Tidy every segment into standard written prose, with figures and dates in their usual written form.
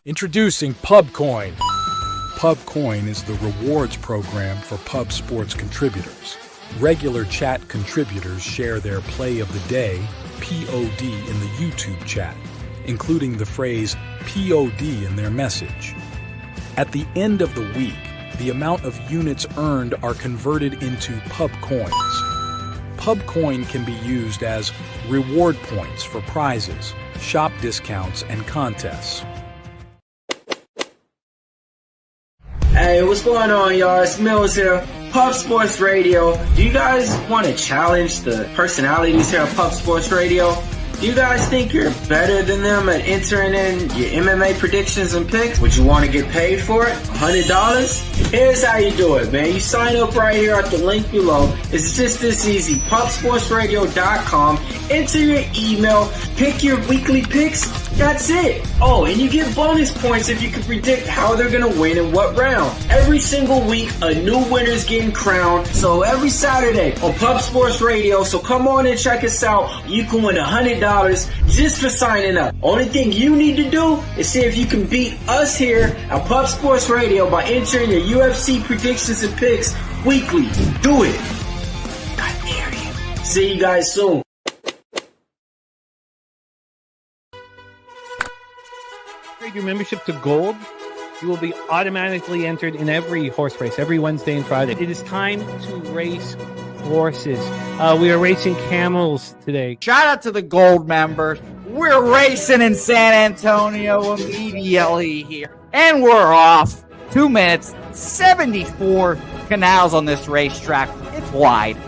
Introducing Pubcoin. Pubcoin is the rewards program for pub sports contributors. Regular chat contributors share their play of the day, POD, in the YouTube chat, including the phrase POD in their message. At the end of the week, the amount of units earned are converted into pub coins. Pubcoin can be used as reward points for prizes, shop discounts, and contests. Hey, what's going on, y'all? It's Mills here, Pub Sports Radio. Do you guys want to challenge the personalities here at Pub Sports Radio? Do you guys think you're better than them at entering in your MMA predictions and picks? Would you want to get paid for it? $100? Here's how you do it, man. You sign up right here at the link below. It's just this easy. PubSportsRadio.com. Enter your email. Pick your weekly picks. That's it. Oh, and you get bonus points if you can predict how they're going to win in what round. Every single week, a new winner's getting crowned. So every Saturday on Pub Sports Radio. So come on and check us out. You can win $100 just for signing up. Only thing you need to do is see if you can beat us here at Pub Sports Radio by entering your UFC predictions and picks weekly. Do it. I dare you. See you guys soon. Your membership to Gold, you will be automatically entered in every horse race, every Wednesday and Friday. It is time to race horses. We are racing camels today. Shout out to the Gold members. We're racing in San Antonio immediately here. And we're off. 2 minutes, 74 canals on this racetrack. It's wide.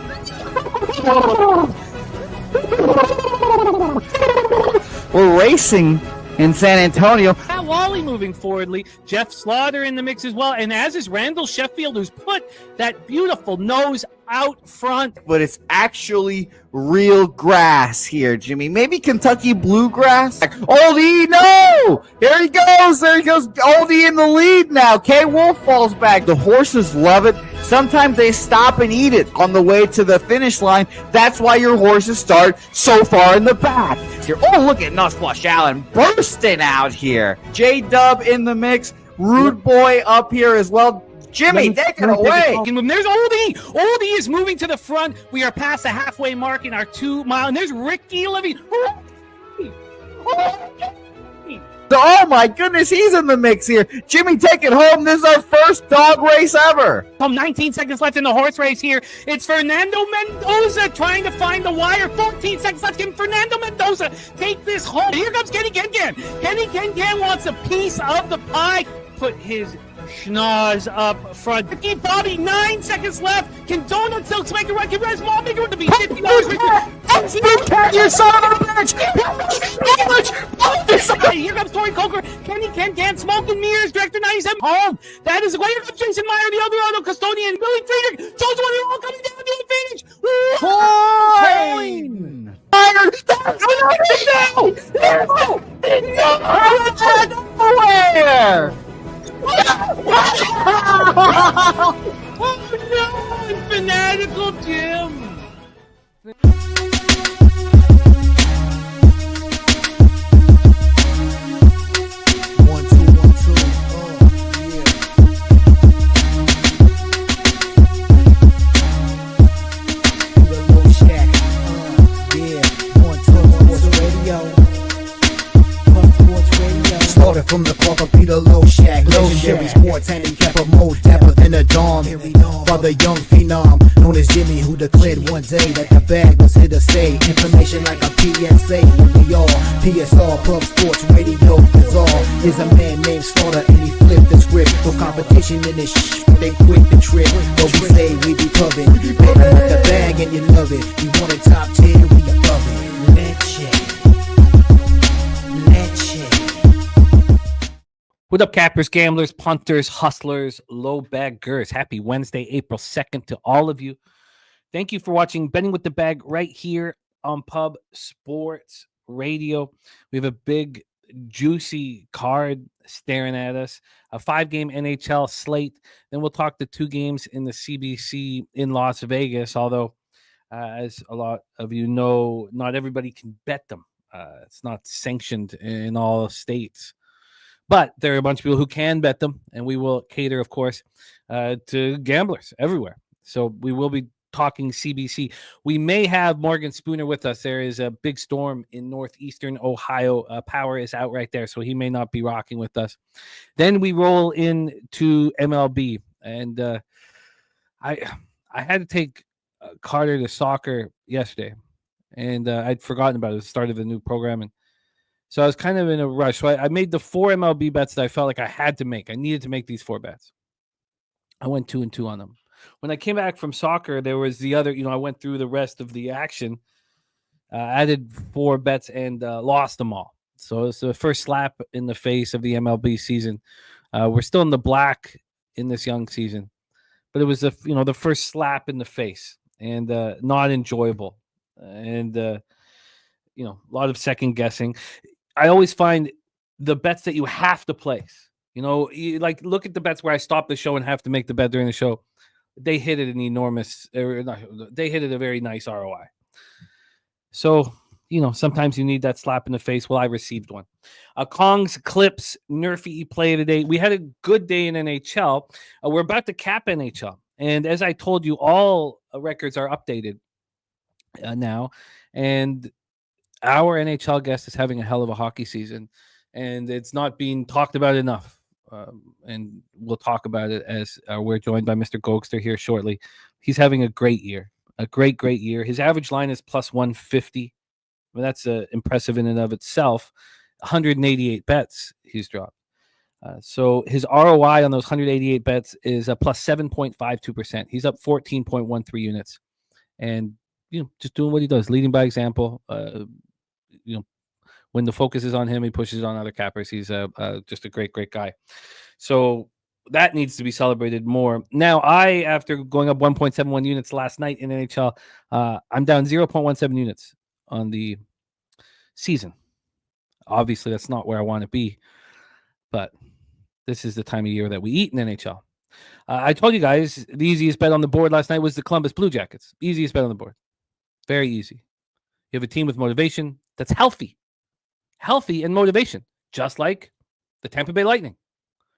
We're racing in San Antonio. Matt Wally moving forwardly. Jeff Slaughter in the mix as well. And as is Randall Sheffield, who's put that beautiful nose out front. But it's actually real grass here, Jimmy. Maybe Kentucky bluegrass. Oldie, no! Here he goes. There he goes. Oldie in the lead now. K. Wolf falls back. The horses love it. Sometimes they stop and eat it on the way to the finish line. That's why your horses start so far in the back. Here. Oh, look at Nussflush Allen bursting out here. J-Dub in the mix. Rude Boy up here as well. Jimmy, take it away. There's Oldie. Oldie is moving to the front. We are past the halfway mark in our 2 mile. And there's Ricky Levy. Oh my goodness, he's in the mix here. Jimmy, take it home. This is our first dog race ever. 19 seconds left in the horse race here. It's Fernando Mendoza trying to find the wire. 14 seconds left. Can Fernando Mendoza take this home? Here comes Kenny Can. Kenny Can wants a piece of the pie. Put his schnoz up front. Ricky Bobby, 9 seconds left. Can Donut Silks make a run? Can Res Mall make a run to be $50? You son of a bitch! Here comes Tori Coker. Kenny Can, Smoke and Mirrors, Director 97 home. That is way to Jason Meyer, the Eldorado Custodian, Billy Friedrich, Joe's one all coming down the finish. Coin! Nowhere! Oh no! Fanatical Jim! From the Clark up Peter Low Shack, legendary sports handicapper, more dapper than a Dom. Father young phenom, known as Jimmy, who declared one day that the bag was here to stay. Information like a PSA, when we all PSR, Pub Sports Radio, bizarre. Is a man named Slaughter and he flipped the script. No competition in this they quit the trip. But we say we be pubbing, betting with the bag and you love it. You want a top 10, we above it. Let's check. What up, cappers, gamblers, punters, hustlers, low baggers? Happy Wednesday, April 2nd to all of you. Thank you for watching Betting with the Bag right here on Pub Sports Radio. We have a big, juicy card staring at us. A 5-game NHL slate. Then we'll talk the 2 games in the CBC in Las Vegas, although, as a lot of you know, not everybody can bet them. It's not sanctioned in all states. But there are a bunch of people who can bet them, and we will cater, of course, to gamblers everywhere. So we will be talking CBC. We may have Morgan Spooner with us. There is a big storm in northeastern Ohio. Power is out right there, so he may not be rocking with us. Then we roll into MLB, and I had to take Carter to soccer yesterday, and I'd forgotten about it. It was the start of the new program, and so I was kind of in a rush. So I made the 4 MLB bets that I felt like I had to make. I needed to make these 4 bets. I went 2-2 on them. When I came back from soccer, there was the other, I went through the rest of the action, added 4 bets and lost them all. So it's the first slap in the face of the MLB season. We're still in the black in this young season, but it was the first slap in the face and not enjoyable. And, a lot of second guessing. I always find the bets that you have to place, look at the bets where I stop the show and have to make the bet during the show. They hit it they hit it a very nice ROI. So, sometimes you need that slap in the face. Well, I received one. Kong's Clips Nerfy play today. We had a good day in NHL. We're about to cap NHL. And as I told you, all records are updated now. And our NHL guest is having a hell of a hockey season, and it's not being talked about enough. And we'll talk about it as we're joined by Mr. Gogster here shortly. He's having a great year, a great year. His average line is plus 150. Well, that's impressive in and of itself. 188 bets he's dropped. So his ROI on those 188 bets is a plus 7.52%. He's up 14.13 units, and just doing what he does, leading by example. When the focus is on him, he pushes it on other cappers. He's just a great guy. So that needs to be celebrated more. Now, after going up 1.71 units last night in NHL, I'm down 0.17 units on the season. Obviously, that's not where I want to be, but this is the time of year that we eat in NHL. I told you guys the easiest bet on the board last night was the Columbus Blue Jackets. Easiest bet on the board. Very easy. You have a team with motivation that's healthy and motivation, just like the Tampa Bay Lightning.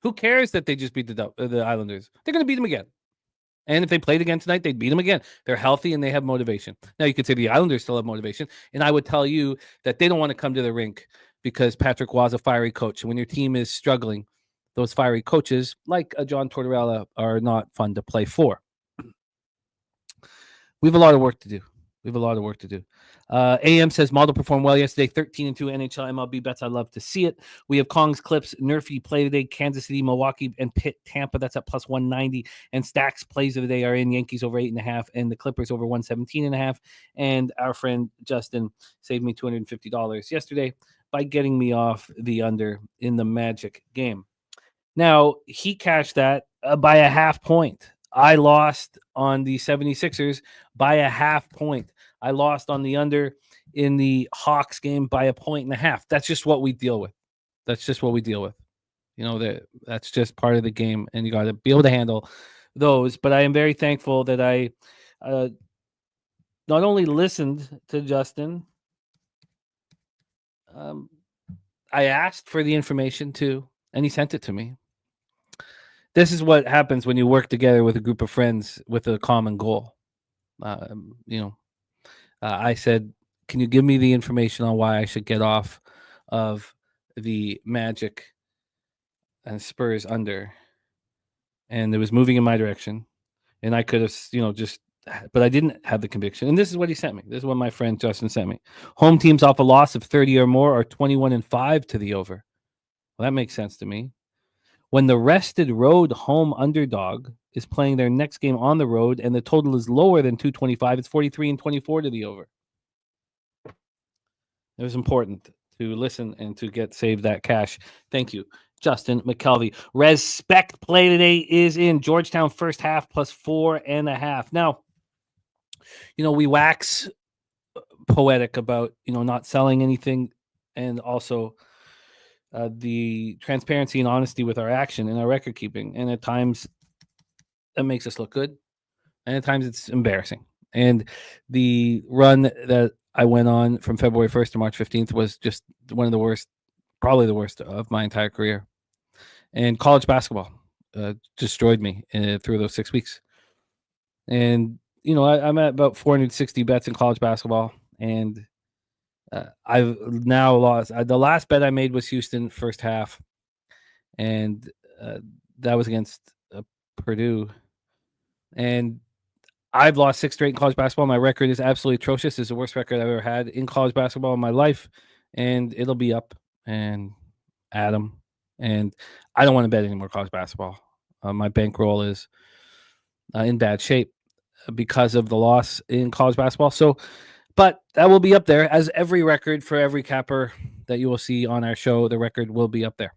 Who cares that they just beat the Islanders? They're going to beat them again. And if they played again tonight, they'd beat them again. They're healthy and they have motivation. Now, you could say the Islanders still have motivation, and I would tell you that they don't want to come to the rink because Patrick Roy's a fiery coach. And when your team is struggling, those fiery coaches, like John Tortorella, are not fun to play for. We have a lot of work to do. AM says Model performed well yesterday. 13-2 NHL MLB bets. I love to see it. We have Kong's Clips Nerfy play today. Kansas City, Milwaukee, and Pitt, Tampa. That's at plus 190. And Stacks plays of the day are in Yankees over 8.5 and the Clippers over 117.5. And our friend Justin saved me $250 yesterday by getting me off the under in the Magic game. Now, he cashed that by a half point. I lost on the 76ers by a half point. I lost on the under in the Hawks game by 1.5 points. That's just what we deal with. That's just part of the game, and you got to be able to handle those. But I am very thankful that I not only listened to Justin, I asked for the information too, and he sent it to me. This is what happens when you work together with a group of friends with a common goal. I said, can you give me the information on why I should get off of the Magic and Spurs under? And it was moving in my direction. And I could have, but I didn't have the conviction. And this is what he sent me. This is what my friend Justin sent me. Home teams off a loss of 30 or more are 21-5 to the over. Well, that makes sense to me. When the rested road home underdog is playing their next game on the road and the total is lower than 225, it's 43-24 to the over. It was important to listen and to get saved that cash. Thank you, Justin McKelvey. Respect play today is in Georgetown first half plus 4.5. Now, we wax poetic about, not selling anything, and also the transparency and honesty with our action and our record keeping. And at times that makes us look good, and at times it's embarrassing. And the run that I went on from February 1st to March 15th was just one of the worst, probably the worst of my entire career. And college basketball destroyed me through those 6 weeks. And, I'm at about 460 bets in college basketball. And I've now lost. The last bet I made was Houston first half. And that was against Purdue. And I've lost 6 straight in college basketball. My record is absolutely atrocious. It's the worst record I've ever had in college basketball in my life. And it'll be up. And Adam. And I don't want to bet any more college basketball. My bankroll is in bad shape because of the loss in college basketball. So, but that will be up there as every record for every capper that you will see on our show. The record will be up there.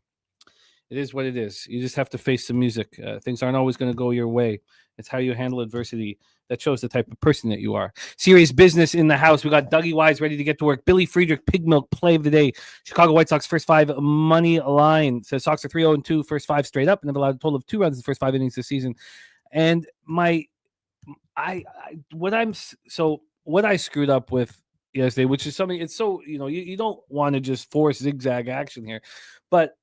It is what it is. You just have to face the music. Things aren't always going to go your way. It's how you handle adversity that shows the type of person that you are. Serious business in the house. We got Dougie Wise ready to get to work. Billy Friedrich, Pig Milk play of the day. Chicago White Sox first 5 money line. Says Sox are 3-0-2, first 5 straight up, and have allowed a total of 2 runs in the first 5 innings this season. And what I screwed up with yesterday, which is something, it's so, you don't want to just force zigzag action here, but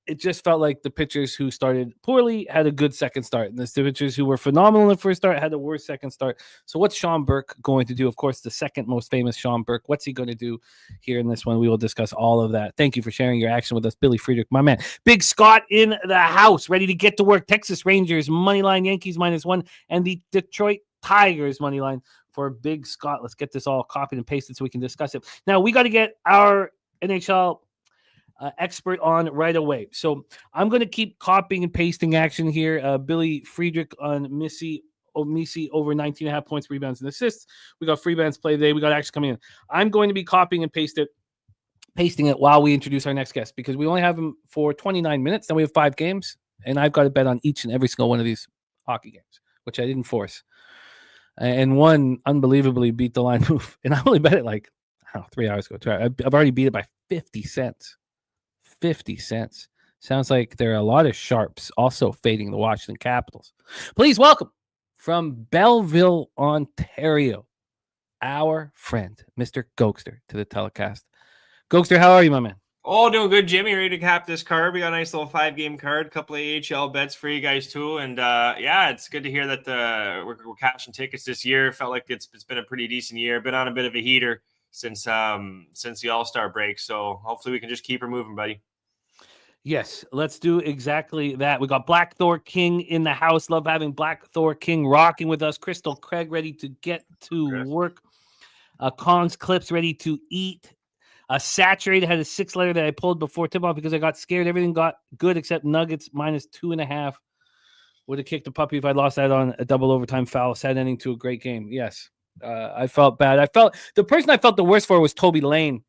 it just felt like the pitchers who started poorly had a good second start, and the pitchers who were phenomenal in the first start had a worse second start. So what's Sean Burke going to do? Of course, the second most famous Sean Burke. What's he going to do here in this one? We will discuss all of that. Thank you for sharing your action with us, Billy Friedrich, my man. Big Scott in the house, ready to get to work. Texas Rangers money line, Yankees -1, and the Detroit Tigers money line for Big Scott. Let's get this all copied and pasted so we can discuss it. Now we got to get our NHL expert on right away. So I'm going to keep copying and pasting action here. Billy Friedrich on Missy over 19.5 points, rebounds, and assists. We got Freebands play today. We got action coming in. I'm going to be copying and pasting it while we introduce our next guest, because we only have him for 29 minutes. Then we have 5 games, and I've got to bet on each and every single one of these hockey games, which I didn't force. And one unbelievably beat the line move. And I only bet it 3 hours ago. I've already beat it by 50 cents. 50 cents. Sounds like there are a lot of sharps also fading the Washington Capitals. Please welcome from Belleville, Ontario, our friend, Mr. Gogster, to the telecast. Gogster, how are you, my man? Oh, doing good, Jimmy. Ready to cap this card. We got a nice little 5-game card, a couple of AHL bets for you guys too. And it's good to hear that we're cashing tickets this year. Felt like it's been a pretty decent year. Been on a bit of a heater since the All-Star break. So hopefully we can just keep her moving, buddy. Yes, let's do exactly that. We got Black Thor King in the house. Love having Black Thor King rocking with us. Crystal Craig ready to get to work. Kong's Clips ready to eat. Saturated had a 6-letter that I pulled before tip-off because I got scared. Everything got good except Nuggets -2.5. Would have kicked a puppy if I lost that on a double overtime foul. Sad ending to a great game. Yes, I felt bad. The person I felt the worst for was Toby Lane.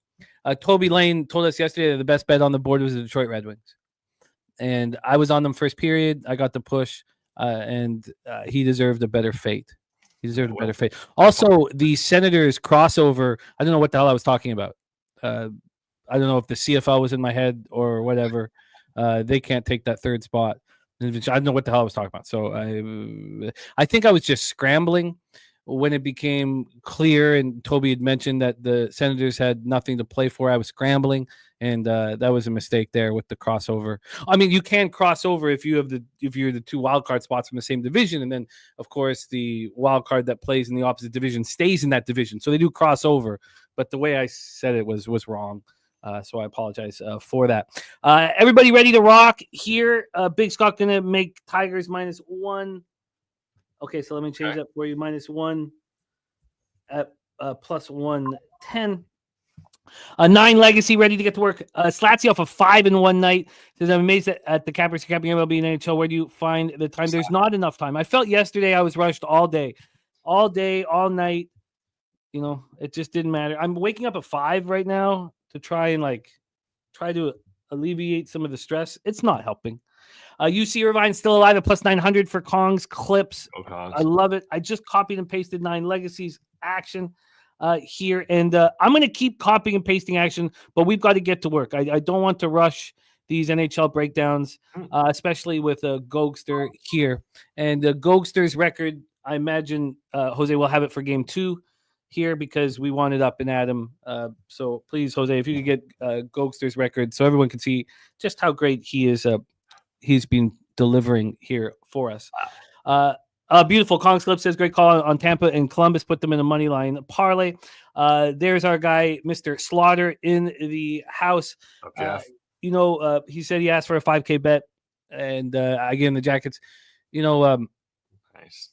Toby Lane told us yesterday that the best bet on the board was the Detroit Red Wings. And I was on them first period. I got the push, and he deserved a better fate. Also, the Senators crossover, I don't know what the hell I was talking about. I don't know if the CFL was in my head or whatever. They can't take that third spot. I don't know what the hell I was talking about. So I think I was just scrambling when it became clear, and Toby had mentioned that the Senators had nothing to play for. I was scrambling, and that was a mistake there with the crossover. I mean, you can cross over if you're the 2 wild card spots from the same division, and then of course the wild card that plays in the opposite division stays in that division. So they do cross over, but the way I said it was wrong. So I apologize for that. Everybody ready to rock here? Big Scott gonna make Tigers -1. Okay, so let me change that for you. -1 at +110. 9 Legacy ready to get to work. Slatsy off of 5 in one night. Says, I'm amazed at the cappers capping MLB and NHL. Where do you find the time? There's not enough time. I felt yesterday I was rushed all day, all night. It just didn't matter. I'm waking up at 5 right now to try to alleviate some of the stress. It's not helping. UC Irvine still alive at +900 for Kong's Clips. I love it. I just copied and pasted 9 Legacies action here, and I'm going to keep copying and pasting action, but we've got to get to work. I don't want to rush these NHL breakdowns, especially with Gogster here. And Gogster's record, I imagine Jose will have it for game 2 here because we want it up in Adam. So please, Jose, if you could get Gogster's record so everyone can see just how great he is he's been delivering here for us. Beautiful. Kong's Clip says, great call on Tampa and Columbus. Put them in a money line parlay. There's our guy, Mr. Slaughter, in the house. He said he asked for a 5K bet, and I gave him the Jackets. Nice.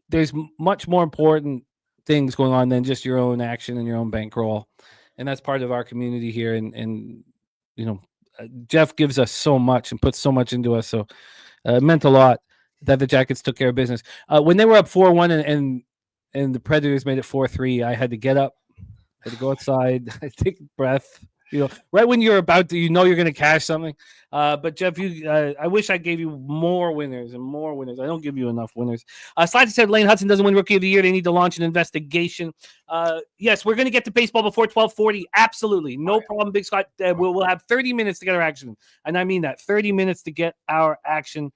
There's much more important things going on than just your own action and your own bankroll, and that's part of our community here. And Jeff gives us so much and puts so much into us, so it meant a lot that the Jackets took care of business. When they were up 4-1 and the Predators made it 4-3, I had to get up, I had to go outside, I take a breath. Right when you're about to, you're going to cash something. But Jeff, I wish I gave you more winners and more winners. I don't give you enough winners. Slighty said Lane Hudson doesn't win Rookie of the Year. They need to launch an investigation. Yes, we're going to get to baseball before 12:40. Absolutely. No problem, Big Scott. We'll have 30 minutes to get our action. And I mean that, 30 minutes to get our action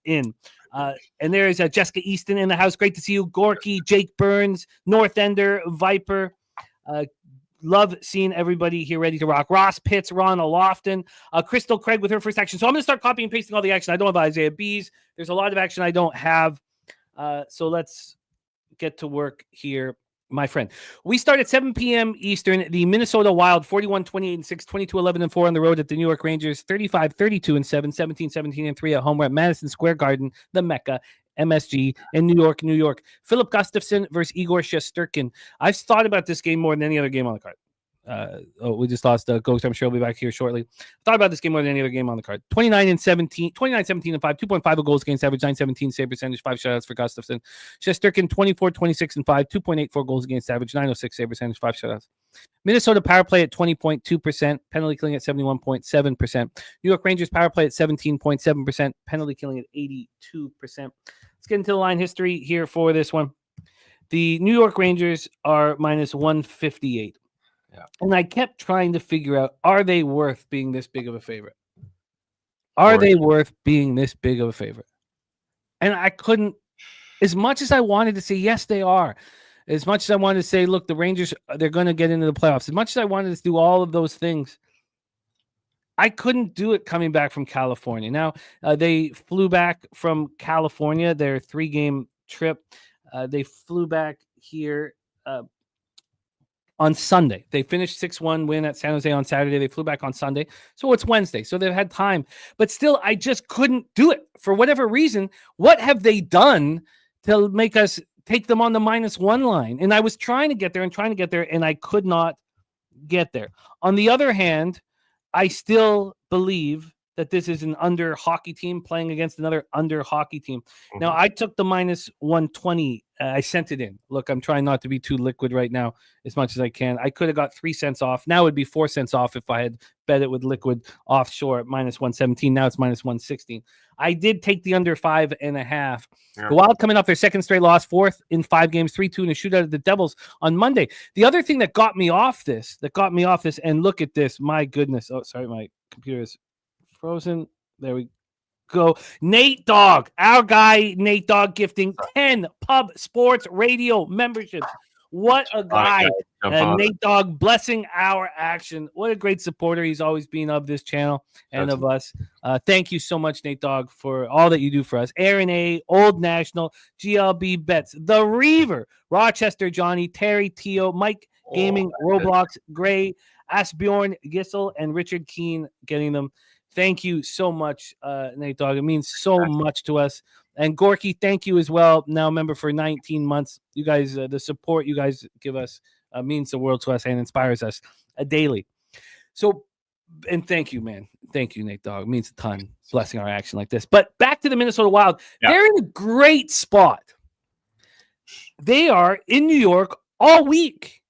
in. And there is Jessica Easton in the house. Great to see you. Gorky, Jake Burns, North Ender, Viper. Love seeing everybody here ready to rock. Ross Pitts, Ron Lofton, Crystal Craig with her first action. So I'm going to start copying and pasting all the action. I don't have Isaiah B's. There's a lot of action I don't have. So let's get to work here, my friend. We start at 7 p.m. Eastern. The Minnesota Wild, 41-28-6, 22-11-4 on the road at the New York Rangers, 35-32-7, 17-17-3 at home. We're at Madison Square Garden, the Mecca, MSG in New York. Philip Gustafson versus Igor Shesterkin. I've thought about this game more than any other game on the card. We just lost Ghost. I'm sure he'll be back here shortly. Thought about this game more than any other game on the card. 29-17 and 5, 2.5 goals against average, 917 save percentage, 5 shutouts for Gustafson. Shesterkin 24-26 and 5, 2.84 goals against average, 906 save percentage, 5 shutouts. Minnesota power play at 20.2%, penalty killing at 71.7%. New York Rangers power play at 17.7%, penalty killing at 82%. Let's get into the line history here for this one. The New York Rangers are minus 158. Yeah. And I kept trying to figure out, are they worth being this big of a favorite? Are they worth being this big of a favorite? And I couldn't, as much as I wanted to say, yes, they are. As much as I wanted to say, look, the Rangers, they're going to get into the playoffs. As much as I wanted to do all of those things, I couldn't do it coming back from California. Now, they flew back from California, their 3-game trip. They flew back here on Sunday. They finished 6-1 win at San Jose on Saturday. They flew back on Sunday. So it's Wednesday. So they've had time. But still, I just couldn't do it for whatever reason. What have they done to make us take them on the -1 line? And I was trying to get there, and I could not get there. On the other hand, I still believe that this is an under hockey team playing against another under hockey team. Mm-hmm. Now, I took the -120. I sent it in. Look, I'm trying not to be too liquid right now as much as I can. I could have got 3 cents off. Now it would be 4 cents off if I had bet it with liquid offshore at -117. Now it's -116. I did take the under 5.5. Yeah. The Wild coming off their second straight loss, 4th in 5 games, 3-2 in a shootout of the Devils on Monday. The other thing that got me off this, and look at this, my goodness. Oh, sorry, my computer is frozen. There we go. Nate Dogg, our guy, Nate Dogg, gifting 10 Pub Sports Radio memberships. What a guy. Nate Dogg blessing our action. What a great supporter he's always been of this channel and of us. Thank you so much, Nate Dogg, for all that you do for us. Aaron A., Old National, GLB Bets, The Reaver, Rochester Johnny, Terry Teo, Mike Gaming, Roblox, Gray, Asbjorn Gissel, and Richard Keene getting them. Thank you so much, Nate Dogg. It means so much to us. And Gorky, thank you as well. Now a member for 19 months. You guys, the support you guys give us means the world to us and inspires us daily. So, and thank you, man. Thank you, Nate Dogg. It means a ton blessing our action like this. But back to the Minnesota Wild. Yeah. They're in a great spot. They are in New York all week.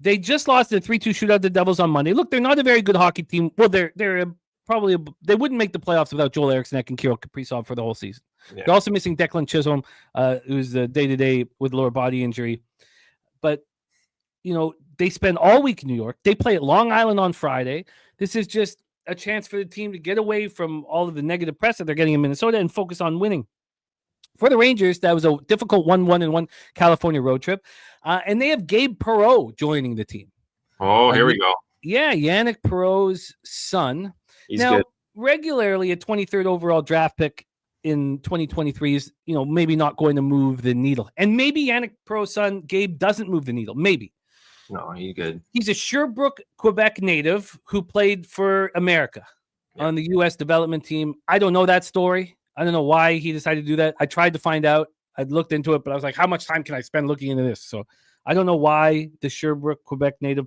They just lost the 3-2 shootout of the Devils on Monday. Look, they're not a very good hockey team. Well, they're probably they wouldn't make the playoffs without Joel Eriksson and Kirill Kaprizov for the whole season. Yeah. They're also missing Declan Chisholm, who's the day-to-day with lower body injury. But, they spend all week in New York. They play at Long Island on Friday. This is just a chance for the team to get away from all of the negative press that they're getting in Minnesota and focus on winning. For the Rangers, that was a difficult 1-1 California road trip. And they have Gabe Perreault joining the team. Oh, here we go. Yeah, Yannick Perreault's son. He's good. regularly a 23rd overall draft pick in 2023 is, maybe not going to move the needle. And maybe Yannick Pro's son, Gabe, doesn't move the needle. Maybe. No, he's good. He's a Sherbrooke, Quebec native who played for America on the U.S. development team. I don't know that story. I don't know why he decided to do that. I tried to find out. I'd looked into it, but I was like, how much time can I spend looking into this? So I don't know why the Sherbrooke, Quebec native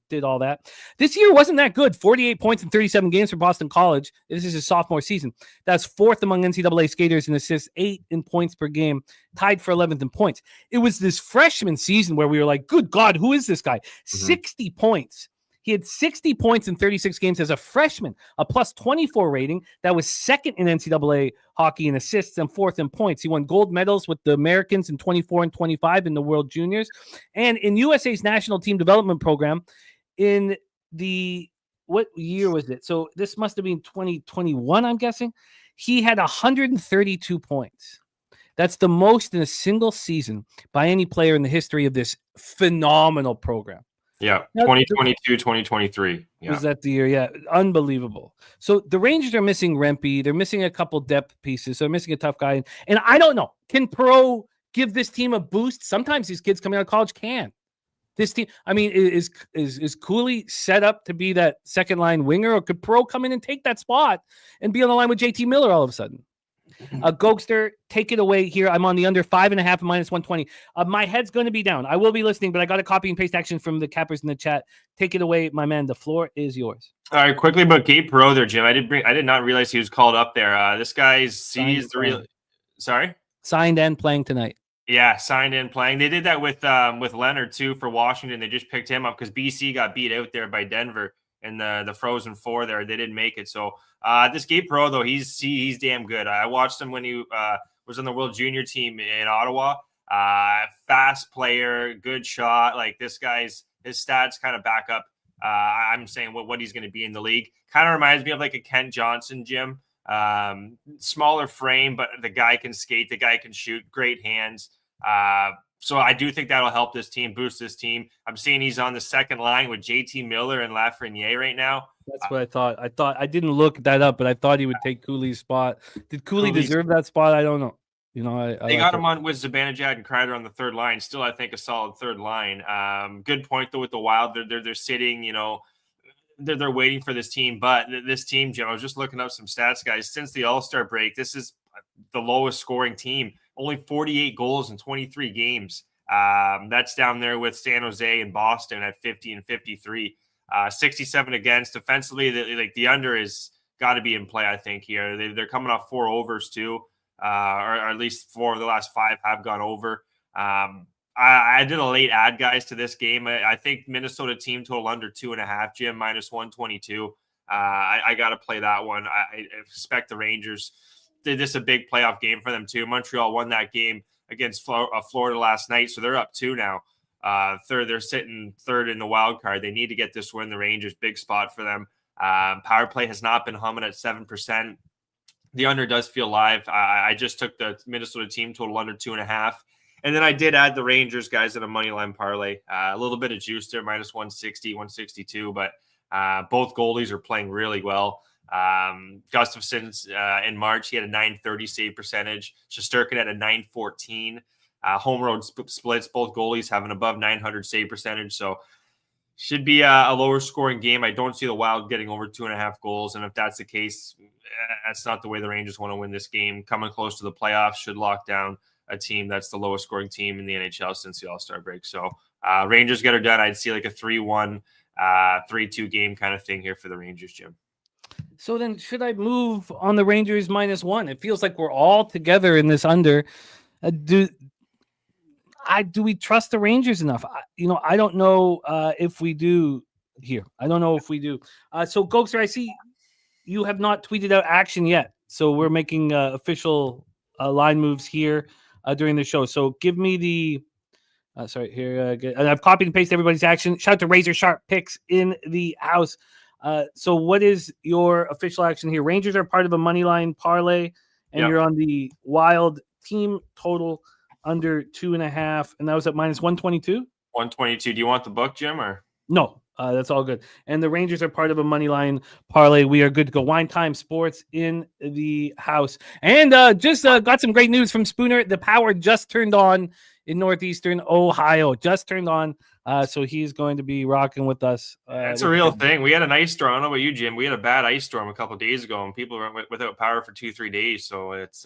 did all that. This year wasn't that good. 48 points in 37 games for Boston College. This is his sophomore season. That's fourth among NCAA skaters in assists, 8 in points per game, tied for 11th in points. It was this freshman season where we were like, good God, who is this guy? 60 points. He had 60 points in 36 games as a freshman, a plus 24 rating. That was second in NCAA hockey in assists and fourth in points. He won gold medals with the Americans in 24 and 25 in the World Juniors. And in USA's national team development program in what year was it? So this must have been 2021, I'm guessing. He had 132 points. That's the most in a single season by any player in the history of this phenomenal program. Yeah, 2022, 2023. Yeah. Was that the year? Yeah, unbelievable. So the Rangers are missing Rempe. They're missing a couple depth pieces. So they're missing a tough guy. And I don't know. Can Perot give this team a boost? Sometimes these kids coming out of college can. This team, I mean, is Cooley set up to be that second line winger, or could Perot come in and take that spot and be on the line with JT Miller all of a sudden? Gogster, take it away here. I'm on the under 5.5 and minus 120. My head's going to be down. I will be listening, but I got a copy and paste action from the cappers in the chat. Take it away, my man. The floor is yours. All right, quickly about Gabe Perot there, Jim. I did not realize he was called up there. This guy's sees the real. Sorry, signed and playing tonight. Yeah, signed and playing. They did that with Leonard too for Washington. They just picked him up because BC got beat out there by Denver in the Frozen Four there. They didn't make it. So this Gabe Perot, though, he's damn good. I watched him when he was on the World Junior team in Ottawa. Fast player, good shot. Like this guy's his stats kind of back up. I'm saying what he's going to be in the league. Kind of reminds me of like a Kent Johnson, Jim. Smaller frame, but the guy can skate. The guy can shoot. Great hands. So I do think that'll help this team, boost this team. I'm seeing he's on the second line with JT Miller and Lafreniere right now. That's what I thought. I didn't look that up, but I thought he would take Cooley's spot. Did Cooley deserve that spot? I don't know. They got him on with Zibanejad and Kreider on the third line. Still, I think a solid third line. Good point though with the Wild. They're sitting. They're waiting for this team, but this team, Jim, I was just looking up some stats, guys. Since the All-Star break, this is the lowest scoring team. Only 48 goals in 23 games. That's down there with San Jose and Boston at 50 and 53. 67 against. Defensively, the under is got to be in play, I think, here. They're coming off 4 overs, too, or at least 4 of the last 5 have gone over. I did a late add, guys, to this game. I think Minnesota team total under 2.5, Jim, minus 122. I got to play that one. I expect the Rangers. This is a big playoff game for them, too. Montreal won that game against Florida last night, so they're up 2 now. They're sitting third in the wild card. They need to get this win. The Rangers, big spot for them. Power play has not been humming at 7%. The under does feel live. I just took the Minnesota team total under 2.5. And then I did add the Rangers, guys, in a money line parlay. A little bit of juice there, minus 160, 162. But both goalies are playing really well. Gustafson's in March, he had a 930 save percentage. Shesterkin had a 914. Home road splits, both goalies have an above 900 save percentage. So should be a lower scoring game. I don't see the Wild getting over 2.5 goals. And if that's the case, that's not the way the Rangers want to win this game. Coming close to the playoffs should lock down a team that's the lowest scoring team in the NHL since the All-Star break. So Rangers get her done. I'd see like a 3-1, 3-2 game kind of thing here for the Rangers, Jim. So then should I move on the Rangers -1? It feels like we're all together in this under. Do we trust the Rangers enough? I don't know if we do here. I don't know if we do. So Gogster, I see you have not tweeted out action yet. So we're making official line moves here during the show. So give me the here. I've copied and pasted everybody's action. Shout out to Razor Sharp Picks in the house. So what is your official action here? Rangers are part of a money line parlay, and you're on the Wild team total under 2.5, and that was at minus 122. 122. Do you want the book, Jim, or no? That's all good. And the Rangers are part of a money line parlay. We are good to go. Wine Time Sports in the house. And just got some great news from Spooner. The power just turned on in Northeastern Ohio. Just turned on. So he's going to be rocking with us. That's a real thing. We had an ice storm. I don't know about you, Jim. We had a bad ice storm a couple of days ago, and people were without power for 2-3 days. So it's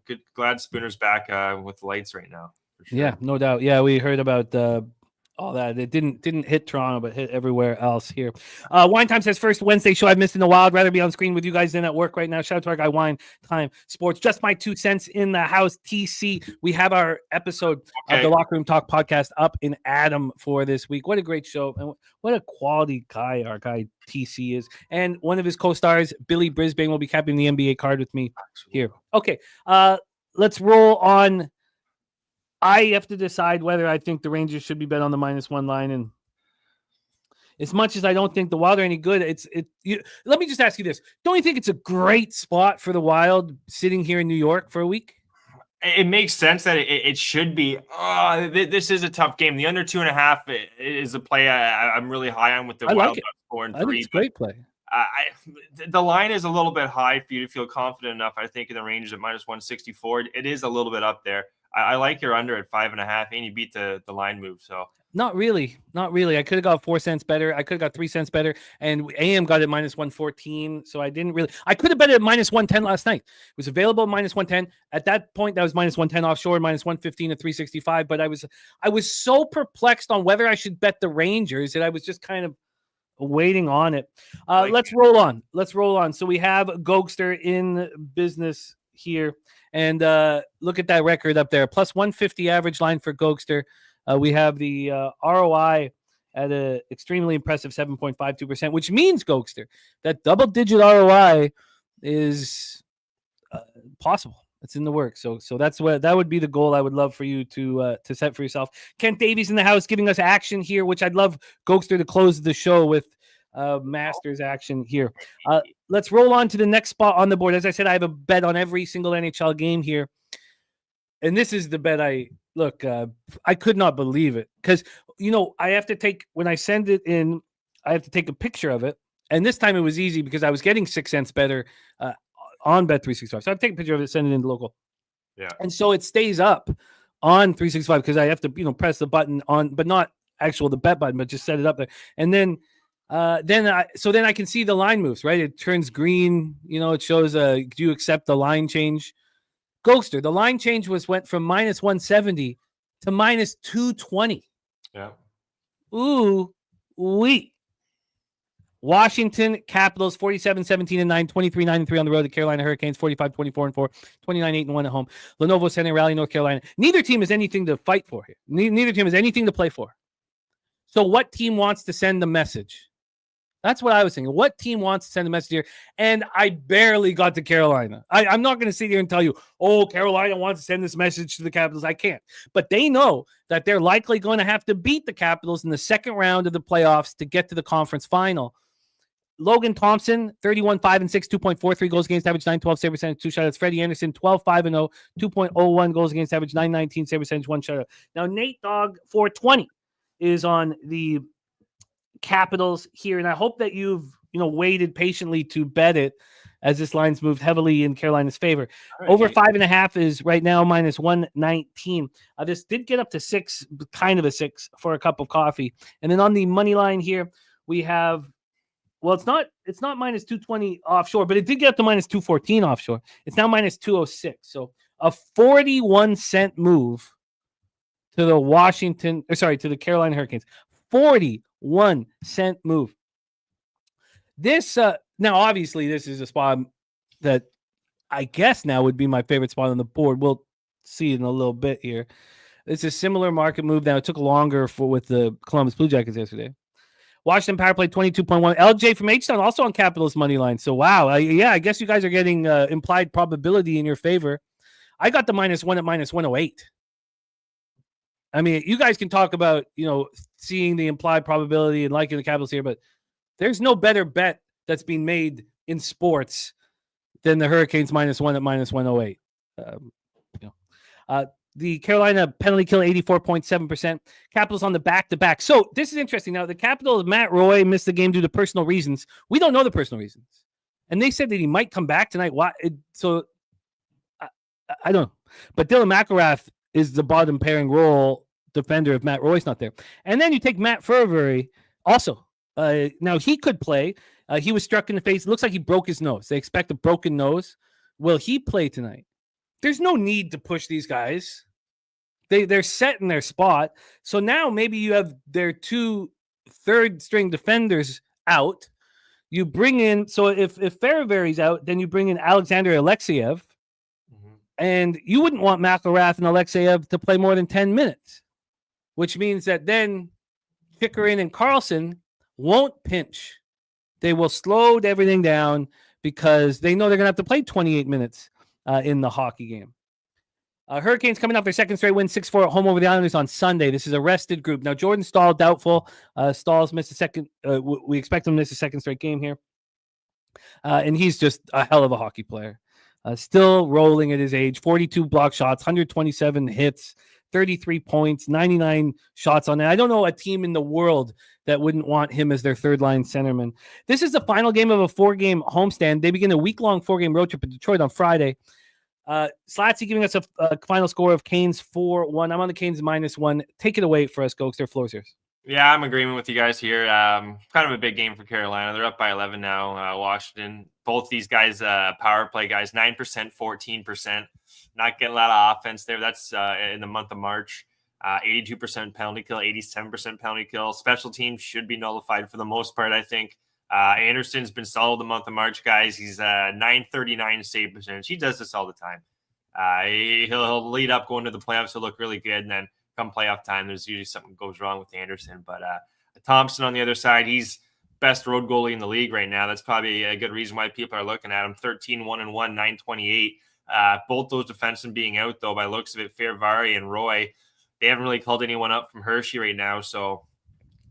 good. Glad Spooner's back with the lights right now. For sure. Yeah, no doubt. Yeah, we heard about all that. It didn't hit Toronto, but hit everywhere else here. Wine Time says, first Wednesday show I've missed in a while. I'd rather be on screen with you guys than at work right now. Shout out to our guy Wine Time Sports. Just my 2 cents in the house. TC, we have our episode of the Locker Room Talk podcast up in Adam for this week. What a great show. And what a quality guy our guy TC is. And one of his co-stars, Billy Brisbane, will be capping the NBA card with me here. Okay, let's roll on. I have to decide whether I think the Rangers should be bet on the -1 line. And as much as I don't think the Wild are any good, let me just ask you this. Don't you think it's a great spot for the Wild sitting here in New York for a week? It makes sense that it should be. This is a tough game. The under 2.5 is a play I'm really high on with the Wild. 4 and 3. I think it's a great play. The line is a little bit high for you to feel confident enough. I think in the Rangers at -164, it is a little bit up there. I like your under at 5.5, and you beat the line move. So not really. I could have got 4 cents better. I could have got 3 cents better, and AM got it -114. So I didn't really. I could have bet it at -110 last night. It was available at -110. At that point, that was -110 offshore, -115 at 365. But I was so perplexed on whether I should bet the Rangers that I was just kind of waiting on it. Let's roll on. So we have Gogster in business here. And look at that record up there. +150 average line for Gogster. We have the ROI at an extremely impressive 7.52%, which means, Gogster, that double-digit ROI is possible. It's in the works. So that would be the goal I would love for you to set for yourself. Kent Davies in the house giving us action here, which I'd love Gogster to close the show with Masters action here. Let's roll on to the next spot on the board. As I said, I have a bet on every single NHL game here. And this is the bet I could not believe it. Because, I have to take, when I send it in, I have to take a picture of it. And this time it was easy because I was getting 6 cents better on Bet365. So I have to take a picture of it, send it in the local. Yeah. And so it stays up on 365 because I have to, press the button on, but not the bet button, but just set it up there. And then I can see the line moves, right? It turns green, it shows do you accept the line change? Gogster, the line change went from -170 to -220. Yeah. Ooh, wee. Washington Capitals 47-17-9, 23-9-3 on the road. The Carolina Hurricanes 45-24-4, 29-8-1 at home. Lenovo Center Rally, North Carolina. Neither team has anything to fight for here. Neither team has anything to play for. So what team wants to send the message? That's what I was thinking. What team wants to send a message here? And I barely got to Carolina. I'm not going to sit here and tell you, Carolina wants to send this message to the Capitals. I can't. But they know that they're likely going to have to beat the Capitals in the second round of the playoffs to get to the conference final. Logan Thompson, 31-5-6, 2.43 goals against average, 9-12 save percentage, 2 shutouts. Freddie Anderson, 12-5-0, 2.01 goals against average, 9-19 save percentage, 1 shutout. Now, Nate Dogg, 420, is on the Capitals here, and I hope that you've waited patiently to bet it as this line's moved heavily in Carolina's favor. Right. Over 5.5 is right now -119. This did get up to 6, kind of a 6 for a cup of coffee. And then on the money line here, we have, it's not -220 offshore, but it did get up to -214 offshore. It's now -206. So a 41-cent move to the Carolina Hurricanes. 41-cent move. This now obviously this is a spot that I guess now would be my favorite spot on the board. We'll see in a little bit here. It's a similar market move. Now it took longer with the Columbus Blue Jackets yesterday. Washington power play 22.1. LJ from H-Town also on Capitals money line. So wow, I guess you guys are getting implied probability in your favor. I got the -1 at -108. I mean, you guys can talk about, seeing the implied probability and liking the Capitals here, but there's no better bet that's being made in sports than the Hurricanes -1 at -108. The Carolina penalty kill 84.7%. Capitals on the back-to-back. So this is interesting. Now, the Capitals, Matt Roy missed the game due to personal reasons. We don't know the personal reasons. And they said that he might come back tonight. Why? So I don't know. But Dylan McIlrath is the bottom pairing role defender if Matt Roy's not there. And then you take Matt Fervary also. Now, he could play. He was struck in the face. It looks like he broke his nose. They expect a broken nose. Will he play tonight? There's no need to push these guys. They're set in their spot. So now maybe you have their 2 third-string defenders out. You bring in, so if Ferravery's out, then you bring in Alexander Alexeyev, and you wouldn't want McIlrath and Alexeyev to play more than 10 minutes, which means that then Chychrun and Carlson won't pinch. They will slow everything down because they know they're going to have to play 28 minutes in the hockey game. Hurricanes coming off their second straight win, 6-4 at home over the Islanders on Sunday. This is a rested group. Now, Jordan Staal, doubtful. Stahl's missed a second. We expect him to miss a second straight game here. And he's just a hell of a hockey player. Still rolling at his age. 42 block shots, 127 hits, 33 points, 99 shots on it. I don't know a team in the world that wouldn't want him as their third-line centerman. This is the final game of a 4-game homestand. They begin a week-long 4-game road trip in Detroit on Friday. Slatsy giving us a final score of Canes 4-1. I'm on the Canes -1. Take it away for us, Gogster. Floor's yours. Yeah, I'm in agreement with you guys here. Kind of a big game for Carolina. They're up by 11 now. Washington, both these guys, power play guys, 9%, 14%. Not getting a lot of offense there. That's in the month of March. 82% penalty kill, 87% penalty kill. Special teams should be nullified for the most part, I think. Anderson's been solid the month of March, guys. He's 939 save percentage. He does this all the time. He'll lead up going to the playoffs. He'll look really good, and then come playoff time, there's usually something goes wrong with Anderson. But Thompson on the other side, he's best road goalie in the league right now. That's probably a good reason why people are looking at him. 13-1-1, 928. Both those defensemen being out, though, by looks of it, Ferravari and Roy, they haven't really called anyone up from Hershey right now, so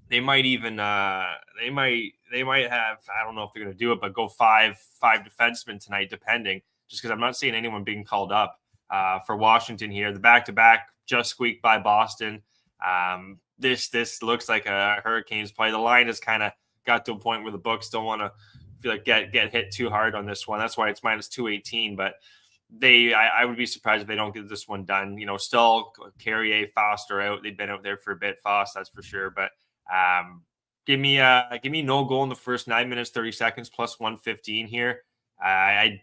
they might even they might have, I don't know if they're going to do it, but go five defensemen tonight, depending, just because I'm not seeing anyone being called up for Washington here. The back-to-back just squeaked by Boston. This looks like a Hurricanes play. The line has kind of got to a point where the books don't want to feel like get hit too hard on this one. That's why it's -218, but I would be surprised if they don't get this one done. You know, still Carrier, Foster out. They've been out there for a bit, Foss, that's for sure, but give me no goal in the first 9 minutes, 30 seconds, +115 here. I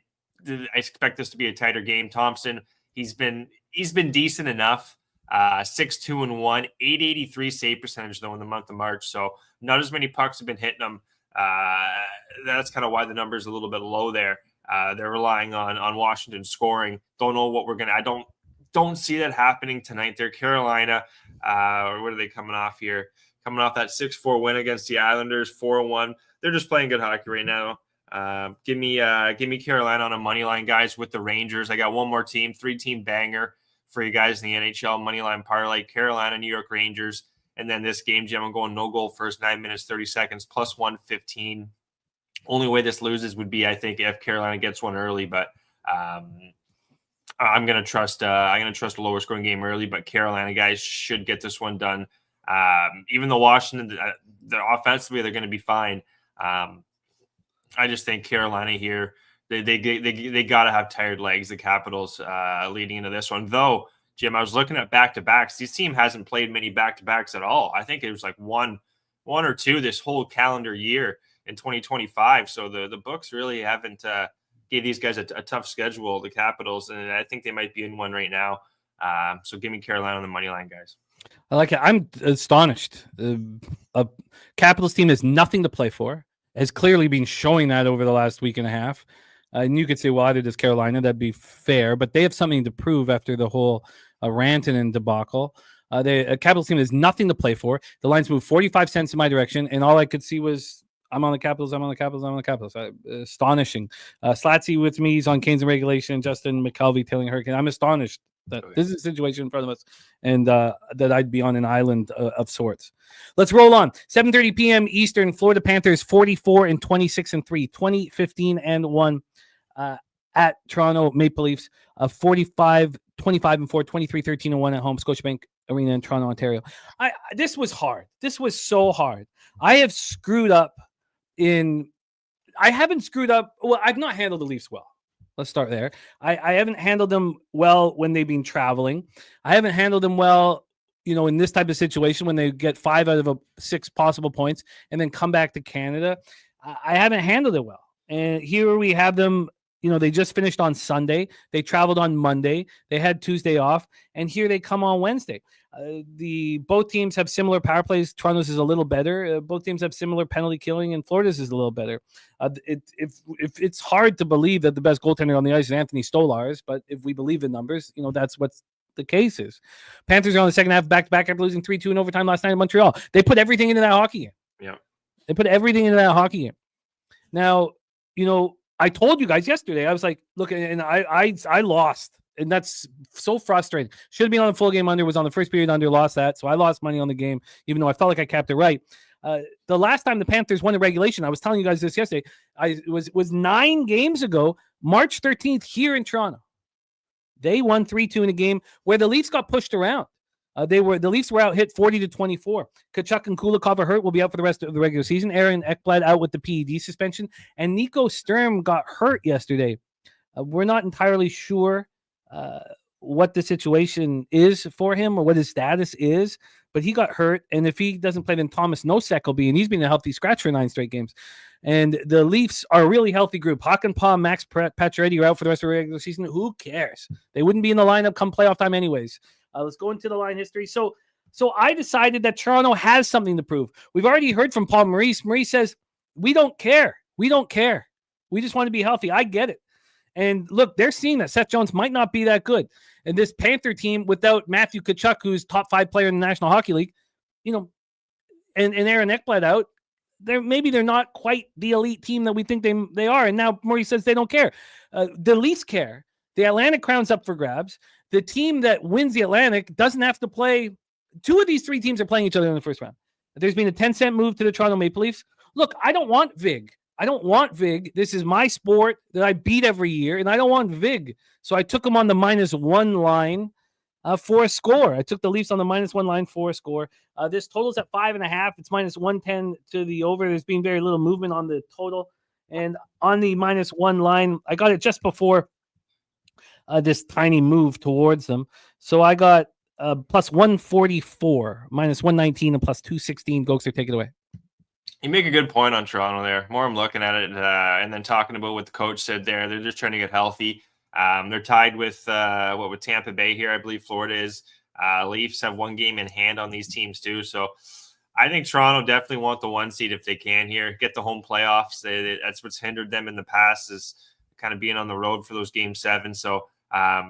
expect this to be a tighter game. Thompson, he's been decent enough. 6-2-1, 883 save percentage though in the month of March. So not as many pucks have been hitting him. That's kind of why the number is a little bit low there. They're relying on Washington scoring. Don't know what I don't see that happening tonight. They're Carolina. What are they coming off here? Coming off that 6-4 win against the Islanders, 4-1. They're just playing good hockey right now. Give me Carolina on a money line, guys, with the Rangers. I got one more team, 3-team banger for you guys in the NHL money line parlay. Carolina, New York Rangers, and then this game, Jim, I'm going no goal first 9 minutes, 30 seconds, +115. Only way this loses would be, I think, if Carolina gets one early, but I'm gonna trust a lower scoring game early. But Carolina guys should get this one done. Even though Washington, they're offensively, they're going to be fine. I just think Carolina here, they got to have tired legs, the Capitals, leading into this one. Though, Jim, I was looking at back-to-backs. This team hasn't played many back-to-backs at all. I think it was like one or two this whole calendar year in 2025. So the books really haven't gave these guys a tough schedule, the Capitals, and I think they might be in one right now. So give me Carolina on the money line, guys. I like it. I'm astonished. A Capitals team has nothing to play for. Has clearly been showing that over the last week and a half. And you could say, well, either does Carolina. That'd be fair. But they have something to prove after the whole Rantanen debacle. The Capitals team has nothing to play for. The lines moved 45 cents in my direction, and all I could see was, I'm on the Capitals. Astonishing. Slatsy with me. He's on Canes and regulation. Justin McKelvey tailing Hurricane. I'm astonished that this is a situation in front of us and that I'd be on an island of sorts. Let's roll on. 7:30 p.m. Eastern. Florida Panthers 44-26-3, 20-15-1 at Toronto Maple Leafs. 45 25-4, 23-13-1 at home, Scotiabank Arena in Toronto, Ontario. This was hard. This was so hard. I have screwed up I haven't screwed up. Well, I've not handled the Leafs well. Let's start there. I haven't handled them well when they've been traveling. I haven't handled them well, in this type of situation when they get 5 out of 6 possible points and then come back to Canada. I haven't handled it well. And here we have them, they just finished on Sunday. They traveled on Monday. They had Tuesday off. And here they come on Wednesday. Both teams have similar power plays. Toronto's is a little better. Both teams have similar penalty killing, and Florida's is a little better. If it's hard to believe that the best goaltender on the ice is Anthony Stolarz, but if we believe the numbers, that's what the case is. Panthers are on the second half back-to-back after losing 3-2 in overtime last night in Montreal. They put everything into that hockey game. Yeah, they put everything into that hockey game. Now, I told you guys yesterday. I was like, look, and I lost. And that's so frustrating. Should have been on the full game under, was on the first period under, lost that. So I lost money on the game, even though I felt like I capped it right. The last time the Panthers won a regulation, I was telling you guys this yesterday, it was 9 games ago, March 13th here in Toronto. They won 3-2 in a game where the Leafs got pushed around. The Leafs were out hit 40-24. Tkachuk and Kulikov are hurt, will be out for the rest of the regular season. Aaron Ekblad out with the PED suspension. And Nico Sturm got hurt yesterday. We're not entirely sure what the situation is for him or what his status is, but he got hurt. And if he doesn't play, then Thomas Nosek will be, and he's been a healthy scratch for 9 straight games. And the Leafs are a really healthy group. Hakanpää, Max Pacioretty are out for the rest of the regular season. Who cares? They wouldn't be in the lineup come playoff time anyways. Let's go into the line history. So I decided that Toronto has something to prove. We've already heard from Paul Maurice. Maurice says, we don't care. We don't care. We just want to be healthy. I get it. And look, they're seeing that Seth Jones might not be that good. And this Panther team without Matthew Tkachuk, who's top 5 player in the National Hockey League, and Aaron Ekblad out, they're not quite the elite team that we think they are. And now Maurice says they don't care. The Leafs care. The Atlantic crown's up for grabs. The team that wins the Atlantic doesn't have to play. 2 of these 3 teams are playing each other in the first round. There's been a 10-cent move to the Toronto Maple Leafs. Look, I don't want Vig. This is my sport that I beat every year, and I don't want Vig. So I took him on the -1 line for a score. I took the Leafs on the -1 line for a score. This total's at 5.5. It's -110 to the over. There's been very little movement on the total. And on the -1 line, I got it just before this tiny move towards them. So I got +144, -119, and +216. Gogster, take it away. You make a good point on Toronto there. More I'm looking at it and then talking about what the coach said there. They're just trying to get healthy. They're tied with with Tampa Bay here. I believe Florida is. Leafs have 1 game in hand on these teams too. So I think Toronto definitely want the 1 seed if they can here. Get the home playoffs. That's what's hindered them in the past, is kind of being on the road for those game 7. So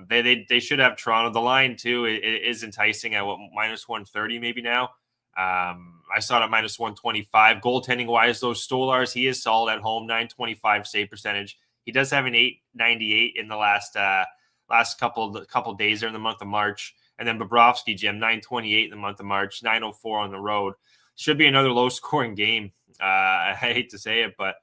they should have Toronto. The line too is enticing at -130 maybe now. I saw it at -125. Goaltending wise, though, Stolarz, he is solid at home, .925 save percentage. He does have an .898 in the last couple days there in the month of March. And then Bobrovsky, Jim, .928 in the month of March, .904 on the road. Should be another low scoring game. I hate to say it, but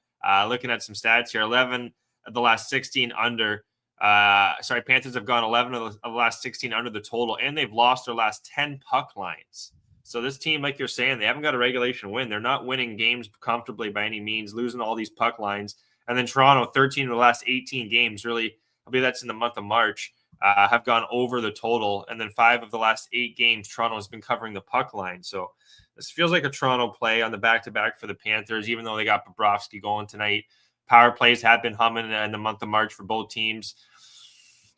looking at some stats here, 11 of the last 16 under. Panthers have gone 11 of the last 16 under the total, and they've lost their last 10 puck lines. So this team, like you're saying, they haven't got a regulation win. They're not winning games comfortably by any means, losing all these puck lines. And then Toronto, 13 of the last 18 games, really, I believe that's in the month of March, have gone over the total. And then 5 of the last 8 games, Toronto has been covering the puck line. So this feels like a Toronto play on the back-to-back for the Panthers, even though they got Bobrovsky going tonight. Power plays have been humming in the month of March for both teams.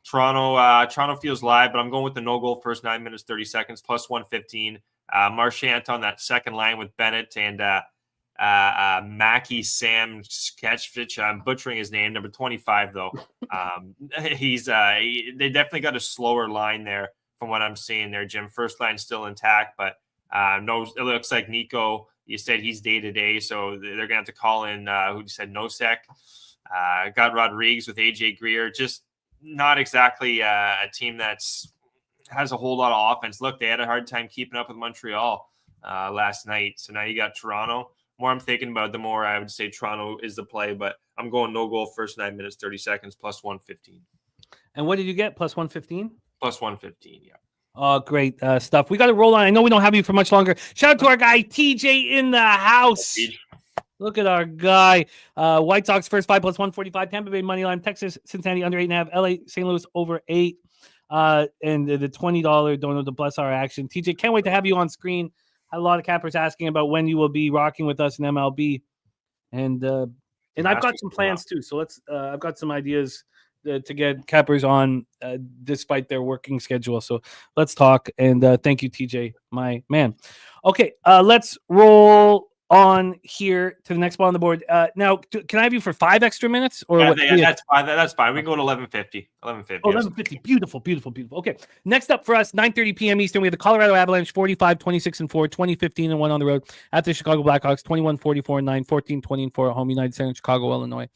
Toronto feels live, but I'm going with the no goal first 9 minutes, 30 seconds, +115. Marchant on that second line with Bennett and Mackie Sam Sketchvich. I'm butchering his name, number 25 though. They definitely got a slower line there from what I'm seeing there, Jim. First line still intact, but no, it looks like Nico, you said he's day-to-day, so they're gonna have to call in who you said Nosek. Got Rodriguez with AJ Greer. Just not exactly a team that's has a whole lot of offense. Look, they had a hard time keeping up with Montreal last night. So now you got Toronto. More I'm thinking about, the more I would say Toronto is the play, but I'm going no goal first 9 minutes, 30 seconds, +115. And what did you get? +115? plus 115. Yeah. Oh, great stuff. We got to roll on. I know we don't have you for much longer. Shout out to our guy TJ in the house. Look at our guy. White Sox first 5 plus 145. Tampa Bay money line. Texas Cincinnati under 8.5. LA St. Louis over 8. And the $20 donor to bless our action. TJ, can't wait to have you on screen. Had a lot of cappers asking about when you will be rocking with us in MLB, and I've got some plans too. So let's. I've got some ideas to get cappers on, despite their working schedule. So let's talk. And thank you, TJ, my man. Okay, let's roll on here to the next ball on the board. Now, can I have you for 5 extra minutes? Or that's fine. That's fine. We can go to 11:50. 11:50. Oh, 11:50. Beautiful, beautiful, beautiful. Okay. Next up for us, 9:30 p.m. Eastern, we have the Colorado Avalanche, 45, 26-4, 20-15-1 on the road at the Chicago Blackhawks, 21-44-9, 14-20-4 at home, United Center in Chicago, Illinois.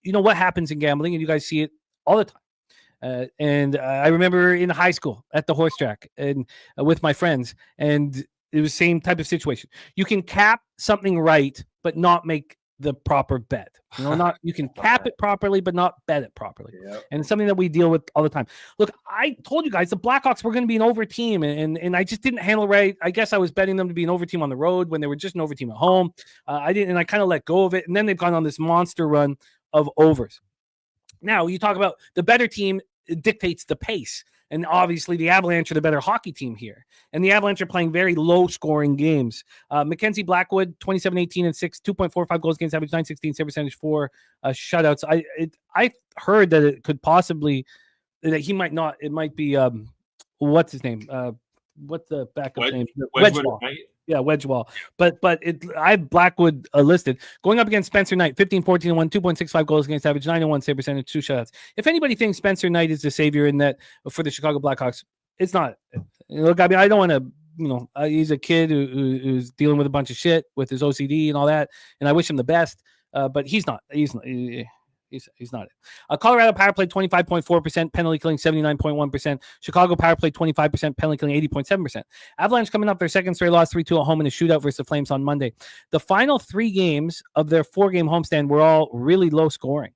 You know what happens in gambling, and you guys see it all the time. And I remember in high school at the horse track and with my friends, and it was the same type of situation. You can cap something right, but not make the proper bet. You know, not you can cap it properly, but not bet it properly. Yep. And it's something that we deal with all the time. Look, I told you guys the Blackhawks were going to be an over team, and I just didn't handle right. I guess I was betting them to be an over team on the road when they were just an over team at home. I didn't, and I kind of let go of it. And then they've gone on this monster run of overs. Now you talk about the better team dictates the pace. And obviously, the Avalanche are the better hockey team here. And the Avalanche are playing very low-scoring games. Mackenzie Blackwood, 27-18 and 6, 2.45 goals against average, 916 save percentage, 4 shutouts. I heard that it could possibly that he might not. It might be what's his name? What's the backup name? Wedgewall. Right? Yeah, Wedgewall. But I have Blackwood listed. Going up against Spencer Knight, 15-14-1, 2.65 goals against average, 901 save percentage, 2 shutouts. If anybody thinks Spencer Knight is the savior in that for the Chicago Blackhawks, it's not. Look, I mean, I don't want to, he's a kid who's dealing with a bunch of shit with his OCD and all that, and I wish him the best, but he's not. He's not it. Colorado power play 25.4%, penalty killing 79.1%. Chicago power play 25%, penalty killing 80.7%. Avalanche coming up their second straight loss 3-2 at home in a shootout versus the Flames on Monday. The final 3 games of their 4-game homestand were all really low scoring.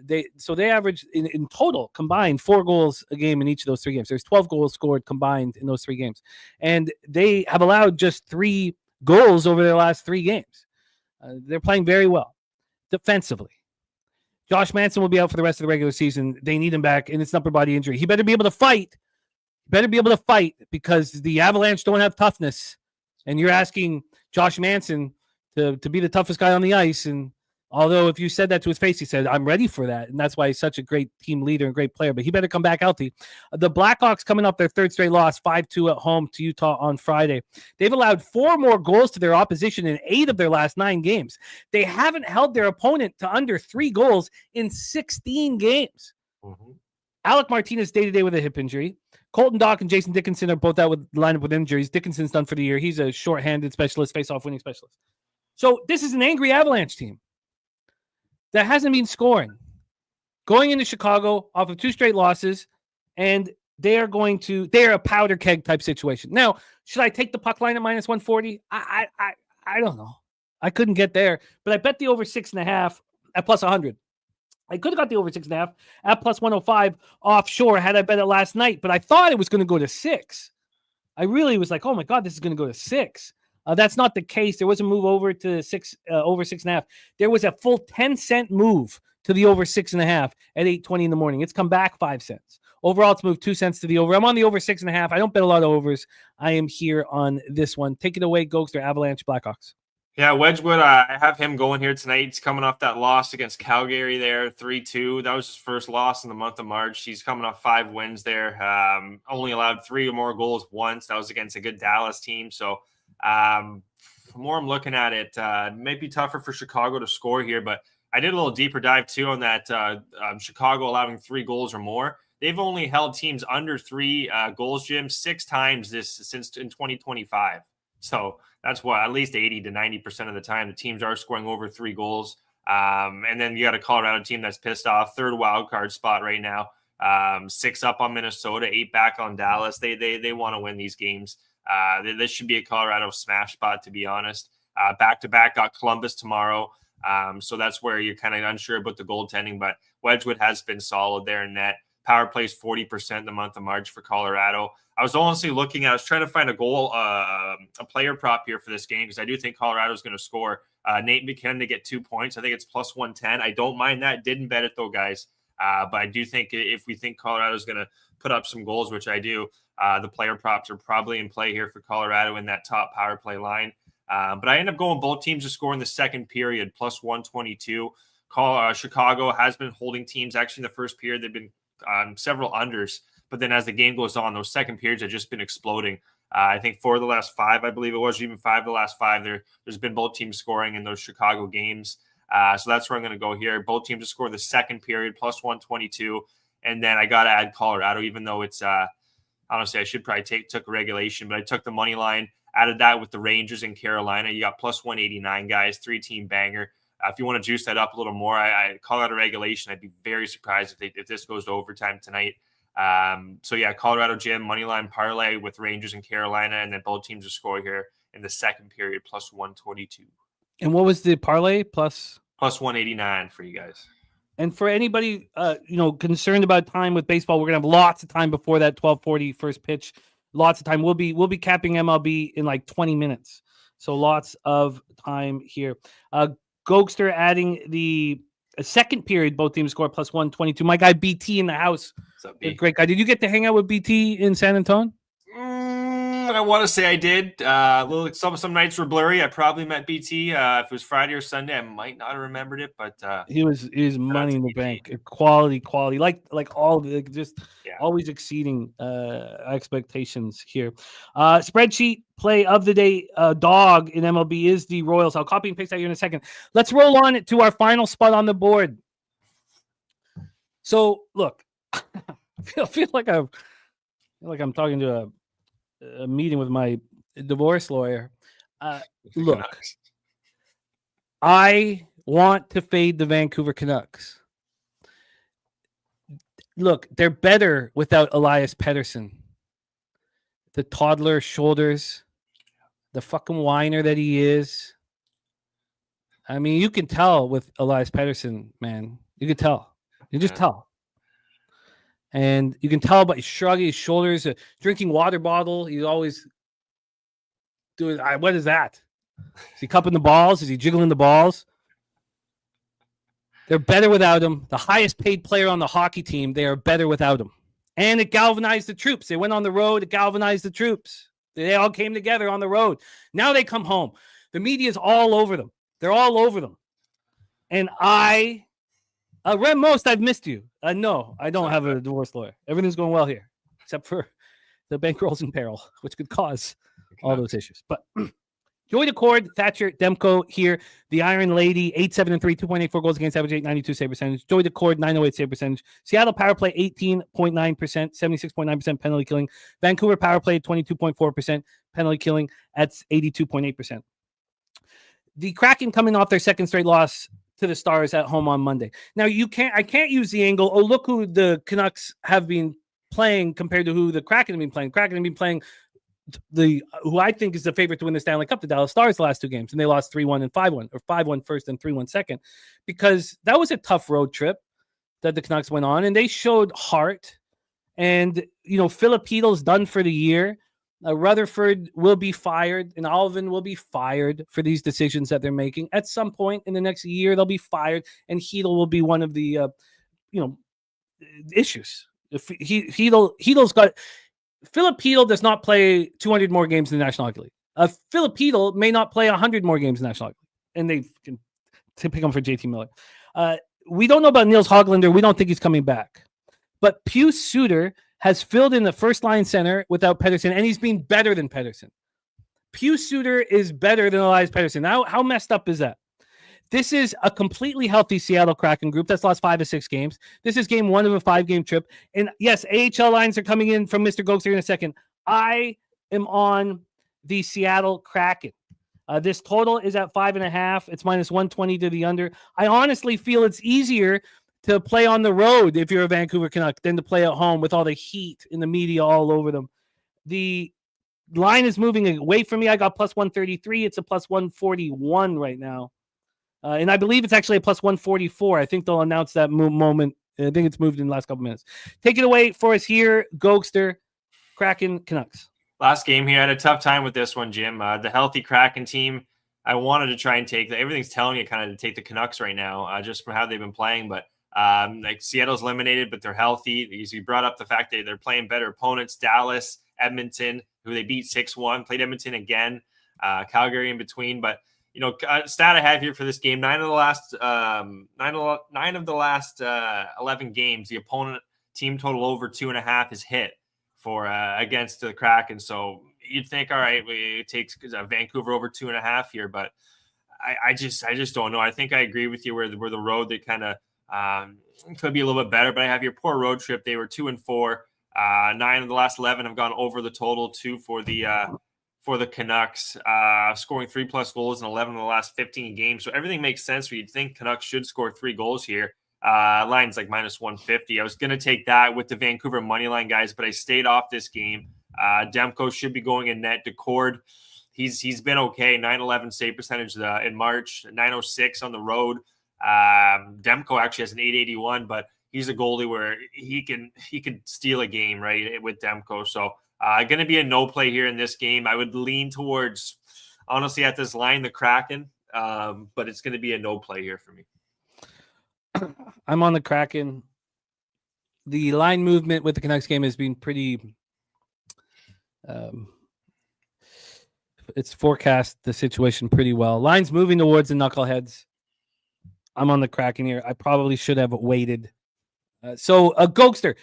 They averaged in total combined 4 goals a game in each of those 3 games. There's 12 goals scored combined in those 3 games, and they have allowed just 3 goals over their last 3 games. They're playing very well defensively. Josh Manson will be out for the rest of the regular season. They need him back, and it's an upper body injury. He better be able to fight. Because the Avalanche don't have toughness, and you're asking Josh Manson to be the toughest guy on the ice. And although if you said that to his face, he said, I'm ready for that. And that's why he's such a great team leader and great player. But he better come back healthy. The Blackhawks coming off their 3rd straight loss, 5-2 at home to Utah on Friday. They've allowed 4 more goals to their opposition in 8 of their last 9 games. They haven't held their opponent to under 3 goals in 16 games. Mm-hmm. Alec Martinez day-to-day with a hip injury. Colton Dach and Jason Dickinson are both out with lined up with injuries. Dickinson's done for the year. He's a short-handed specialist, face-off winning specialist. So this is an angry Avalanche team that hasn't been scoring. Going into Chicago off of 2 straight losses, and they're a powder keg type situation. Now, should I take the puck line at minus 140? I don't know. I couldn't get there, but I bet the over 6.5 at plus 100. I could have got the over 6.5 at plus 105 offshore had I bet it last night, but I thought it was going to go to 6. I really was like, oh my God, this is going to go to 6. That's not the case. There was a move over to 6, over 6.5. There was a full 10-cent move to the over 6.5 at 8:20 in the morning. It's come back 5 cents. Overall, it's moved 2 cents to the over. I'm on the over 6.5. I don't bet a lot of overs. I am here on this one. Take it away, Gogster, Avalanche, Blackhawks. Yeah, Wedgwood, I have him going here tonight. He's coming off that loss against Calgary there, 3-2. That was his first loss in the month of March. He's coming off 5 wins there. Only allowed 3 or more goals once. That was against a good Dallas team. So the more I'm looking at it, it might be tougher for Chicago to score here. But I did a little deeper dive, too, on that Chicago allowing 3 goals or more. They've only held teams under 3 goals, Jim, 6 times since in 2025. So that's what at least 80 to 90% of the time the teams are scoring over 3 goals. And then you got a Colorado team that's pissed off, 3rd wild card spot right now, 6 up on Minnesota, 8 back on Dallas. They want to win these games. This should be a Colorado smash spot, to be honest. Back-to-back got Columbus tomorrow. So that's where you're kind of unsure about the goaltending, but Wedgwood has been solid there in net. Power plays 40% in the month of March for Colorado. I was trying to find a goal, a player prop here for this game because I do think Colorado is going to score. Nate McKinnon to get 2 points. I think it's plus 110. I don't mind that. Didn't bet it though, guys. But I do think if we think Colorado is going to put up some goals, which I do, the player props are probably in play here for Colorado in that top power play line. But I end up going both teams to score in the second period, plus 122. Chicago has been holding teams. Actually, in the first period, they've been several unders. But then as the game goes on, those second periods have just been exploding. I think 4 of the last 5, I believe it was, even 5 of the last 5, there's been both teams scoring in those Chicago games. So that's where I'm going to go here. Both teams to score the second period, plus 122. And then I got to add Colorado, even though it's honestly, I should probably took regulation, but I took the money line, added that with the Rangers in Carolina. You got plus 189, guys, 3-team banger. If you want to juice that up a little more, I call out a regulation. I'd be very surprised if this goes to overtime tonight. So yeah, Colorado Jim money line parlay with Rangers and Carolina, and then both teams to score here in the second period, plus 122. And what was the parlay? Plus 189 for you guys. And for anybody, concerned about time with baseball, we're gonna have lots of time before that 12:40 first pitch. Lots of time. We'll be capping MLB in like 20 minutes. So lots of time here. Gogster adding the second period, both teams score plus 122. My guy BT in the house. What's up, B? Great guy. Did you get to hang out with BT in San Antonio? I want to say I did. Some nights were blurry. I probably met BT. If it was Friday or Sunday, I might not have remembered it. But he was money in the bank, quality, always exceeding expectations here. Spreadsheet play of the day, dog in MLB is the Royals. I'll copy and paste that here in a second. Let's roll on to our final spot on the board. So look, I feel like I'm talking to a meeting with my divorce lawyer. Look, I want to fade the Vancouver Canucks. Look, they're better without Elias Pettersson. The toddler shoulders, the fucking whiner that he is. I mean, you can tell with Elias Pettersson, man. You can tell. You just tell. And you can tell by shrugging his shoulders, drinking water bottle. He's always doing, what is that? Is he cupping the balls? Is he jiggling the balls? They're better without him. The highest paid player on the hockey team, they are better without him. And it galvanized the troops. They went on the road. It galvanized the troops. They all came together on the road. Now they come home. The media is all over them. They're all over them. And Rem Most, I've missed you. No, I don't have a divorce lawyer. Everything's going well here, except for the bankrolls in peril, which could cause all those issues. But Joy Decord, Thatcher, Demko here. The Iron Lady, 8-7-3, 2.84 goals against average, 892 save percentage. Joy Decord, 908 save percentage. Seattle power play, 18.9%, 76.9% penalty killing. Vancouver power play, 22.4% penalty killing at 82.8%. The Kraken coming off their second straight loss to the Stars at home on Monday. Now I can't use the angle. Oh, look who the Canucks have been playing compared to who the Kraken have been playing. Kraken have been playing who I think is the favorite to win the Stanley Cup, the Dallas Stars, the last 2 games, and they lost 3-1 and 5-1, or 5-1 first and 3-1 second, because that was a tough road trip that the Canucks went on, and they showed heart. And Filipino's done for the year. Rutherford will be fired, and Alvin will be fired for these decisions that they're making. At some point in the next year, they'll be fired, and Hedl will be one of the issues. Hedl's got. Filipino does not play 200 more games in the National Hockey League. Filipino may not play 100 more games in the National Hockey League, and they can pick him for JT Miller. We don't know about Niels Höglander. We don't think he's coming back. But Pius Suter has filled in the first-line center without Pettersson, and he's been better than Pettersson. Pius Suter is better than Elias Pettersson. Now, how messed up is that? This is a completely healthy Seattle Kraken group that's lost 5 of 6 games. This is game 1 of a 5-game trip. And yes, AHL lines are coming in from Mr. Gogster in a second. I am on the Seattle Kraken. This total is at 5.5. It's minus 120 to the under. I honestly feel it's easier to play on the road if you're a Vancouver Canuck than to play at home with all the heat in the media all over them. The line is moving away from me. I got plus 133. It's a plus 141 right now. And I believe it's actually a plus 144. I think they'll announce that moment I think it's moved in the last couple minutes. Take it away for us here, Gogster, Kraken, Canucks. Last game here, I had a tough time with this one, Jim. The healthy Kraken team, I wanted to try and take everything's telling you kind of to take the Canucks right now, just from how they've been playing. But like Seattle's eliminated, but they're healthy. You brought up the fact that they're playing better opponents, Dallas, Edmonton, who they beat 6-1, played Edmonton again, Calgary in between. But stat I have here for this game: 9 of the last 11 games, the opponent team total over 2.5 is hit for against the Kraken. So you'd think, all right, it takes Vancouver over 2.5 here, but I just don't know. I think I agree with you where the road they kind of could be a little bit better, but I have your poor road trip. They were 2-4. 9 of the last 11 have gone over the total. 2 for the Canucks, scoring 3+ goals in 11 of the last 15 games. So everything makes sense. You'd think Canucks should score 3 goals here. Line's like -150. I was going to take that with the Vancouver money line, guys, but I stayed off this game. Demko should be going in net. Decord, he's been okay. 911 save percentage in March, 906 on the road. Demko actually has an 881, but he's a goalie where he can steal a game, right, with Demko. So going to be a no play here in this game. I would lean towards, honestly, at this line, the Kraken, but it's going to be a no play here for me. I'm on the Kraken. The line movement with the Canucks game has been pretty. It's forecast the situation pretty well. Line's moving towards the knuckleheads. I'm on the Kraken here. I probably should have waited. So, Gogster,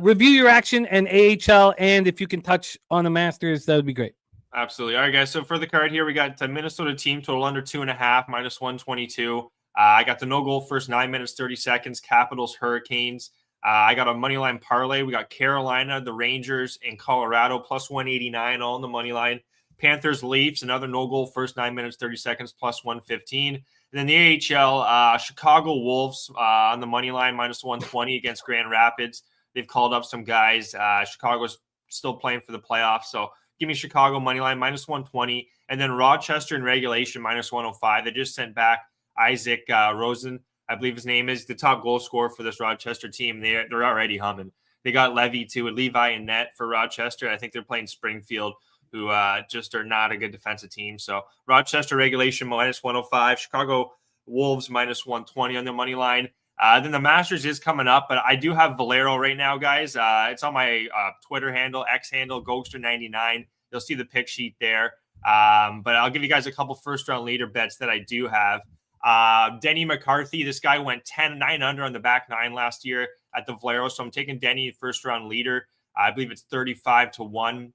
review your action and AHL, and if you can touch on the Masters, that would be great. Absolutely. All right, guys. So for the card here, we got the Minnesota team total under 2.5, -122. I got the no goal first 9 minutes, 30 seconds, Capitals, Hurricanes. I got a money line parlay. We got Carolina, the Rangers, and Colorado, +189 all on the money line. Panthers, Leafs, another no goal first 9 minutes, 30 seconds, +115. And then the AHL, Chicago Wolves on the money line, -120 against Grand Rapids. They've called up some guys. Chicago's still playing for the playoffs. So give me Chicago money line, -120. And then Rochester in regulation, -105. They just sent back Isaac Rosen, I believe his name is, the top goal scorer for this Rochester team. They're already humming. They got Levy too, and Levi in net for Rochester. I think they're playing Springfield, who just are not a good defensive team. So Rochester regulation -105, Chicago Wolves -120 on the money line. Then the Masters is coming up, but I do have Valero right now, guys. It's on my Twitter handle, X handle, Gogster99. You'll see the pick sheet there. But I'll give you guys a couple first-round leader bets that I do have. Denny McCarthy, this guy went 10-9 under on the back nine last year at the Valero. So I'm taking Denny first-round leader. I believe it's 35-1.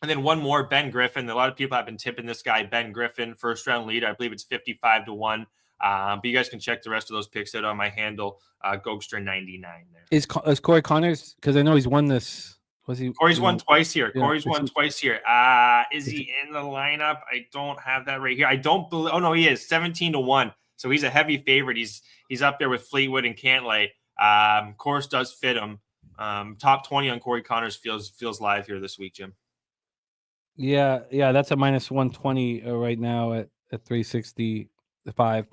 And then one more, Ben Griffin. A lot of people have been tipping this guy, Ben Griffin, first-round leader. I believe it's 55-1. But you guys can check the rest of those picks out on my handle, Gogster99 there. Is Corey Connors, because I know he's won this. Corey's won twice here. Yeah, Corey's won twice here. Is he in the lineup? I don't have that right here. I don't believe. Oh no, he is 17-1. So he's a heavy favorite. He's up there with Fleetwood and Cantlay. Course does fit him. Top 20 on Corey Connors feels live here this week, Jim. Yeah, that's a -120 right now at 365.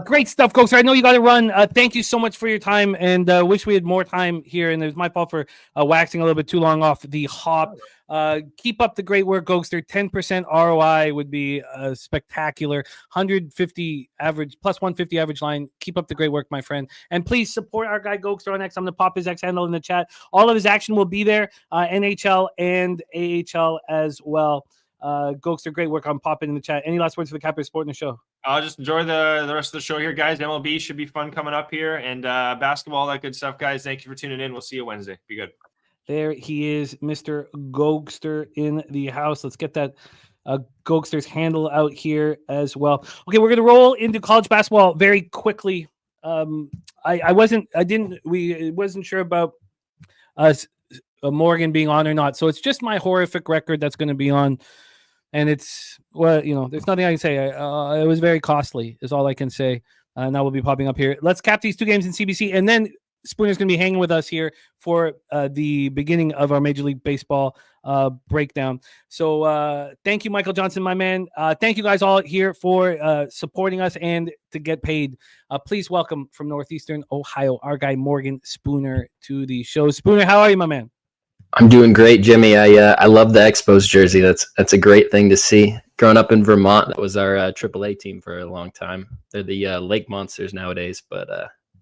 Great stuff, Gogster. I know you got to run. Thank you so much for your time, and wish we had more time here. And it was my fault for waxing a little bit too long off the hop. Keep up the great work, Gogster. 10% ROI would be spectacular. 150 average, +150 average line. Keep up the great work, my friend. And please support our guy Gogster on X. I'm going to pop his X handle in the chat. All of his action will be there, NHL and AHL as well. Gogster, great work on popping in the chat. Any last words for the Capper Sport in the show? I'll just enjoy the rest of the show here, guys. MLB should be fun coming up here, and basketball, all that good stuff, guys. Thank you for tuning in. We'll see you Wednesday. Be good. There he is, Mr. Gogster in the house. Let's get that Gogster's handle out here as well. Okay, we're going to roll into college basketball very quickly. I wasn't sure about Morgan being on or not, so it's just my horrific record that's going to be on. And it's, well, there's nothing I can say. It was very costly, is all I can say. And that will be popping up here. Let's cap these two games in CBC and then Spooner's going to be hanging with us here for the beginning of our Major League Baseball breakdown. So thank you, Michael Johnson, my man. Thank you guys all here for supporting us and to get paid. Please welcome from Northeastern Ohio, our guy Morgan Spooner to the show. Spooner, how are you, my man? I'm doing great, Jimmy. I love the Expos jersey. That's a great thing to see. Growing up in Vermont, that was our AAA team for a long time. They're the Lake Monsters nowadays, but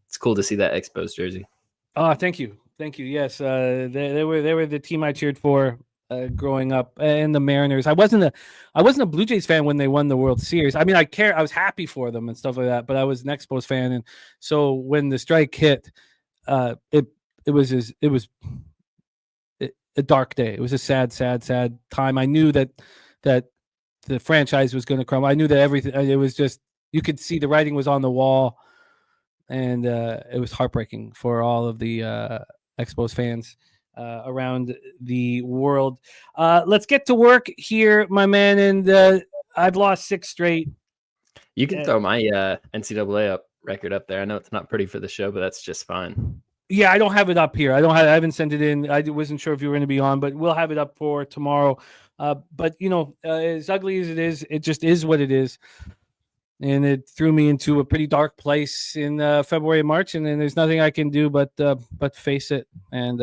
it's cool to see that Expos jersey. Oh, thank you. Yes, they were the team I cheered for growing up, and the Mariners. I wasn't a Blue Jays fan when they won the World Series. I mean, I was happy for them and stuff like that, but I was an Expos fan, and so when the strike hit, it was a dark day. It was a sad time. I knew that the franchise was going to crumble. I knew that everything. It was just, you could see the writing was on the wall, and it was heartbreaking for all of the Expos fans around the world. Let's get to work here, my man. And I've lost 6 straight. You can throw my NCAA record up there. I know it's not pretty for the show, but that's just fine. Yeah, I don't have it up here. I haven't sent it in. I wasn't sure if you were going to be on, but we'll have it up for tomorrow. But as ugly as it is, it just is what it is. And it threw me into a pretty dark place in February and March, and then there's nothing I can do but face it and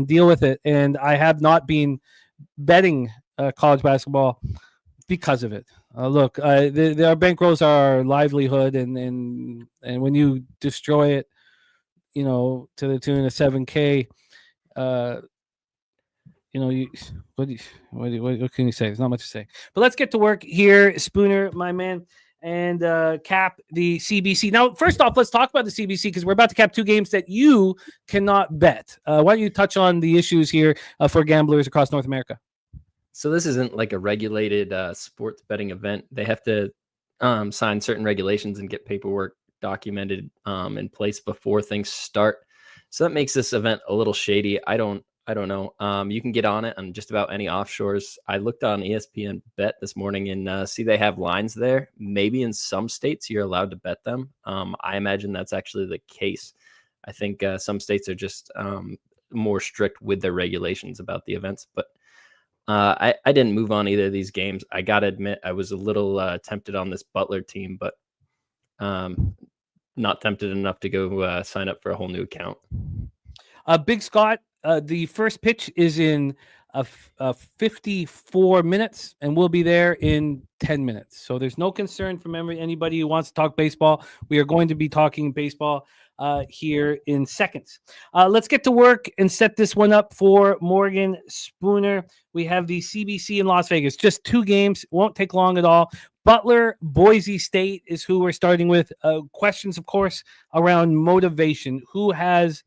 deal with it. And I have not been betting college basketball because of it. Look, our bankrolls are our livelihood, and when you destroy it, to the tune of $7,000, what can you say? There's not much to say. But let's get to work here, Spooner, my man, and cap the CBC. Now, first off, let's talk about the CBC because we're about to cap 2 games that you cannot bet. Why don't you touch on the issues here for gamblers across North America? So this isn't like a regulated sports betting event. They have to sign certain regulations and get paperwork documented in place before things start. So that makes this event a little shady. I don't know. You can get on it on just about any offshores. I looked on ESPN Bet this morning and see they have lines there. Maybe in some states you're allowed to bet them. I imagine that's actually the case. I think some states are just more strict with their regulations about the events. But I didn't move on either of these games. I got to admit, I was a little tempted on this Butler team, but not tempted enough to go sign up for a whole new account. Big Scott, the first pitch is in 54 minutes, and we'll be there in 10 minutes. So there's no concern from anybody who wants to talk baseball. We are going to be talking baseball here in seconds. Let's get to work and set this one up for Morgan Spooner. We have the CBC in Las Vegas. Just 2 games. Won't take long at all. Butler, Boise State is who we're starting with. Questions, of course, around motivation. Who has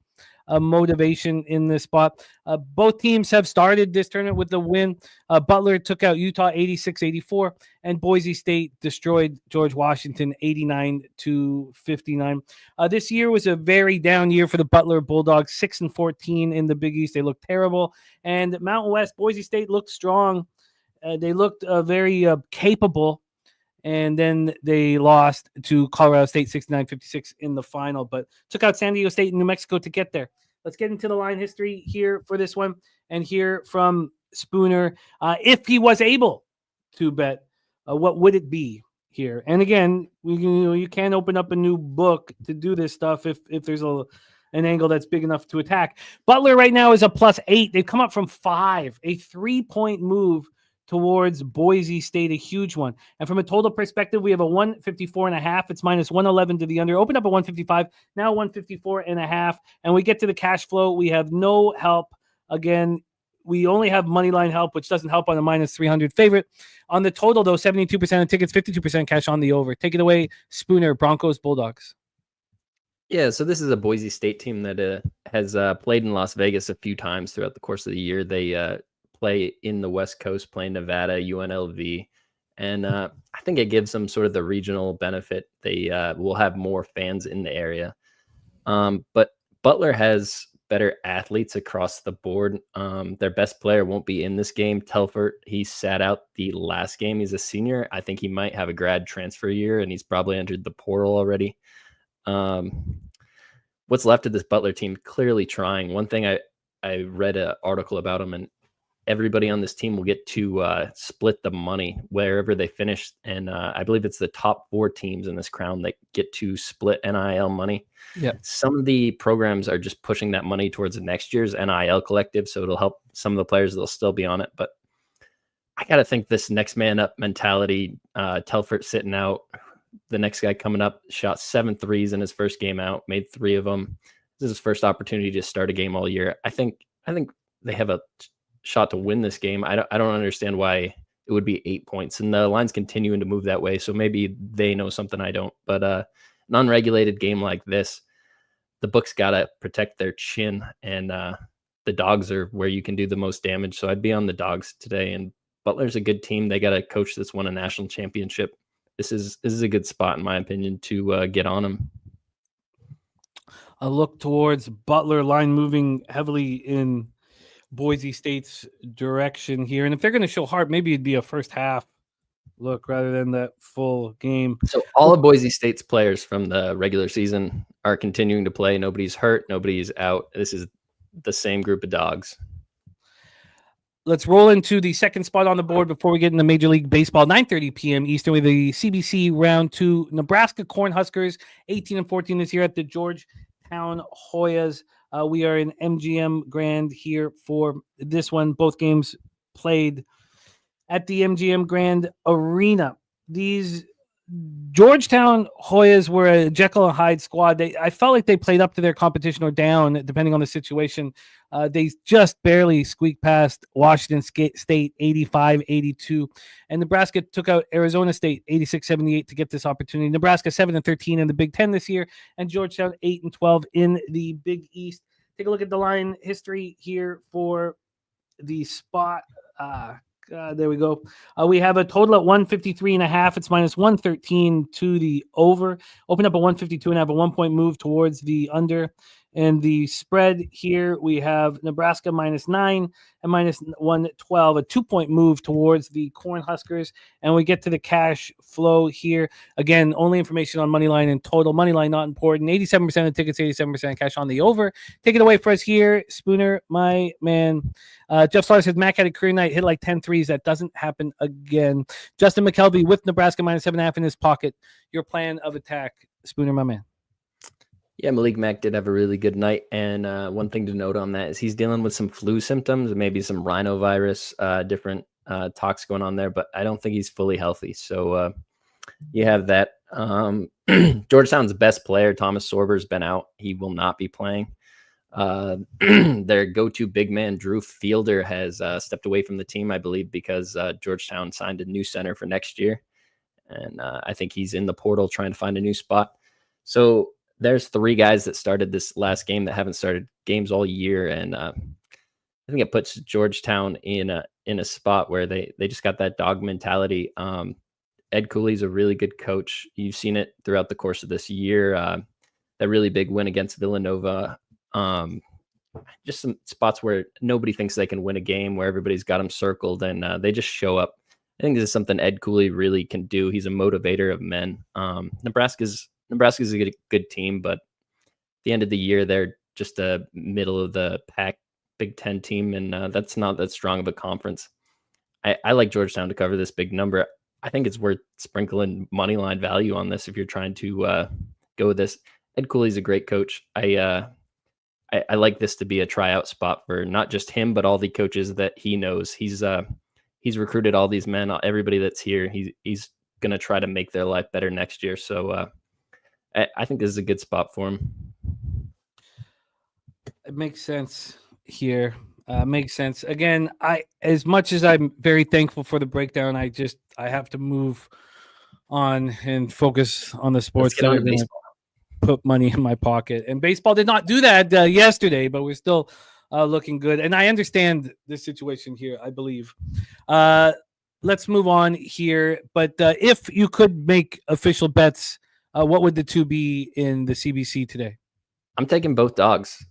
motivation in this spot? Both teams have started this tournament with a win. Butler took out Utah 86-84, and Boise State destroyed George Washington 89-59. This year was a very down year for the Butler Bulldogs, 6-14 in the Big East. They looked terrible. And Mountain West, Boise State looked strong. They looked very capable. And then they lost to Colorado State 69-56 in the final, but took out San Diego State and New Mexico to get there. Let's get into the line history here for this one and hear from Spooner. If he was able to bet, what would it be here? And again, you can open up a new book to do this stuff if there's an angle that's big enough to attack. Butler right now is a +8. They've come up from 5, a 3-point move towards Boise State, a huge one. And from a total perspective, we have a 154.5. It's -111 to the under. Open up at 155, now 154.5. And we get to the cash flow. We have no help. Again, we only have money line help, which doesn't help on a -300 favorite. On the total, though, 72% of tickets, 52% cash on the over. Take it away, Spooner, Broncos, Bulldogs. Yeah, so this is a Boise State team that has played in Las Vegas a few times throughout the course of the year. They play in the West Coast, play Nevada, UNLV, and I think it gives them sort of the regional benefit. They will have more fans in the area. But Butler has better athletes across the board. Their best player won't be in this game. Telfort, he sat out the last game. He's a senior. I think he might have a grad transfer year, and he's probably entered the portal already. what's left of this Butler team clearly trying. One thing I read an article about them, and everybody on this team will get to split the money wherever they finish. And I believe it's the top 4 teams in this crown that get to split NIL money. Yeah. Some of the programs are just pushing that money towards the next year's NIL collective, so it'll help some of the players that'll still be on it. But I got to think this next man up mentality, Telfort sitting out, the next guy coming up shot 7 threes in his first game out, made 3 of them. This is his first opportunity to start a game all year. I think they have a shot to win this game. I don't understand why it would be 8 points, and the line's continuing to move that way. So maybe they know something I don't, but an unregulated game like this, the books got to protect their chin, and the dogs are where you can do the most damage. So I'd be on the dogs today, and Butler's a good team. They got a coach that's won a national championship. This is a good spot, in my opinion, to get on them. A look towards Butler, line moving heavily in Boise State's direction here. And if they're going to show heart, maybe it'd be a first half look rather than that full game. So all of Boise State's players from the regular season are continuing to play. Nobody's hurt. Nobody's out. This is the same group of dogs. Let's roll into the second spot on the board before we get into Major League Baseball. 9:30 p.m. Eastern with the CBC Round 2. Nebraska Cornhuskers, 18-14 this year at the Georgetown Hoyas. We are in MGM Grand here for this one. Both games played at the MGM Grand Arena. These Georgetown Hoyas were a Jekyll and Hyde squad. I felt like they played up to their competition or down, depending on the situation. They just barely squeaked past Washington State 85-82. And Nebraska took out Arizona State 86-78 to get this opportunity. Nebraska 7-13 in the Big Ten this year, and Georgetown 8-12 in the Big East. Take a look at the line history here for the spot. There we go. We have a total at 153.5. It's minus 113 to the over. Open up at 152 and have a 1-point move towards the under. And the spread here, we have Nebraska -9 and minus 112, a 2-point move towards the Cornhuskers. And we get to the cash flow here. Again, only information on money line and total. Money line not important. 87% of the tickets, 87% cash on the over. Take it away for us here, Spooner, my man. Jeff Slaughter says Mac had a career night, hit like 10 threes. That doesn't happen again. Justin McKelvey with Nebraska -7.5 in his pocket. Your plan of attack, Spooner, my man. Yeah, Malik Mack did have a really good night. And one thing to note on that is he's dealing with some flu symptoms, maybe some rhinovirus, different talks going on there, but I don't think he's fully healthy. So you have that. Georgetown's best player, Thomas Sorber's been out. He will not be playing. Their go-to big man, Drew Fielder, has stepped away from the team, I believe, because Georgetown signed a new center for next year. And I think he's in the portal trying to find a new spot. So there's 3 guys that started this last game that haven't started games all year. And I think it puts Georgetown in a spot where they just got that dog mentality. Ed Cooley's a really good coach. You've seen it throughout the course of this year. That really big win against Villanova. Just some spots where nobody thinks they can win a game, where everybody's got them circled, and they just show up. I think this is something Ed Cooley really can do. He's a motivator of men. Nebraska's a good team, but at the end of the year, they're just a middle of the pack Big Ten team, and that's not that strong of a conference. I like Georgetown to cover this big number. I think it's worth sprinkling money line value on this if you're trying to go with this. Ed Cooley's a great coach. I like this to be a tryout spot for not just him, but all the coaches that he knows. He's recruited all these men, everybody that's here. He's going to try to make their life better next year. So I think this is a good spot for him. It makes sense here. Makes sense. Again, as much as I'm very thankful for the breakdown, I have to move on and focus on the sports. Let's get on to baseball. Put money in my pocket. And baseball did not do that yesterday, but we're still looking good. And I understand this situation here, I believe. Let's move on here. But if you could make official bets, what would the 2 be in the CBC today? I'm taking both dogs.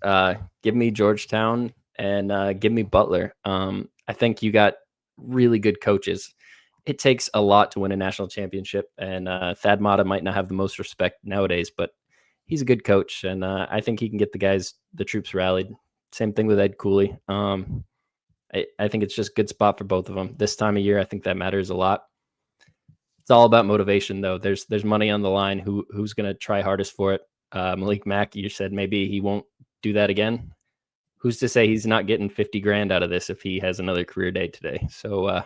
Give me Georgetown and give me Butler. I think you got really good coaches. It takes a lot to win a national championship, and Thad Matta might not have the most respect nowadays, but he's a good coach, and I think he can get the troops rallied. Same thing with Ed Cooley. I think it's just a good spot for both of them. This time of year, I think that matters a lot. It's all about motivation, though. There's money on the line. Who's going to try hardest for it? Malik Mack, you said maybe he won't do that again. Who's to say he's not getting 50 grand out of this if he has another career day today? So,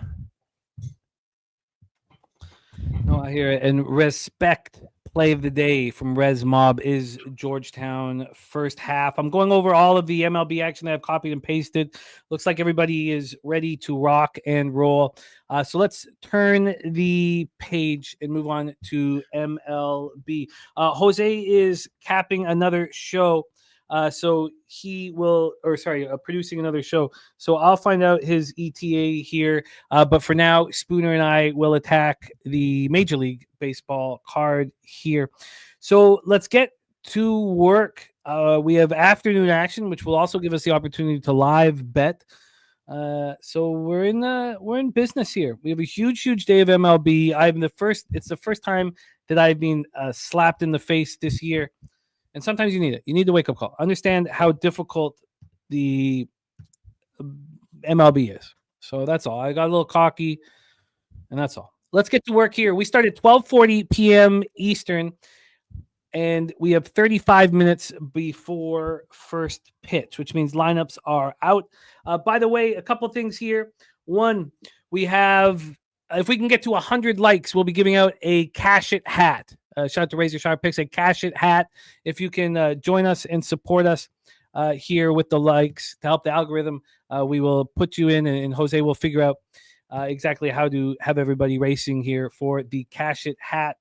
no, I hear it. And respect play of the day from Res Mob is Georgetown first half. I'm going over all of the MLB action that I've copied and pasted. Looks like everybody is ready to rock and roll. So let's turn the page and move on to MLB. Jose is capping another show. So he will, producing another show. So I'll find out his ETA here. But for now, Spooner and I will attack the Major League Baseball card here. So let's get to work. We have afternoon action, which will also give us the opportunity to live bet. So we're in business here. We have a huge day of MLB. It's the first time that I've been slapped in the face this year. And sometimes you need it. You need the wake-up call. Understand how difficult the MLB is. So that's all. I got a little cocky, and that's all. Let's get to work here. We start at 12:40 p.m. Eastern, and we have 35 minutes before first pitch, which means lineups are out. By the way, a couple things here. One, we have, if we can get to 100 likes, we'll be giving out a Cash It hat. Shout out to Razor Sharp Picks, a Cash It hat. If you can join us and support us here with the likes to help the algorithm, we will put you in, and Jose will figure out exactly how to have everybody racing here for the Cash It hat.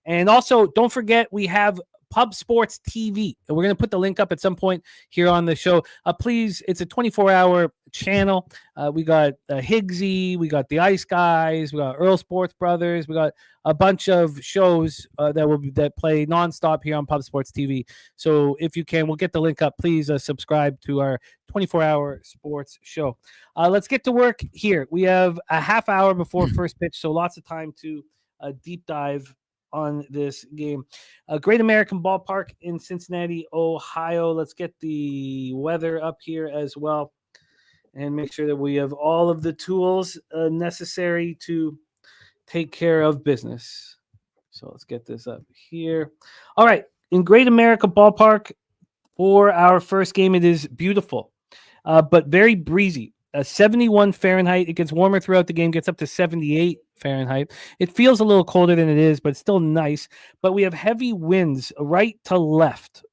And also, don't forget, we have Pub Sports TV. And we're going to put the link up at some point here on the show. Please, it's a 24-hour channel. We got Higgsy, we got the Ice Guys, we got Earl Sports Brothers, we got a bunch of shows that play nonstop here on Pub Sports TV. So if you can, we'll get the link up. Please subscribe to our 24-hour sports show. Let's get to work here. We have a half hour before first pitch, so lots of time to deep dive on this game. Great American Ballpark in Cincinnati, Ohio. Let's get the weather up here as well and make sure that we have all of the tools necessary to take care of business. So let's get this up here. All right. In Great America Ballpark for our first game, it is beautiful, but very breezy. 71 Fahrenheit. It gets warmer throughout the game, gets up to 78 Fahrenheit. It feels a little colder than it is, but it's still nice. But we have heavy winds right to left,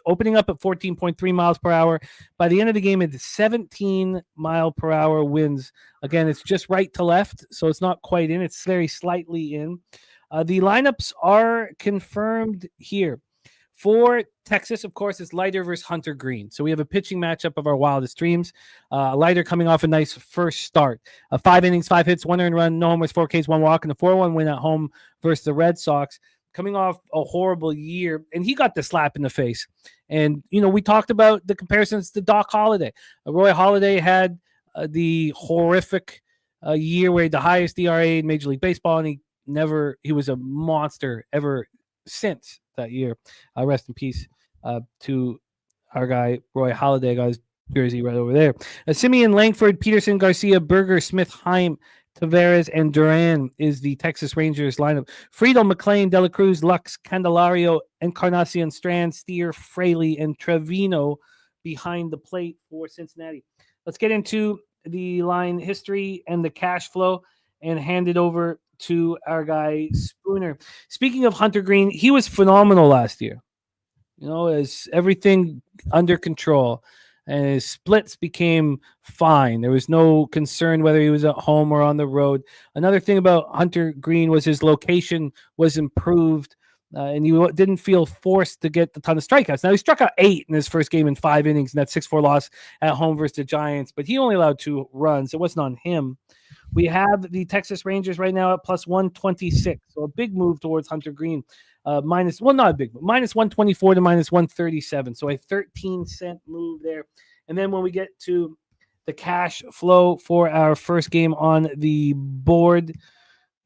opening up at 14.3 miles per hour. By the end of the game, it's 17 mile per hour winds. Again, it's just right to left, so it's not quite in. It's very slightly in. The lineups are confirmed here. For Texas, of course, it's Leiter versus Hunter Green. So we have a pitching matchup of our wildest dreams. Leiter coming off a nice first start. 5 innings, 5 hits, 1 earned run, no homers, 4 Ks, 1 walk, and a 4-1 win at home versus the Red Sox. Coming off a horrible year, and he got the slap in the face. And, we talked about the comparisons to Doc Holliday. Roy Halladay had the horrific year where he had the highest ERA in Major League Baseball, and he was a monster ever since that year. Rest in peace to our guy Roy Halladay. Got his jersey right over there. Simeon, Langford, Peterson, Garcia, Berger, Smith, Heim, Tavares, and Duran is the Texas Rangers lineup. Friedel, McLean, Dela Cruz, Lux, Candelario, Encarnacion, Strand, Steer, Fraley, and Trevino behind the plate for Cincinnati. Let's get into the line history and the cash flow and hand it over to our guy Spooner. Speaking of Hunter Green, he was phenomenal last year. As everything under control, and his splits became fine. There was no concern whether he was at home or on the road. Another thing about Hunter Green was his location was improved, and you didn't feel forced to get a ton of strikeouts. Now, he struck out 8 in his first game in 5 innings, and that 6-4 loss at home versus the Giants, but he only allowed 2 runs. It wasn't on him. We have the Texas Rangers right now at plus 126. So a big move towards Hunter Green. Not a big move. Minus 124 to minus 137. So a 13-cent move there. And then when we get to the cash flow for our first game on the board,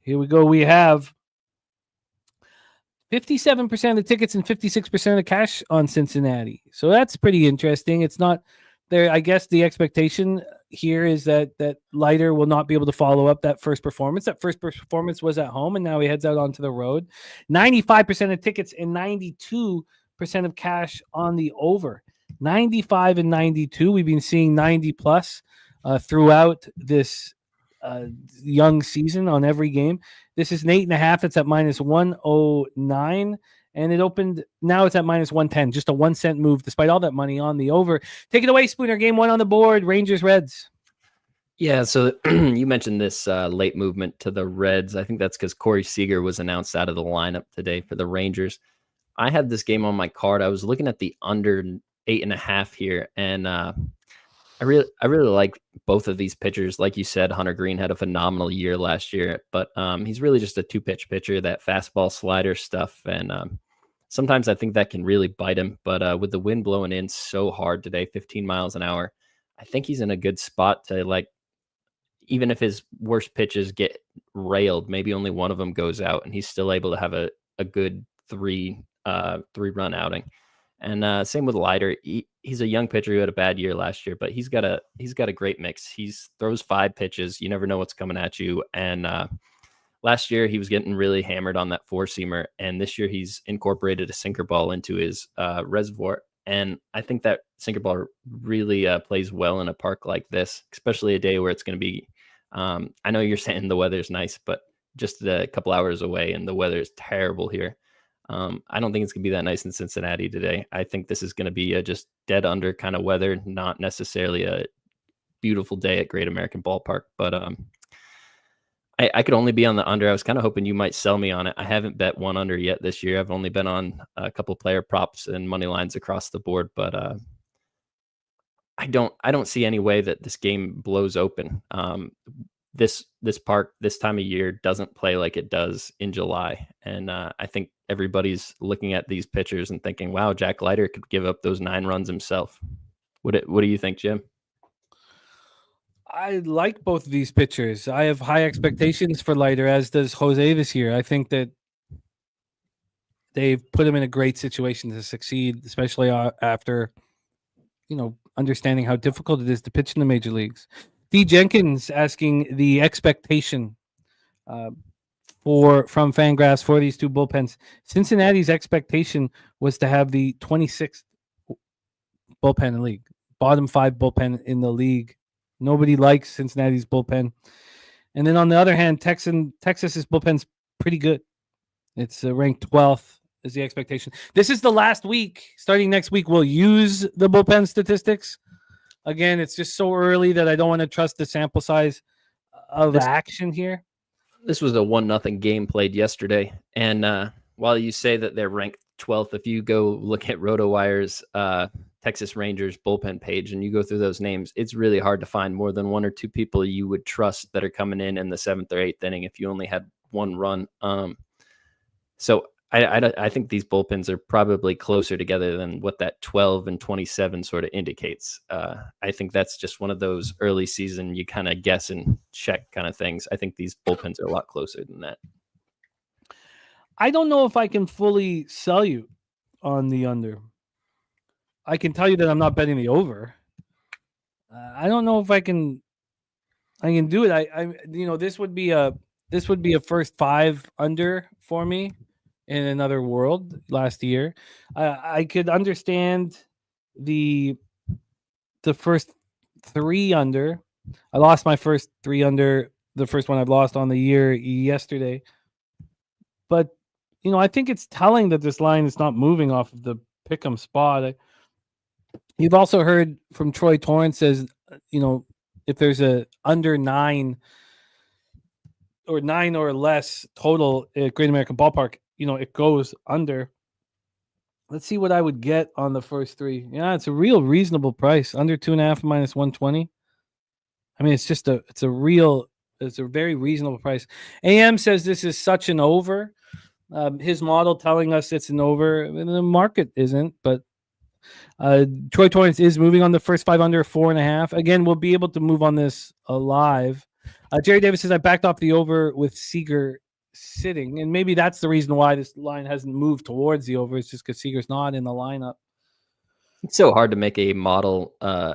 here we go. We have 57% of the tickets and 56% of the cash on Cincinnati. So that's pretty interesting. It's not there. I guess the expectation here is that Leiter will not be able to follow up that first performance. That first performance was at home, and now he heads out onto the road. 95% of tickets and 92% of cash on the over. 95 and 92. We've been seeing 90 plus throughout this young season on every game. This is an 8.5. It's at -109, and it opened. Now it's at -110. Just a 1 cent move, despite all that money on the over. Take it away, Spooner. Game 1 on the board. Rangers Reds. Yeah, so you mentioned this late movement to the Reds. I think that's because Corey Seager was announced out of the lineup today for the Rangers. I had this game on my card. I was looking at the under 8.5 here, and I really like both of these pitchers. Like you said, Hunter Green had a phenomenal year last year, but he's really just a 2-pitch pitcher, that fastball slider stuff. And sometimes I think that can really bite him. But with the wind blowing in so hard today, 15 miles an hour, I think he's in a good spot to, like, even if his worst pitches get railed, maybe only one of them goes out, and he's still able to have a good three-run outing. And same with Leiter. He's a young pitcher who had a bad year last year, but he's got a great mix. He throws 5 pitches. You never know what's coming at you. And last year he was getting really hammered on that 4-seamer, and this year he's incorporated a sinker ball into his reservoir. And I think that sinker ball really plays well in a park like this, especially a day where it's going to be. I know you're saying the weather's nice, but just a couple hours away, and the weather is terrible here. I don't think it's going to be that nice in Cincinnati today. I think this is going to be a just dead under kind of weather, not necessarily a beautiful day at Great American Ballpark. But I could only be on the under. I was kind of hoping you might sell me on it. I haven't bet one under yet this year. I've only been on a couple player props and money lines across the board. But I don't see any way that this game blows open. This park this time of year doesn't play like it does in July. And I think everybody's looking at these pitchers and thinking, wow, Jack Leiter could give up those 9 runs himself. What do you think, Jim? I like both of these pitchers. I have high expectations for Leiter, as does Jose this year. I think that they've put him in a great situation to succeed, especially after, understanding how difficult it is to pitch in the major leagues. D. Jenkins asking the expectation from Fangraphs for these two bullpens. Cincinnati's expectation was to have the 26th bullpen in the league, bottom 5 bullpen in the league. Nobody likes Cincinnati's bullpen. And then on the other hand, Texas's bullpen's pretty good. It's ranked 12th is the expectation. This is the last week. Starting next week, we'll use the bullpen statistics. Again, it's just so early that I don't want to trust the sample size of action here. This was a 1-0 game played yesterday. And while you say that they're ranked 12th, if you go look at RotoWire's Texas Rangers bullpen page and you go through those names, it's really hard to find more than 1 or 2 people you would trust that are coming in the 7th or 8th inning if you only had 1 run. So I think these bullpens are probably closer together than what that 12 and 27 sort of indicates. I think that's just one of those early season, you kind of guess and check kind of things. I think these bullpens are a lot closer than that. I don't know if I can fully sell you on the under. I can tell you that I'm not betting the over. I don't know if I can do it. This would be a first 5 under for me in another world last year. I could understand the first 3 under. I lost my first 3 under, the first one I've lost on the year yesterday. But, I think it's telling that this line is not moving off of the pick'em spot. You've also heard from Troy Torrance says, if there's a under 9 or 9 or less total at Great American Ballpark, it goes under. Let's see what I would get on the first 3. Yeah, it's a real reasonable price. Under 2.5 minus 120. I mean, it's a very reasonable price. AM says this is such an over. His model telling us it's an over. The market isn't, but Troy Torrance is moving on the first 5 under 4.5. Again, we'll be able to move on this live. Jerry Davis says I backed off the over with Seager sitting, and maybe that's the reason why this line hasn't moved towards the over. It's just because Seager's not in the lineup. It's so hard to make a model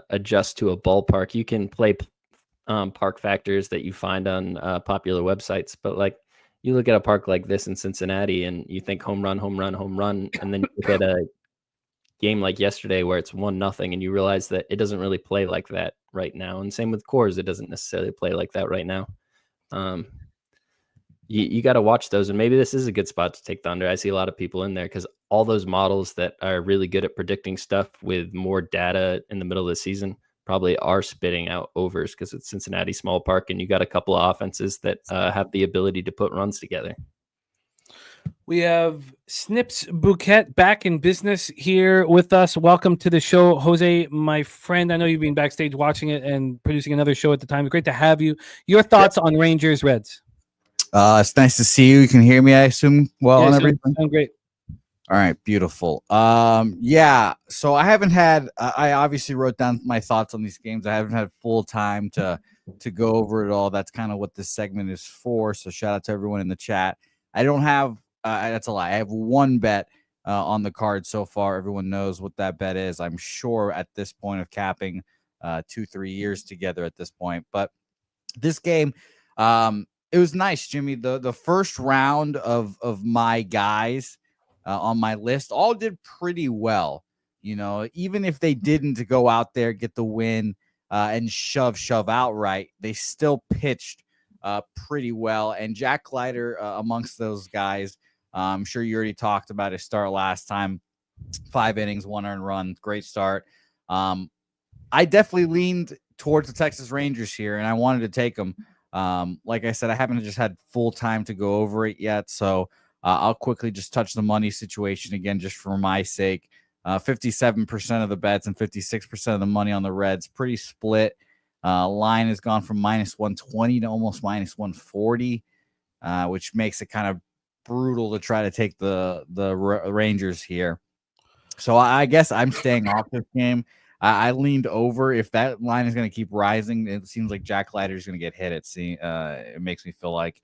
adjust to a ballpark. You can play park factors that you find on popular websites, but like you look at a park like this in Cincinnati and you think home run, home run, home run, and then you look at a game like yesterday where it's 1-0 and you realize that it doesn't really play like that right now. And same with Coors, it doesn't necessarily play like that right now. You got to watch those, and maybe this is a good spot to take the under. I see a lot of people in there because all those models that are really good at predicting stuff with more data in the middle of the season probably are spitting out overs because it's Cincinnati small park, and you got a couple of offenses that have the ability to put runs together. We have Snips Bouquet back in business here with us. Welcome to the show, Jose, my friend. I know you've been backstage watching it and producing another show at the time. Great to have you. Your thoughts on Rangers Reds? It's nice to see you. You can hear me, I assume, well, and everything. Sound great. All right, beautiful. Yeah, so I haven't had. I obviously wrote down my thoughts on these games. I haven't had full time to go over it all. That's kind of what this segment is for. So shout out to everyone in the chat. I don't have. That's a lie. I have one bet on the card so far. Everyone knows what that bet is, I'm sure, at this point of capping 2-3 years together at this point. But this game, it was nice, Jimmy. The first round of my guys on my list all did pretty well. You know, even if they didn't go out there, get the win and shove outright, they still pitched pretty well. And Jack Leiter amongst those guys, I'm sure you already talked about his start last time. 5 innings, 1 earned run, great start. I definitely leaned towards the Texas Rangers here, and I wanted to take them. Like I said, I haven't just had full time to go over it yet, so I'll quickly just touch the money situation again, just for my sake. 57% of the bets and 56% of the money on the Reds, pretty split. Line has gone from -120 to almost -140, which makes it kind of brutal to try to take the Rangers here. So I guess I'm staying off this game. I leaned over. If that line is going to keep rising, it seems like Jack Leiter is going to get hit. It makes me feel like,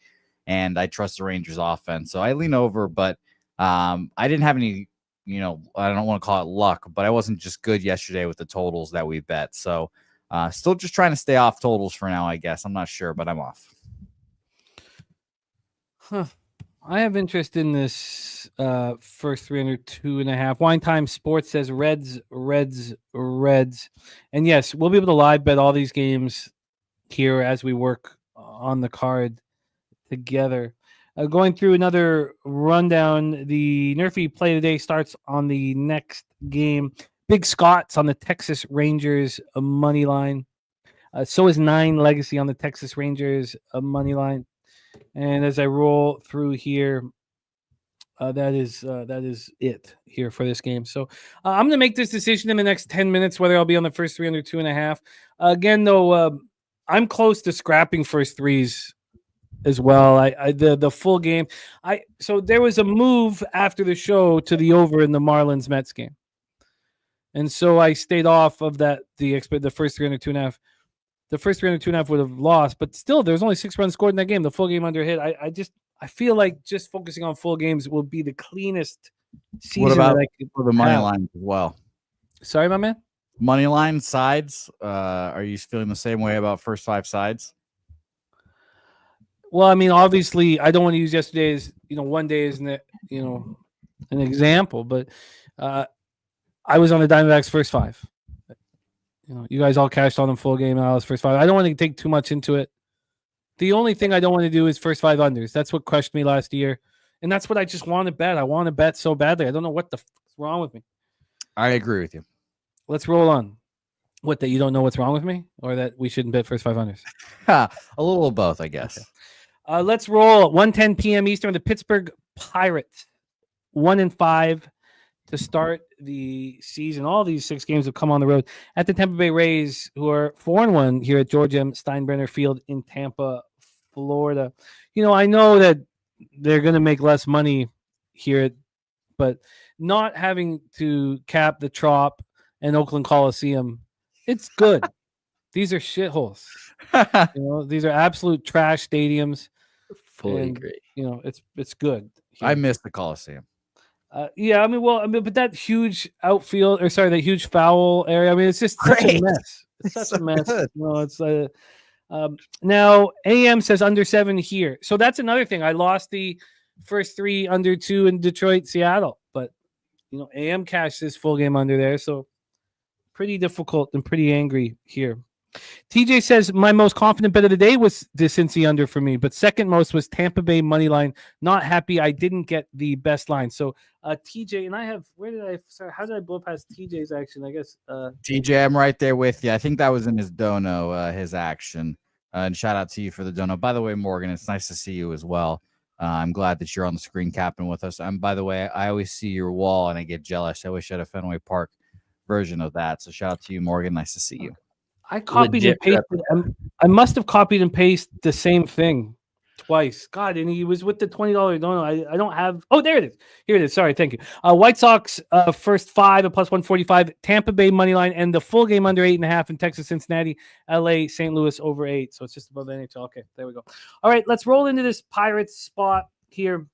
and I trust the Rangers offense. So I lean over, but I didn't have any, I don't want to call it luck, but I wasn't just good yesterday with the totals that we bet. So still just trying to stay off totals for now, I guess. I'm not sure, but I'm off. Huh. I have interest in this first 302.5. Wine Time Sports says Reds. And yes, we'll be able to live bet all these games here as we work on the card together. Going through another rundown, the Nerfy play today starts on the next game. Big Scott's on the Texas Rangers money line. So is 9 Legacy on the Texas Rangers money line. And as I roll through here, that is it here for this game. So I'm going to make this decision in the next 10 minutes, whether I'll be on the first 302.5. Again, though, I'm close to scrapping first threes as well. The full game. So there was a move after the show to the over in the Marlins Mets game, and so I stayed off of that. The first 302.5. The first 302.5 would have lost, but still, there's only 6 runs scored in that game. The full game under hit. I feel like just focusing on full games will be the cleanest season. What about for the money line as well? Sorry, my man. Money line sides. Are you feeling the same way about first 5 sides? Well, I mean, obviously, I don't want to use yesterday as one day as an example, but I was on the Diamondbacks first 5. You guys all cashed on them full game, and I was first 5. I don't want to take too much into it. The only thing I don't want to do is first 5 unders. That's what crushed me last year, and that's what I just want to bet. I want to bet so badly. I don't know what the fuck's wrong with me. I agree with you. Let's roll on. What, that you don't know what's wrong with me, or that we shouldn't bet first 5 unders? A little of both, I guess. Okay. Let's roll. 1:10 p.m. Eastern. The Pittsburgh Pirates 1-5 to start the season. All these 6 games have come on the road at the Tampa Bay Rays, who are 4-1 here at George M. Steinbrenner Field in Tampa, Florida. I know that they're going to make less money here, but not having to cap the Trop and Oakland Coliseum, it's good. These are shitholes. These are absolute trash stadiums. Fully And, agree. it's good. I here. miss the Coliseum. Yeah, but that huge outfield, or sorry, that huge foul area. I mean, it's just such a Great. mess. It's It's such a so mess. good. It's now AM says under 7 here. So that's another thing. I lost the first 3 under 2 in Detroit, Seattle, but AM cashed this full game under there. So pretty difficult and pretty angry here. TJ says my most confident bet of the day was the Cincy under for me, but second most was Tampa Bay money line. Not happy I didn't get the best line. So TJ and I have how did I blow past TJ's action? I guess TJ, I'm right there with you. I think that was in his dono, his action. And shout out to you for the dono. By the way, Morgan, it's nice to see you as well. I'm glad that you're on the screen capping with us. And by the way, I always see your wall and I get jealous. I wish I had a Fenway Park version of that. So shout out to you, Morgan. Nice to see you. I copied Legit and pasted. I must have copied and pasted the same thing twice. God, and he was with the $20 dono. I don't have. Oh, there it is. Here it is. Sorry, thank you. White Sox first 5 at plus 145. Tampa Bay money line and the full game under 8.5 in Texas, Cincinnati, LA, St. Louis over 8. So it's just above NHL. Okay, there we go. All right, let's roll into this Pirates spot here.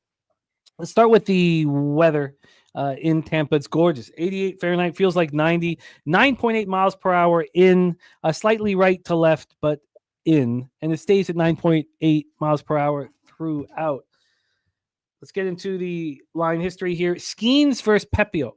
Let's start with the weather. In Tampa, it's gorgeous. 88 Fahrenheit, feels like 90. 9.8 miles per hour in, slightly right to left, but in, and it stays at 9.8 miles per hour throughout. Let's get into the line history here. Skeens versus Pepio.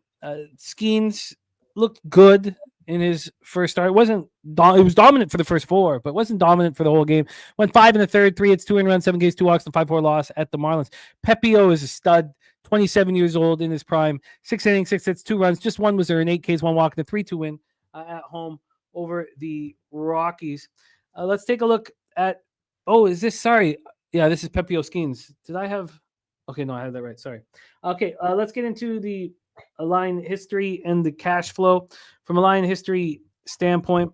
Skeens looked good in his first start. It was dominant for the first 4, but wasn't dominant for the whole game. Went 5 in the third, 3 hits, 2 in runs, 7 games, 2 walks, and 5-4 loss at the Marlins. Pepio is a stud. 27 years old in his prime, 6 innings, 6 hits, 2 runs. Just one was there, an 8 Ks, 1 walk, and a 3-2 win at home over the Rockies. Let's take a look at. Oh, is this? Sorry, yeah, this is Pepio Skeens. Did I have? Okay, no, I have that right. Sorry. Okay, let's get into the line history and the cash flow. From a line history standpoint,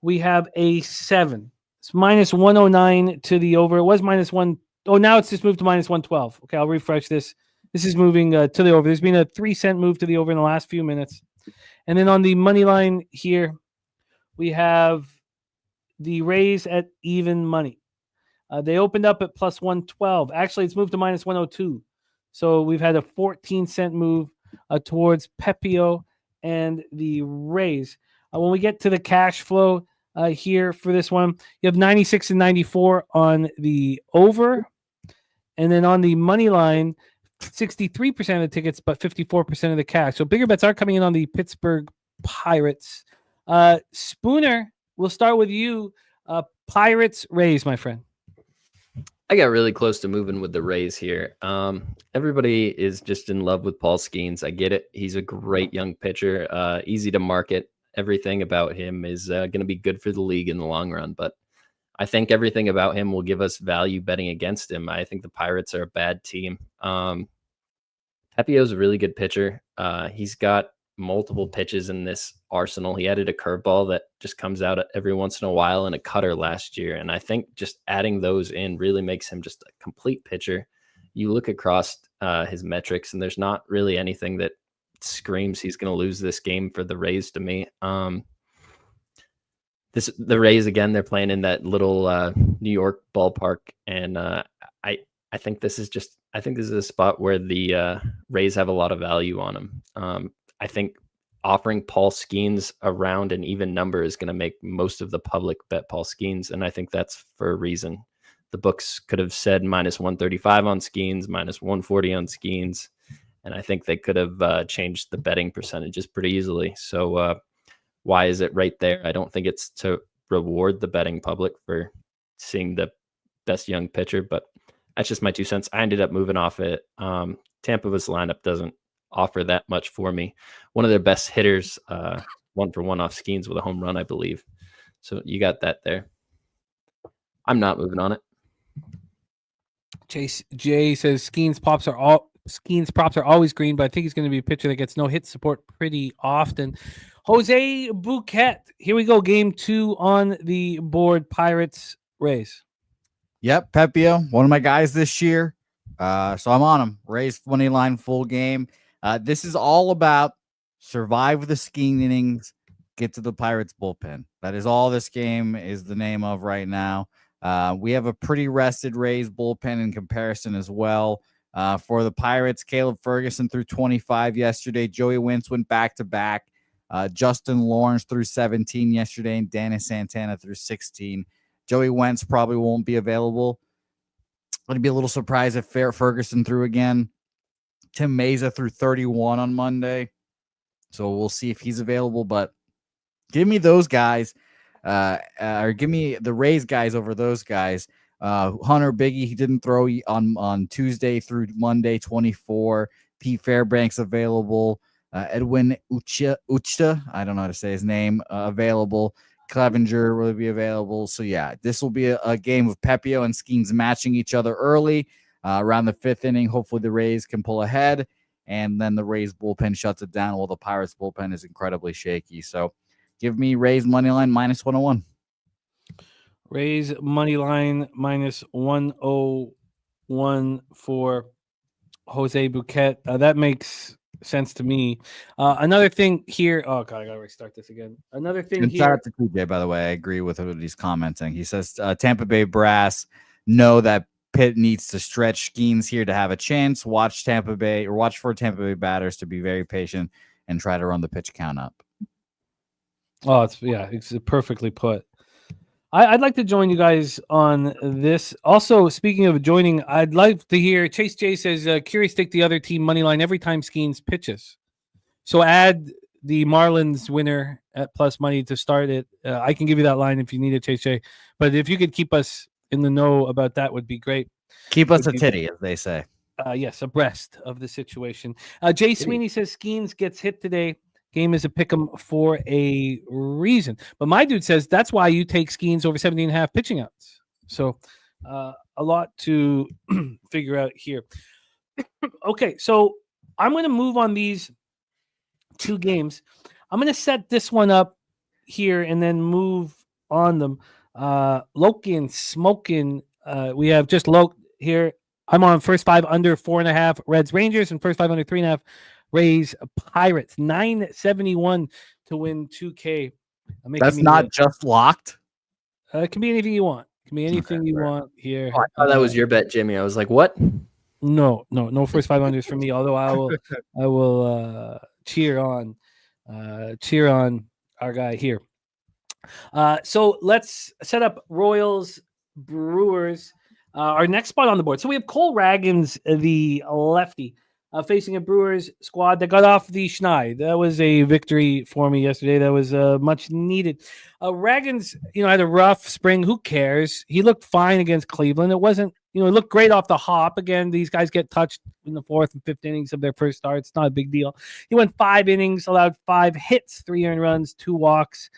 we have a 7. It's minus 109 to the over. It was minus 1. Oh, now it's just moved to minus 112. Okay, I'll refresh this. This is moving to the over. There's been a 3-cent move to the over in the last few minutes. And then on the money line here, we have the Rays at even money. They opened up at plus 112. Actually, it's moved to minus 102. So we've had a 14-cent move towards Pepio and the Rays. When we get to the cash flow here for this one, you have 96 and 94 on the over. And then on the money line, 63% of the tickets, but 54% of the cash. So bigger bets are coming in on the Pittsburgh Pirates. Spooner, we'll start with you. Pirates, Rays, my friend. I got really close to moving with the Rays here. Everybody is just in love with Paul Skeens. I get it. He's a great young pitcher, easy to market. Everything about him is going to be good for the league in the long run, but I think everything about him will give us value betting against him. I think the Pirates are a bad team. Pepio's a really good pitcher. He's got multiple pitches in this arsenal. He added a curveball that just comes out every once in a while and a cutter last year. And I think just adding those in really makes him just a complete pitcher. You look across his metrics and there's not really anything that screams he's going to lose this game for the Rays to me. The Rays, again, they're playing in that little New York ballpark. And I think this is a spot where the Rays have a lot of value on them. I think offering Paul Skeens around an even number is going to make most of the public bet Paul Skeens. And I think that's for a reason. The books could have said minus 135 on Skeens, minus 140 on Skeens. And I think they could have changed the betting percentages pretty easily. So why is it right there? I don't think it's to reward the betting public for seeing the best young pitcher, but that's just my 2 cents. I ended up moving off it. Tampa's lineup doesn't offer that much for me. One of their best hitters, 1-for-1 off Skeens with a home run, I believe. So you got that there. I'm not moving on it. Jay says Skeens props are always green, but I think he's going to be a pitcher that gets no hit support pretty often. Jose Bouquet. Here we go. Game 2 on the board. Pirates, Rays. Yep, Pepio, one of my guys this year. So I'm on him. Rays 20 line full game. This is all about survive the skiing innings, get to the Pirates bullpen. That is all this game is the name of right now. We have a pretty rested Rays bullpen in comparison as well. For the Pirates, Caleb Ferguson threw 25 yesterday. Joey Wentz went back-to-back. Justin Lawrence threw 17 yesterday, and Dennis Santana threw 16. Joey Wentz probably won't be available. I'd be a little surprised if Ferguson threw again. Tim Meza threw 31 on Monday. So we'll see if he's available, but give me those guys, or give me the Rays guys over those guys. Hunter Biggie, he didn't throw on Tuesday through Monday, 24. Pete Fairbanks available. Edwin Uchta, I don't know how to say his name, available. Clevenger will be available. So, yeah, this will be a game of Pepio and Skeens matching each other early around the 5th inning. Hopefully the Rays can pull ahead, and then the Rays bullpen shuts it down while the Pirates bullpen is incredibly shaky. So, give me Rays money line -101. Rays money line -101 for Jose Bouquet. That makes sense to me. Another thing here. Oh God, I gotta restart this again. Another thing here. Shout out to TJ, by the way. I agree with what he's commenting. He says Tampa Bay brass know that Pitt needs to stretch Skeens here to have a chance. Watch for Tampa Bay batters to be very patient and try to run the pitch count up. Oh, it's perfectly put. I'd like to join you guys on this. Also, speaking of joining, I'd like to hear Chase J says, curious take the other team money line every time Skeens pitches. So add the Marlins winner at plus money to start it. I can give you that line if you need it, Chase J. But if you could keep us in the know about that would be great. Keep us a titty, as they say. Yes, abreast of the situation. Jay Sweeney says Skeens gets hit today. Game is a pick 'em for a reason. But my dude says that's why you take Skeens over 17.5 pitching outs. So a lot to figure out here. Okay, so I'm going to move on these two games. I'm going to set this one up here and then move on them. Loki and Smokin. We have just Loke here. I'm on first 5 under 4.5 Reds Rangers and first 5 under 3.5 Rays Pirates. 971 to win 2K. That's not just locked. It can be anything you want. It can be anything you want here. Oh, I thought that was your bet, Jimmy. I was like, what? No first 5 unders for me. Although I will cheer on our guy here. So let's set up Royals Brewers. Our next spot on the board. So we have Cole Ragans, the lefty, facing a Brewers squad that got off the schneid. That was a victory for me yesterday. That was much needed. Ragans, had a rough spring. Who cares? He looked fine against Cleveland. It wasn't, he looked great off the hop. Again, these guys get touched in the 4th and 5th innings of their first start. It's not a big deal. He went 5 innings, allowed 5 hits, 3 earned runs, 2 walks,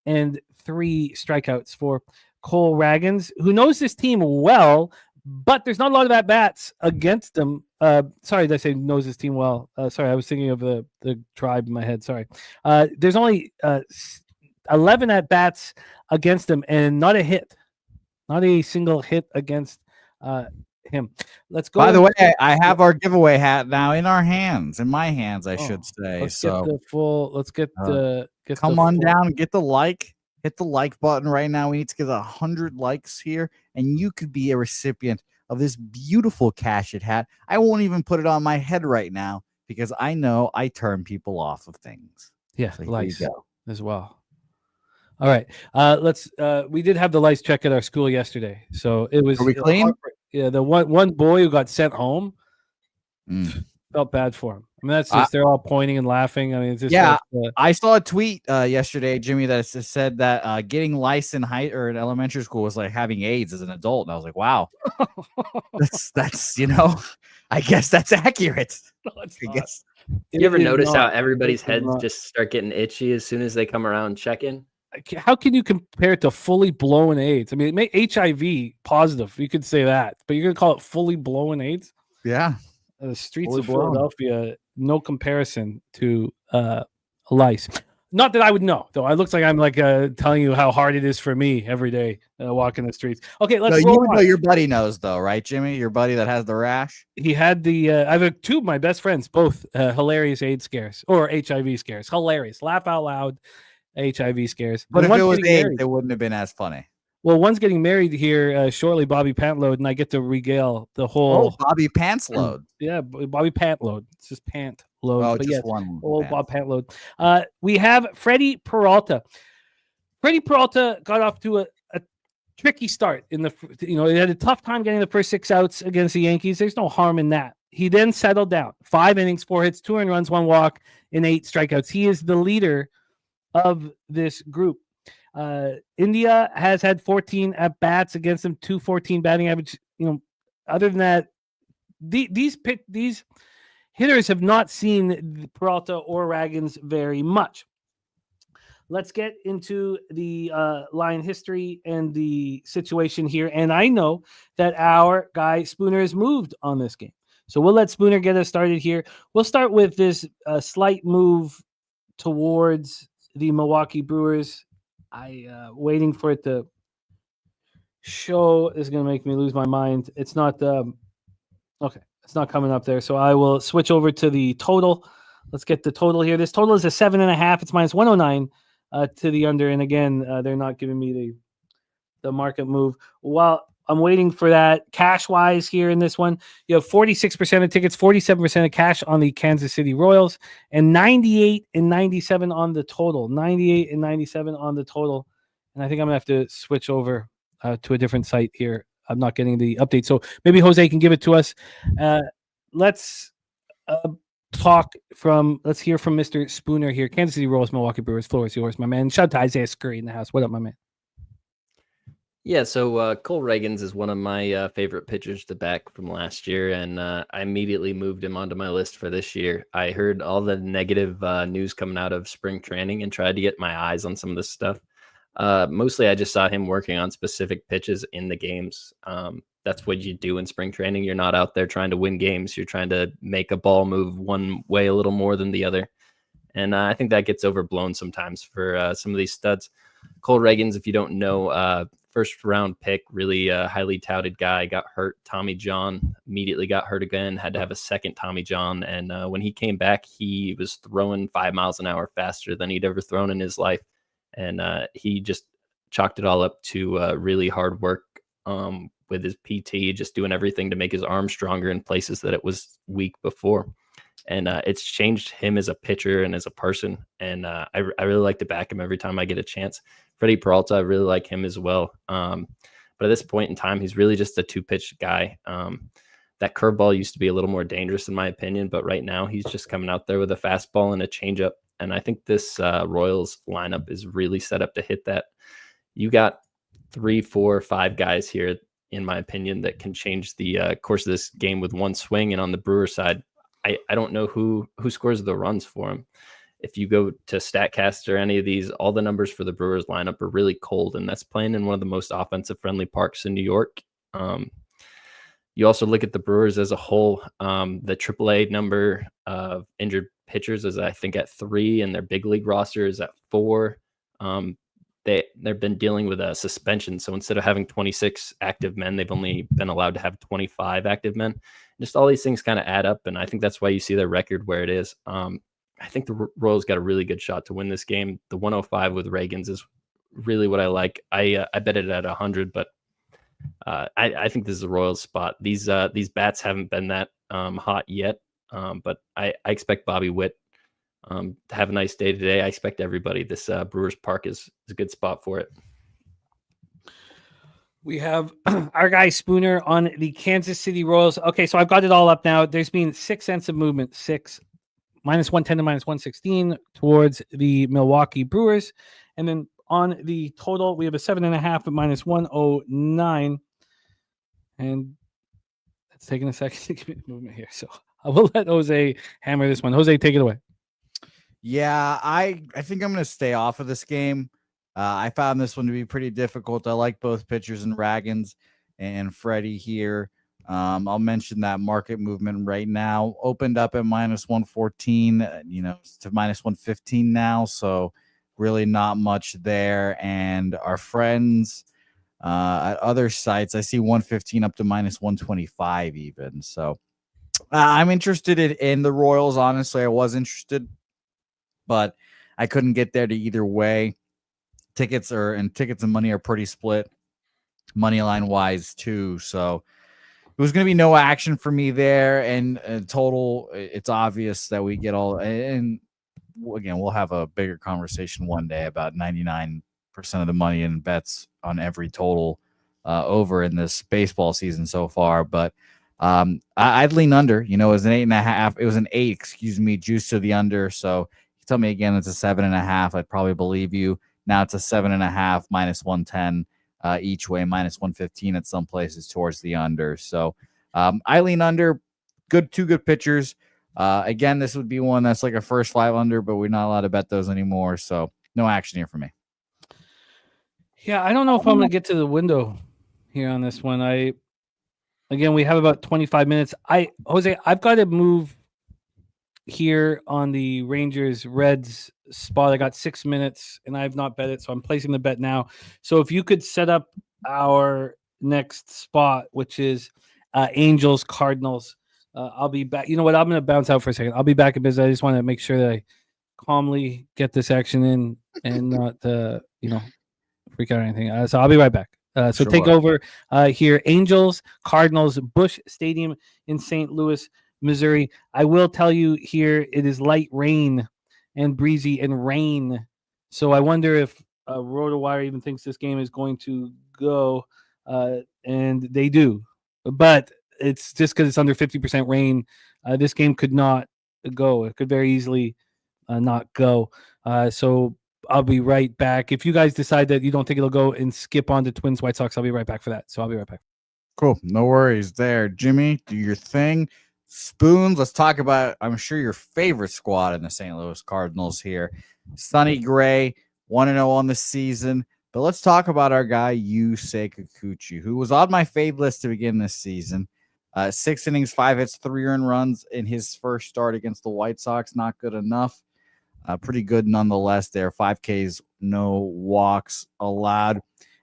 and 3 strikeouts for Cole Ragans, who knows this team well, but there's not a lot of at-bats against them. Sorry, did I say knows this team well? Sorry, I was thinking of the tribe in my head. Sorry. There's only 11 at-bats against him and not a hit. Not a single hit against him. Let's go. By the way, I have our giveaway hat now in our hands. In my hands, I should say. Let's get the full. Come on down and get the like. Hit the like button right now. We need to get 100 likes here, and you could be a recipient of this beautiful Cash It hat. I won't even put it on my head right now because I know I turn people off of things. Yeah, so lice as well. All right, let's. We did have the lice check at our school yesterday, so it was. Are we clean? Yeah, the one boy who got sent home. Felt bad for him. I mean, that's just they're all pointing and laughing. I mean, it's just I saw a tweet yesterday, Jimmy, that said that getting lice in in elementary school was like having AIDS as an adult, and I was like, wow, that's I guess that's accurate. No, it's I guess. You ever notice how everybody's heads just start getting itchy as soon as they come around checking? How can you compare it to fully blown AIDS? I mean, HIV positive, you could say that, but you're gonna call it fully blown AIDS? Yeah. The streets of Philadelphia, no comparison to lice. Not that I would know, though. It looks like I'm telling you how hard it is for me every day walking the streets. Okay, let's roll on. Your buddy knows, though, right, Jimmy? Your buddy that has the rash? He had the I have 2 of my best friends, both hilarious AIDS scares or HIV scares. Hilarious. Laugh out loud HIV scares. But if it was AIDS, it wouldn't have been as funny. Well, one's getting married here shortly, Bobby Pantload, and I get to regale the whole. Bobby Pants Load. Yeah, Bobby Pantload. It's just Pant Load. Oh, but just yes, one. old Bob Pantload. We have Freddie Peralta. Freddie Peralta got off to a tricky start in the. He had a tough time getting the first 6 outs against the Yankees. There's no harm in that. He then settled down. 5 innings, 4 hits, 2 earned runs, 1 walk, and 8 strikeouts. He is the leader of this group. India has had 14 at bats against them, 214 batting average. Other than that, these hitters have not seen Peralta or Ragans very much. Let's get into the line history and the situation here. And I know that our guy Spooner has moved on this game, so we'll let Spooner get us started here. We'll start with this slight move towards the Milwaukee Brewers. Waiting for it to show is going to make me lose my mind. It's not okay. It's not coming up there. So I will switch over to the total. Let's get the total here. This total is a 7.5. It's minus 109 to the under. And again, they're not giving me the market move. While I'm waiting for that, cash wise here in this one, you have 46% of tickets, 47% of cash on the Kansas City Royals, and 98 and 97 on the total. 98 and 97 on the total. And I think I'm gonna have to switch over to a different site here. I'm not getting the update, so maybe Jose can give it to us. Let's hear from Mr. Spooner here. Kansas City Royals, Milwaukee Brewers. Floor is yours, my man. Shout out to Isaiah Scurry in the house. What up, my man? Yeah, so Cole Reagans is one of my favorite pitchers to back from last year, and I immediately moved him onto my list for this year. I heard all the negative news coming out of spring training and tried to get my eyes on some of this stuff. Mostly, I just saw him working on specific pitches in the games. That's what you do in spring training. You're not out there trying to win games. You're trying to make a ball move one way a little more than the other. And I think that gets overblown sometimes for some of these studs. Cole Reagans, if you don't know, first round pick, really highly touted guy, got hurt. Tommy John immediately got hurt again, had to have a second Tommy John. And when he came back, he was throwing 5 miles an hour faster than he'd ever thrown in his life. And he just chalked it all up to really hard work with his PT, just doing everything to make his arm stronger in places that it was weak before. And it's changed him as a pitcher and as a person. And I really like to back him every time I get a chance. Freddie Peralta, I really like him as well. But at this point in time, he's really just a 2-pitch guy. That curveball used to be a little more dangerous in my opinion, but right now he's just coming out there with a fastball and a changeup. And I think this Royals lineup is really set up to hit that. You got 3, 4, 5 guys here, in my opinion, that can change the course of this game with one swing. And on the Brewers side, I don't know who scores the runs for him. If you go to StatCast or any of these, all the numbers for the Brewers lineup are really cold, and that's playing in one of the most offensive-friendly parks in New York. You also look at the Brewers as a whole. The AAA number of injured pitchers is, I think, at 3, and their big league roster is at 4. They've been dealing with a suspension, so instead of having 26 active men, they've only been allowed to have 25 active men. Just all these things kind of add up, and I think that's why you see their record where it is. I think the Royals got a really good shot to win this game. The 105 with Reagans is really what I like. I bet it at 100, but I think this is a Royals spot. These bats haven't been that hot yet, but I expect Bobby Witt to have a nice day today. I expect everybody. This Brewers Park is a good spot for it. We have our guy Spooner on the Kansas City Royals. Okay, so I've got it all up now. There's been 6 cents of movement, 6 minus 110 to minus 116 towards the Milwaukee Brewers. And then on the total, we have a 7.5 at minus 109. And it's taking a second to give me the movement here. So I will let Jose hammer this one. Jose, take it away. Yeah, I think I'm going to stay off of this game. I found this one to be pretty difficult. I like both pitchers and Ragans and Freddie here. I'll mention that market movement right now opened up at minus 114, to minus 115 now. So really not much there. And our friends at other sites, I see 115 up to minus 125 even. So I'm interested in the Royals. Honestly, I was interested, but I couldn't get there to either way. Tickets and money are pretty split. money line wise too. So it was going to be no action for me there. And total, it's obvious that we get all, and again, we'll have a bigger conversation one day about 99% of the money in bets on every total over in this baseball season so far. But I'd lean under. You know, it was an 8.5. It was an 8, juice to the under. So you tell me again it's a 7.5, I'd probably believe you. Now it's a 7.5 minus 110 each way, minus 115 at some places towards the under. So I lean under. Two good pitchers. Again, this would be one that's like a first 5 under, but we're not allowed to bet those anymore. So no action here for me. Yeah, I don't know if I'm going to get to the window here on this one. Again, we have about 25 minutes. Jose, I've got to move here on the Rangers Reds spot. I got 6 minutes and I have not bet it, so I'm placing the bet now. So if you could set up our next spot, which is Angels Cardinals, I'll be back. You know what? I'm going to bounce out for a second. I'll be back in business. I just want to make sure that I calmly get this action in and not freak out or anything. So I'll be right back. So take over here. Angels, Cardinals, Busch Stadium in St. Louis, Missouri. I will tell you here, it is light rain and breezy and rain. So I wonder if RotoWire even thinks this game is going to go, and they do. But it's just because it's under 50% rain. This game could not go. It could very easily not go. So I'll be right back. If you guys decide that you don't think it'll go and skip on to Twins White Sox, I'll be right back for that. So I'll be right back. Cool. No worries there. Jimmy, do your thing. Spoons, let's talk about, I'm sure, your favorite squad in the St. Louis Cardinals here. Sonny Gray, 1-0 on the season. But let's talk about our guy, Yusei Kikuchi, who was on my fade list to begin this season. 6 innings, 5 hits, 3 earned runs in his first start against the White Sox. Not good enough. Pretty good nonetheless there. 5 Ks, no walks allowed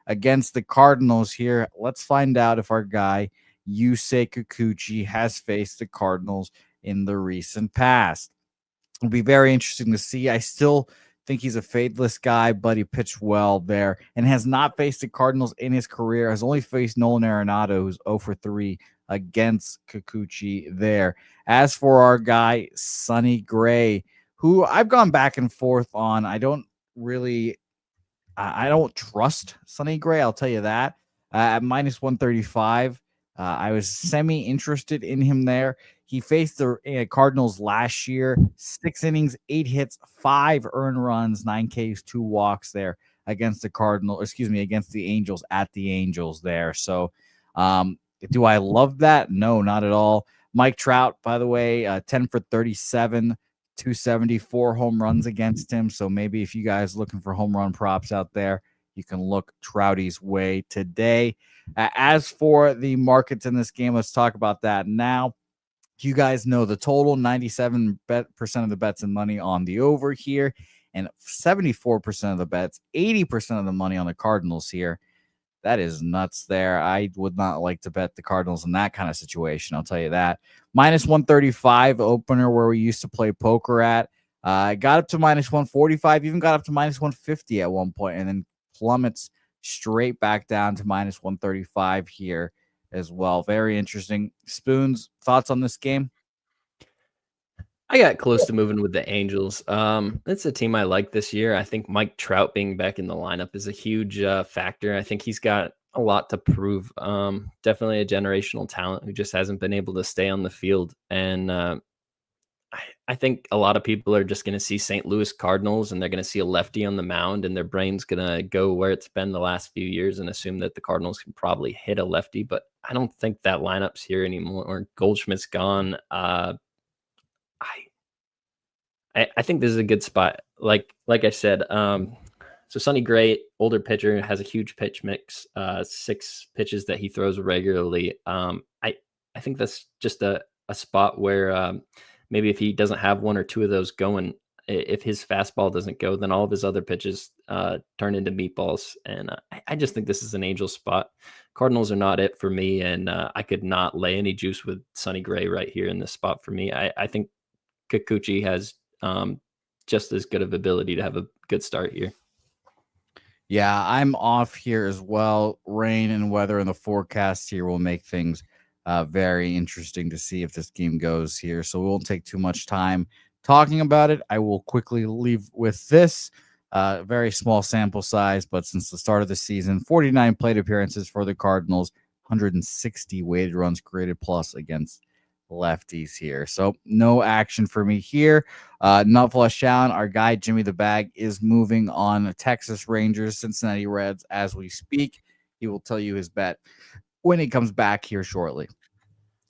against the Cardinals here. Let's find out if our guy, Yusei Kikuchi, has faced the Cardinals in the recent past. It'll be very interesting to see. I still think he's a fadeless guy, but he pitched well there and has not faced the Cardinals in his career. Has only faced Nolan Arenado, who's 0 for 3 against Kikuchi there. As for our guy, Sonny Gray, who I've gone back and forth on. I don't trust Sonny Gray. I'll tell you that. At minus 135, I was semi-interested in him there. He faced the Cardinals last year, 6 innings, 8 hits, 5 earned runs, 9 Ks, 2 walks there against against the Angels at the Angels there. So do I love that? No, not at all. Mike Trout, by the way, 10 for 37, 274 home runs against him. So maybe if you guys looking for home run props out there, you can look Trouty's way today. As for the markets in this game, let's talk about that now. You guys know the total, 97% of the bets and money on the over here, and 74% of the bets, 80% of the money on the Cardinals here. That is nuts there. I would not like to bet the Cardinals in that kind of situation. I'll tell you that. Minus 135 opener where we used to play poker at. Got up to minus 145, even got up to minus 150 at one point, and then plummets straight back down to minus 135 here as well. Very interesting. Spoons, thoughts on this game? I got close to moving with the Angels. It's a team I like this year. I think Mike Trout being back in the lineup is a huge factor. I think he's got a lot to prove. Definitely a generational talent who just hasn't been able to stay on the field. And I think a lot of people are just going to see St. Louis Cardinals and they're going to see a lefty on the mound and their brain's going to go where it's been the last few years and assume that the Cardinals can probably hit a lefty. But I don't think that lineup's here anymore. Goldschmidt's gone. I think this is a good spot. Like I said, so Sonny Gray, older pitcher, has a huge pitch mix, 6 pitches that he throws regularly. I think that's just a spot where maybe if he doesn't have 1 or 2 of those going, if his fastball doesn't go, then all of his other pitches turn into meatballs. And I just think this is an Angel spot. Cardinals are not it for me, and I could not lay any juice with Sonny Gray right here in this spot for me. I think Kikuchi has just as good of ability to have a good start here. Yeah, I'm off here as well. Rain and weather in the forecast here will make things very interesting to see if this game goes here. So we won't take too much time talking about it. I will quickly leave with this. Very small sample size, but since the start of the season, 49 plate appearances for the Cardinals, 160 weighted runs created plus against lefties here. So no action for me here. Not flush down. Our guy Jimmy the Bag is moving on Texas Rangers, Cincinnati Reds as we speak. He will tell you his bet when he comes back here shortly.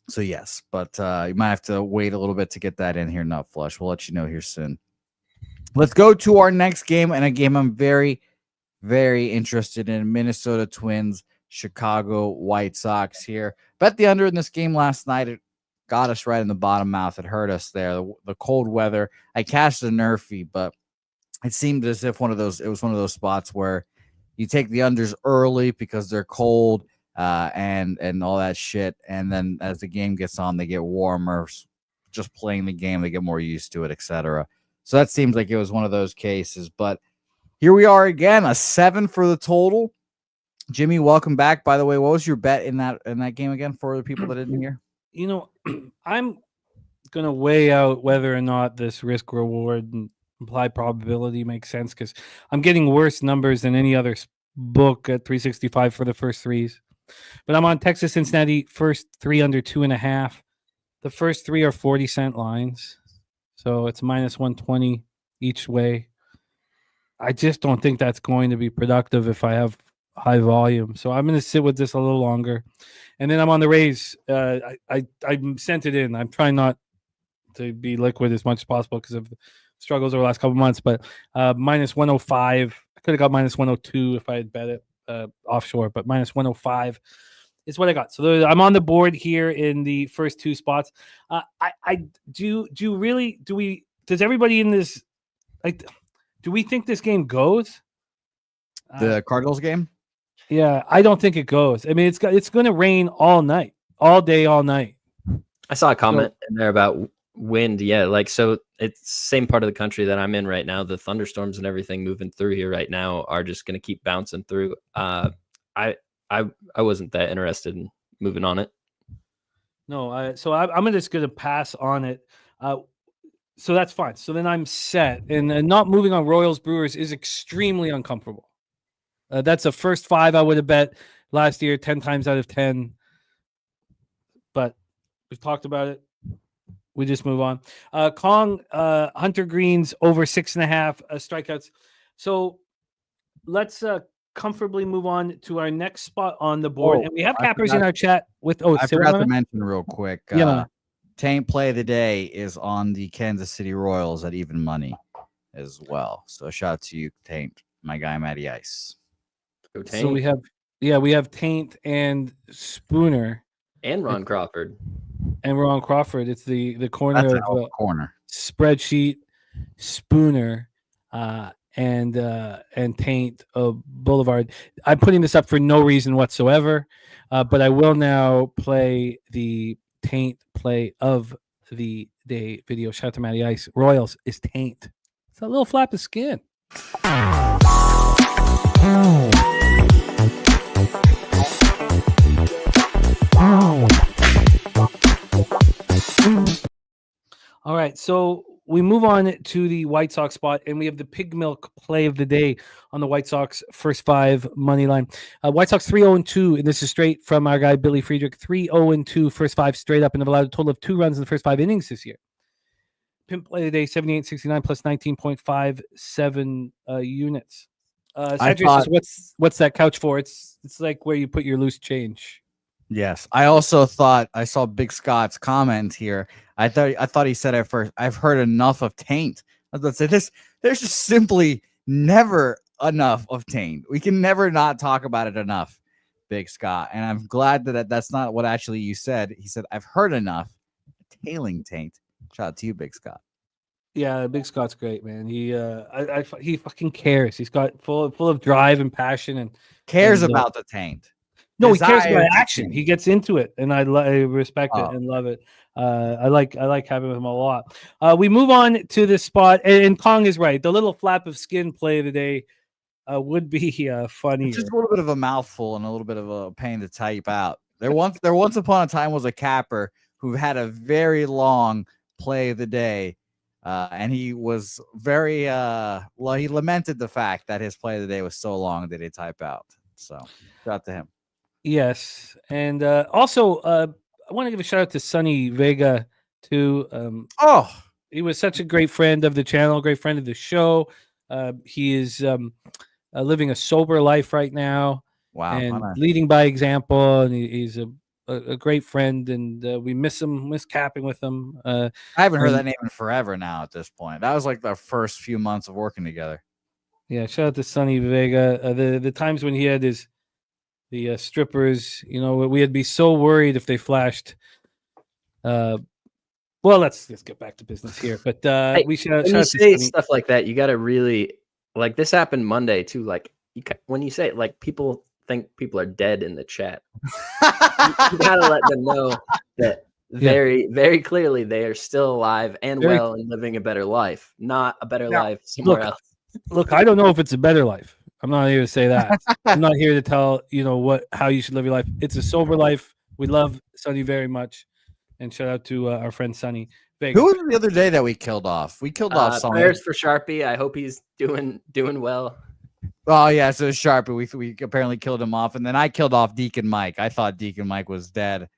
So yes, but you might have to wait a little bit to get that in here. Not flush. We'll let you know here soon. Let's go to our next game, and a game I'm very, very interested in. Minnesota Twins, Chicago White Sox here. Bet the under in this game last night. It got us right in the bottom mouth. It hurt us there. The cold weather. I cashed a nerfy, but it seemed as if it was one of those spots where you take the unders early because they're cold and all that shit. And then as the game gets on, they get warmer. Just playing the game, they get more used to it, etc. So that seems like it was one of those cases. But here we are again, a 7 for the total. Jimmy, welcome back. By the way, what was your bet in that game again for the people that didn't hear? You know, I'm going to weigh out whether or not this risk reward and implied probability makes sense, because I'm getting worse numbers than any other book at 365 for the first threes. But I'm on Texas Cincinnati, first 3 under 2.5. The first 3 are 40-cent lines. So it's minus 120 each way. I just don't think that's going to be productive if I have high volume. So I'm going to sit with this a little longer. And then I'm on the Rays. I sent it in. I'm trying not to be liquid as much as possible because of the struggles over the last couple of months. But minus 105. I could have got minus 102 if I had bet it offshore. But minus 105 is what I got. So I'm on the board here in the first 2 spots. Does everybody in this, like, do we think this game goes? The Cardinals game? Yeah, I don't think it goes. I mean, it's going to rain all night, all day, all night. I saw a comment in there about wind. Yeah, like, so it's same part of the country that I'm in right now. The thunderstorms and everything moving through here right now are just going to keep bouncing through. I wasn't that interested in moving on it. No, I'm just going to pass on it. So that's fine. So then I'm set, and not moving on Royals Brewers is extremely uncomfortable. That's the first 5 I would have bet last year, 10 times out of 10. But we've talked about it. We just move on. Kong, Hunter Greens over 6.5 strikeouts. So let's comfortably move on to our next spot on the board. And we have cappers in our chat with. I forgot to mention real quick. Taint play of the day is on the Kansas City Royals at even money as well. So shout out to you, Taint, my guy Matty Ice. Go Taint. So we have Taint and Spooner and Ron Crawford. And Ron Crawford. It's the corner That's of corner spreadsheet, Spooner, and Taint Boulevard. I'm putting this up for no reason whatsoever, but I will now play the Taint play of the day video. Shout out to Matty Ice. Royals is Taint. It's a little flap of skin. All right, so we move on to the White Sox spot, and we have the pig milk play of the day on the White Sox first 5 money line. White Sox 3-0-2, and this is straight from our guy Billy Friedrich. 3-0-2 first 5 straight up, and have allowed a total of 2 runs in the first 5 innings this year. Pimp play of the day 78.69 plus 19.57 units. What's that couch for? It's like where you put your loose change. Yes, I also thought I saw Big Scott's comment here. I thought he said at first, I've heard enough of Taint. I was about to say this. There's just simply never enough of Taint. We can never not talk about it enough, Big Scott. And I'm glad that that's not what actually you said. He said, I've heard enough. Tailing Taint. Shout out to you, Big Scott. Yeah, Big Scott's great, man. He fucking cares. He's got full of drive and passion and cares about the Taint. No, he cares about action. He gets into it, and I respect it and love it. I like having him a lot. We move on to this spot, and Kong is right. The little flap of skin play of the day would be funny. It's just a little bit of a mouthful and a little bit of a pain to type out. There once upon a time was a capper who had a very long play of the day, and he was very he lamented the fact that his play of the day was so long that he type out. So shout out to him. Yes, and also I want to give a shout out to Sonny Vega too. He was such a great friend of the channel, great friend of the show. He is living a sober life right now. Wow, and leading by example, and he's a great friend, and we miss capping with him. I haven't heard that name in forever now at this point. That was like the first few months of working together. Yeah, shout out to Sonny Vega. The times when he had the strippers, we'd be so worried if they flashed. Well, let's get back to business here. But we should. When you say stuff like that, you got to really like. This happened Monday too. Like when you say it, like people think people are dead in the chat. you gotta let them know that very, very clearly they are still alive and well and living a better life, not a better life somewhere else. Look, I don't know if it's a better life. I'm not here to say that. I'm not here to tell how you should live your life. It's a sober life. We love Sonny very much, and shout out to our friend Sonny Vega. Who was it the other day that we killed off? We killed off Sonny. Prayers for Sharpie. I hope he's doing well. Oh yeah, so Sharpie. We apparently killed him off, and then I killed off Deacon Mike. I thought Deacon Mike was dead,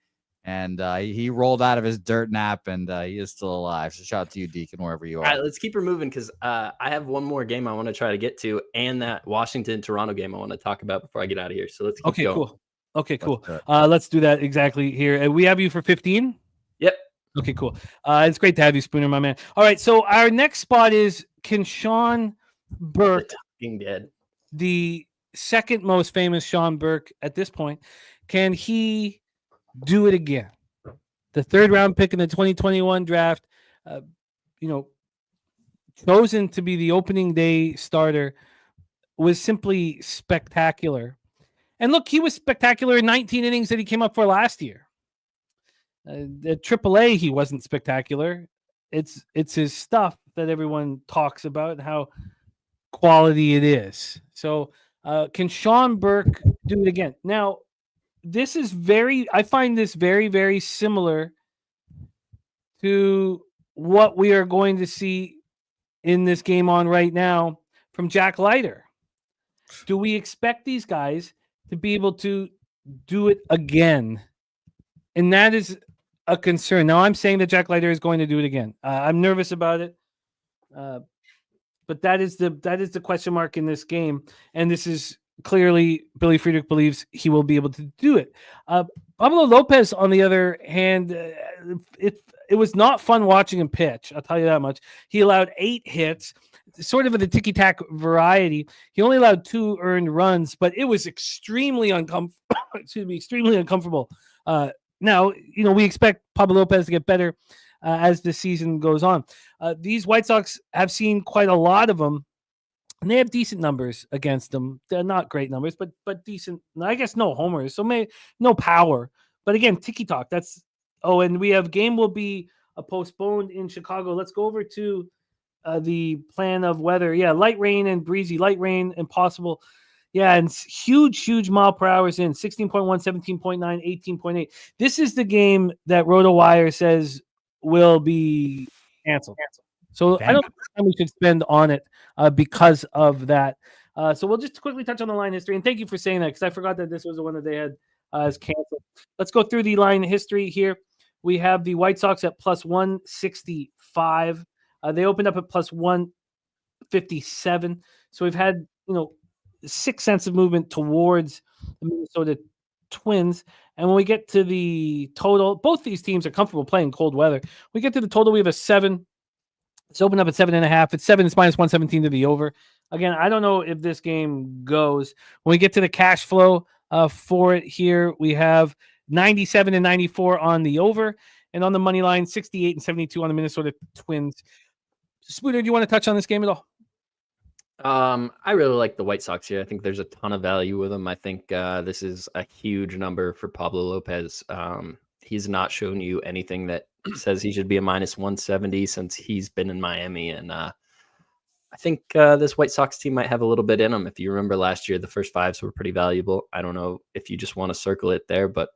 and he rolled out of his dirt nap, and he is still alive. So shout out to you, Deacon, wherever you are. All right, let's keep her moving because I have one more game I want to try to get to, and that Washington-Toronto game I want to talk about before I get out of here. So let's keep going. Cool. Okay, cool. Let's do that exactly here. We have you for 15? Yep. Okay, cool. It's great to have you, Spooner, my man. All right, so our next spot is, can Sean Burke, dead, the second most famous Sean Burke at this point, can he do it again? The third round pick in the 2021 draft, chosen to be the opening day starter, was simply spectacular. And look, he was spectacular in 19 innings that he came up for last year. At AAA, he wasn't spectacular. It's his stuff that everyone talks about and how quality it is. So can Sean Burke do it again? Now, I find this very, very similar to what we are going to see in this game on right now from Jack Leiter. Do we expect these guys to be able to do it again? And that is a concern. Now, I'm saying that Jack Leiter is going to do it again. I'm nervous about it. But that is the question mark in this game. And this is clearly Billy Friedrich believes he will be able to do it. Pablo Lopez, on the other hand, it was not fun watching him pitch. I'll tell you that much. He allowed 8 hits, sort of the ticky-tack variety. He only allowed 2 earned runs, but it was extremely uncomfortable. Extremely uncomfortable. Now, we expect Pablo Lopez to get better as the season goes on. These White Sox have seen quite a lot of them, and they have decent numbers against them. They're not great numbers, but decent. I guess no homers, so no power. But again, tiki-talk. And we have game will be postponed in Chicago. Let's go over to the plan of weather. Yeah, light rain and breezy. Light rain and possible. Yeah, and huge mile per hours in 16.1, 17.9, 18.8. This is the game that RotoWire says will be canceled. So I don't think we should spend on it because of that. So we'll just quickly touch on the line history. And thank you for saying that, because I forgot that this was the one that they had as canceled. Let's go through the line history here. We have the White Sox at plus 165. They opened up at plus 157. So we've had, 6 cents of movement towards the Minnesota Twins. And when we get to the total, both these teams are comfortable playing cold weather. We get to the total, we have a 7. It's opened up at 7.5. It's 7. It's minus 117 to the over. Again, I don't know if this game goes. When we get to the cash flow for it here, we have 97 and 94 on the over, and on the money line, 68 and 72 on the Minnesota Twins. Spooner, do you want to touch on this game at all? I really like the White Sox here. I think there's a ton of value with them. I think this is a huge number for Pablo Lopez. He's not shown you anything that says he should be a minus 170 since he's been in Miami. And I think this White Sox team might have a little bit in them. If you remember last year, the first fives were pretty valuable. I don't know if you just want to circle it there, but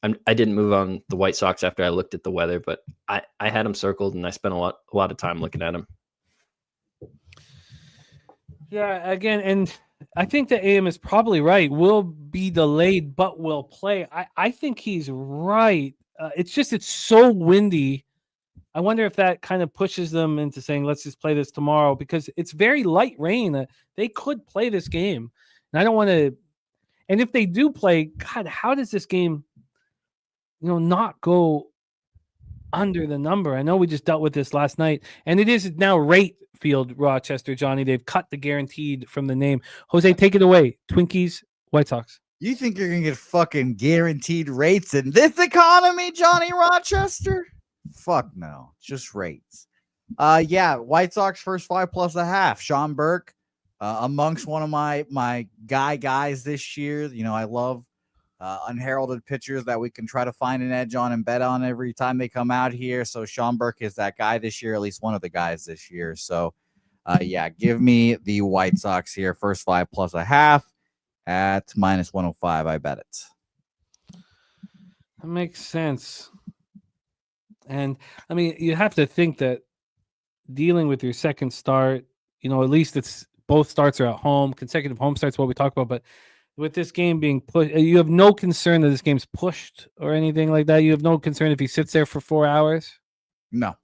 I didn't move on the White Sox after I looked at the weather, but I had them circled and I spent a lot of time looking at them. Yeah, again, and I think the AM is probably right. Will be delayed, but will play. I think he's right. It's so windy. I wonder if that kind of pushes them into saying, let's just play this tomorrow, because it's very light rain. They could play this game. And I don't want to. And if they do play, God, how does this game, not go under the number? I know we just dealt with this last night, and it is now rate field Rochester, Johnny. They've cut the guaranteed from the name. Jose, take it away. Twinkies, White Sox. You think you're going to get fucking guaranteed rates in this economy, Johnny Rochester? Fuck no. It's just rates. Yeah, White Sox first 5+1/2. Sean Burke, amongst one of my guys this year. I love unheralded pitchers that we can try to find an edge on and bet on every time they come out here. So Sean Burke is that guy this year, at least one of the guys this year. So, yeah, give me the White Sox here. First 5+1/2 at -105. I bet it. That makes sense. And I mean, you have to think that dealing with your second start, at least it's both starts are at home. Consecutive home starts, what we talk about, but with this game being pushed, you have no concern that this game's pushed or anything like that. You have no concern if he sits there for 4 hours. No.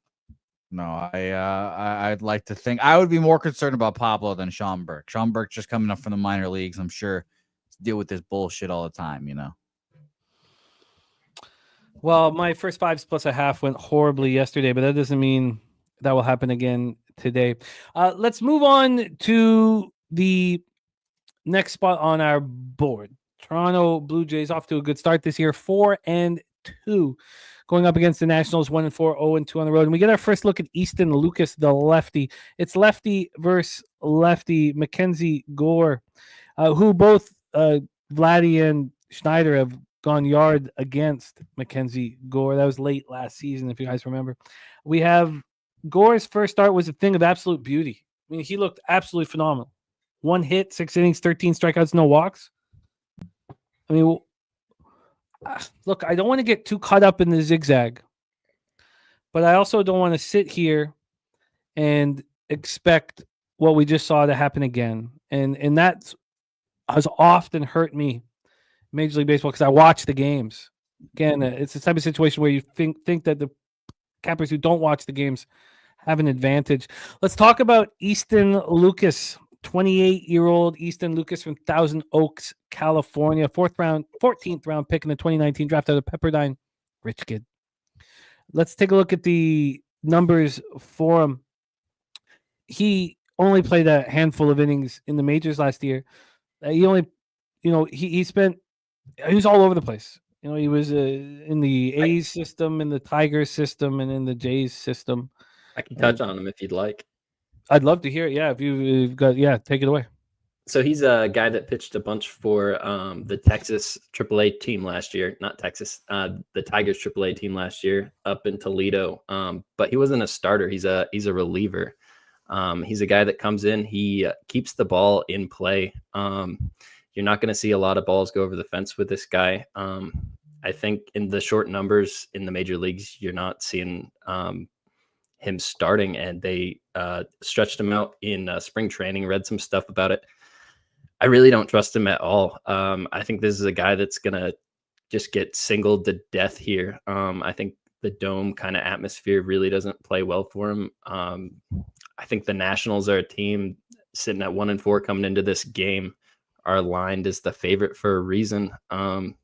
I'd like to think I would be more concerned about Pablo than Sean Burke. Sean Burke just coming up from the minor leagues. I'm sure deal with this bullshit all the time. Well, my first 5+1/2 went horribly yesterday, but that doesn't mean that will happen again today. Let's move on to the next spot on our board. Toronto Blue Jays off to a good start this year, 4-2, going up against the Nationals, 1-4, 0-2 on the road. And we get our first look at Easton Lucas, the lefty. It's lefty versus lefty. Mackenzie Gore, who both Vladdy and Schneider have gone yard against Mackenzie Gore. That was late last season, if you guys remember. We have Gore's first start was a thing of absolute beauty. I mean, he looked absolutely phenomenal. 1 hit, 6 innings, 13 strikeouts, no walks. I mean, look, I don't want to get too caught up in the zigzag, but I also don't want to sit here and expect what we just saw to happen again. And that has often hurt me, Major League Baseball, because I watch the games. Again, it's the type of situation where you think that the cappers who don't watch the games have an advantage. Let's talk about Easton Lucas, 28-year-old Easton Lucas from Thousand Oaks, California, 14th round pick in the 2019 draft out of Pepperdine. Rich kid. Let's take a look at the numbers for him. He only played a handful of innings in the majors last year. He only, he was all over the place. He was in the A's system, in the Tigers system, and in the Jays system. I can touch on him if you'd like. I'd love to hear it. Yeah, if you've got, take it away. So he's a guy that pitched a bunch for the Texas AAA team last year. Not Texas, the Tigers AAA team last year up in Toledo. But he wasn't a starter. He's a reliever. He's a guy that comes in. He keeps the ball in play. You're not going to see a lot of balls go over the fence with this guy. I think in the short numbers in the major leagues, you're not seeing him starting, and they stretched him out in spring training. Read some stuff about it. I really don't trust him at all. I think this is a guy that's going to just get singled to death here. I think the dome kind of atmosphere really doesn't play well for him. I think the Nationals are a team sitting at 1-4 coming into this game, are aligned as the favorite for a reason.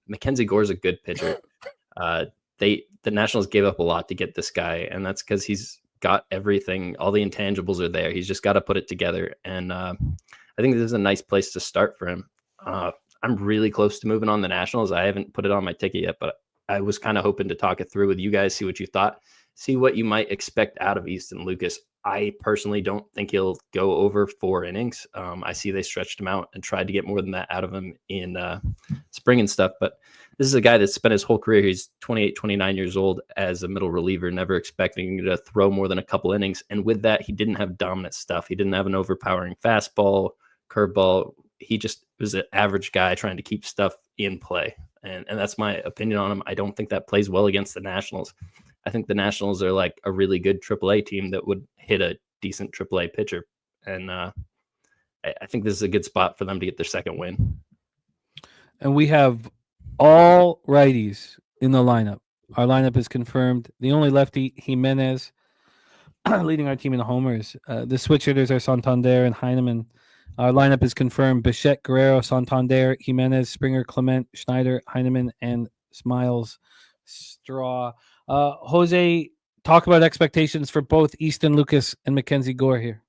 Mackenzie Gore's a good pitcher. The Nationals gave up a lot to get this guy, and that's because he's got everything. All the intangibles are there. He's just got to put it together. And I think this is a nice place to start for him. I'm really close to moving on the Nationals. I haven't put it on my ticket yet, but I was kind of hoping to talk it through with you guys, see what you thought, see what you might expect out of Easton Lucas. I personally don't think he'll go over 4 innings. I see they stretched him out and tried to get more than that out of him in spring and stuff, but This is a guy that spent his whole career. He's 28, 29 years old as a middle reliever, never expecting to throw more than a couple innings. And with that, he didn't have dominant stuff. He didn't have an overpowering fastball, curveball. He just was an average guy trying to keep stuff in play. And that's my opinion on him. I don't think that plays well against the Nationals. I think the Nationals are like a really good AAA team that would hit a decent AAA pitcher. And I think this is a good spot for them to get their second win. And we have all righties in the lineup. Our lineup is confirmed. The only lefty, Jimenez, leading our team in homers. The switch hitters are Santander and Heineman. Our lineup is confirmed. Bichette, Guerrero, Santander, Jimenez, Springer, Clement, Schneider, Heineman, and Smiles, Straw. Jose, talk about expectations for both Easton Lucas and Mackenzie Gore here.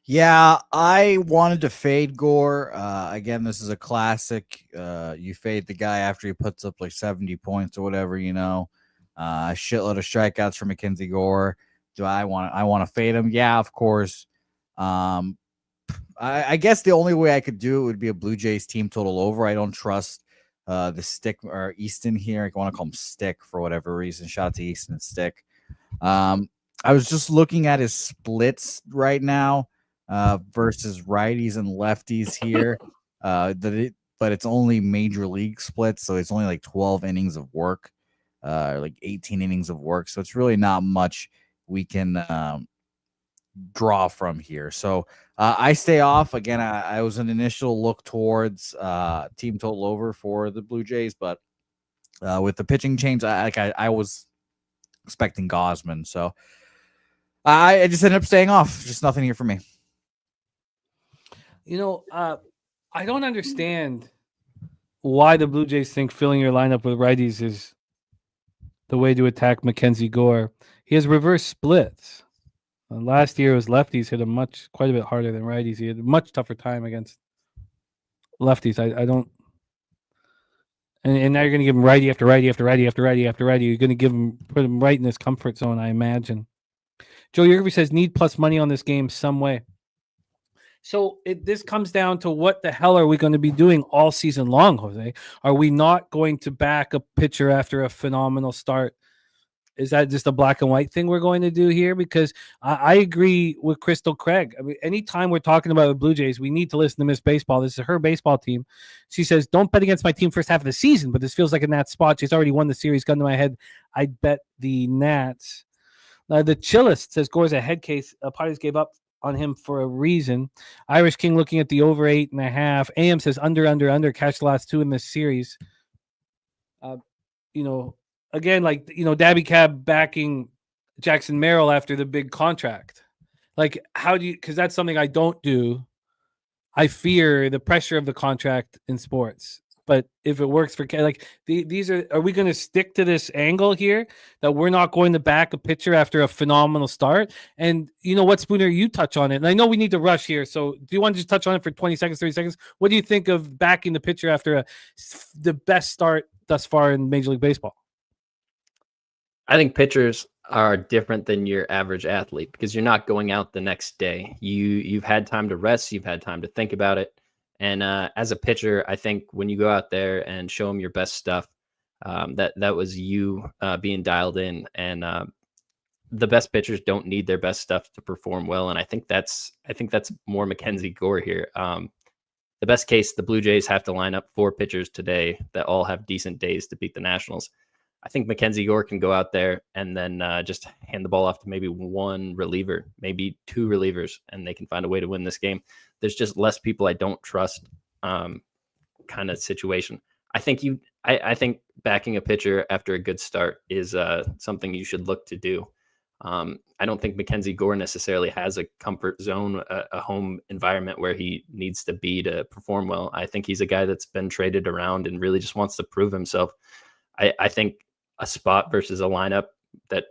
Yeah, I wanted to fade Gore. Again, this is a classic. You fade the guy after he puts up like 70 points or whatever, a shitload of strikeouts for Mackenzie Gore. Do I want to fade him? Yeah, of course. I guess the only way I could do it would be a Blue Jays team total over. I don't trust the Stick or Easton here. I want to call him Stick for whatever reason. Shout out to Easton and Stick. I was just looking at his splits right now versus righties and lefties here. But it's only major league splits, so it's only like 12 innings of work, like 18 innings of work. So it's really not much we can draw from here. So I stay off. Again, I was an initial look towards team total over for the Blue Jays, but with the pitching change, I was expecting Gosman. So I just ended up staying off. Just nothing here for me. I don't understand why the Blue Jays think filling your lineup with righties is the way to attack Mackenzie Gore. He has reverse splits. Last year, his lefties hit him quite a bit harder than righties. He had a much tougher time against lefties. I don't. And now you're going to give him righty after righty after righty after righty after righty. You're going to put him right in his comfort zone, I imagine. Joe Yergeby says need plus money on this game some way. So this comes down to what the hell are we going to be doing all season long, Jose? Are we not going to back a pitcher after a phenomenal start? Is that just a black and white thing we're going to do here? Because I agree with Crystal Craig. I mean, anytime we're talking about the Blue Jays, we need to listen to Miss Baseball. This is her baseball team. She says, don't bet against my team first half of the season, but this feels like a Nats spot. She's already won the series. Gun to my head, I'd bet the Nats. The Chillist says Gore's a head case. Padres gave up on him for a reason. Irish King looking at the over 8.5. AM says under, catch the last two in this series. Again, Dabby Cab backing Jackson Merrill after the big contract. Like, how do you, because that's something I don't do. I fear the pressure of the contract in sports. But if it works for, these are we going to stick to this angle here that we're not going to back a pitcher after a phenomenal start? And you know what, Spooner, you touch on it. And I know we need to rush here. So do you want to just touch on it for 20 seconds, 30 seconds? What do you think of backing the pitcher after the best start thus far in Major League Baseball? I think pitchers are different than your average athlete because you're not going out the next day. You've had time to rest. You've had time to think about it. And as a pitcher, I think when you go out there and show them your best stuff, that was you being dialed in. And the best pitchers don't need their best stuff to perform well. And I think that's more Mackenzie Gore here. The best case, the Blue Jays have to line up 4 pitchers today that all have decent days to beat the Nationals. I think Mackenzie Gore can go out there and then just hand the ball off to maybe one reliever, maybe 2 relievers, and they can find a way to win this game. There's just less people I don't trust kind of situation. I think backing a pitcher after a good start is something you should look to do. I don't think Mackenzie Gore necessarily has a comfort zone, a home environment where he needs to be to perform well. I think he's a guy that's been traded around and really just wants to prove himself. I think a spot versus a lineup that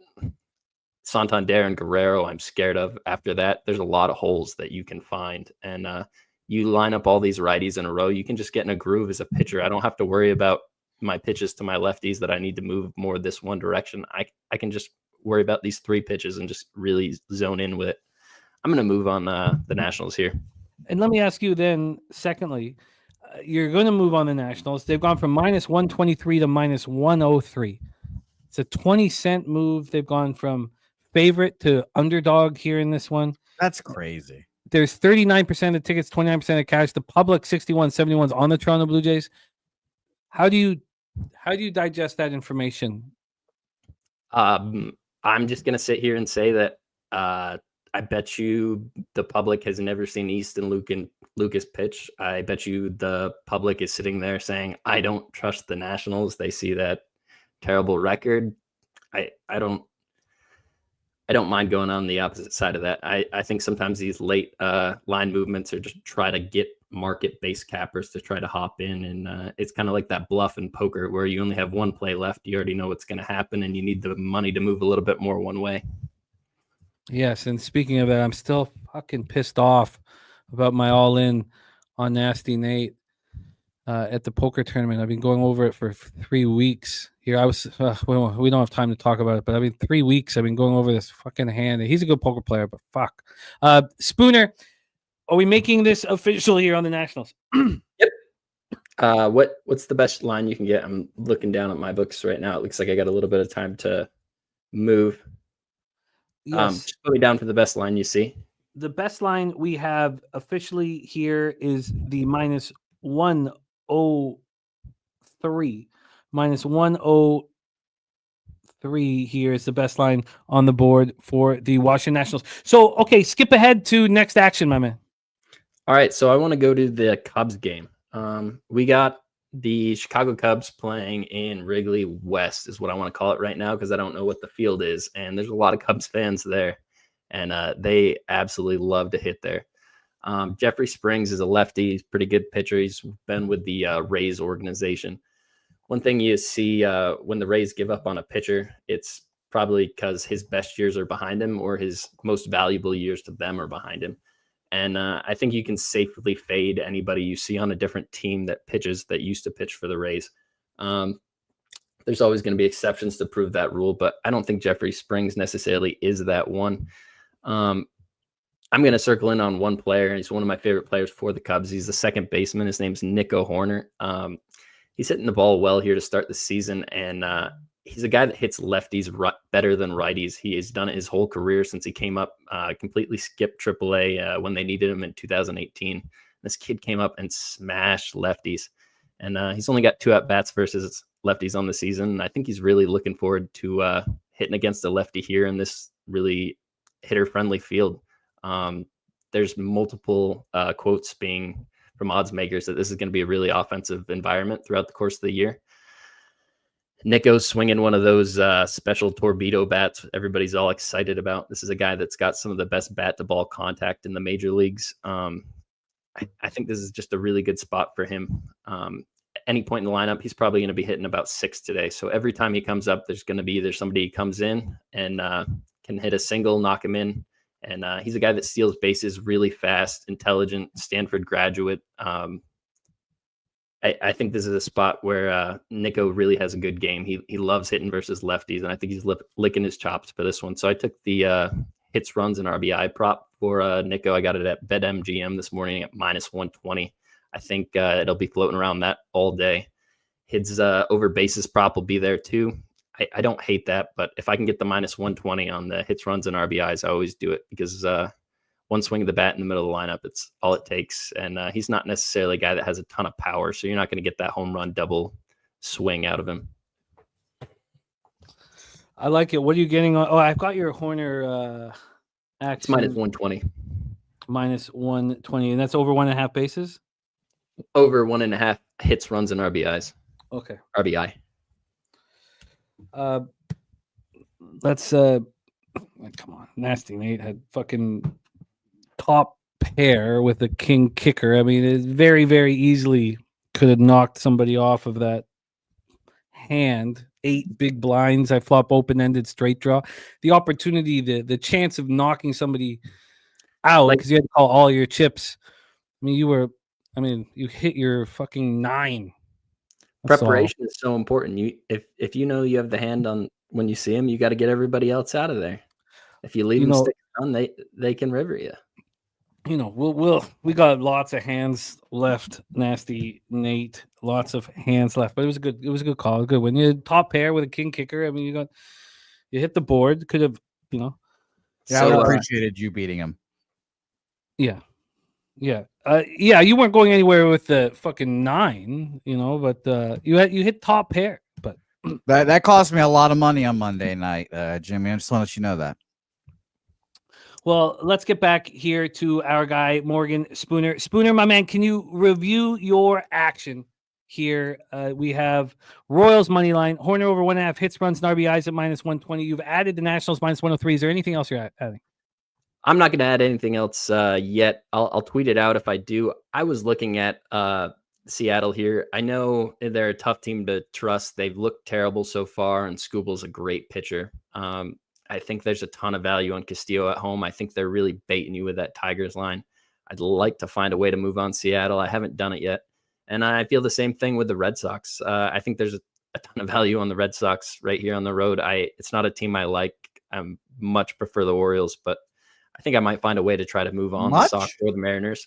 Santander and Guerrero I'm scared of. After that, there's a lot of holes that you can find. And you line up all these righties in a row, you can just get in a groove as a pitcher. I don't have to worry about my pitches to my lefties that I need to move more this one direction. I can just worry about these 3 pitches and just really zone in with it. I'm going to move on the Nationals here. And let me ask you then, secondly, you're going to move on the Nationals. They've gone from -123 to -103. It's a 20-cent move. They've gone from favorite to underdog here in this one. That's crazy. There's 39% of tickets, 29% of cash. The public 61-71 on the Toronto Blue Jays. How do you digest that information? I'm just gonna sit here and say that I bet you the public has never seen Easton Lucas pitch. I bet you the public is sitting there saying, I don't trust the Nationals. They see that terrible record. I don't mind going on the opposite side of that. I think sometimes these late line movements are just try to get market-based cappers to try to hop in. And it's kind of like that bluff in poker where you only have one play left. You already know what's going to happen and you need the money to move a little bit more one way. Yes, and speaking of that, I'm still fucking pissed off about my all-in on Nasty Nate at the poker tournament. I've been going over it for 3 weeks. Here, I was. We don't have time to talk about it, but 3 weeks. I've been going over this fucking hand. He's a good poker player, but fuck. Spooner, are we making this official here on the Nationals? Yep. What's the best line you can get? I'm looking down at my books right now. It looks like I got a little bit of time to move. Yes. Just put me down for the best line you see. The best line we have officially here is the -103. -103 here is the best line on the board for the Washington Nationals. So, okay, skip ahead to next action, my man. All right, so I want to go to the Cubs game. We got the Chicago Cubs playing in Wrigley West is what I want to call it right now because I don't know what the field is. And there's a lot of Cubs fans there, and they absolutely love to hit there. Jeffrey Springs is a lefty. He's a pretty good pitcher. He's been with the Rays organization. One thing you see when the Rays give up on a pitcher, it's probably because his best years are behind him or his most valuable years to them are behind him. And I think you can safely fade anybody you see on a different team that pitches that used to pitch for the Rays. There's always going to be exceptions to prove that rule, but I don't think Jeffrey Springs necessarily is that one. I'm going to circle in on one player. He's one of my favorite players for the Cubs. He's the second baseman. His name's Nico Hoerner. He's hitting the ball well here to start the season, and he's a guy that hits lefties better than righties. He has done it his whole career since he came up, completely skipped AAA when they needed him in 2018. This kid came up and smashed lefties, and he's only got 2 at-bats versus lefties on the season. And I think he's really looking forward to hitting against a lefty here in this really hitter-friendly field. There's multiple quotes being from odds makers that this is going to be a really offensive environment throughout the course of the year. Nico's swinging one of those special torpedo bats everybody's all excited about. This is a guy that's got some of the best bat-to-ball contact in the major leagues. I think this is just a really good spot for him. At any point in the lineup, he's probably going to be hitting about 6 today. So every time he comes up, there's going to be either somebody who comes in and can hit a single, knock him in. And he's a guy that steals bases really fast, intelligent, Stanford graduate. I think this is a spot where Nico really has a good game. He loves hitting versus lefties, and I think he's licking his chops for this one. So I took the hits, runs, and RBI prop for Nico. I got it at BetMGM this morning at -120. I think it'll be floating around that all day. His over bases prop will be there too. I don't hate that, but if I can get the -120 on the hits, runs, and RBIs, I always do it because one swing of the bat in the middle of the lineup, it's all it takes. And he's not necessarily a guy that has a ton of power, so you're not going to get that home run double swing out of him. I like it. What are you getting on? Oh, I've got your Hoerner action. It's -120. -120, and that's over 1.5 bases? Over 1.5 hits, runs, and RBIs. Okay. RBI. Let's come on. Nasty Nate had fucking top pair with a king kicker. I mean, it very, very easily could have knocked somebody off of that hand. 8 big blinds. I flop open-ended straight draw. The opportunity, the chance of knocking somebody out because you had to call all your chips. I mean, you hit your fucking 9. Preparation is so important. If you know you have the hand on when you see him, you got to get everybody else out of there. If you leave them stick around, they can river you. we got lots of hands left. Nasty Nate, lots of hands left, but it was a good call. It was a good win. You had top pair with a king kicker. I mean, you hit the board. Could have, Yeah, So, I would have appreciated you beating him. yeah. You weren't going anywhere with the fucking 9, but you hit top pair. But That cost me a lot of money on Monday night, Jimmy. I just want to let you know that. well, let's get back here to our guy Morgan Spooner. Spooner, my man, can you review your action here? We have Royals money line, Horner over 1.5 hits, runs, and RBIs at -120. You've added the Nationals -103. Is there anything else you're adding? I'm not going to add anything else yet. I'll tweet it out if I do. I was looking at Seattle here. I know they're a tough team to trust. They've looked terrible so far, and Skubal's a great pitcher. I think there's a ton of value on Castillo at home. I think they're really baiting you with that Tigers line. I'd like to find a way to move on Seattle. I haven't done it yet. And I feel the same thing with the Red Sox. I think there's a ton of value on the Red Sox right here on the road. It's not a team I like. I much prefer the Orioles, but I think I might find a way to try to move on the Sox or the Mariners.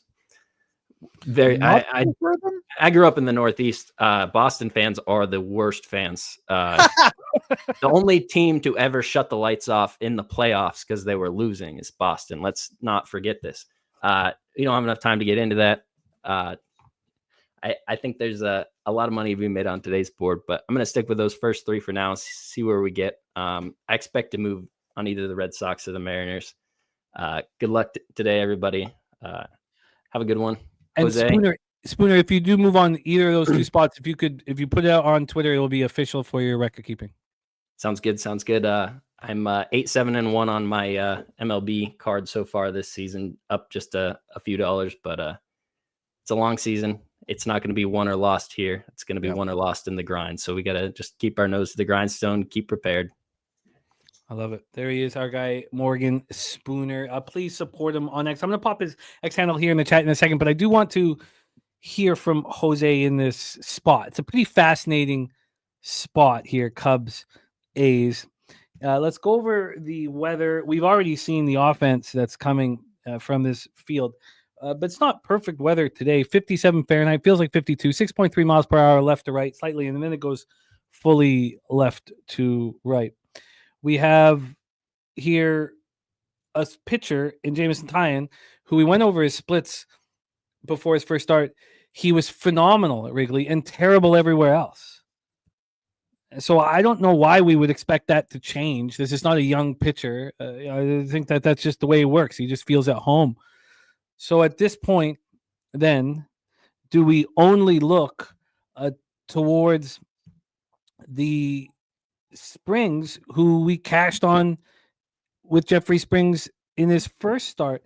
I grew up in the Northeast. Boston fans are the worst fans. The only team to ever shut the lights off in the playoffs because they were losing is Boston. Let's not forget this. You don't have enough time to get into that. I think there's a lot of money to be made on today's board, but I'm going to stick with those first 3 for now, see where we get. I expect to move on either the Red Sox or the Mariners. Good luck today, everybody. Have a good one. And Jose. Spooner, if you do move on either of those 2 spots, if you put it out on Twitter, it will be official for your record keeping. Sounds good. I'm 8-7-1 on my MLB card so far this season, up just a few dollars, but it's a long season. It's not going to be won or lost here. It's going to be won or lost in the grind. So we got to just keep our nose to the grindstone, keep prepared. I love it. There he is, our guy, Morgan Spooner. Please support him on X. I'm going to pop his X handle here in the chat in a second, but I do want to hear from Jose in this spot. It's a pretty fascinating spot here, Cubs, A's. Let's go over the weather. We've already seen the offense that's coming from this field, but it's not perfect weather today. 57 Fahrenheit, feels like 52, 6.3 miles per hour left to right, slightly, and then it goes fully left to right. We have here a pitcher in Jameson Tyon, who we went over his splits before his first start. He was phenomenal at Wrigley and terrible everywhere else. So I don't know why we would expect that to change. This is not a young pitcher. I think that's just the way it works. He just feels at home. So at this point, then, do we only look towards the Springs, who we cashed on with Jeffrey Springs in his first start?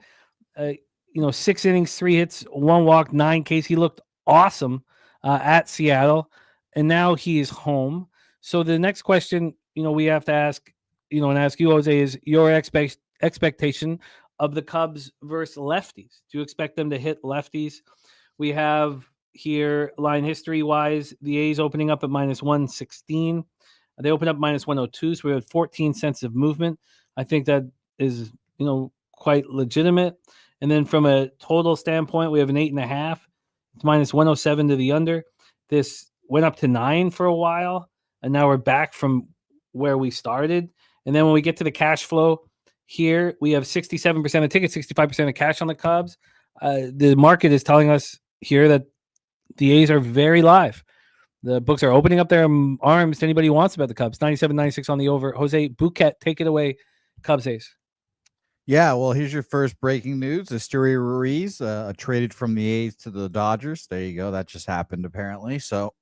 6 innings, 3 hits, 1 walk, 9 Ks. He looked awesome at Seattle, and now he is home. So the next question, we have to ask, and ask you, Jose, is your expectation of the Cubs versus lefties. Do you expect them to hit lefties? We have here, line history-wise, the A's opening up at -116. They opened up -102, so we had 14 cents of movement. I think that is, quite legitimate. And then from a total standpoint, we have an 8.5. It's -107 to the under. This went up to 9 for a while, and now we're back from where we started. And then when we get to the cash flow here, we have 67% of tickets, 65% of cash on the Cubs. The market is telling us here that the A's are very live. The books are opening up their arms to anybody who wants about the Cubs. 97.96 on the over. Jose Bouquet, take it away. Cubs A's. Yeah, well, here's your first breaking news. Esteury Ruiz traded from the A's to the Dodgers. There you go. That just happened, apparently. So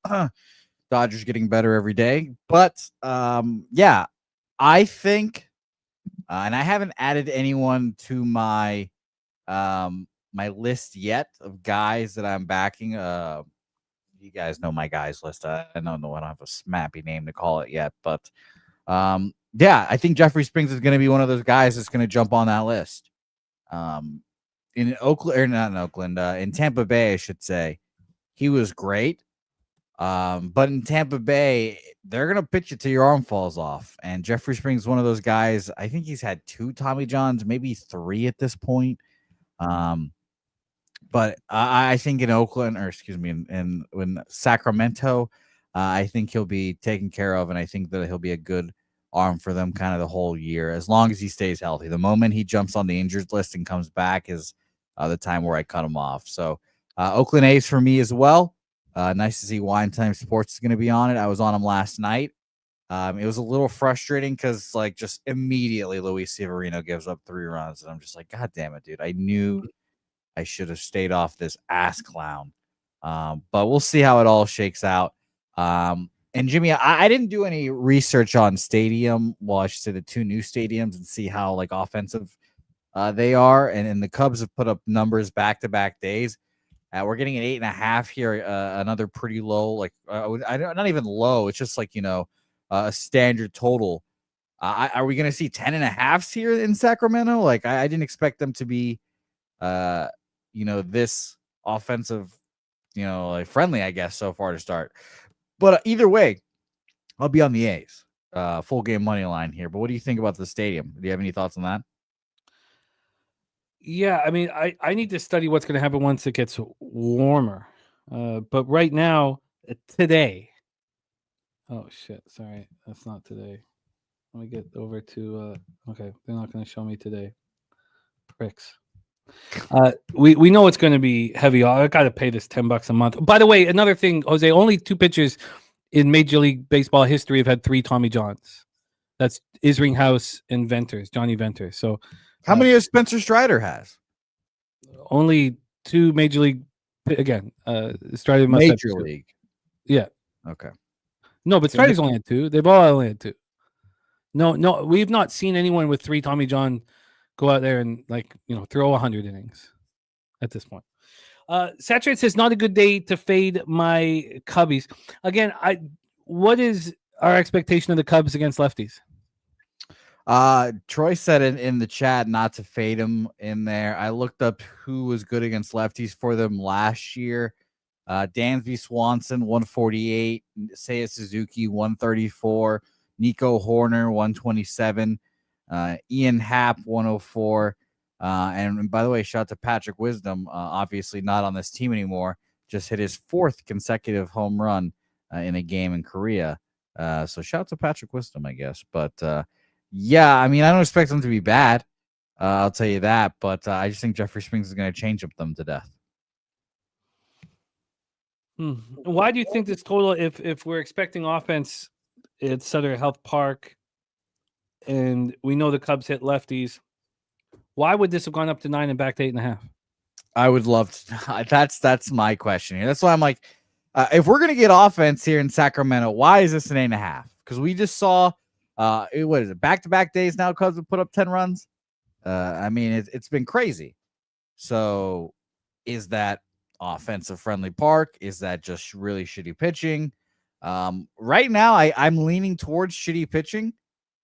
Dodgers getting better every day. But, I think, and I haven't added anyone to my my list yet of guys that I'm backing. You guys know my guys list. I don't know. I don't have a snappy name to call it yet, but I think Jeffrey Springs is going to be one of those guys that's going to jump on that list. In Oakland, or not in Oakland, in Tampa Bay, I should say, he was great. But in Tampa Bay, they're going to pitch it till your arm falls off. And Jeffrey Springs is one of those guys. I think he's had 2 Tommy Johns, maybe 3 at this point. but I think in Oakland, or excuse me, in Sacramento, I think he'll be taken care of, and I think that he'll be a good arm for them kind of the whole year, as long as he stays healthy. The moment he jumps on the injured list and comes back is the time where I cut him off. So Oakland A's for me as well. Nice to see Wine Time Sports is going to be on it. I was on him last night. It was a little frustrating because, like, just immediately Luis Severino gives up 3 runs, and I'm just like, God damn it, dude! I knew I should have stayed off this ass clown. But we'll see how it all shakes out. And Jimmy, I didn't do any research on stadium. Well, I should say the 2 new stadiums and see how like offensive they are. And the Cubs have put up numbers back-to-back days. We're getting an 8.5 here, another pretty low, like not even low. It's just like, a standard total. Are we going to see 10.5s here in Sacramento? Like I didn't expect them to be, this offensive, like friendly, I guess, so far to start. But either way, I'll be on the A's. Full game money line here. But what do you think about the stadium? Do you have any thoughts on that? Yeah, I mean, I need to study what's going to happen once it gets warmer. But right now, today. Oh, shit. Sorry. That's not today. Let me get over to... okay, they're not going to show me today. Pricks. We know it's going to be heavy. I got to pay this $10 a month. By the way, another thing, Jose, only 2 pitchers in Major League Baseball history have had 3 Tommy Johns. That's Isringhouse and Venters, Johnny Venters. So how many does Spencer Strider has? Only 2 Major League. Again, Strider must Major have League. Yeah. Okay. No, but Strider's only had 2. They've all only had 2. No, we've not seen anyone with 3 Tommy John go out there and throw 100 innings at this point. Saturate says not a good day to fade my Cubbies. Again, what is our expectation of the Cubs against lefties? Troy said it in the chat not to fade him in there. I looked up who was good against lefties for them last year. Dansby Swanson 148, Seiya Suzuki 134, Nico Horner 127. Ian Happ 104, and by the way, shout out to Patrick Wisdom, obviously not on this team anymore, just hit his 4th consecutive home run in a game in Korea. So shout out to Patrick Wisdom, I guess. But yeah, I mean, I don't expect them to be bad, I'll tell you that, but I just think Jeffrey Springs is going to change up them to death. Why do you think this total, if we're expecting offense at Sutter Health Park, and we know the Cubs hit lefties, why would this have gone up to 9 and back to 8.5? I would love to. That's my question here. That's why I'm like, if we're gonna get offense here in Sacramento, why is this an 8.5? Because we just saw, what is it, back-to-back days now? Cubs have put up 10 runs. I mean, it's been crazy. So, is that offensive friendly park? Is that just really shitty pitching? Right now, I'm leaning towards shitty pitching.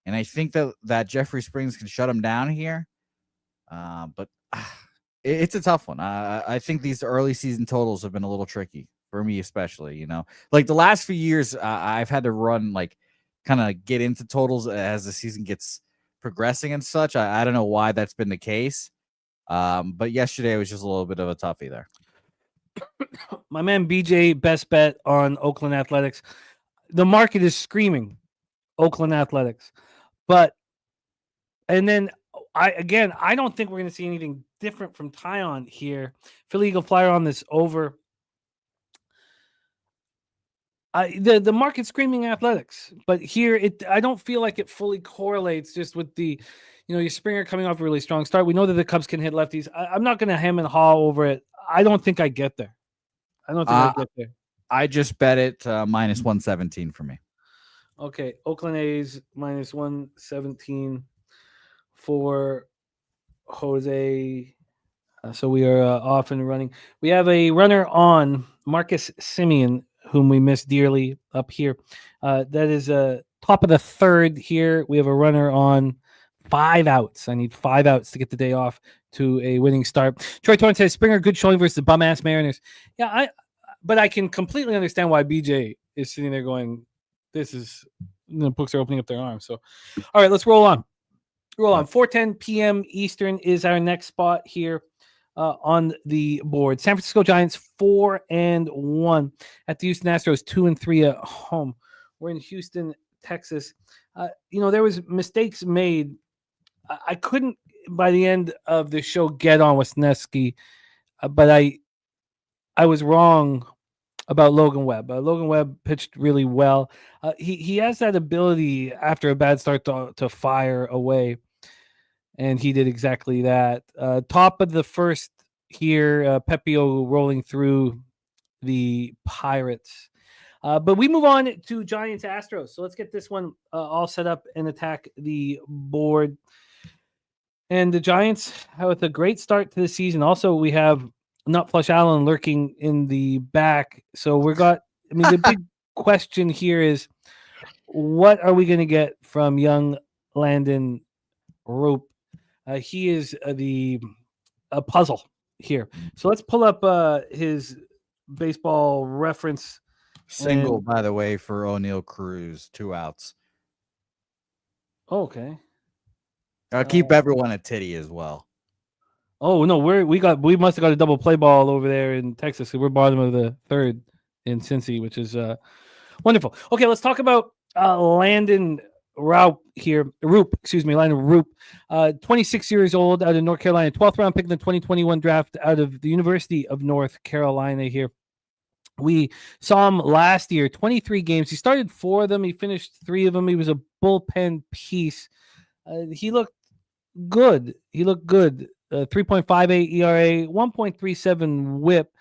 And I think that Jeffrey Springs can shut him down here. But it's a tough one. I think these early season totals have been a little tricky for me, especially, like the last few years, I've had to run, like, kind of get into totals as the season gets progressing and such. I don't know why that's been the case. But yesterday was just a little bit of a toughie there. My man BJ, best bet on Oakland Athletics. The market is screaming Oakland Athletics. And then I don't think we're going to see anything different from Tyon here. Philly Eagle Flyer on this over. The market's screaming Athletics, but here I don't feel like it fully correlates just with the, your Springer coming off a really strong start. We know that the Cubs can hit lefties. I'm not going to hem and haw over it. I don't think I get there. I just bet it minus 117 for me. Okay, Oakland A's minus 117 for Jose. So we are off and running. We have a runner on, Marcus Simeon, whom we miss dearly up here. That is top of the 3rd here. We have a runner on, 5 outs. I need 5 outs to get the day off to a winning start. Troy Torrance says, Springer, good showing versus the bum-ass Mariners. Yeah, but I can completely understand why BJ is sitting there going, this is, the books are opening up their arms. So, all right, let's roll on. 4:10 p.m. Eastern is our next spot here. on the board. San Francisco Giants 4-1 at the Houston Astros 2-3 at home. We're in Houston, Texas. There was mistakes made. I couldn't by the end of the show get on Wisniewski, but I was wrong about Logan Webb. Logan Webb pitched really well. He has that ability after a bad start to fire away, and he did exactly that. Top of the first here, Pepio rolling through the Pirates. But we move on to Giants Astros. So let's get this one all set up and attack the board. And the Giants with a great start to the season. Also, we have Nut Flush Allen lurking in the back. So the big question here is, what are we going to get from young Landon Rope? He is a puzzle here. So let's pull up his baseball reference. Single, by the way, for O'Neal Cruz, 2 outs. Okay. Keep everyone a titty as well. Oh no, we must have got a double play ball over there in Texas. We're bottom of the third in Cincy, which is wonderful. Okay, let's talk about Landon Roop here. Landon Roop, 26 years old, out of North Carolina, 12th round pick in the 2021 draft out of the University of North Carolina here. We saw him last year, 23 games. He started 4 of them. He finished 3 of them. He was a bullpen piece. He looked good. 3.58 ERA, 1.37 WHIP.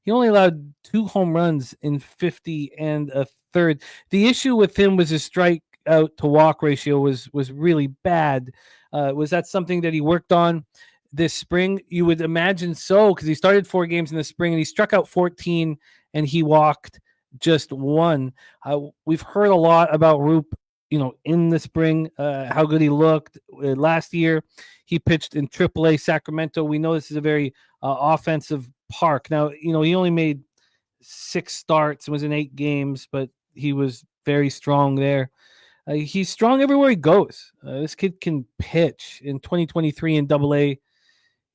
He only allowed 2 home runs in 50 and a third. The issue with him was his strikeout to walk ratio was really bad. Was that something that he worked on this spring? You would imagine so, because he started 4 games in the spring and he struck out 14 and he walked just 1. We've heard a lot about Roop, in the spring, how good he looked. Last year, he pitched in AAA Sacramento. We know this is a very offensive park. Now, he only made 6 starts and was in 8 games, but he was very strong there. He's strong everywhere he goes. This kid can pitch. In 2023 in AA.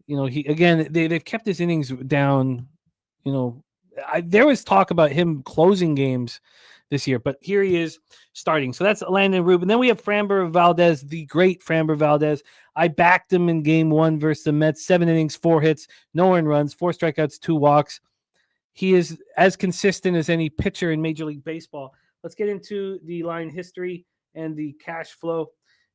They've kept his innings down. There was talk about him closing games this year, but here he is starting. So that's Landon Roop. And then we have Framber Valdez, the great Framber Valdez. I backed him in game 1 versus the Mets, 7 innings, 4 hits, no earned runs, 4 strikeouts, 2 walks. He is as consistent as any pitcher in Major League Baseball. Let's get into the line history and the cash flow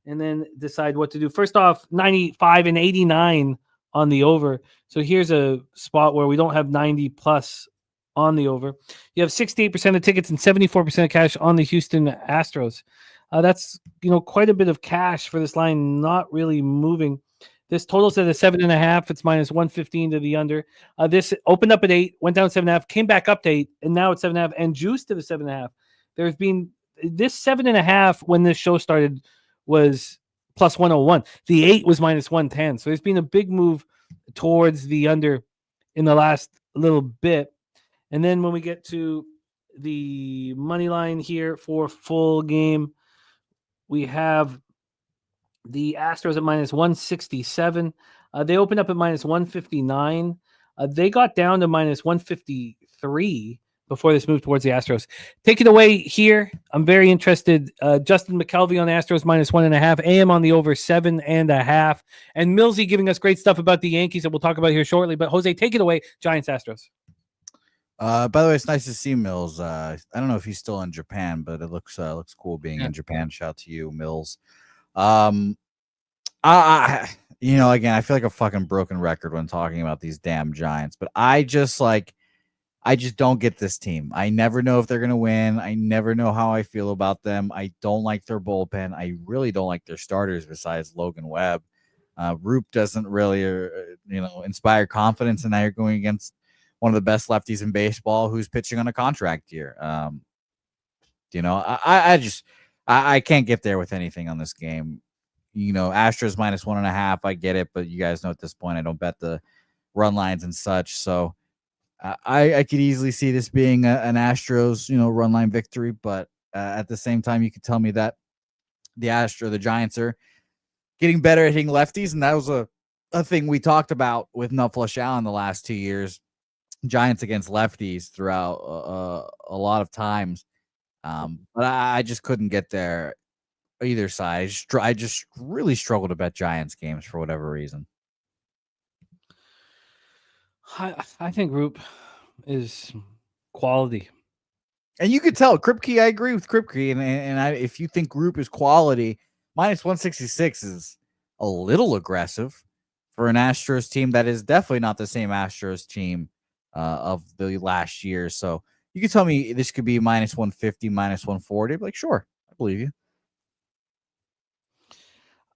and then decide what to do. First off, 95 and 89 on the over. So here's a spot where we don't have 90 plus on the over. You have 68% of tickets and 74% of cash on the Houston Astros. That's quite a bit of cash for this line not really moving. This totals at a 7.5. It's minus 115 to the under. This opened up at 8, went down 7.5, came back up to 8, and now it's 7.5 and juiced to the 7.5. There's been this 7.5 when this show started was plus 101. The 8 was minus 110. So there's been a big move towards the under in the last little bit. And then when we get to the money line here for full game, we have the Astros at minus 167. They opened up at minus 159. They got down to minus 153 before this move towards the Astros. Take it away here. I'm very interested. Justin McKelvey on the Astros minus 1.5. AM on the over 7.5. And Millsy giving us great stuff about the Yankees that we'll talk about here shortly. But Jose, take it away. Giants Astros. By the way, it's nice to see Mills. I don't know if he's still in Japan, but it looks cool being in Japan. Shout out to you, Mills. Again, I feel like a fucking broken record when talking about these damn Giants, but I just don't get this team. I never know if they're gonna win. I never know how I feel about them. I don't like their bullpen. I really don't like their starters besides Logan Webb. Roop doesn't really, inspire confidence, and now you're going against one of the best lefties in baseball who's pitching on a contract year. I can't get there with anything on this game. Astros minus 1.5. I get it, but you guys know at this point I don't bet the run lines and such. So I could easily see this being an Astros, run line victory. But at the same time, you could tell me that the Giants are getting better at hitting lefties, and that was a a thing we talked about with No Flush Allen the last 2 years. Giants against lefties throughout a lot of times. But I just couldn't get there either side. I just really struggle to bet Giants games for whatever reason. I think Roop is quality. And you could tell Kripke, I agree with Kripke. And if you think Roop is quality, minus 166 is a little aggressive for an Astros team that is definitely not the same Astros team of the last year. So you could tell me this could be minus 150, minus 140. Like, sure, I believe you.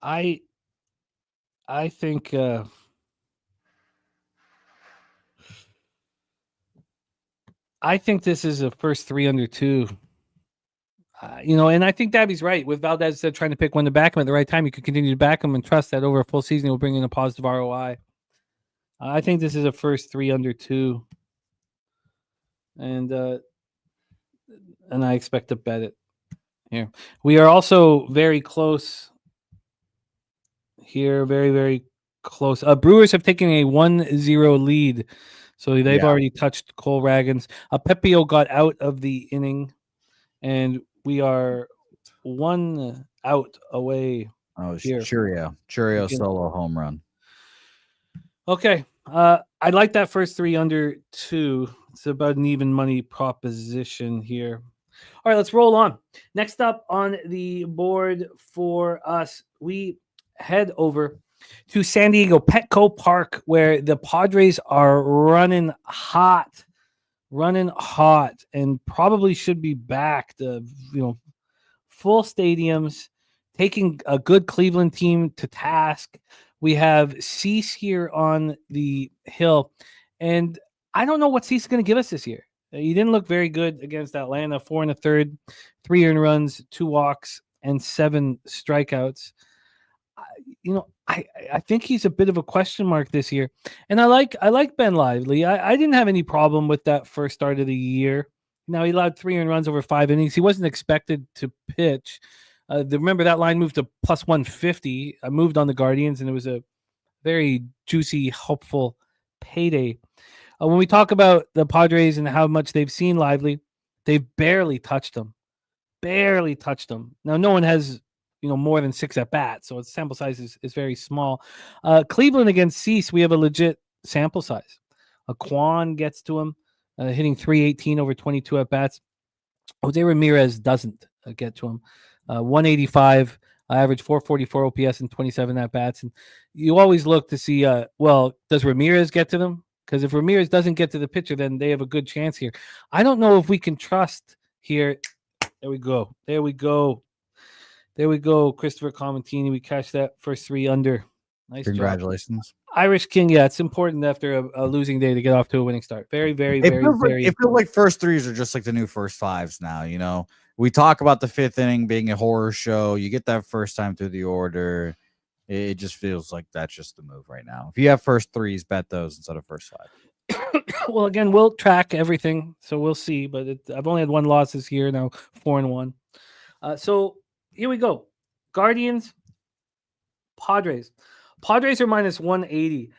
I think I think this is a first 3 under 2. And I think Dabby's right. With Valdez trying to pick when to back him at the right time, you could continue to back him and trust that over a full season he'll bring in a positive ROI. I think this is a first 3 under 2. And I expect to bet it here. We are also very close here. Very, very close. Brewers have taken a 1-0 lead. So they've already touched Cole Ragans. Pepio got out of the inning. And we are 1 out away. Oh, here. Churio solo home run. Okay. I like that first 3 under 2. It's about an even money proposition here. All right, let's roll on. Next up on the board for us, we head over to San Diego Petco Park, where the Padres are running hot, and probably should be back to, full stadiums, taking a good Cleveland team to task. We have Cease here on the hill, and I don't know what Cease is going to give us this year. He didn't look very good against Atlanta. 4 1/3, 3 earned runs, 2 walks, and 7 strikeouts. I think he's a bit of a question mark this year. And I like Ben Lively. I didn't have any problem with that first start of the year. Now, he allowed 3 earned runs over 5 innings. He wasn't expected to pitch. Remember, that line moved to plus 150. I moved on the Guardians, and it was a very juicy, hopeful payday. When we talk about the Padres and how much they've seen Lively, they've barely touched him. Now, no one has more than 6 at bats, so its sample size is very small. Cleveland against Cease, we have a legit sample size. Quan gets to him, hitting 318 over 22 at bats. Jose Ramirez doesn't get to him. 185, average 444 OPS and 27 at bats. And you always look to see, does Ramirez get to them? Because if Ramirez doesn't get to the pitcher, then they have a good chance here. I don't know if we can trust here. There we go. Christopher Comentini. We cashed that first 3 under. Nice Congratulations. Job. Irish King. Yeah, it's important after a losing day to get off to a winning start. Very, very, very, very. It feels like first 3s are just like the new first 5s now. We talk about the 5th inning being a horror show. You get that first time through the order. It just feels like that's just the move right now. If you have first 3s, bet those instead of first 5. Well, again, we'll track everything, so we'll see. But I've only had 1 loss this year now, 4-1. So here we go. Guardians, Padres. Padres are minus 180.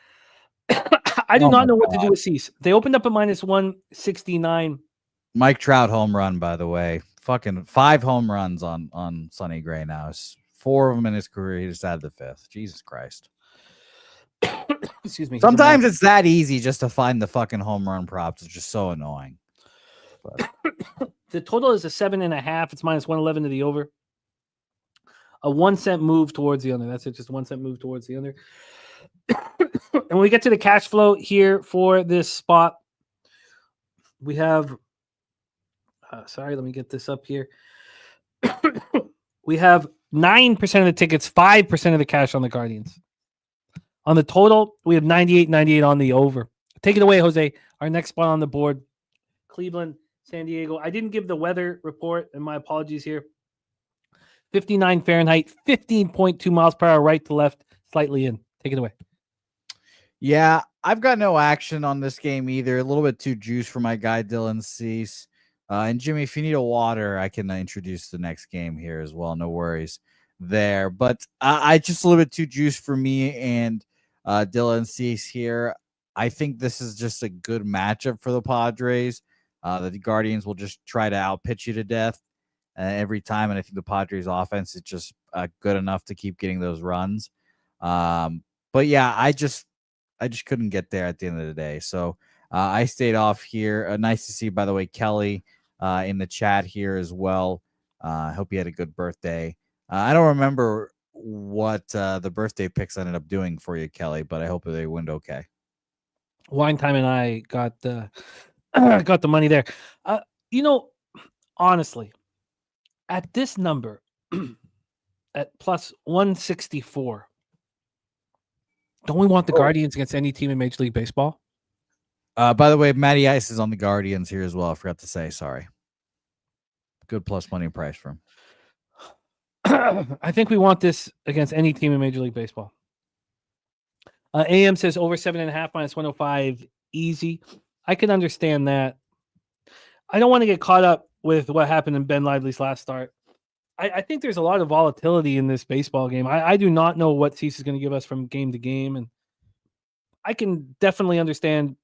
I do not know what to do with Cease. They opened up at minus 169. Mike Trout home run, by the way. Fucking 5 home runs on Sonny Gray now. 4 of them in his career. He just added the 5th. Jesus Christ. Excuse me. Sometimes it's that easy just to find the fucking home run props. It's just so annoying. But the total is a 7.5. It's minus 111 to the over. A 1 cent move towards the under. That's it. Just 1 cent move towards the under. And when we get to the cash flow here for this spot, we have, let me get this up here. We have 9% of the tickets, 5% of the cash on the Guardians. On the total, we have 98 on the over. Take it away, Jose. Our next spot on the board, Cleveland, San Diego. I didn't give the weather report, and my apologies here. 59 Fahrenheit, 15.2 miles per hour, right to left, slightly in. Take it away. Yeah, I've got no action on this game either. A little bit too juice for my guy, Dylan Cease. And Jimmy, if you need a water, I can introduce the next game here as well. No worries there. But I just a little bit too juice for me. And Dylan Cease here. I think this is just a good matchup for the Padres. The Guardians will just try to outpitch you to death every time, and I think the Padres offense is just good enough to keep getting those runs. But yeah, I just couldn't get there at the end of the day. So I stayed off here. Nice to see, by the way, Kelly in the chat here as well. I hope you had a good birthday. I don't remember what the birthday picks ended up doing for you, Kelly, but I hope they went okay. Wine Time and I got the got the money there. Honestly, at this number, at plus 164, don't we want the Guardians against any team in Major League Baseball? By the way, Matty Ice is on the Guardians here as well. I forgot to say, sorry. Good plus money price for him. I think we want this against any team in Major League Baseball. AM says over 7.5 minus 105 easy. I can understand that. I don't want to get caught up with what happened in Ben Lively's last start. I think there's a lot of volatility in this baseball game. I do not know what Cease is going to give us from game to game, and I can definitely understand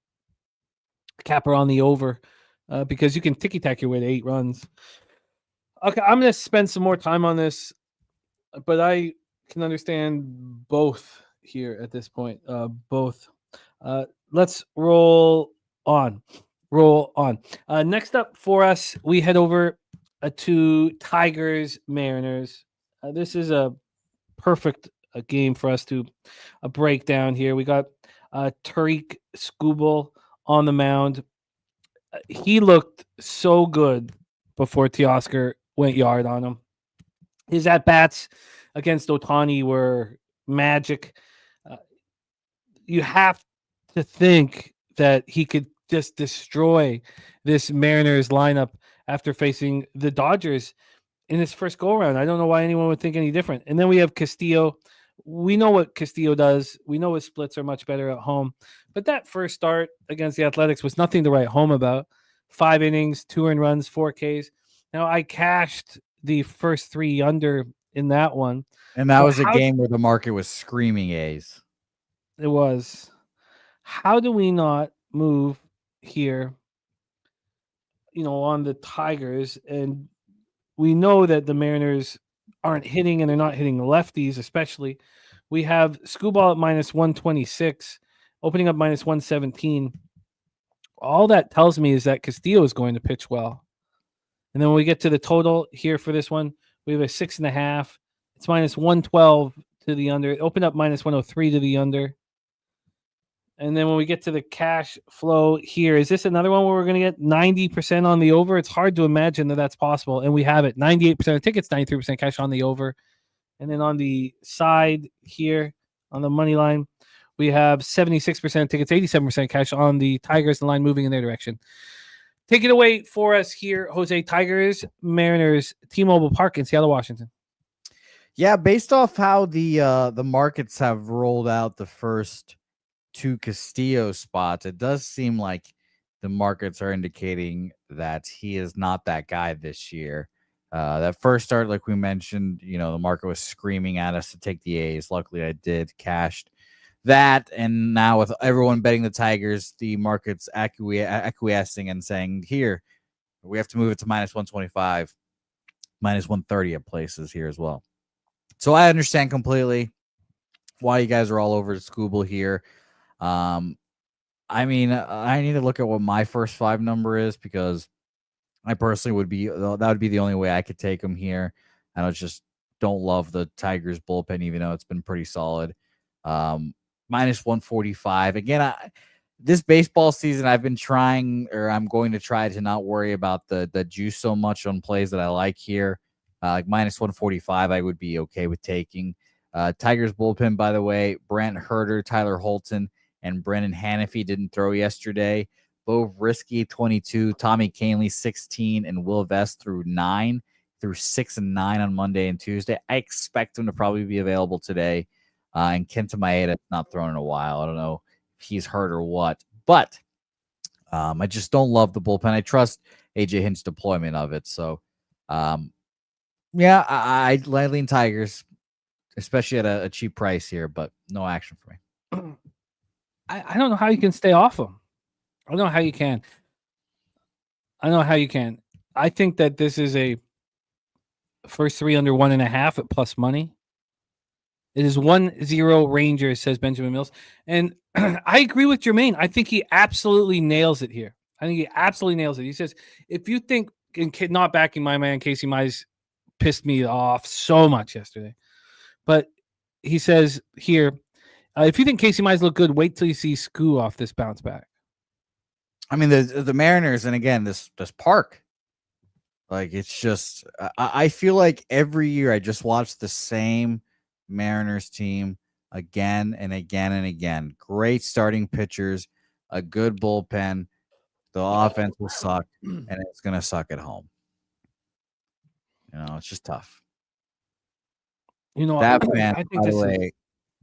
Capper on the over because you can ticky-tack your way to 8 runs. Okay, I'm going to spend some more time on this, but I can understand both here at this point. Both. Let's roll on. Next up for us, we head over to Tigers Mariners. This is a perfect game for us to break down here. We got Tariq Skubal on the mound. He looked so good before Teoscar went yard on him. His at-bats against Ohtani were magic. You have to think that he could just destroy this Mariners lineup after facing the Dodgers in his first go-around. I don't know why anyone would think any different. And then we have Castillo. We know what Castillo does. We know his splits are much better at home. But that first start against the Athletics was nothing to write home about. 5 innings, 2 earned runs, 4 Ks. Now, I cashed the first 3 under in that one. And that was a game where the market was screaming A's. It was. How do we not move here, on the Tigers? And we know that the Mariners aren't hitting, and they're not hitting lefties, especially. We have Skubal at minus 126, opening up minus 117. All that tells me is that Castillo is going to pitch well. And then when we get to the total here for this one, we have a 6.5. It's minus 112 to the under. It opened up minus 103 to the under. And then when we get to the cash flow here, is this another one where we're going to get 90% on the over? It's hard to imagine that that's possible. And we have it. 98% of tickets, 93% cash on the over. And then on the side here, on the money line, we have 76% of tickets, 87% cash on the Tigers, the line moving in their direction. Take it away for us here, Jose. Tigers, Mariners, T-Mobile Park in Seattle, Washington. Yeah, based off how the markets have rolled out the first 2 Castillo spots, it does seem like the markets are indicating that he is not that guy this year. That first start, like we mentioned, the market was screaming at us to take the A's. Luckily, I did, cashed that, and now with everyone betting the Tigers, the market's acquiescing and saying, here, we have to move it to minus 125, minus 130 at places here as well. So I understand completely why you guys are all over Skubal here. I mean, I need to look at what my first 5 number is, because I personally that would be the only way I could take him here. And I just don't love the Tigers bullpen, even though it's been pretty solid. Minus 145. Again, this baseball season, I've been trying, or I'm going to try to not worry about the juice so much on plays that I like here. Like minus 145, I would be okay with taking. Tigers bullpen, by the way, Brant Herter, Tyler Holton, and Brennan Hannafy didn't throw yesterday. Bo Risky, 22, Tommy Canley, 16, and Will Vest threw 9, through 6 and 9 on Monday and Tuesday. I expect him to probably be available today. And Kenta Maeda not thrown in a while. I don't know if he's hurt or what, but I just don't love the bullpen. I trust AJ Hinch's deployment of it. So, I lean Tigers, especially at a cheap price here, but no action for me. I don't know how you can stay off him. I don't know how you can. I think that this is a first 3 under 1.5 at plus money. It is 1-0 Rangers, says Benjamin Mills. And I agree with Jermaine. I think he absolutely nails it here. He says, if you think, not backing my man Casey Mize pissed me off so much yesterday. But he says here, if you think Casey Mize look good, wait till you see Skoo off this bounce back. I mean, the Mariners, and again, this park. Like, it's just, I feel like every year I just watch the same Mariners team again and again and again. Great starting pitchers, a good bullpen. The offense will suck, and it's going to suck at home. It's just tough. That fan, I think by the way,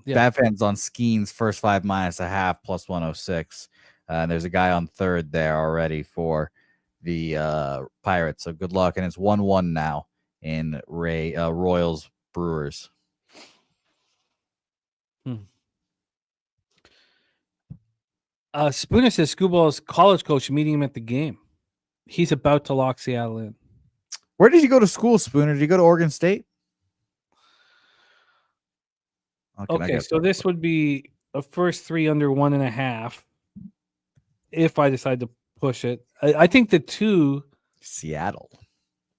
that fan's on Skeen's first 5 -0.5 plus 106. There's a guy on third there already for the Pirates. So good luck. And it's 1-1 now in Royals Brewers. Spooner says Scooball's college coach meeting him at the game. He's about to lock Seattle in. Where did you go to school, Spooner? Did you go to Oregon State? Okay, so this would be a first 3 under 1.5 if I decide to push it. I think the 2 Seattle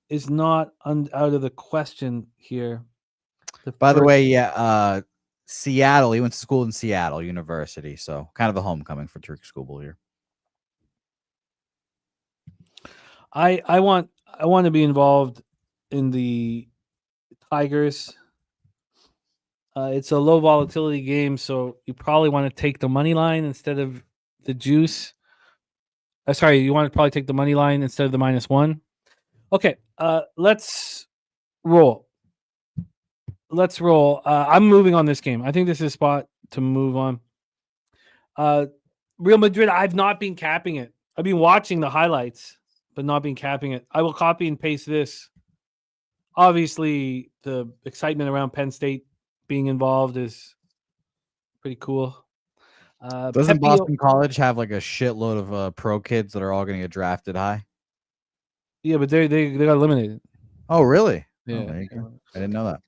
is not out of the question here. By the way, Seattle. He went to school in Seattle University, so kind of a homecoming for Turk Skubal here. I want to be involved in the Tigers. It's a low volatility game, so you probably want to take the money line instead of the juice. You want to probably take the money line instead of the -1. Okay, let's roll. I'm moving on this game. I think this is a spot to move on. Real Madrid, I've not been capping it. I've been watching the highlights, but not been capping it. I will copy and paste this. Obviously, the excitement around Penn State being involved is pretty cool. Doesn't Boston College have like a shitload of pro kids that are all going to get drafted high? Yeah, but they got eliminated. Oh, really? Yeah. Oh, there you go. I didn't know that.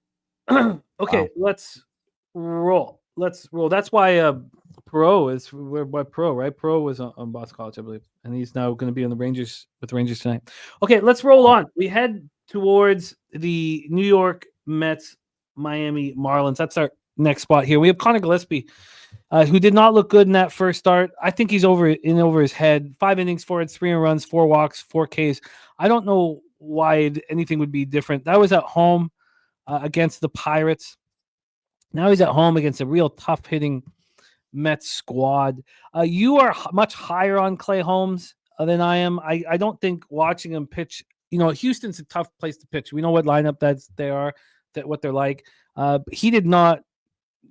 Okay, wow. Let's roll. That's why Pro is what Pro, right? Pro was on Boston College, I believe, and he's now going to be on the Rangers with the Rangers tonight. Okay, let's roll on. We head towards the New York Mets, Miami Marlins. That's our next spot here. We have Connor Gillespie, who did not look good in that first start. I think he's over his head. 5 innings, 4 hits, 3 runs, 4 walks, 4 Ks. I don't know why anything would be different. That was at home against the Pirates. Now he's at home against a real tough hitting Mets squad. You are much higher on Clay Holmes than I am. I don't think watching him pitch, Houston's a tough place to pitch. We know what lineup what they're like. He did not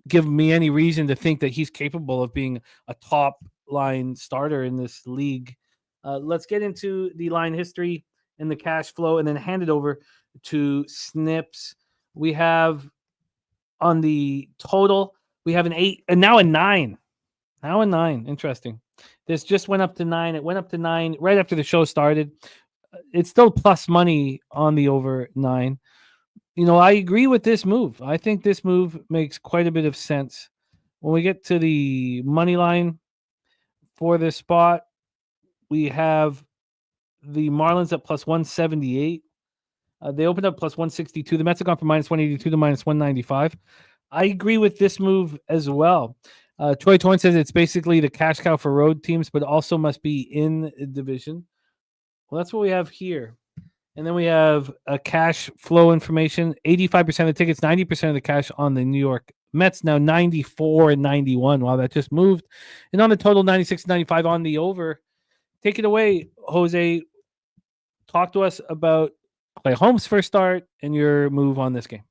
give me any reason to think that he's capable of being a top line starter in this league. Let's get into the line history and the cash flow and then hand it over to Snips. We have on the total, we have an 8 and now a 9. Interesting. This just went up to 9. It went up to 9 right after the show started. It's still plus money on the over 9. I agree with this move. I think this move makes quite a bit of sense. When we get to the money line for this spot, we have the Marlins at plus 178. They opened up plus 162. The Mets have gone from minus 182 to minus 195. I agree with this move as well. Troy Torn says it's basically the cash cow for road teams, but also must be in the division. Well, that's what we have here. And then we have a cash flow information. 85% of the tickets, 90% of the cash on the New York Mets. Now 94 and 91. Wow, that just moved. And on the total, 96 and 95 on the over. Take it away, Jose. Talk to us about Clay Holmes' first start and your move on this game.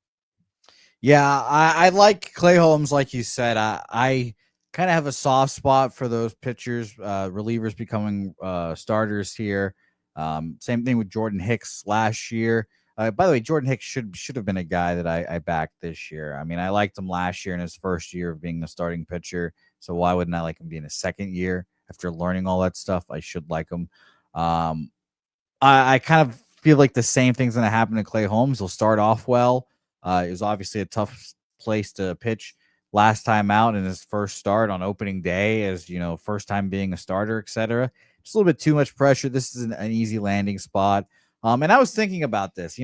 Yeah, I like Clay Holmes, like you said. I kind of have a soft spot for those pitchers, relievers becoming starters here. Same thing with Jordan Hicks last year. By the way, Jordan Hicks should have been a guy that I backed this year. I mean, I liked him last year in his first year of being the starting pitcher. So why wouldn't I like him in his second year after learning all that stuff? I should like him. I kind of feel like the same thing's going to happen to Clay Holmes. He'll start off well. It was obviously a tough place to pitch last time out in his first start on opening day, as first time being a starter, etc. Just a little bit too much pressure. This is an easy landing spot. And I was thinking about this.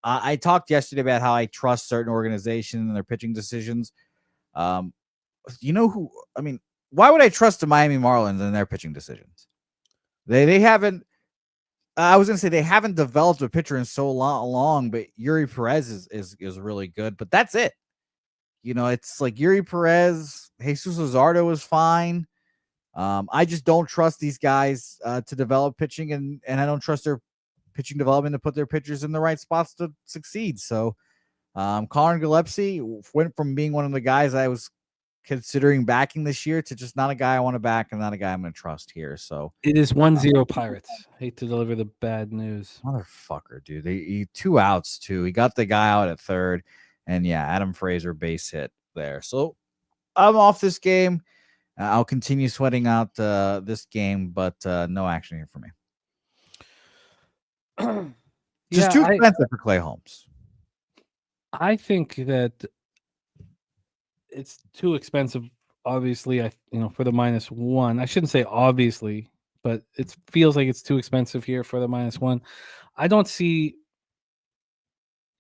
I talked yesterday about how I trust certain organizations and their pitching decisions. Why would I trust the Miami Marlins and their pitching decisions? They haven't. I was going to say they haven't developed a pitcher in so long, but Yuri Perez is really good. But that's it. It's like Yuri Perez, Jesus Luzardo is fine. I just don't trust these guys to develop pitching, and I don't trust their pitching development to put their pitchers in the right spots to succeed. So Colin Gillespie went from being one of the guys I was considering backing this year to just not a guy I want to back and not a guy I'm going to trust here. So it is 1-0 Pirates. Hate to deliver the bad news. Motherfucker, dude. He 2 outs too. He got the guy out at third, and Adam Fraser base hit there. So I'm off this game. I'll continue sweating out this game, but no action here for me. Just too expensive for Clay Holmes. I think that it's too expensive. Obviously, for the -1. I shouldn't say obviously, but it feels like it's too expensive here for the -1. I don't see.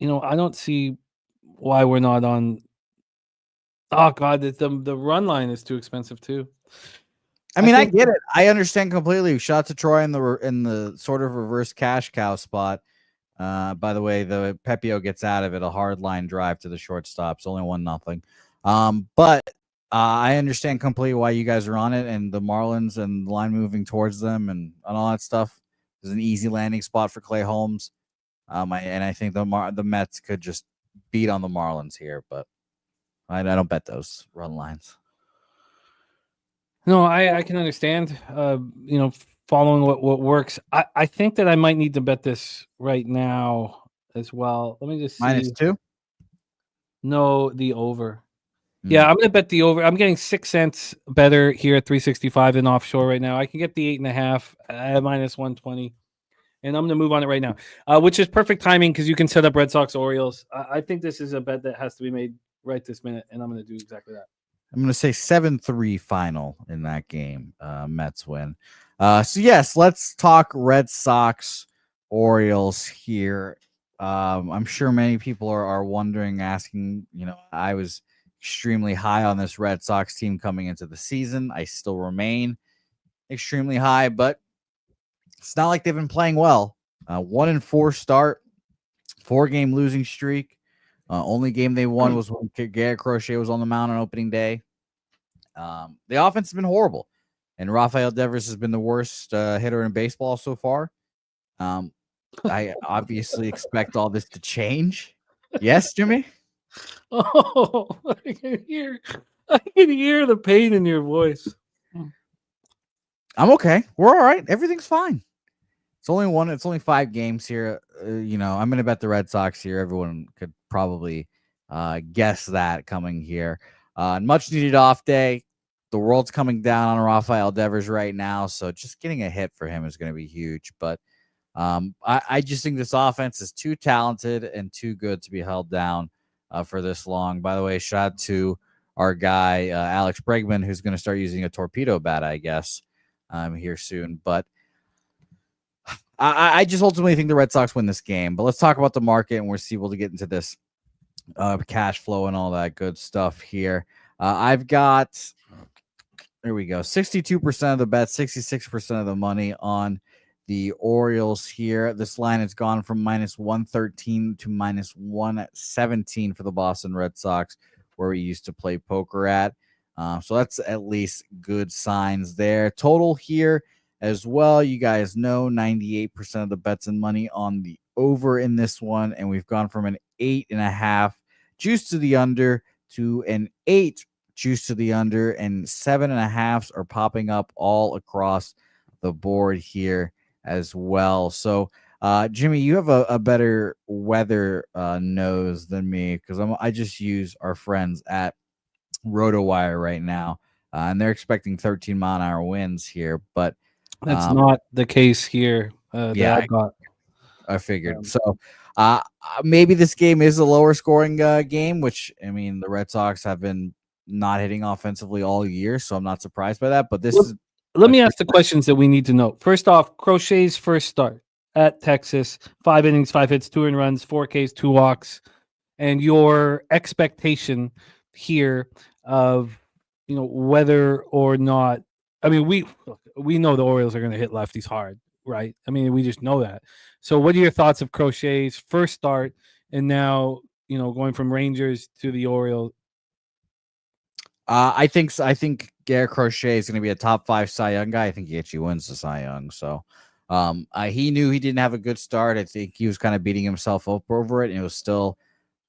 I don't see why we're not on. Oh God, the run line is too expensive too. I get it. I understand completely. Shot to Troy in the sort of reverse cash cow spot. By the way, the Pepio gets out of it, a hard line drive to the shortstop. It's only 1-0. But I understand completely why you guys are on it, and the Marlins and the line moving towards them and all that stuff is an easy landing spot for Clay Holmes. I think the Mets could just beat on the Marlins here, but I don't bet those run lines. No, I can understand. Following what works. I think that I might need to bet this right now as well. Let me just see. -2? No, the over. Yeah, I'm going to bet the over. I'm getting 6 cents better here at 365 than offshore right now. I can get the 8.5 at -120. And I'm going to move on it right now, which is perfect timing because you can set up Red Sox Orioles. I think this is a bet that has to be made right this minute, and I'm going to do exactly that. I'm going to say 7-3 final in that game. Mets win. So, yes, let's talk Red Sox Orioles here. I'm sure many people are wondering, asking, I was extremely high on this Red Sox team coming into the season. I still remain extremely high, but it's not like they've been playing well. 1-4 start, 4-game losing streak. Only game they won was when Garrett Crochet was on the mound on opening day. The offense has been horrible, and Rafael Devers has been the worst hitter in baseball so far. I obviously expect all this to change. Yes, Jimmy? Oh, I can hear the pain in your voice. I'm okay. We're all right. Everything's fine. It's only 5 games here. I'm going to bet the Red Sox here. Everyone could probably guess that coming here. Much needed off day. The world's coming down on Rafael Devers right now, so just getting a hit for him is going to be huge. But I just think this offense is too talented and too good to be held down for this long. By the way, shout out to our guy, Alex Bregman, who's going to start using a torpedo bat, I guess, here soon. But I just ultimately think the Red Sox win this game. But let's talk about the market, and we'll see able to get into this cash flow and all that good stuff here. I've got, there we go, 62% of the bet, 66% of the money on the Orioles here. This line has gone from -113 to -117 for the Boston Red Sox, where we used to play poker at. So that's at least good signs there. Total here as well, you guys know 98% of the bets and money on the over in this one, and we've gone from an 8.5 juice to the under to an 8 juice to the under, and 7.5s are popping up all across the board here as well. So Jimmy, you have a better weather nose than me because I just use our friends at RotoWire right now, and they're expecting 13-mile-an-hour winds here. But That's not the case here. yeah, that I got. I figured. Maybe this game is a lower scoring game, which I mean the Red Sox have been not hitting offensively all year, so I'm not surprised by that. But this is. Let me ask the questions that we need to know. First off, Crochet's first start at Texas, 5 innings, 5 hits, 2 earned runs, 4 Ks, 2 walks, and your expectation here of whether or not. I mean, we know the Orioles are going to hit lefties hard, right? I mean, we just know that. So, what are your thoughts of Crochet's first start and now going from Rangers to the Orioles? I think Garrett Crochet is going to be a top 5 Cy Young guy. I think he actually wins the Cy Young. So he knew he didn't have a good start. I think he was kind of beating himself up over it. And it was still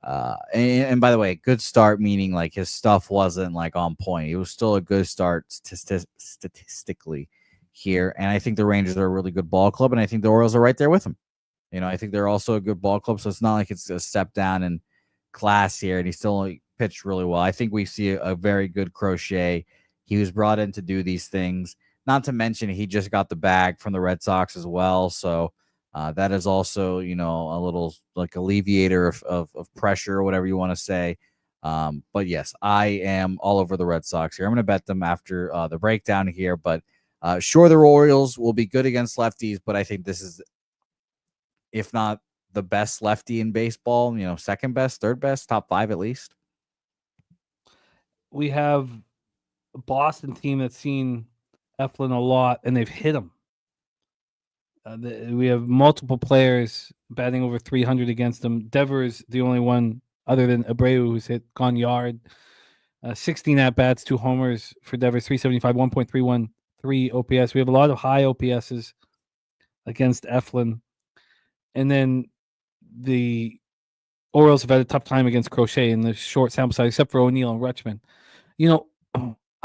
and by the way, good start meaning like his stuff wasn't like on point. It was still a good start statistically here. And I think the Rangers are a really good ball club. And I think the Orioles are right there with him. I think they're also a good ball club. So it's not like it's a step down in class here. And he still pitched really well. I think we see a very good Crochet. He was brought in to do these things. Not to mention he just got the bag from the Red Sox as well. So that is also, a little like alleviator of pressure or whatever you want to say. But yes, I am all over the Red Sox here. I'm going to bet them after the breakdown here. But sure, the Orioles will be good against lefties, but I think this is, if not the best lefty in baseball, second best, third best, top 5 at least. We have a Boston team that's seen Eflin a lot, and they've hit him. We have multiple players batting over 300 against them. Dever is the only one other than Abreu who's gone yard. 16 at-bats, 2 homers for Devers, 375, 1.313 OPS. We have a lot of high OPSs against Eflin. And then the Orioles have had a tough time against Crochet in the short sample size, except for O'Neill and Rutschman.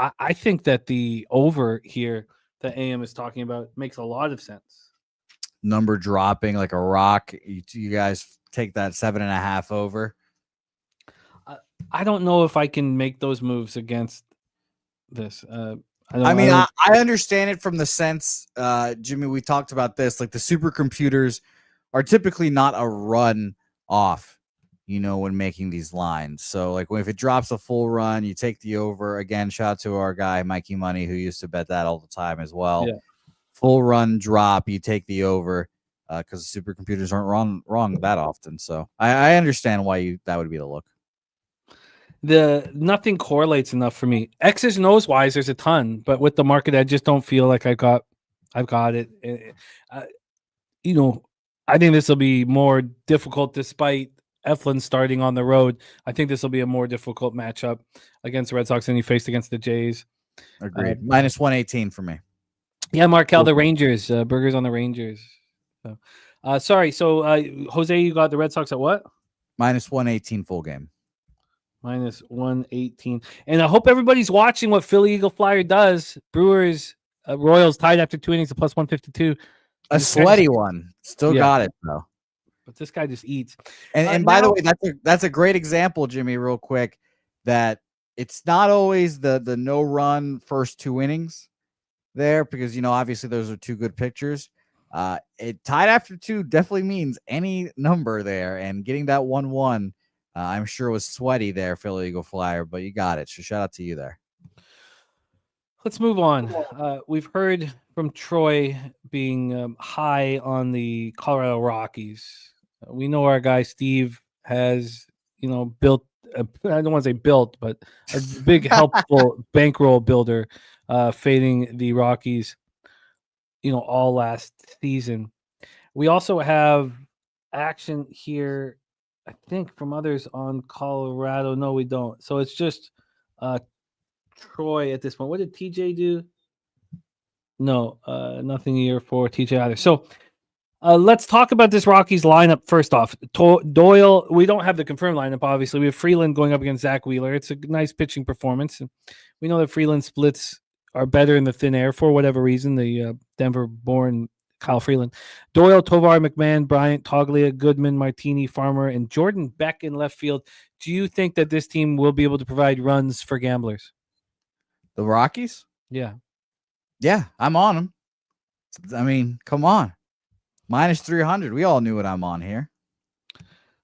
I think that the over here that AM is talking about makes a lot of sense. Number dropping like a rock. You guys take that 7.5 over. I don't know if I can make those moves against this. I understand it from the sense, Jimmy, we talked about this. Like the supercomputers are typically not a run off, when making these lines. So like if it drops a full run, you take the over. Again, shout out to our guy, Mikey Money, who used to bet that all the time as well. Yeah. Full run drop, you take the over because supercomputers aren't wrong that often. So I understand why that would be the look. Nothing correlates enough for me. X's and O's wise, there's a ton, but with the market, I just don't feel like I've got it. I think this will be more difficult despite Eflin starting on the road. I think this will be a more difficult matchup against the Red Sox than he faced against the Jays. Agreed. Minus 118 for me. Yeah, Markel, the Rangers. Burgers on the Rangers. Sorry. So, Jose, you got the Red Sox at what? Minus 118 full game. Minus 118. And I hope everybody's watching what Philly Eagle Flyer does. Brewers, Royals tied after 2 innings, a plus 152. A sweaty one. Still got it, though. But this guy just eats. And by the way, that's a great example, Jimmy, real quick, that it's not always the no run first 2 innings there because, obviously those are 2 good pitchers. It tied after 2 definitely means any number there, and getting that 1-1, I'm sure was sweaty there, Philly Eagle Flyer, but you got it. So shout out to you there. Let's move on. We've heard from Troy being high on the Colorado Rockies. We know our guy Steve has, built. I don't want to say built, but a big helpful bankroll builder, fading the Rockies. All last season. We also have action here, I think, from others on Colorado. No, we don't. So it's just Troy at this point. What did TJ do? No, nothing here for TJ either. So let's talk about this Rockies lineup first off. Doyle, we don't have the confirmed lineup, obviously. We have Freeland going up against Zach Wheeler. It's a nice pitching performance. We know that Freeland splits are better in the thin air for whatever reason. The Denver-born Kyle Freeland, Doyle, Tovar, McMahon, Bryant, Toglia, Goodman, Martini, Farmer, and Jordan Beck in left field. Do you think that this team will be able to provide runs for gamblers? The Rockies? Yeah. Yeah, I'm on them. I mean, come on. Minus 300. We all knew what I'm on here.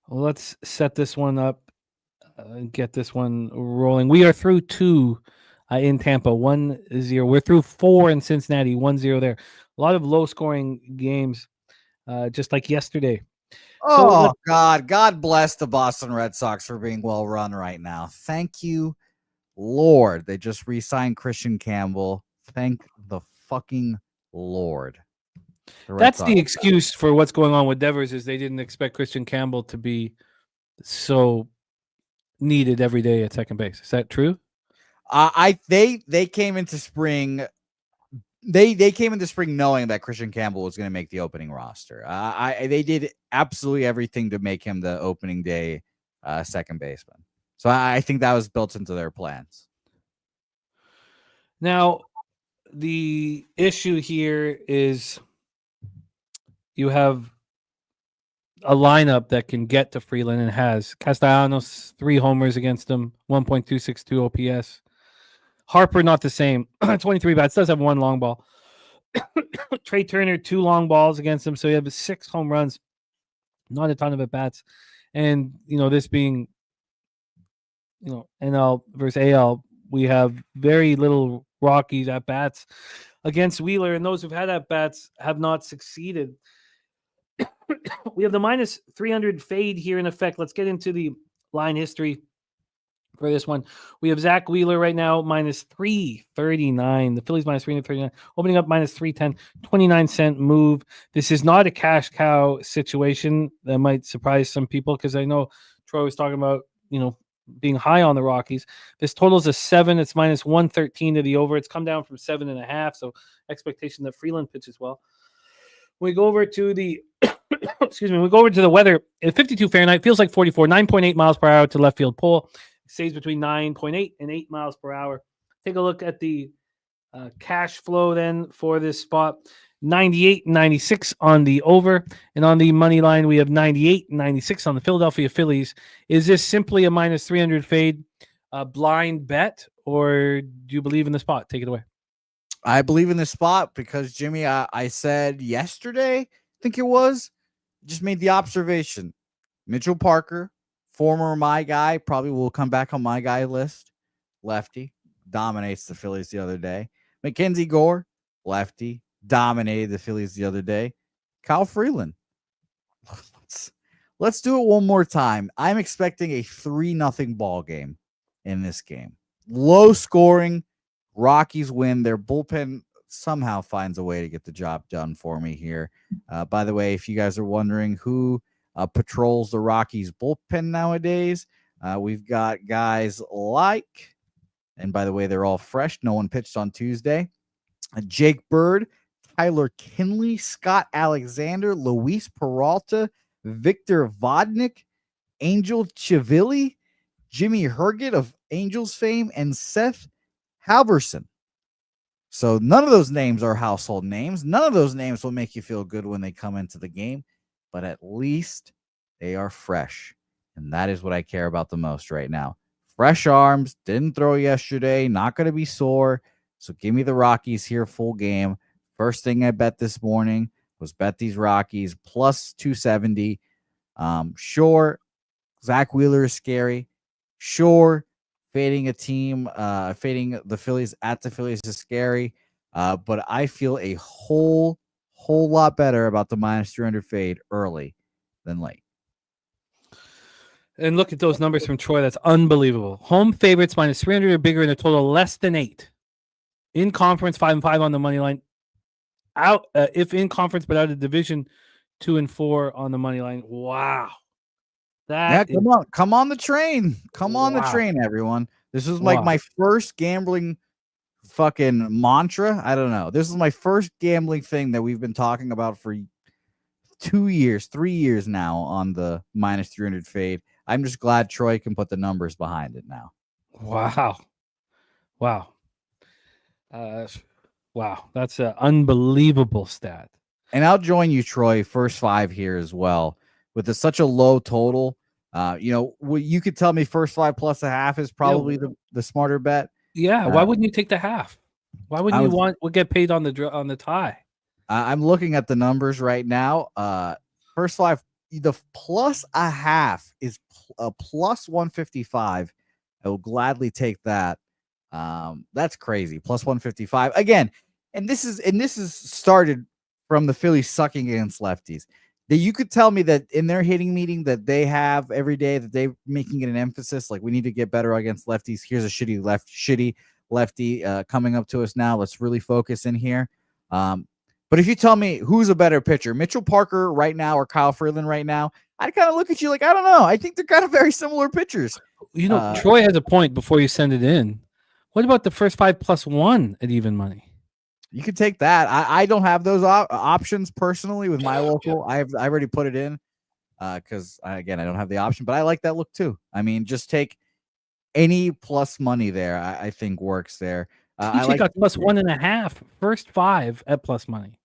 Well, let's set this one up and get this one rolling. We are through 2 in Tampa, 1-0. We're through 4 in Cincinnati, 1-0 there. A lot of low-scoring games, just like yesterday. Oh, God. God bless the Boston Red Sox for being well run right now. Thank you, Lord. They just re-signed Christian Campbell. Thank the fucking Lord. That's the excuse for what's going on with Devers, is they didn't expect Christian Campbell to be so needed every day at second base. Is that true? They came into spring. They came into spring knowing that Christian Campbell was going to make the opening roster. They did absolutely everything to make him the opening day second baseman. So I think that was built into their plans. Now, the issue here is you have a lineup that can get to Freeland and has Castellanos 3 homers against him, 1.262 OPS. Harper not the same, 23 bats, does have 1 long ball. Trey Turner 2 long balls against him, so you have 6 home runs, not a ton of at bats. And this being NL versus AL, we have very little Rockies at bats against Wheeler, and those who've had at bats have not succeeded. We have the minus 300 fade here in effect. Let's get into the line history for this one. We have Zach Wheeler right now minus 339. The Phillies minus 339, opening up minus 310, 29-cent move. This is not a cash cow situation. That might surprise some people, because I know Troy was talking about being high on the Rockies. This total is a 7. It's minus 113 to the over. It's come down from 7.5, so expectation that Freeland pitches well. We go over to the excuse me. We go over to the weather. At 52 Fahrenheit, feels like 44. 9.8 miles per hour to left field pole. It stays between 9.8 and 8 miles per hour. Take a look at the cash flow then for this spot. 98.96 on the over, and on the money line we have 98.96 on the Philadelphia Phillies. Is this simply a minus 300 fade, blind bet, or do you believe in the spot? Take it away. I believe in the spot because, Jimmy, I said yesterday, I think it was, just made the observation. Mitchell Parker, former my guy, probably will come back on my guy list. Lefty, dominates the Phillies the other day. Mackenzie Gore, lefty, dominated the Phillies the other day. Kyle Freeland. Let's do it one more time. I'm expecting a 3-0 ball game in this game. Low scoring. Rockies win. Their bullpen somehow finds a way to get the job done for me here. By the way, if you guys are wondering who patrols the Rockies bullpen nowadays, we've got guys like, and by the way, they're all fresh. No one pitched on Tuesday. Jake Bird, Tyler Kinley, Scott Alexander, Luis Peralta, Victor Vodnik, Angel Chivilli, Jimmy Herget of Angels fame, and Seth Halverson. So none of those names are household names. None of those names will make you feel good when they come into the game, but at least they are fresh. And that is what I care about the most right now. Fresh arms, didn't throw yesterday, not going to be sore. So give me the Rockies here full game. First thing I bet this morning was bet these Rockies plus 270. Sure, Zach Wheeler is scary. Sure, fading a team, fading the Phillies at the Phillies is scary. But I feel a whole lot better about the minus 300 fade early than late. And look at those numbers from Troy. That's unbelievable. Home favorites minus 300 or bigger in a total less than 8. In conference, 5-5 on the money line. Out if in conference, but out of division, 2-4 on the money line. Wow. Come on the train. Come on the train, everyone. This is like my first gambling fucking mantra. I don't know. This is my first gambling thing that we've been talking about for 2 years, 3 years now on the minus 300 fade. I'm just glad Troy can put the numbers behind it now. Wow. Wow. That's an unbelievable stat. And I'll join you, Troy, first 5 here as well. With such a low total, you could tell me first 5 plus a half is probably the smarter bet. Yeah, why wouldn't you take the half? Why wouldn't you get paid on the tie? I'm looking at the numbers right now. First 5, the plus a half is a plus 155. I will gladly take that. That's crazy. Plus 155 again. And this is started from the Phillies sucking against lefties. That you could tell me that in their hitting meeting that they have every day, that they're making it an emphasis, like we need to get better against lefties. Here's a shitty lefty coming up to us now. Let's really focus in here. But if you tell me who's a better pitcher, Mitchell Parker right now or Kyle Freeland right now, I'd kind of look at you like, I don't know. I think they're kind of very similar pitchers. Troy has a point before you send it in. What about the first 5 plus 1 at even money? You could take that. I don't have those options personally with my local. I already put it in because again, I don't have the option, but I like that look too. I mean, just take any plus money there. I think works there. I like plus 1.5 first 5 at plus money.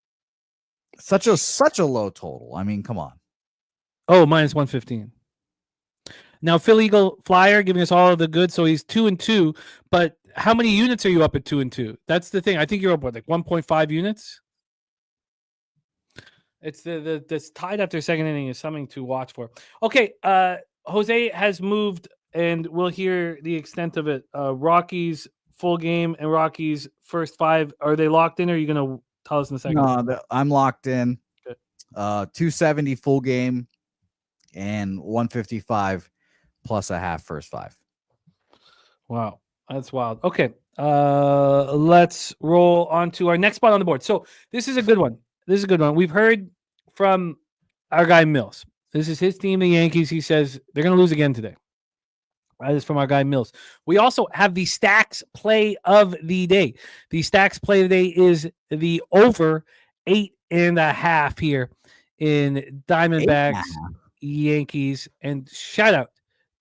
Such a low total. I mean, come on. Oh, minus 115. Now Phil Eagle Flyer giving us all of the good, so he's 2-2. But how many units are you up at 2-2? That's the thing. I think you're up like 1.5 units. It's this tied after second inning is something to watch for. Okay, Jose has moved, and we'll hear the extent of it. Rockies full game and Rockies first 5. Are they locked in? Or are you going to tell us in a second? No, I'm locked in. Okay. 270 full game and 155 plus a half first 5. Wow, that's wild. Okay, let's roll on to our next spot on the board. So this is a good one. We've heard from our guy Mills. This is his team, the Yankees. He says they're going to lose again today. That is from our guy Mills. We also have the Stacks play of the day. The Stacks play of the day is the over 8.5 here in Diamondbacks, Yankees. And shout out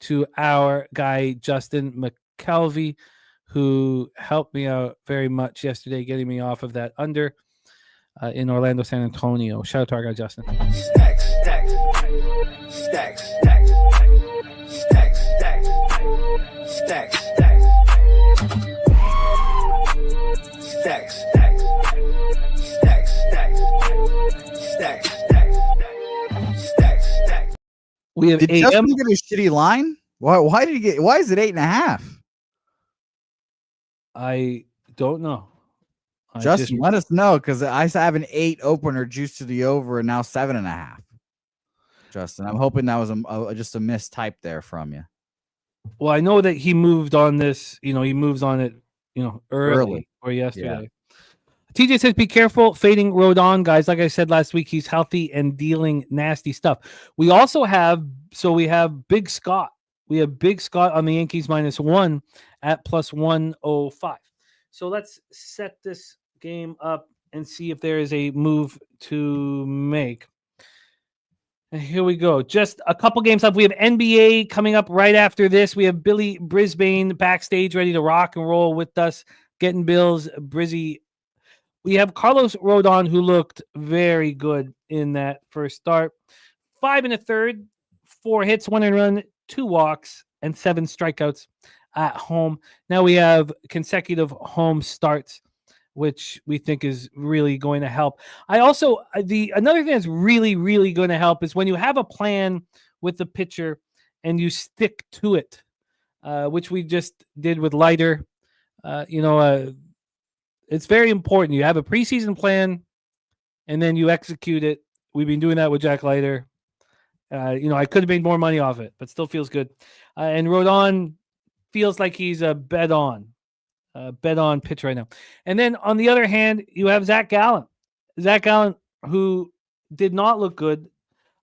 to our guy Justin McKelvey, who helped me out very much yesterday, getting me off of that under in Orlando, San Antonio. Shout out to our guy Justin. Stacks. We have Did Justin get a shitty line? Why did he get? Why is it 8.5? I don't know. Justin, let us know, because I have an 8 opener juice to the over and now 7.5. Justin, I'm hoping that was just a mistype there from you. Well, I know that he moved on this. He moves on it. Early or yesterday. Yeah. TJ says, be careful fading Rodon, guys. Like I said last week, he's healthy and dealing nasty stuff. We also have Big Scott. We have Big Scott on the Yankees -1 at plus 105. So let's set this game up and see if there is a move to make. And here we go. Just a couple games up. We have NBA coming up right after this. We have Billy Brisbane backstage ready to rock and roll with us, getting Bills Brizzy. We have Carlos Rodon, who looked very good in that first start. 5 1/3, 4 hits, 1 run, 2 walks, and 7 strikeouts at home. Now we have consecutive home starts, which we think is really going to help. Another thing that's really, really going to help is when you have a plan with the pitcher and you stick to it, which we just did with Leiter. It's very important. You have a preseason plan and then you execute it. We've been doing that with Jack Leiter. I could have made more money off it, but still feels good. And Rodon feels like he's a bet on pitch right now. And then on the other hand, you have Zach Gallen. Zach Gallen, who did not look good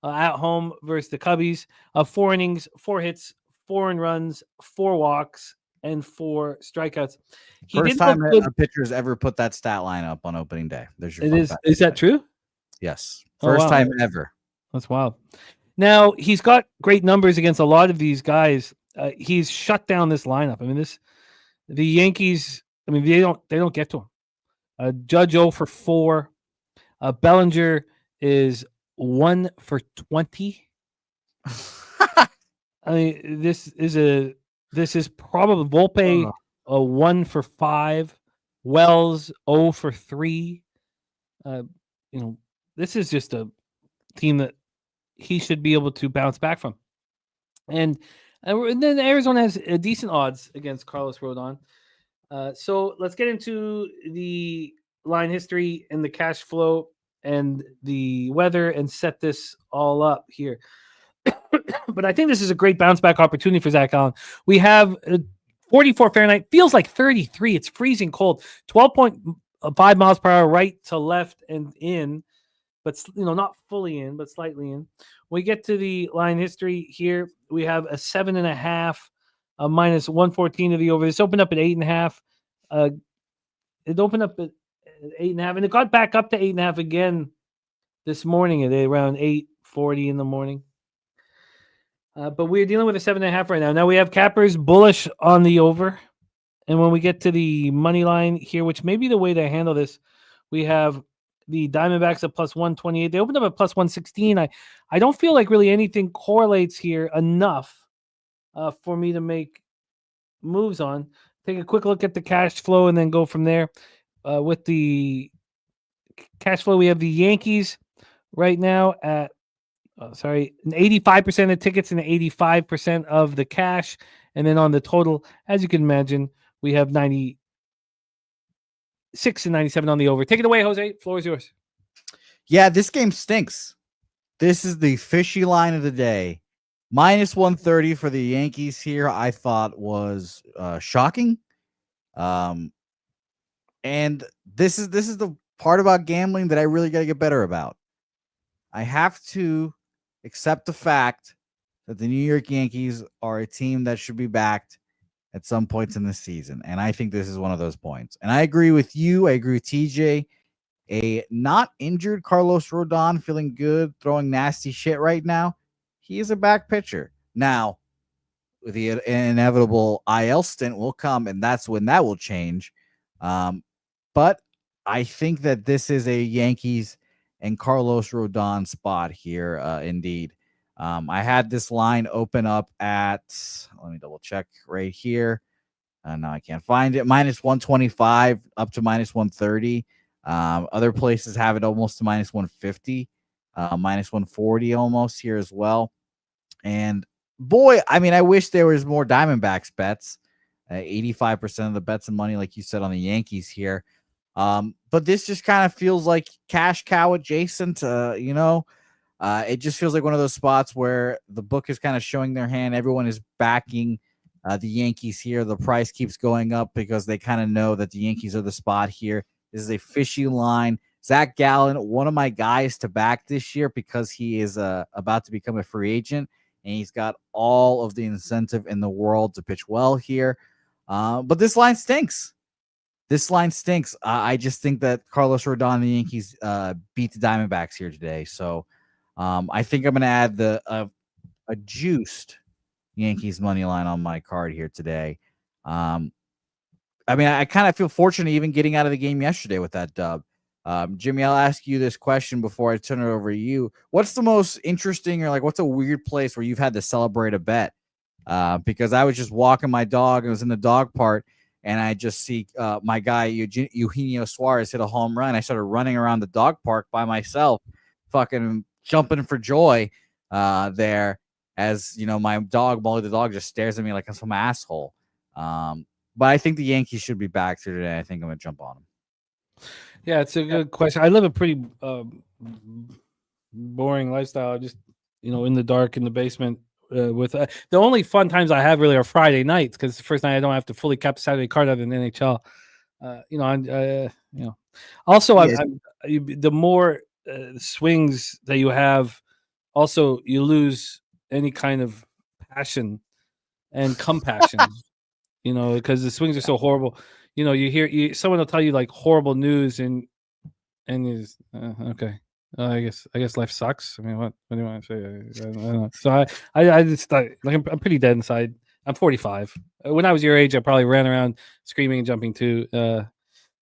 at home versus the Cubbies. 4 innings, 4 hits, 4 runs, 4 walks, and 4 strikeouts. First time a pitcher's ever put that stat line up on opening day. There's your Is that true? Yes. First time ever. That's wild. Now, he's got great numbers against a lot of these guys. He's shut down this lineup. I mean, the Yankees, they don't get to him. Judge 0 for 4. Bellinger is 1 for 20. I mean, this is probably Volpe a 1 for 5, Wells 0 for 3. This is just a team that he should be able to bounce back from. And then Arizona has decent odds against Carlos Rodon. So let's get into the line history and the cash flow and the weather and set this all up here. But I think this is a great bounce back opportunity for Zach Allen. We have 44 Fahrenheit, feels like 33. It's freezing cold. 12.5 miles per hour right to left and in, but not fully in, but slightly in. We get to the line history here. We have a 7.5, a minus 114 to the over. This opened up at 8.5. It opened up at 8.5, and it got back up to 8.5 again this morning at around 8:40 in the morning. But we're dealing with a 7.5 right now. Now we have cappers bullish on the over. And when we get to the money line here, which may be the way to handle this, we have the Diamondbacks at plus 128. They opened up at plus 116. I don't feel like really anything correlates here enough for me to make moves on. Take a quick look at the cash flow and then go from there. With the cash flow, we have the Yankees right now at 85% of tickets and 85% of the cash. And then on the total, as you can imagine, we have 96 and 97 on the over. Take it away, Jose. Floor is yours. Yeah, this game stinks. This is the fishy line of the day. Minus 130 for the Yankees here, I thought was shocking. And this is the part about gambling that I really got to get better about. I have to accept the fact that the New York Yankees are a team that should be backed at some points in the season. And I think this is one of those points. And I agree with you. I agree with TJ. A not injured Carlos Rodon feeling good, throwing nasty shit right now. He is a back pitcher. Now, the inevitable IL stint will come, and that's when that will change. But I think that this is a Yankees and Carlos Rodon spot here, indeed. I had this line open up at, let me double check right here. No, I can't find it. Minus 125 up to minus 130. Other places have it almost to minus 150, minus 140 almost here as well. And boy, I mean, I wish there was more Diamondbacks bets. 85% of the bets and money, like you said, on the Yankees here. But this just kind of feels like cash cow adjacent. It just feels like one of those spots where the book is kind of showing their hand. Everyone is backing the Yankees here. The price keeps going up because they kind of know that the Yankees are the spot here. This is a fishy line. Zach Gallen, one of my guys to back this year because he is about to become a free agent, and he's got all of the incentive in the world to pitch well here. But this line stinks. I just think that Carlos Rodon and the Yankees beat the Diamondbacks here today. So I think I'm going to add a juiced Yankees money line on my card here today. I mean, I kind of feel fortunate even getting out of the game yesterday with that dub. Jimmy, I'll ask you this question before I turn it over to you. What's the most interesting or what's a weird place where you've had to celebrate a bet? Because I was just walking my dog and was in the dog park, and I just see my guy, Eugenio Suarez, hit a home run. I started running around the dog park by myself, fucking jumping for joy there as, my dog, Molly the dog, just stares at me like I'm some asshole. But I think the Yankees should be back here today. I think I'm going to jump on them. Yeah, it's a good question. I live a pretty boring lifestyle. I just, in the dark in the basement with the only fun times I have really are Friday nights because the first night I don't have to fully cap the Saturday card other than NHL. Also, yes. The more swings that you have, also you lose any kind of passion and compassion. Because the swings are so horrible. You hear someone will tell you horrible news and you just, okay. I guess life sucks. I mean, what do you want to say? I don't know. So I just I'm pretty dead inside. I'm 45. When I was your age, I probably ran around screaming and jumping too.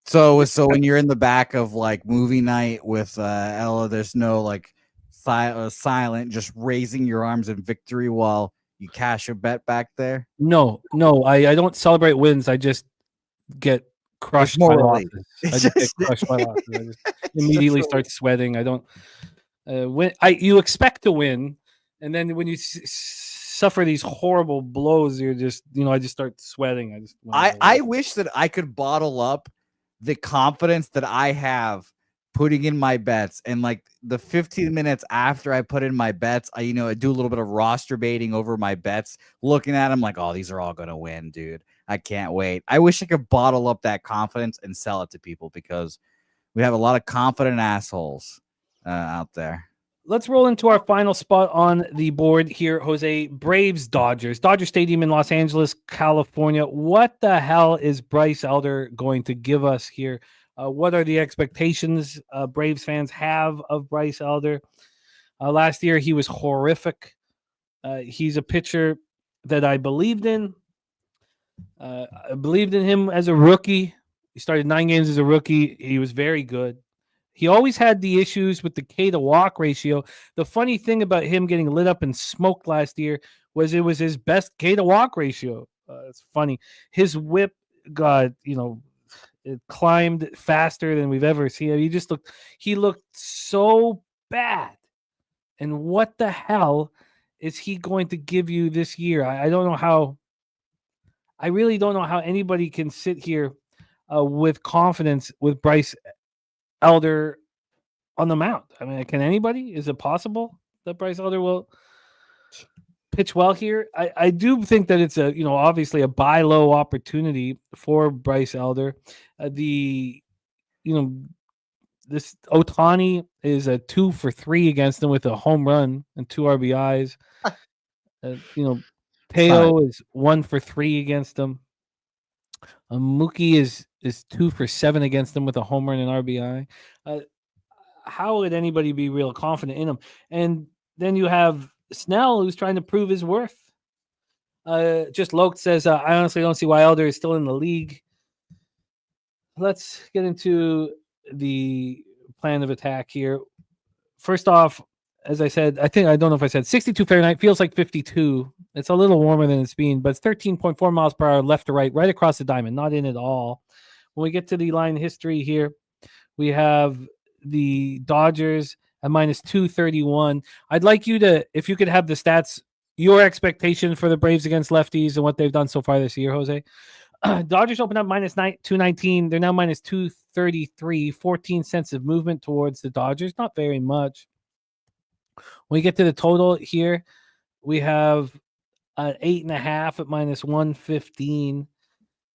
So when you're in the back of like movie night with Ella, there's no like silent, just raising your arms in victory while you cash a bet back there. No, I don't celebrate wins. I just get crushed by morally. losses. I just get crushed by losses. I just immediately start sweating. I don't win. You expect to win, and then when you suffer these horrible blows, you're just I just start sweating. I wish that I could bottle up the confidence that I have putting in my bets, and like the 15 minutes after I put in my bets, I do a little bit of roster baiting over my bets, looking at them like, oh, these are all gonna win, dude. I can't wait. I wish I could bottle up that confidence and sell it to people, because we have a lot of confident assholes out there. Let's roll into our final spot on the board here, Jose. Braves, Dodgers. Dodger Stadium in Los Angeles, California. What the hell is Bryce Elder going to give us here? What are the expectations Braves fans have of Bryce Elder? Last year, he was horrific. He's a pitcher that I believed in. I believed in him as a rookie. He started 9 games as a rookie. He was very good. He always had the issues with the K to walk ratio. The funny thing about him getting lit up and smoked last year was it was his best K to walk ratio. It's funny. His whip got, it climbed faster than we've ever seen. He looked so bad. And what the hell is he going to give you this year? I really don't know how anybody can sit here with confidence with Bryce Elder on the mound. I mean, can anybody? Is it possible that Bryce Elder will pitch well here? I do think that it's obviously a buy low opportunity for Bryce Elder. This Ohtani is a 2 for 3 against him with a home run and 2 RBIs. Teo is 1 for 3 against him. Mookie is 2 for 7 against him with a home run and RBI. How would anybody be real confident in him? And then you have Snell, who's trying to prove his worth. Just Loke says, I honestly don't see why Elder is still in the league. Let's get into the plan of attack here. First off, as I said, I don't know if I said 62 Fahrenheit, feels like 52. It's a little warmer than it's been, but it's 13.4 miles per hour left to right across the diamond, not in at all. When we get to the line history here, we have the Dodgers at minus 231. I'd like you to, if you could have the stats, your expectation for the Braves against lefties and what they've done so far this year, Jose. Dodgers open up minus 219. They're now minus 233, 14 cents of movement towards the Dodgers. Not very much. When we get to the total here, we have an 8.5 at minus 115.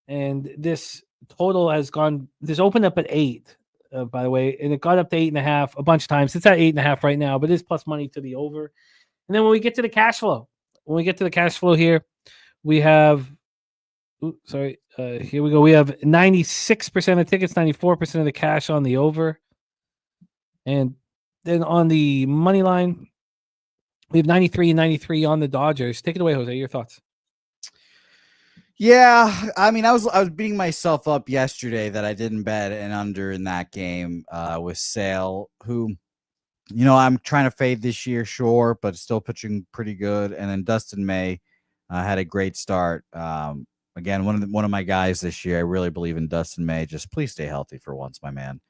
And this total has gone, this opened up at 8, by the way, and it got up to 8.5 a bunch of times. It's at 8.5 right now, but it's plus money to the over. And then when we get to the cash flow, here, we have, here we go. We have 96% of tickets, 94% of the cash on the over. And then on the money line, we have 93 and 93 on the Dodgers. Take it away, Jose. Your thoughts? Yeah, I mean, I was beating myself up yesterday that I didn't bet an under in that game with Sale, who, I'm trying to fade this year, sure, but still pitching pretty good. And then Dustin May had a great start. Again, one of my guys this year. I really believe in Dustin May. Just please stay healthy for once, my man.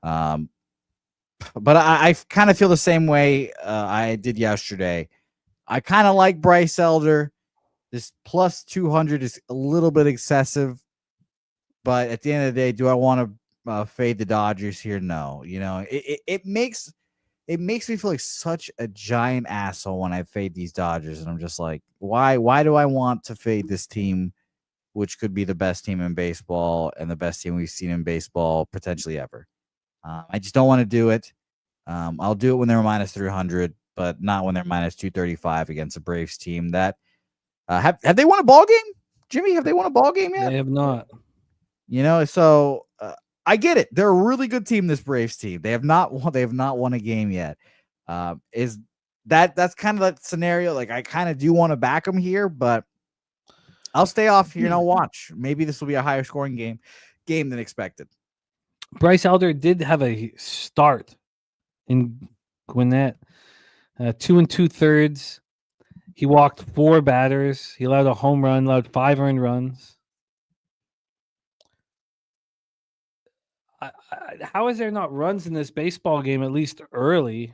But I kind of feel the same way I did yesterday. I kind of like Bryce Elder. This plus 200 is a little bit excessive, but at the end of the day, do I want to fade the Dodgers here? No. It makes me feel like such a giant asshole when I fade these Dodgers, and I'm just like, why do I want to fade this team, which could be the best team in baseball and the best team we've seen in baseball potentially ever? I just don't want to do it. I'll do it when they're minus 300, but not when they're minus 235 against a Braves team that have they won a ball game? Jimmy, have they won a ball game yet? They have not. So I get it. They're a really good team, this Braves team. They have not won a game yet. That's kind of that scenario. Like, I kind of do want to back them here, but I'll stay off here and I'll watch. Maybe this will be a higher scoring game than expected. Bryce Elder did have a start in Gwinnett. 2 2/3. He walked 4 batters. He allowed a home run, allowed 5 earned runs. How is there not runs in this baseball game, at least early?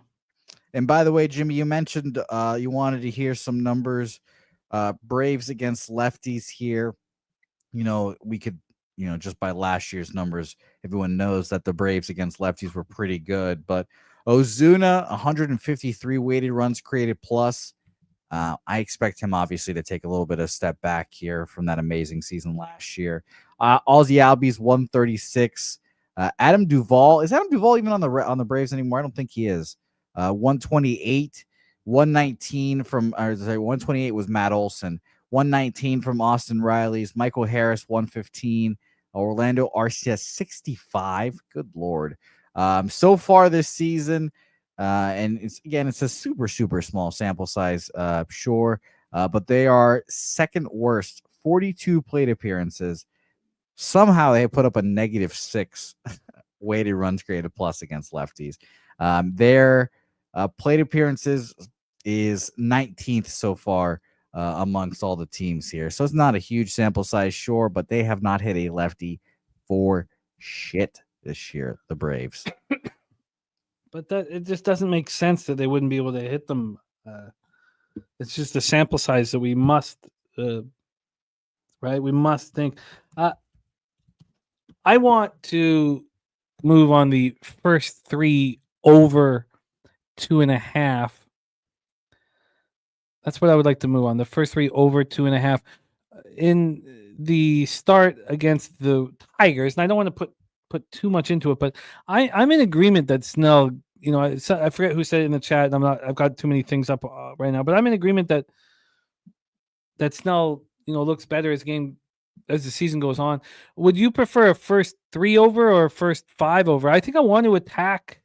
And by the way, Jimmy, you mentioned you wanted to hear some numbers. Braves against lefties here. We could, just by last year's numbers, everyone knows that the Braves against lefties were pretty good. But Ozuna, 153 weighted runs created plus. I expect him obviously to take a little bit of a step back here from that amazing season last year. Ozzy Albies 136. Adam Duvall, is Adam Duvall even on the Braves anymore? I don't think he is. 128, 119 from 128 was Matt Olson. 119 from Austin Riley's. Michael Harris 115. Orlando Arcia 65. Good Lord. So far this season. And it's a super, super small sample size, sure. But they are second worst, 42 plate appearances. Somehow they put up a -6 weighted runs created plus against lefties. Their plate appearances is 19th so far amongst all the teams here. So it's not a huge sample size, sure, but they have not hit a lefty for shit this year, the Braves. But it just doesn't make sense that they wouldn't be able to hit them. It's just a sample size that we must, right? We must think. I want to move on the first 3 over 2.5. That's what I would like to move on. The first 3 over 2.5 in the start against the Tigers. And I don't want to put too much into it, but I'm in agreement that Snell, I forget who said it in the chat, and I've got too many things up right now, but I'm in agreement that Snell, looks better as the season goes on. Would you prefer a first 3 over or a first 5 over? I think I want to attack,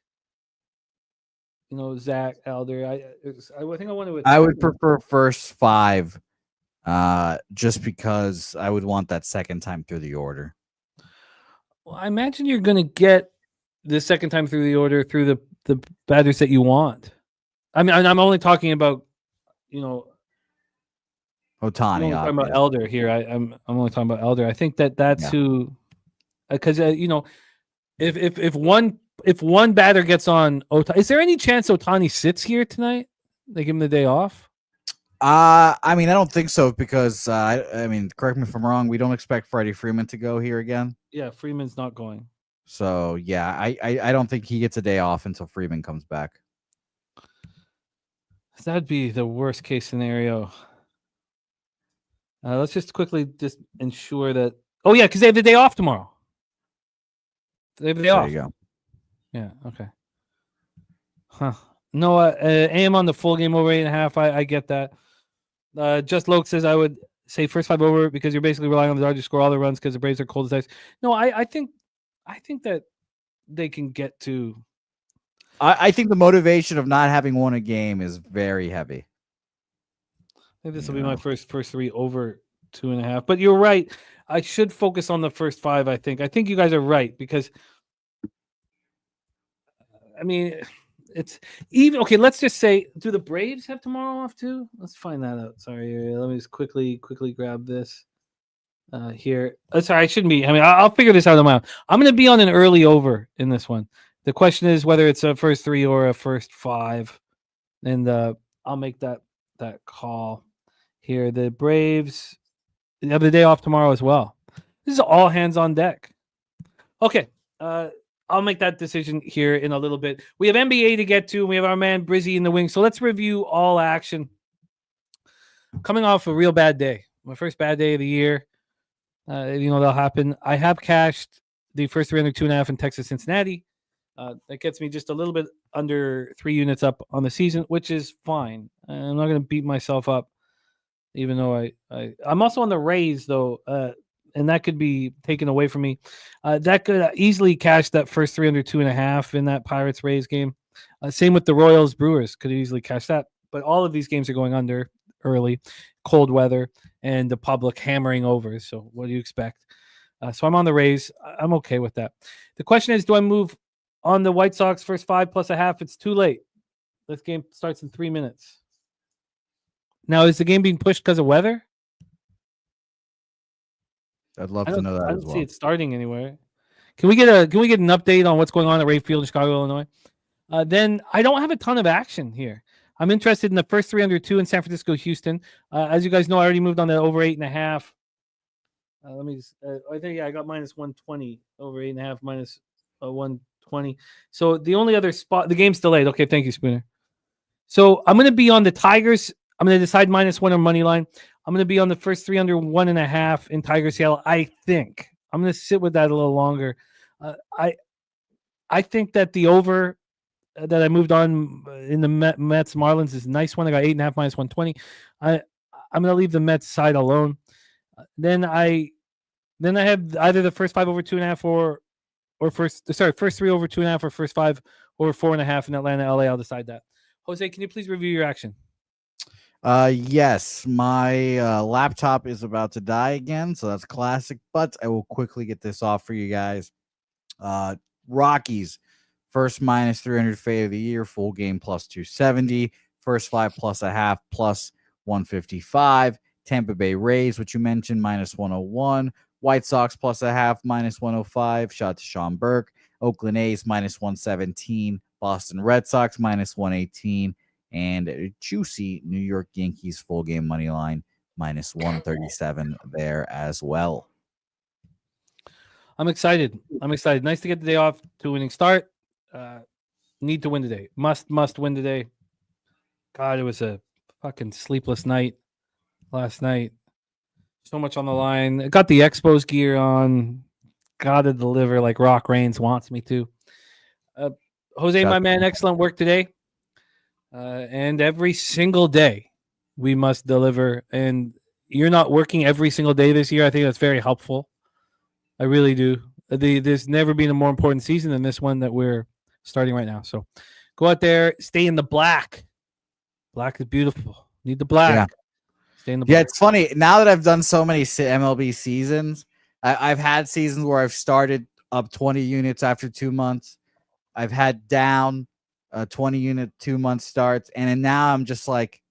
Zach Elder. I think I want to attack. I would prefer first 5, just because I would want that second time through the order. Well, I imagine you're going to get the second time through the order through the batters that you want. I mean, I'm only talking about, Ohtani. I'm only talking about Elder here. I'm only talking about Elder. I think that's who, because if one batter gets on Ohtani, is there any chance Ohtani sits here tonight? They give him the day off. I don't think so because correct me if I'm wrong. We don't expect Freddie Freeman to go here again. Yeah, Freeman's not going. So yeah, I don't think he gets a day off until Freeman comes back. That'd be the worst case scenario. Let's just quickly ensure that. Oh yeah, because they have the day off tomorrow. They have the day off. There you go. Yeah. Okay. Huh. No, AM on the full game over 8.5. I get that. Just Loke says I would say first 5 over because you're basically relying on the Dodgers to score all the runs because the Braves are cold as ice. No, I think that they can get to. I think the motivation of not having won a game is very heavy. I think this will be my first 3 over 2.5. But you're right. I should focus on the first 5. I think you guys are right because. It's even okay. Let's just say, do the Braves have tomorrow off too? Let's find that out. Sorry, let me just quickly grab this here. Sorry, I shouldn't be. I'll figure this out on my own. I'm going to be on an early over in this one. The question is whether it's a first 3 or a first 5, and I'll make that call here. The Braves have the day off tomorrow as well. This is all hands on deck. Okay. I'll make that decision here in a little bit. We have NBA to get to. We have our man Brizzy in the wing. So let's review all action. Coming off a real bad day. My first bad day of the year. That'll happen. I have cashed the first 3 under 2.5 in Texas, Cincinnati. That gets me just a little bit under 3 units up on the season, which is fine. I'm not going to beat myself up, even though I'm also on the Rays, though. And that could be taken away from me. That could easily cash that first 3 under 2.5 in that Pirates Rays game. Same with the Royals Brewers, could easily cash that. But all of these games are going under early, cold weather, and the public hammering over. So what do you expect? So I'm on the Rays. I'm okay with that. The question is, do I move on the White Sox first 5 plus a half? It's too late. This game starts in 3 minutes. Now, is the game being pushed because of weather? I'd love to know that I as don't well. see it starting anywhere. Can we get an update on what's going on at Ray Field in Chicago, Illinois? Then I don't have a ton of action here. I'm interested in the first 3 under 2 in San Francisco, Houston. As you guys know, I already moved on to over 8.5. Let me just, I think I got minus 120 over 8.5 minus 120. So the only other spot, the game's delayed. Okay, thank you, Spooner. So I'm going to be on the Tigers. I'm going to decide -1 on money line. I'm going to be on the first 3 under 1.5 in Tigers Seattle. I think I'm going to sit with that a little longer. I think that the over that I moved on in the Mets Marlins is a nice one. I got 8.5 minus 120. I'm going to leave the Mets side alone. Then I have either the first 5 over 2.5 or first 3 over 2.5 or first 5 over 4.5 in Atlanta, LA. I'll decide that. Jose, can you please review your action? Yes, my laptop is about to die again, so that's classic, but I will quickly get this off for you guys. Rockies, first minus 300 fade of the year, full game plus 270, first 5 plus a half plus 155. Tampa Bay Rays, which you mentioned, minus 101. White Sox plus a half, minus 105. Shot to Sean Burke. Oakland A's, minus 117. Boston Red Sox, minus 118. And a juicy New York Yankees full game money line, minus 137 there as well. I'm excited. Nice to get the day off to a winning start. Need to win today. Must win today. God, it was a fucking sleepless night last night. So much on the line. I got the Expos gear on. Gotta deliver like Rock Reigns wants me to. Jose, my man, excellent work today. And every single day we must deliver. And you're not working every single day this year. I think that's very helpful. I really do. There's never been a more important season than this one that we're starting right now. So go out there, stay in the black. Black is beautiful. Need the black. Yeah. Stay in the black. Yeah, it's funny. Now that I've done so many MLB seasons, I've had seasons where I've started up 20 units after 2 months. I've had down 20 unit 2 month starts. And then now I'm just like,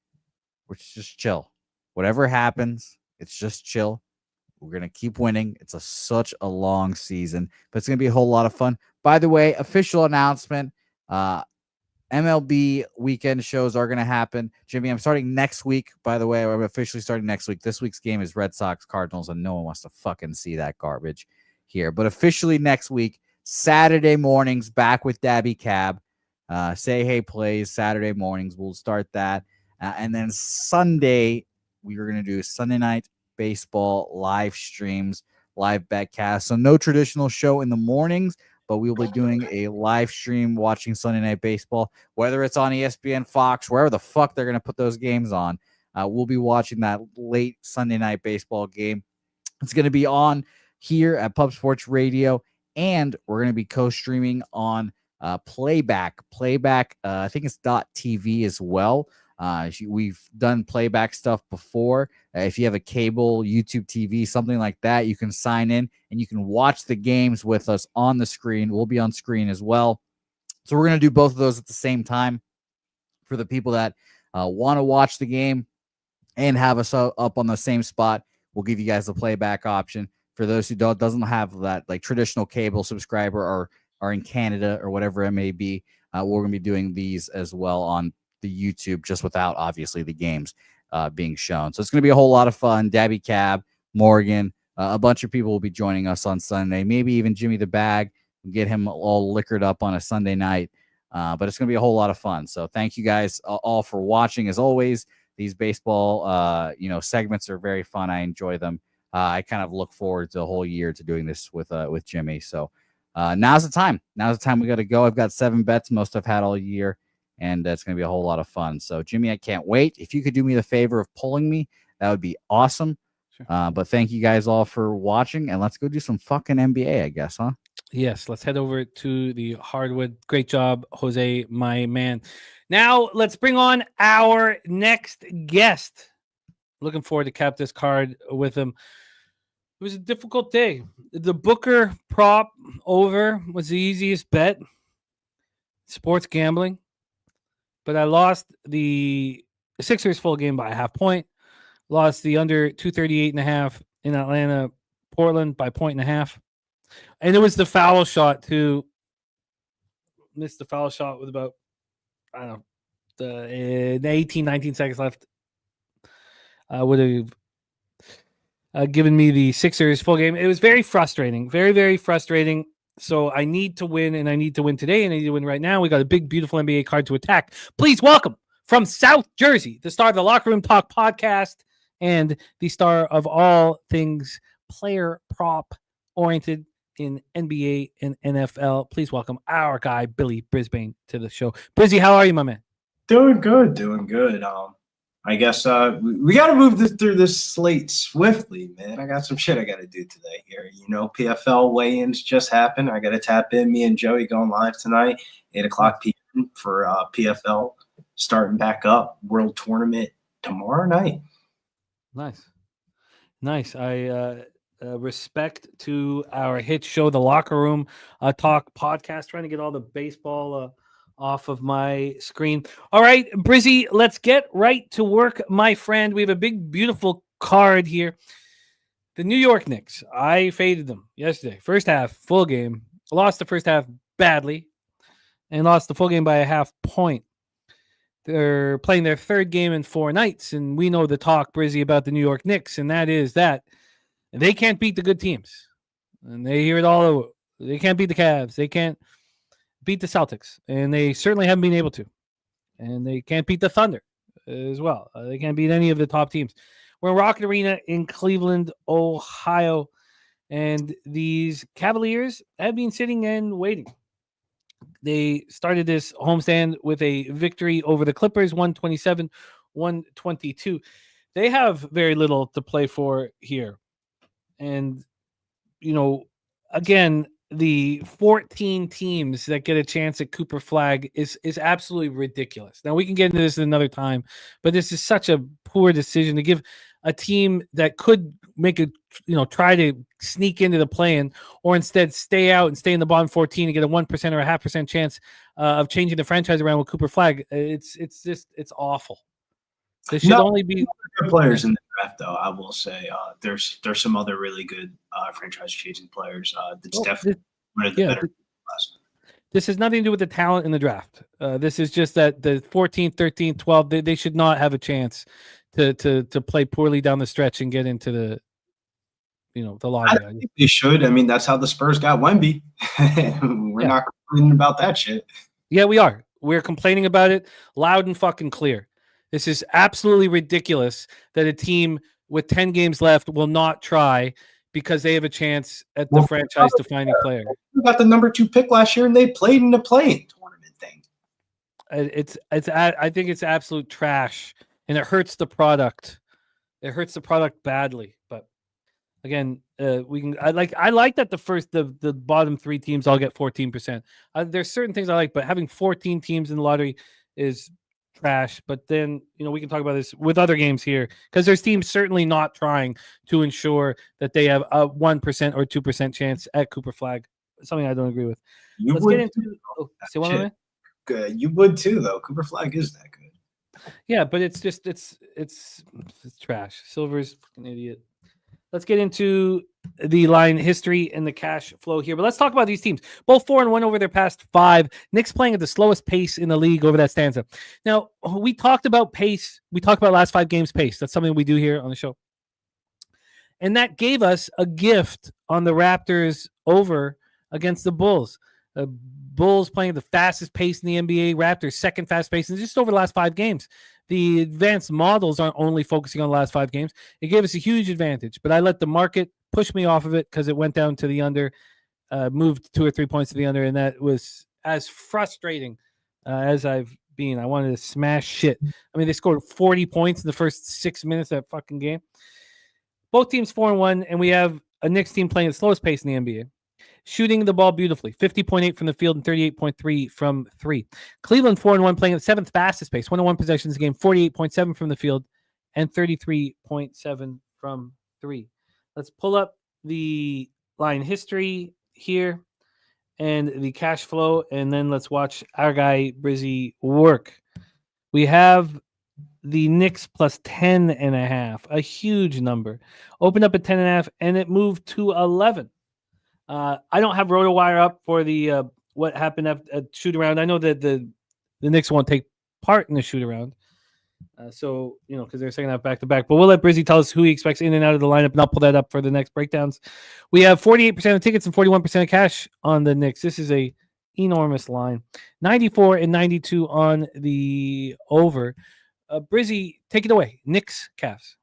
we're just chill. Whatever happens, it's just chill. We're going to keep winning. It's such a long season, but it's going to be a whole lot of fun. By the way, official announcement, MLB weekend shows are going to happen. Jimmy, I'm starting next week. By the way, I'm officially starting next week. This week's game is Red Sox Cardinals, and no one wants to fucking see that garbage here. But officially next week, Saturday mornings, back with Dabby Cab. Say Hey Plays, Saturday mornings. We'll start that. And then Sunday, we are going to do Sunday night baseball live streams, live betcast. So no traditional show in the mornings, but we'll be doing a live stream watching Sunday Night Baseball, whether it's on ESPN, Fox, wherever the fuck they're going to put those games on. We'll be watching that late Sunday Night Baseball game. It's going to be on here at Pub Sports Radio, and we're going to be co-streaming on Playback. I think it's .tv as well. We've done playback stuff before. If you have a cable, YouTube TV, something like that, you can sign in and you can watch the games with us on the screen. We'll be on screen as well. So we're going to do both of those at the same time for the people that want to watch the game and have us up on the same spot. We'll give you guys the playback option. For those who doesn't have that like traditional cable subscriber or are in Canada or whatever it may be, we're going to be doing these as well on the YouTube, just without obviously the games being shown. So it's going to be a whole lot of fun. Dabby Cab, Morgan, a bunch of people will be joining us on Sunday. Maybe even Jimmy the Bag. We'll get him all liquored up on a Sunday night. But it's going to be a whole lot of fun. So thank you guys all for watching. As always, these baseball segments are very fun. I enjoy them. I kind of look forward to the whole year to doing this with Jimmy. So now's the time. We got to go. I've got 7 bets, most I've had all year. And it's going to be a whole lot of fun. So, Jimmy, I can't wait. If you could do me the favor of pulling me, that would be awesome. Sure. But thank you guys all for watching. And let's go do some fucking NBA, I guess, huh? Yes, let's head over to the hardwood. Great job, Jose, my man. Now, let's bring on our next guest. Looking forward to cap this card with him. It was a difficult day. The Booker prop over was the easiest bet. Sports gambling. But I lost the Sixers full game by a half point. Lost the under 238.5 in Atlanta, Portland by 1.5. And it was the foul shot to missed the foul shot with about, I don't know, the 18, 19 seconds left. Would have given me the Sixers full game. It was very frustrating. Very, very frustrating. So I need to win, and I need to win today, and I need to win right now. We got a big, beautiful NBA card to attack. Please welcome from South Jersey, the star of the Locker Room Talk podcast and the star of all things player prop oriented in NBA and NFL. Please welcome our guy, Billy Brisbane, to the show. Brizzy, how are you, my man? Doing good, doing good. I guess we got to move through this slate swiftly, man. I got some shit I got to do today here. You know, PFL weigh-ins just happened. I got to tap in. Me and Joey going live tonight, 8 o'clock p.m. for PFL starting back up. World Tournament tomorrow night. Nice. I respect to our hit show, The Locker Room Talk podcast. Trying to get all the baseball off of my screen. All right, Brizzy, let's get right to work, my friend. We have a big, beautiful card here. The New York Knicks. I faded them yesterday. First half, full game. Lost the first half badly and lost the full game by a half point. They're playing their third game in 4 nights, and we know the talk, Brizzy, about the New York Knicks, and that is that they can't beat the good teams. And they hear it all over. They can't beat the Cavs. They can't beat the Celtics, and they certainly haven't been able to. And they can't beat the Thunder as well. They can't beat any of the top teams. We're in Rocket Arena in Cleveland, Ohio, and these Cavaliers have been sitting and waiting. They started this homestand with a victory over the Clippers, 127-122. They have very little to play for here. And, you know, again, the 14 teams that get a chance at Cooper Flag is absolutely ridiculous. Now, we can get into this another time, but this is such a poor decision to give a team that could make a, try to sneak into the play-in, or instead stay out and stay in the bottom 14 and get a 1% or a 0.5% chance of changing the franchise around with Cooper Flag. It's awful. There should only be good players in the draft, though. I will say there's some other really good franchise-changing players. That's definitely one of the better class. This has nothing to do with the talent in the draft. This is just that the 14th, 13th, 12th, they should not have a chance to play poorly down the stretch and get into the lottery. I think they should. I mean, that's how the Spurs got Wemby. We're not complaining about that shit. Yeah, we are. We're complaining about it loud and fucking clear. This is absolutely ridiculous that a team with 10 games left will not try because they have a chance at the franchise-defining player. We got the number 2 pick last year, and they played in the play-in tournament thing. I think it's absolute trash, and it hurts the product. It hurts the product badly. But again, I like that the bottom 3 teams all get 14%. There's certain things I like, but having 14 teams in the lottery is trash. But then we can talk about this with other games here, because there's teams certainly not trying to ensure that they have a 1% or 2% chance at Cooper Flag. Something I don't agree with. Let's get into say one minute. Good. You would too, though. Cooper Flag is that good. Yeah, but it's just it's trash. Silver's fucking idiot. Let's get into the line history and the cash flow here. But let's talk about these teams. Both 4-1 over their past 5. Knicks playing at the slowest pace in the league over that stanza. Now, we talked about pace. We talked about last 5 games pace. That's something we do here on the show. And that gave us a gift on the Raptors over against the Bulls. Bulls playing at the fastest pace in the NBA. Raptors second fast pace, and just over the last 5 games. The advanced models aren't only focusing on the last 5 games. It gave us a huge advantage, but I let the market push me off of it because it went down to the under, moved 2 or 3 points to the under, and that was as frustrating as I've been. I wanted to smash shit. I mean, they scored 40 points in the first 6 minutes of that fucking game. Both teams 4-1, and we have a Knicks team playing at the slowest pace in the NBA. Shooting the ball beautifully, 50.8 from the field and 38.3 from 3. Cleveland 4-1 playing at the 7th fastest pace, 101 possessions a game, 48.7 from the field and 33.7 from 3. Let's pull up the line history here and the cash flow, and then let's watch our guy Brizzy work. We have the Knicks plus 10.5, a huge number. Opened up at 10.5, and it moved to 11. I don't have RotoWire up for the what happened at shoot around. I know that the Knicks won't take part in the shoot around. So, because they're second half back to back. But we'll let Brizzy tell us who he expects in and out of the lineup, and I'll pull that up for the next breakdowns. We have 48% of tickets and 41% of cash on the Knicks. This is a enormous line. 94 and 92 on the over. Brizzy, take it away. Knicks, Cavs.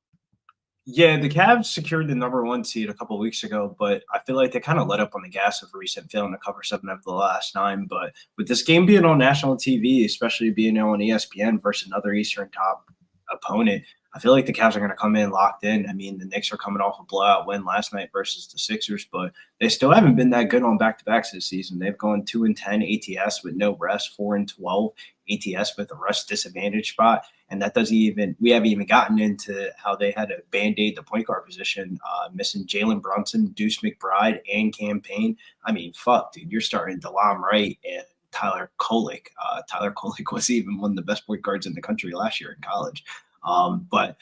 Yeah, the Cavs secured the number 1 seed a couple of weeks ago, but I feel like they kind of let up on the gas of recent, failing to cover 7 of the last 9. But with this game being on national TV, especially being on ESPN versus another Eastern top opponent, I feel like the Cavs are going to come in locked in. I mean, the Knicks are coming off a blowout win last night versus the Sixers, but they still haven't been that good on back-to-backs this season. They've gone 2-10 ATS with no rest, 4-12 ATS with a rest disadvantage spot. And that we haven't even gotten into how they had to band-aid the point guard position, missing Jalen Brunson, Deuce McBride, and Cam Payne. I mean, fuck, dude, you're starting DeLon Wright and Tyler Kolek. Tyler Kolek was even one of the best point guards in the country last year in college. But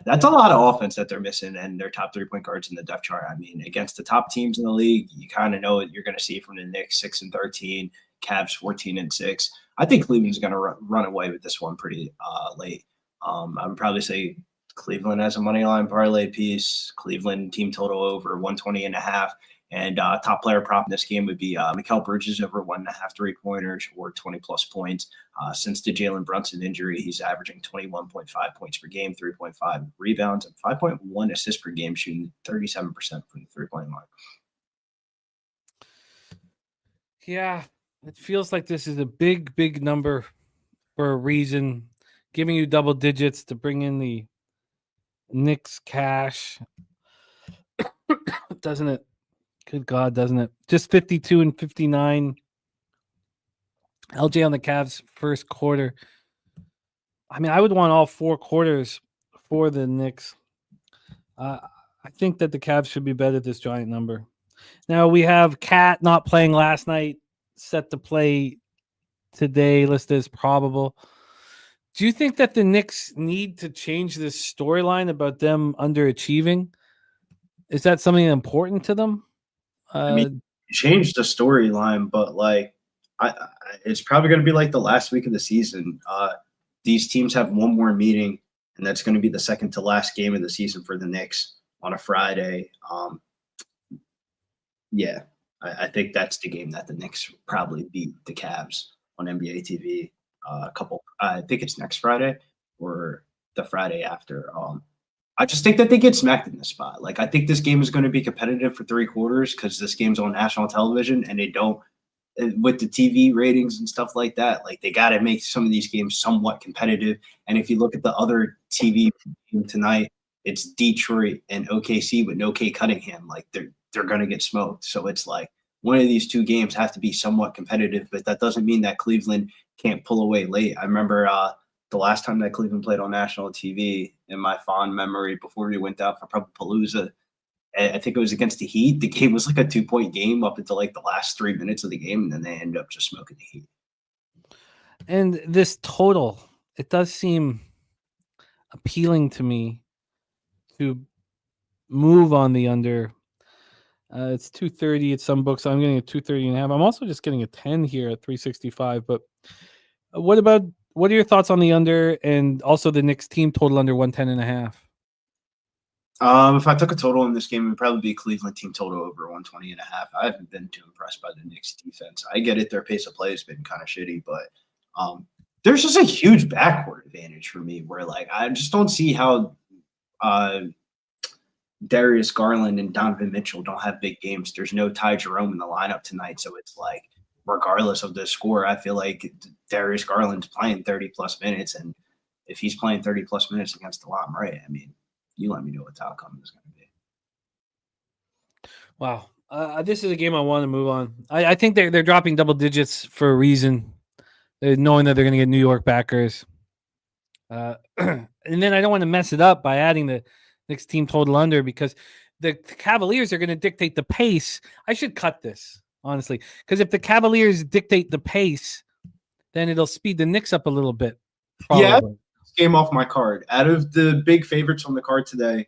that's a lot of offense that they're missing, and their top 3 point guards in the depth chart. I mean, against the top teams in the league, you kind of know what you're going to see from the Knicks, 6-13, Cavs 14-6. I think Cleveland's going to run away with this one pretty late. I would probably say Cleveland has a money line parlay piece. Cleveland team total over 120.5. And top player prop in this game would be Mikal Bridges over 1.5 3-pointers or 20-plus points. Since the Jalen Brunson injury, he's averaging 21.5 points per game, 3.5 rebounds, and 5.1 assists per game, shooting 37% from the three-point line. Yeah, it feels like this is a big, big number for a reason. Giving you double digits to bring in the Knicks cash. Doesn't it? Good God, doesn't it? Just 52 and 59. LJ on the Cavs first quarter. I mean, I would want all 4 quarters for the Knicks. I think that the Cavs should be better at this giant number. Now we have Cat not playing last night, set to play today, listed as probable. Do you think that the Knicks need to change this storyline about them underachieving? Is that something important to them? I mean, change the storyline, but it's probably going to be like the last week of the season. These teams have one more meeting, and that's going to be the second to last game of the season for the Knicks on a Friday. I think that's the game that the Knicks probably beat the Cavs on NBA TV. I think it's next Friday or the Friday after. I just think that they get smacked in this spot. I think this game is going to be competitive for 3 quarters because this game's on national television, and they don't, with the TV ratings and stuff like that, they got to make some of these games somewhat competitive. And if you look at the other TV game tonight, it's Detroit and OKC with no K Cunningham. They're going to get smoked. So it's one of these 2 games have to be somewhat competitive, but that doesn't mean that Cleveland can't pull away late. I remember the last time that Cleveland played on national TV, in my fond memory, before we went out for Palooza, I think it was against the Heat. The game was a 2-point game up until the last 3 minutes of the game, and then they end up just smoking the Heat. And this total, it does seem appealing to me to move on the under. It's 230 at some books. I'm getting a 230.5. I'm also just getting a 10 here at 365. But what are your thoughts on the under and also the Knicks team total under 110.5? If I took a total in this game, it would probably be Cleveland team total over 120.5. I haven't been too impressed by the Knicks defense. I get it. Their pace of play has been kind of shitty, but there's just a huge backcourt advantage for me where I just don't see how Darius Garland and Donovan Mitchell don't have big games. There's no Ty Jerome in the lineup tonight. So it's regardless of the score, I feel like Darius Garland's playing 30-plus minutes. And if he's playing 30-plus minutes against DeLon Wright, I mean, you let me know what the outcome is going to be. Wow. This is a game I want to move on. I think they're dropping double digits for a reason, knowing that they're going to get New York backers. And then I don't want to mess it up by adding the Knicks team total under because the Cavaliers are going to dictate the pace. I should cut this, honestly, because if the Cavaliers dictate the pace, then it'll speed the Knicks up a little bit. Probably. Yeah, game off my card. Out of the big favorites on the card today,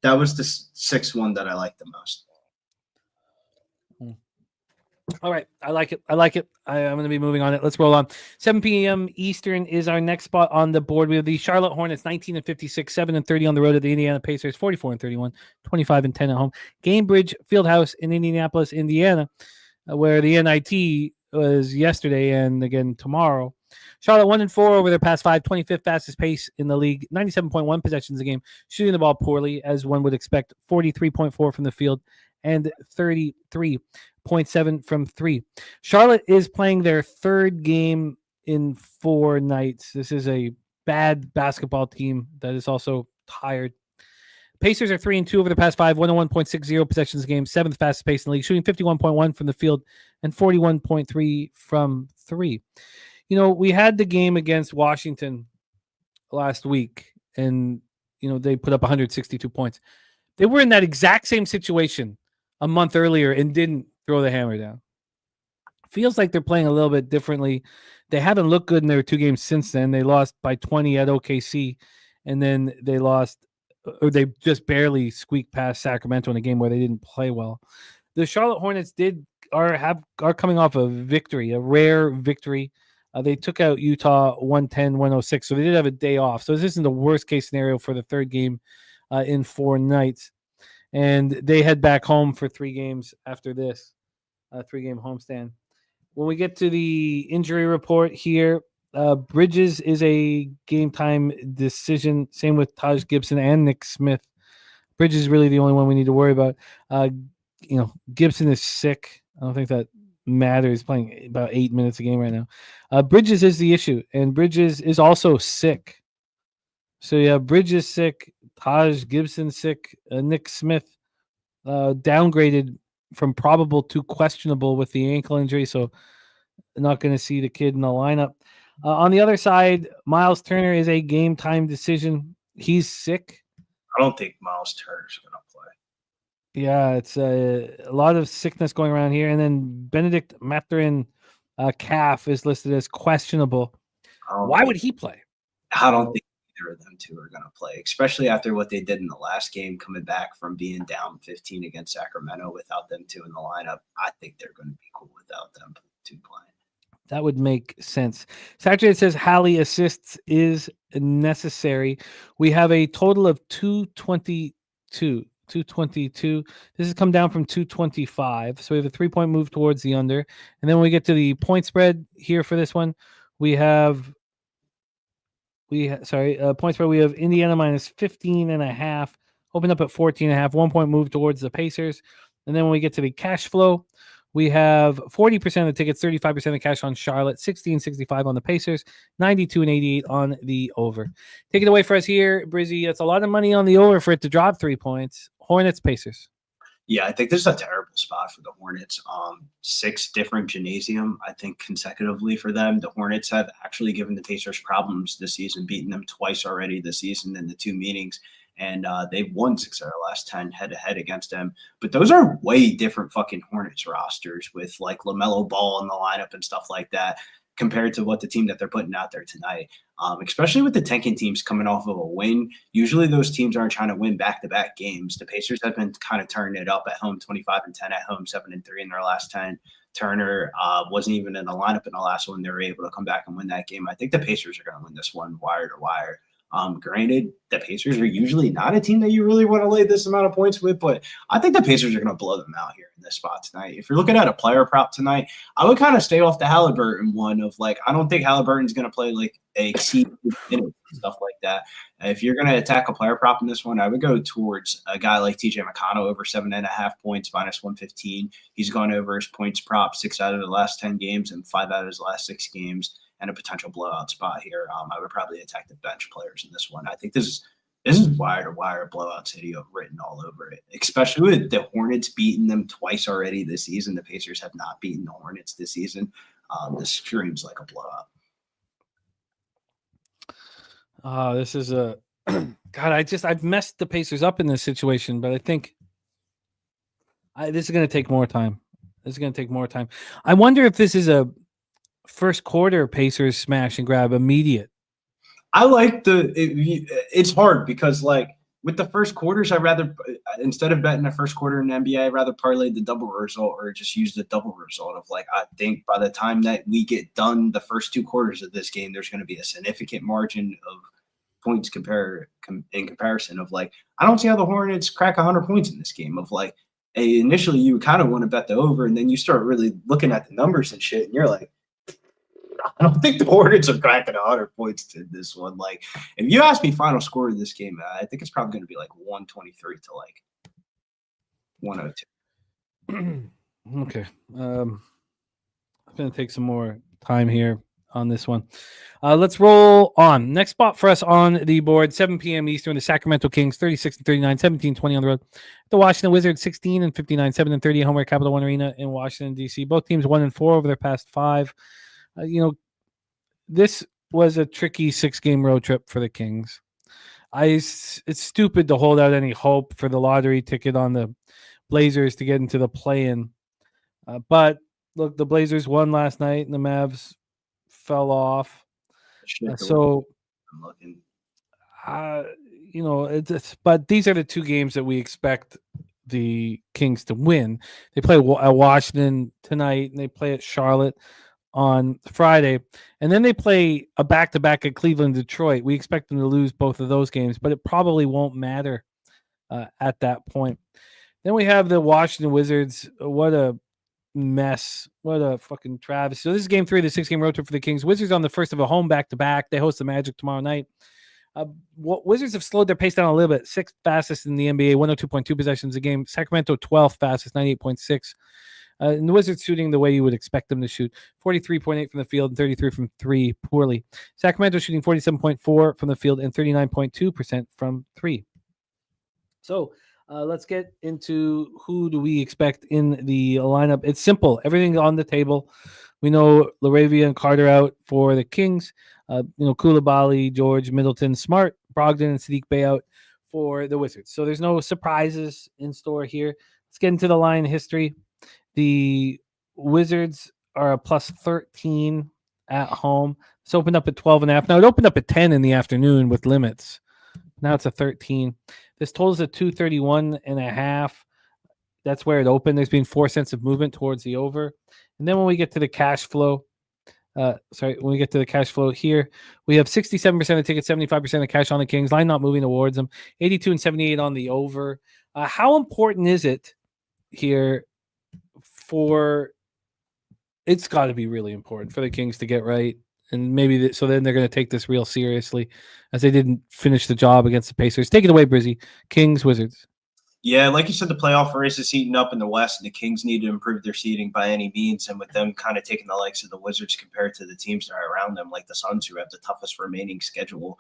that was the 6-1 that I liked the most. All right. I like it. I'm going to be moving on it. Let's roll on. 7 p.m. Eastern is our next spot on the board. We have the Charlotte Hornets, 19-56, 7-30 on the road at the Indiana Pacers, 44-31, 25-10 at home. Gainbridge Fieldhouse in Indianapolis, Indiana, where the NIT was yesterday and again tomorrow. Charlotte 1-4 over their past 5, 25th fastest pace in the league, 97.1 possessions a game, shooting the ball poorly, as one would expect, 43.4 from the field and 33.7 from 3. Charlotte is playing their third game in 4 nights. This is a bad basketball team that is also tired. Pacers are 3-2 over the past 5, 101.60 possessions a game, 7th fastest pace in the league, shooting 51.1 from the field and 41.3 from 3. You know, we had the game against Washington last week, and, you know, they put up 162 points. They were in that exact same situation a month earlier and didn't throw the hammer down. Feels like they're playing a little bit differently. They haven't looked good in their 2 games since then. They lost by 20 at OKC, and then they lost, or they just barely squeaked past Sacramento in a game where they didn't play well. The Charlotte Hornets are coming off a victory, a rare victory. They took out Utah 110-106, so they did have a day off. So this isn't the worst case scenario for the third game in 4 nights. And they head back home for 3 games after this 3-game homestand. When we get to the injury report here, Bridges is a game time decision. Same with Taj Gibson and Nick Smith. Bridges is really the only one we need to worry about. Gibson is sick. I don't think that matters. He's playing about 8 minutes a game right now. Bridges is the issue, and Bridges is also sick. So yeah, Bridges sick, Taj Gibson sick, Nick Smith downgraded from probable to questionable with the ankle injury, so not going to see the kid in the lineup. On the other side, Miles Turner is a game time decision. He's sick. I don't think Miles Turner's going to play. Yeah, it's a lot of sickness going around here. And then Benedict Mathurin calf is listed as questionable. Why would he play? I don't think either of them two are going to play, especially after what they did in the last game, coming back from being down 15 against Sacramento without them two in the lineup. I think they're going to be cool without them two playing. That would make sense. Saturday says Hallie assists is necessary. We have a total of 222. This has come down from 225. So we have a 3-point move towards the under. And then when we get to the point spread here for this one, we have point spread. We have Indiana minus 15.5, open up at 14.5, 1-point move towards the Pacers. And then when we get to the cash flow, we have 40% of the tickets, 35% of the cash on Charlotte, 16.65 on the Pacers, 92.88 on the over. Take it away for us here, Brizzy. That's a lot of money on the over for it to drop 3 points. Hornets, Pacers. Yeah, I think this is a terrible spot for the Hornets. 6 different gymnasium, I think, consecutively for them. The Hornets have actually given the Pacers problems this season, beating them twice already this season in the 2 meetings. And they've won 6 out of the last 10 head-to-head against them. But those are way different fucking Hornets rosters with, like, LaMelo Ball in the lineup and stuff like that compared to what the team that they're putting out there tonight. Especially with the tanking teams coming off of a win. Usually those teams aren't trying to win back-to-back games. The Pacers have been kind of turning it up at home, 25-10 at home, 7-3 in their last 10. Turner wasn't even in the lineup in the last one. They were able to come back and win that game. I think the Pacers are going to win this one wire to wire. Granted, the Pacers are usually not a team that you really want to lay this amount of points with, but I think the Pacers are going to blow them out here in this spot tonight. If you're looking at a player prop tonight, I would kind of stay off the Halliburton one of, like, I don't think Halliburton's going to play like a seed and stuff like that. If you're going to attack a player prop in this one, I would go towards a guy like TJ McConnell over 7.5 points, minus 115. He's gone over his points prop 6 out of the last 10 games and 5 out of his last 6 games. And a potential blowout spot here. I would probably attack the bench players in this one. I think this is wire to wire blowout city written all over it, especially with the Hornets beating them twice already this season. The Pacers have not beaten the Hornets this season. This screams like a blowout. This is a God. I've messed the Pacers up in this situation, but I think This is going to take more time. I wonder if this is a first quarter Pacers smash and grab immediate. I like it's hard because like with the first quarters, I'd rather, instead of betting the first quarter in the NBA, I'd rather parlay the double result or just use the double result of like, I think by the time that we get done the first 2 quarters of this game, there's going to be a significant margin of points in comparison of like, I don't see how the Hornets crack 100 points in this game of like, initially you kind of want to bet the over and then you start really looking at the numbers and shit and you're like, I don't think the Hornets are cracking 100 points to this one. Like, if you ask me final score of this game, I think it's probably going to be like 123 to like 102. Okay. I'm going to take some more time here on this one. Let's roll on. Next spot for us on the board, 7 p.m. Eastern, the Sacramento Kings, 36-39, 17-20 on the road. The Washington Wizards, 16-59, 7-30, home at Capital One Arena in Washington, D.C. Both teams 1-4 over their past 5. This was a tricky 6-game road trip for the Kings. It's stupid to hold out any hope for the lottery ticket on the Blazers to get into the play-in. But look, the Blazers won last night and the Mavs fell off. But these are the 2 games that we expect the Kings to win. They play at Washington tonight and they play at Charlotte on Friday, and then they play a back-to-back at Cleveland, Detroit. We expect them to lose both of those games, but it probably won't matter at that point. Then we have the Washington Wizards. What a mess. What a fucking travesty. So this is game 3 of the 6-game road trip for the Kings. Wizards on the first of a home back-to-back. They host the Magic tomorrow night. Wizards have slowed their pace down a little bit. 6th fastest in the NBA, 102.2 possessions a game. Sacramento 12th fastest, 98.6. And the Wizards shooting the way you would expect them to shoot, 43.8 from the field and 33 from 3 poorly. Sacramento shooting 47.4 from the field and 39.2% from 3. So let's get into who do we expect in the lineup. It's simple. Everything on the table. We know Laravia and Carter out for the Kings. Koulibaly, George, Middleton, Smart, Brogdon, and Sadiq Bey out for the Wizards. So there's no surprises in store here. Let's get into the line history. The Wizards are a plus 13 at home. It's opened up at 12.5. Now, it opened up at 10 in the afternoon with limits. Now it's a 13. This totals at 231.5. That's where it opened. There's been 4 cents of movement towards the over. And then when we get to the cash flow, here, we have 67% of tickets, 75% of cash on the Kings. Line not moving towards them. 82 and 78 on the over. How important is it here? It's got to be really important for the Kings to get right, and maybe so then they're going to take this real seriously, as they didn't finish the job against the Pacers. Take it away, Brizzy. Kings, Wizards. Yeah, like you said, the playoff race is heating up in the West, and the Kings need to improve their seeding by any means. And with them kind of taking the likes of the Wizards compared to the teams that are around them, like the Suns, who have the toughest remaining schedule,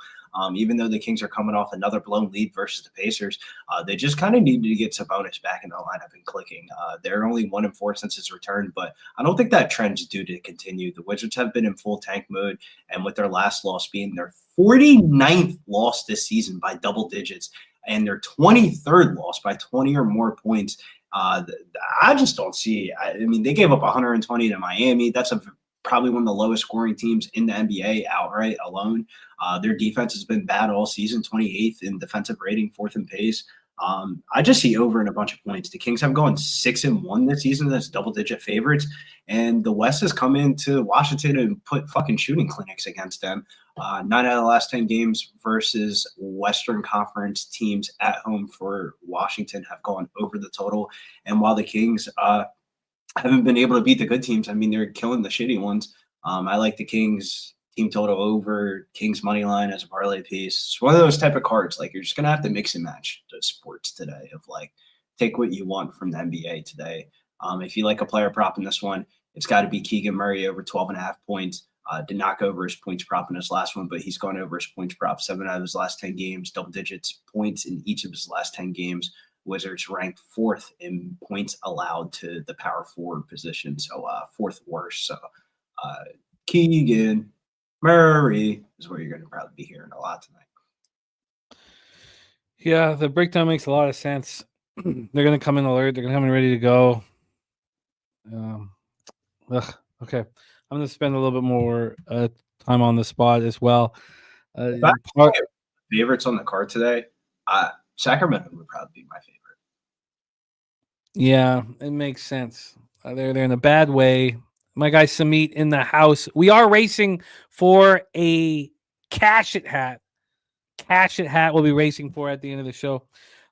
even though the Kings are coming off another blown lead versus the Pacers, they just kind of need to get Sabonis back in the lineup and clicking. They're only 1-4 since his return, but I don't think that trend's due to continue. The Wizards have been in full tank mode, and with their last loss being their 49th loss this season by double digits, and their 23rd loss by 20 or more points. I just don't see. I mean, they gave up 120 to Miami. That's probably one of the lowest scoring teams in the NBA outright alone. Their defense has been bad all season, 28th in defensive rating, 4th in pace. I just see over in a bunch of points. The Kings have gone 6-1 this season. That's double-digit favorites. And the West has come into Washington and put fucking shooting clinics against them. 9 out of the last 10 games versus Western Conference teams at home for Washington have gone over the total. And while the Kings haven't been able to beat the good teams, I mean, they're killing the shitty ones. I like the Kings team total over, Kings money line as a parlay piece. It's one of those type of cards. Like, you're just going to have to mix and match the sports today of like, take what you want from the NBA today. If you like a player prop in this one, it's got to be Keegan Murray over 12.5 points. Did not go over his points prop in his last one, but he's gone over his points prop 7 out of his last 10 games, double digits points in each of his last 10 games. Wizards ranked 4th in points allowed to the power forward position, so 4th worst. So Keegan Murray is where you're going to probably be hearing a lot tonight. Yeah, the breakdown makes a lot of sense. They're going to come in alert. They're going to come in ready to go. Okay. I'm going to spend a little bit more time on the spot as well. Favorites on the card today, Sacramento would probably be my favorite. Yeah, it makes sense. They're in a bad way. My guy Samit in the house. We are racing for a Cash It hat. Cash It hat we'll be racing for at the end of the show.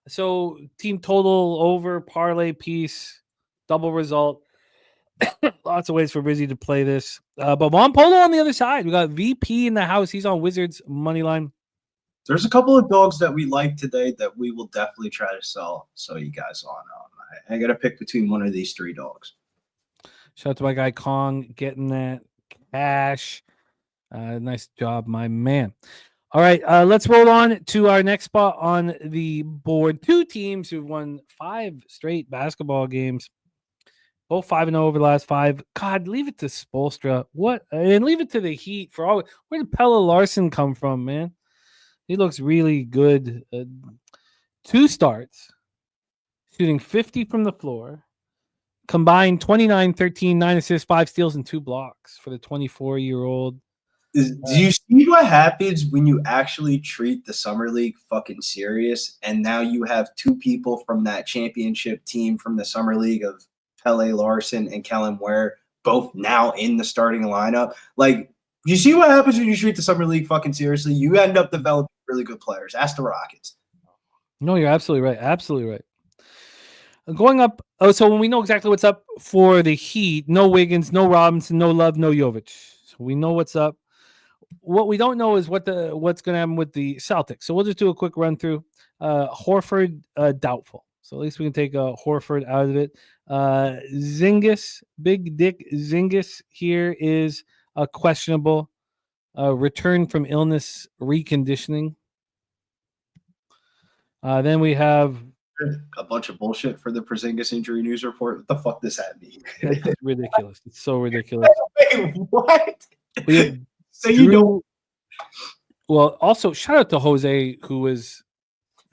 So team total over, parlay piece, double result. Lots of ways for Brizzy to play this. But Von Polo on the other side. We got VP in the house. He's on Wizards money line. There's a couple of dogs that we like today that we will definitely try to sell. So you guys on. I got to pick between one of these three dogs. Shout out to my guy Kong getting that cash. Nice job, my man. All right, let's roll on to our next spot on the board. Two teams who've won 5 straight basketball games. Both 5-0 over the last 5. God, leave it to Spoelstra. What? And leave it to the Heat for all. Where did Pelle Larsson come from, man? He looks really good. 2 starts, shooting 50 from the floor. Combined 29, 13, 9 assists, 5 steals, and 2 blocks for the 24-year-old. Do you see what happens when you actually treat the Summer League fucking serious? And now you have 2 people from that championship team from the Summer League of Pelle Larsson and Kellen Ware, both now in the starting lineup. Like, you see what happens when you treat the Summer League fucking seriously? You end up developing really good players. Ask the Rockets. No, you're absolutely right. Absolutely right. Going up. Oh, so when we know exactly what's up for the Heat, no Wiggins, no Robinson, no Love, no Jovic. So we know what's up. What we don't know is what's going to happen with the Celtics. So we'll just do a quick run through. Horford, doubtful. So at least we can take Horford out of it. Zingis, Big Dick Zingis here is a questionable return from illness reconditioning. Then we have a bunch of bullshit for the Porzingis injury news report. What the fuck does that mean? It's ridiculous. It's so ridiculous. Wait, what? We have so you don't. Well, also shout out to Jose, who was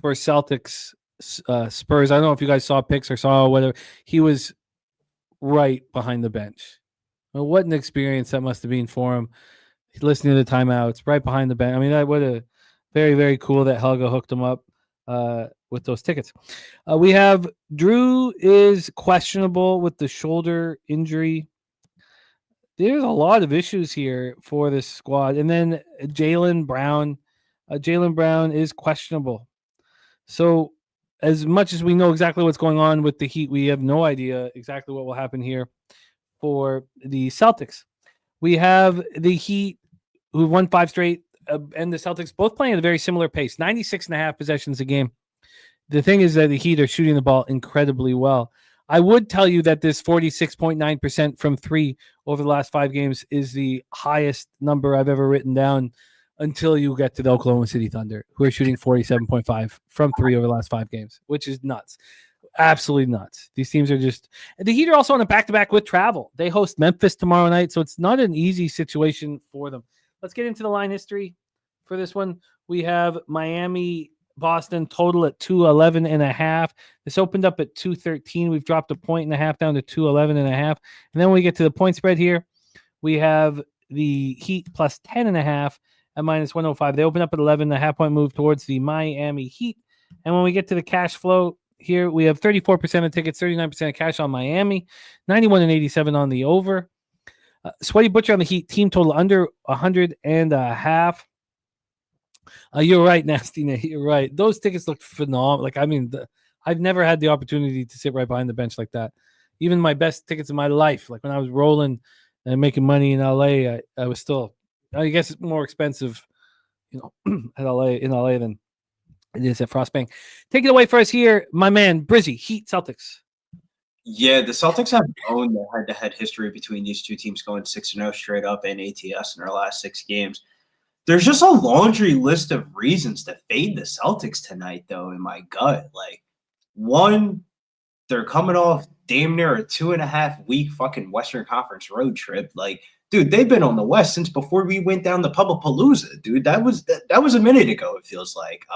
for Celtics Spurs. I don't know if you guys saw pics or saw whether he was right behind the bench. Well, what an experience that must have been for him. Listening to the timeouts right behind the bench. I mean, that would have very, very cool that Helga hooked him up with those tickets. We have Drew is questionable with the shoulder injury. There's a lot of issues here for this squad. And then Jaylen Brown. Jaylen Brown is questionable. So as much as we know exactly what's going on with the Heat, we have no idea exactly what will happen here for the Celtics. We have the Heat who won 5 straight and the Celtics both playing at a very similar pace, 96.5 possessions a game. The thing is that the Heat are shooting the ball incredibly well. I would tell you that this 46.9% from 3 over the last 5 games is the highest number I've ever written down until you get to the Oklahoma City Thunder, who are shooting 47.5 from 3 over the last 5 games, which is nuts. Absolutely nuts. These teams are just – the Heat are also on a back-to-back with travel. They host Memphis tomorrow night, so it's not an easy situation for them. Let's get into the line history for this one. We have Miami – Boston total at 211.5. This opened up at 213. We've dropped a 1.5 down to 211.5. And then when we get to the point spread here, we have the Heat plus 10.5 at minus 105. They open up at 11.5 point move towards the Miami Heat. And when we get to the cash flow here, we have 34% of tickets, 39% of cash on Miami, 91.87 on the over. Sweaty Butcher on the Heat, team total under 100.5. You're right, Nasty Nate. You're right. Those tickets looked phenomenal. Like, I mean, I've never had the opportunity to sit right behind the bench like that. Even my best tickets of my life, like when I was rolling and making money in LA, I was still, I guess it's more expensive, in LA than it is at Frostbank. Take it away for us here, my man, Brizzy, Heat, Celtics. Yeah, the Celtics have owned the head-to-head history between these two teams going 6-0 straight up in ATS in their last 6 games. There's just a laundry list of reasons to fade the Celtics tonight, though, in my gut. Like, one, they're coming off damn near a 2.5-week fucking Western Conference road trip. Like, dude, they've been on the West since before we went down the Pubapalooza, dude. That was a minute ago, it feels like.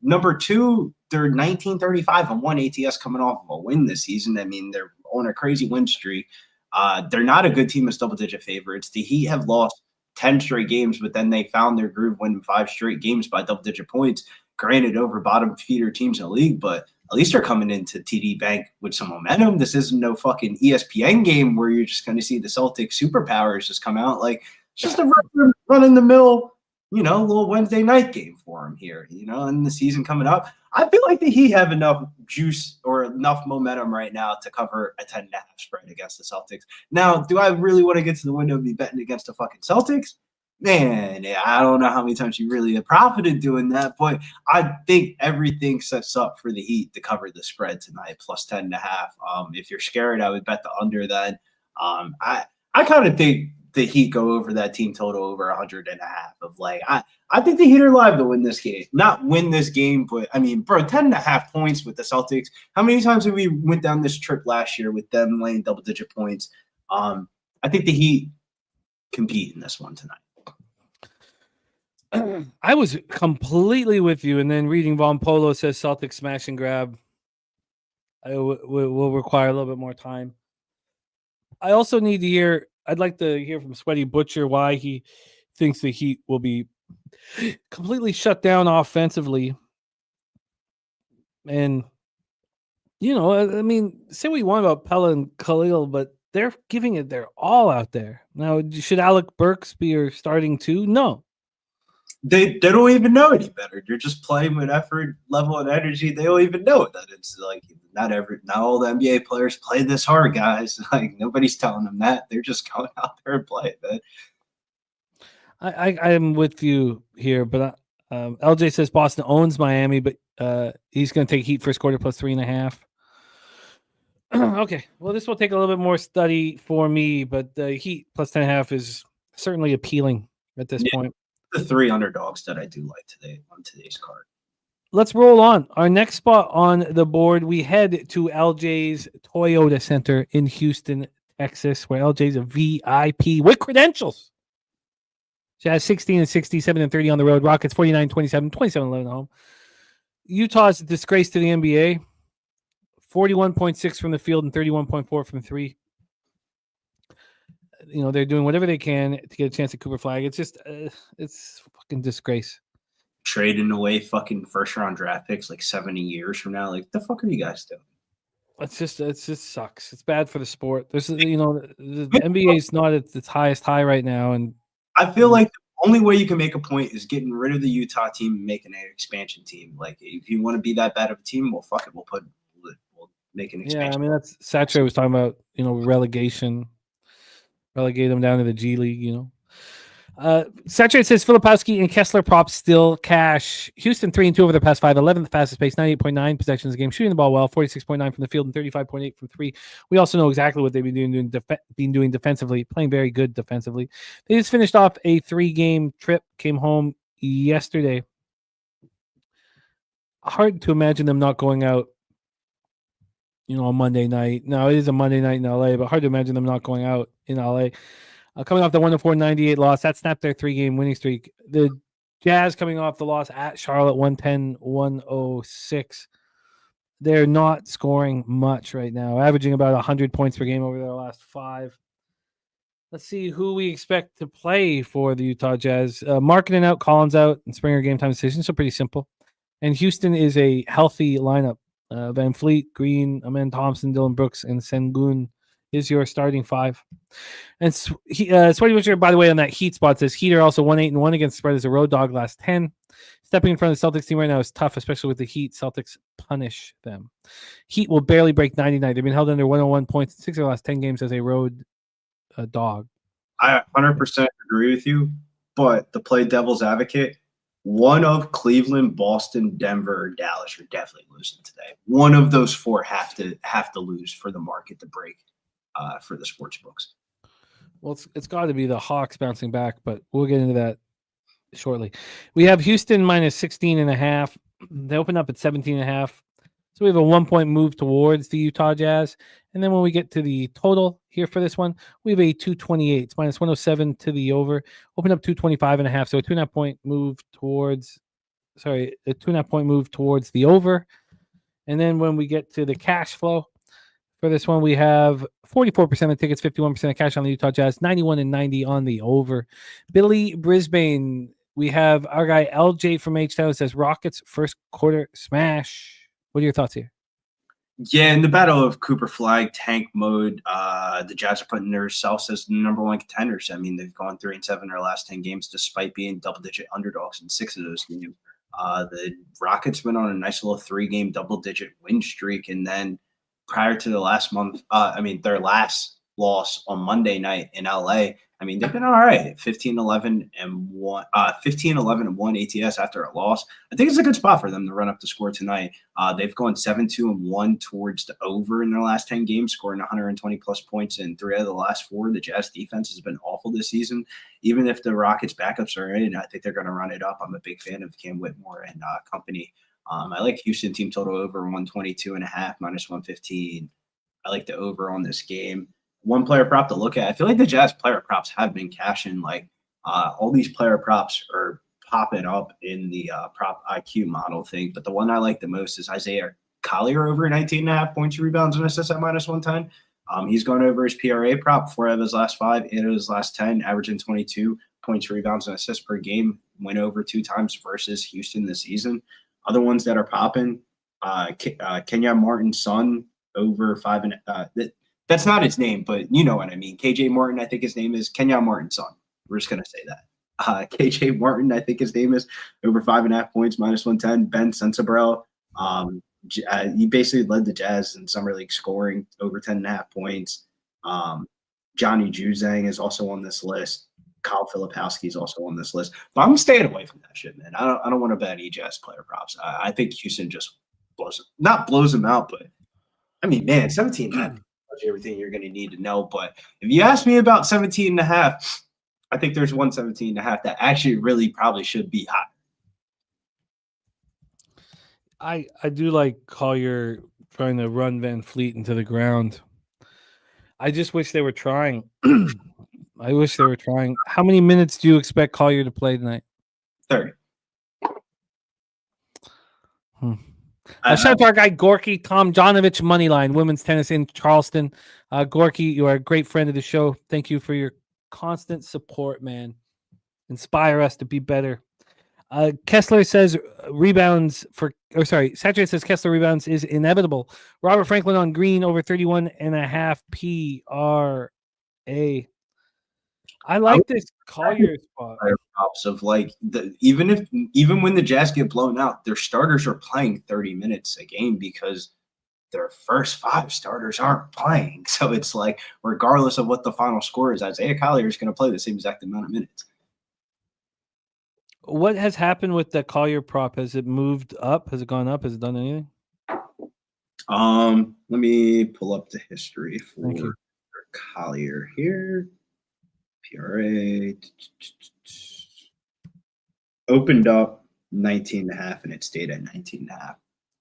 Number two, they're 19-35-1 ATS coming off of a win this season. I mean, they're on a crazy win streak. They're not a good team as double-digit favorites. The Heat have lost 10 straight games, but then they found their groove winning 5 straight games by double-digit points. Granted, over bottom feeder teams in the league, but at least they're coming into TD Bank with some momentum. This isn't no fucking ESPN game where you're just going to see the Celtics superpowers just come out. Like, it's just a run-in-the-mill, little Wednesday night game for them here, and the season coming up. I feel like the Heat have enough juice or enough momentum right now to cover a 10.5 spread against the Celtics. Now, do I really want to get to the window and be betting against the fucking Celtics? Man, I don't know how many times you really have profited doing that, but I think everything sets up for the Heat to cover the spread tonight, plus 10.5. If you're scared, I would bet the under then. I kind of think the Heat go over that team total over 100.5 of like, I think the Heat are live to win this game. Not win this game, but I mean, bro, 10.5 points with the Celtics. How many times have we went down this trip last year with them laying double-digit points? I think the Heat compete in this one tonight. I was completely with you, and then reading Von Polo says Celtics smash and grab. Will require a little bit more time. I also need to hear. I'd like to hear from Sweaty Butcher why he thinks the Heat will be completely shut down offensively. And I mean, say what you want about Pella and Khalil, but they're giving it their all out there. Now, should Alec Burks be your starting two? No. They don't even know any better. You're just playing with effort, level, and energy. They don't even know that it's like not all the NBA players play this hard, guys. Like nobody's telling them that. They're just going out there and playing, man. I am with you here, but LJ says Boston owns Miami, but he's going to take Heat first quarter plus 3.5. Okay, well, this will take a little bit more study for me, but the Heat plus 10.5 is certainly appealing at this point. The 3 underdogs that I do like today on today's card. Let's roll on. Our next spot on the board, we head to LJ's Toyota Center in Houston, Texas, where LJ's a VIP with credentials. She has 16-60, 7-30 on the road. Rockets 49-27, 27-11 at home. Utah's a disgrace to the NBA. 41.6 from the field and 31.4 from 3. They're doing whatever they can to get a chance at Cooper Flag. It's just, it's fucking disgrace. Trading away fucking first-round draft picks like 70 years from now. Like, the fuck are you guys doing? It just sucks. It's bad for the sport. There's, the NBA is not at its highest high right now, and I feel like the only way you can make a point is getting rid of the Utah team and making an expansion team. Like, if you want to be that bad of a team, well, fuck it. We'll make an expansion. Yeah, I mean, that's Satcher was talking about, relegation. Relegate them down to the G League, Saturday says Filipowski and Kessler props still cash. Houston 3-2 over the past 5. 11th fastest pace, 98.9 possessions a game, shooting the ball well, 46.9 from the field and 35.8 from 3. We also know exactly what they've been doing defensively, playing very good defensively. They just finished off a 3-game trip, came home yesterday. Hard to imagine them not going out, on Monday night. Now, it is a Monday night in LA, but hard to imagine them not going out in LA. Coming off the 104-98 loss, that snapped their 3-game winning streak. The Jazz coming off the loss at Charlotte, 110-106. They're not scoring much right now, averaging about 100 points per game over their last 5. Let's see who we expect to play for the Utah Jazz. Marketing out, Collins out, and Springer game time decision, so pretty simple. And Houston is a healthy lineup. Van Fleet, Green, Amen Thompson, Dylan Brooks, and Sengun is your starting 5. And Sweaty Butcher, by the way, on that Heat spot says Heat are also 1-8-1 against the spread as a road dog last 10. Stepping in front of the Celtics team right now is tough, especially with the Heat. Celtics punish them. Heat will barely break 99. They've been held under 101 points in 6 of the last 10 games as a road dog. I 100% agree with you, but to play devil's advocate, one of Cleveland, Boston, Denver, or Dallas are definitely losing today. One of those 4 have to lose for the market to break for the sports books. Well, it's got to be the Hawks bouncing back, but we'll get into that shortly. We have Houston minus 16.5. They open up at 17.5. So we have a 1-point move towards the Utah Jazz. And then when we get to the total here for this one, we have a 228. It's minus 107 to the over. Open up 225.5. So a 2.5-point move towards a 2.5 point move towards the over. And then when we get to the cash flow for this one, we have 44% of tickets, 51% of cash on the Utah Jazz, 91 and 90 on the over. Billy Brisbane, we have our guy LJ from H-Town says Rockets first quarter smash. What are your thoughts here? Yeah, in the battle of Cooper Flag tank mode, the Jazz are putting themselves as the number one contenders. I mean, they've gone 3-7 in their last 10 games, despite being double-digit underdogs in 6 of those games. The Rockets went on a nice little 3-game double-digit win streak, and then prior to the last month, their last loss on Monday night in LA, I mean, they've been all right. 15-11 and 1 ATS after a loss. I think it's a good spot for them to run up the score tonight. They've gone 7-2-1 towards the over in their last 10 games, scoring 120 plus points in 3 out of the last 4. The Jazz defense has been awful this season. Even if the Rockets backups are in, I think they're going to run it up. I'm a big fan of Cam Whitmore and company. I like Houston team total over 122.5 minus 115. I like the over on this game. One player prop to look at. I feel like the Jazz player props have been cashing. Like all these player props are popping up in the prop IQ model thing. But the one I like the most is Isaiah Collier over 19.5 points, rebounds, and assists at minus 110. He's gone over his PRA prop 4 out of his last 5, 8 of his last 10, averaging 22 points, rebounds, and assists per game. Went over 2 times versus Houston this season. Other ones that are popping, Kenyon Martin's son over 5 and that's not his name, but you know what I mean. KJ Martin, I think his name is Kenyon Martin's son. We're just gonna say that. KJ Martin, I think his name is over 5.5 points, minus 110. Ben Sensabrell, he basically led the Jazz in summer league scoring over 10.5 points. Johnny Juzang is also on this list. Kyle Filipowski is also on this list. But I'm staying away from that shit, man. I don't want to bet any Jazz player props. I think Houston just blows them out, but I mean, man, 17.5. Everything you're going to need to know. But if you ask me about 17.5, I think there's 117.5 that actually really probably should be hot. I do like Collier trying to run Van Fleet into the ground. I just wish they were trying. I wish they were trying. How many minutes do you expect Collier to play tonight? 30. Shout out to our guy Gorky, Tom Jonovich, Moneyline, women's tennis in Charleston. Gorky, you are a great friend of the show. Thank you for your constant support, man. Inspire us to be better. Kessler says Saturday says Kessler rebounds is inevitable. Robert Franklin on green over 31.5 PRA. I like this Collier spot. Props of like even when the Jazz get blown out, their starters are playing 30 minutes a game because their first 5 starters aren't playing. So it's like, regardless of what the final score is, Isaiah Collier is going to play the same exact amount of minutes. What has happened with the Collier prop? Has it moved up? Has it gone up? Has it done anything? Let me pull up the history for Collier here. PRA opened up 19.5 and it stayed at 19.5.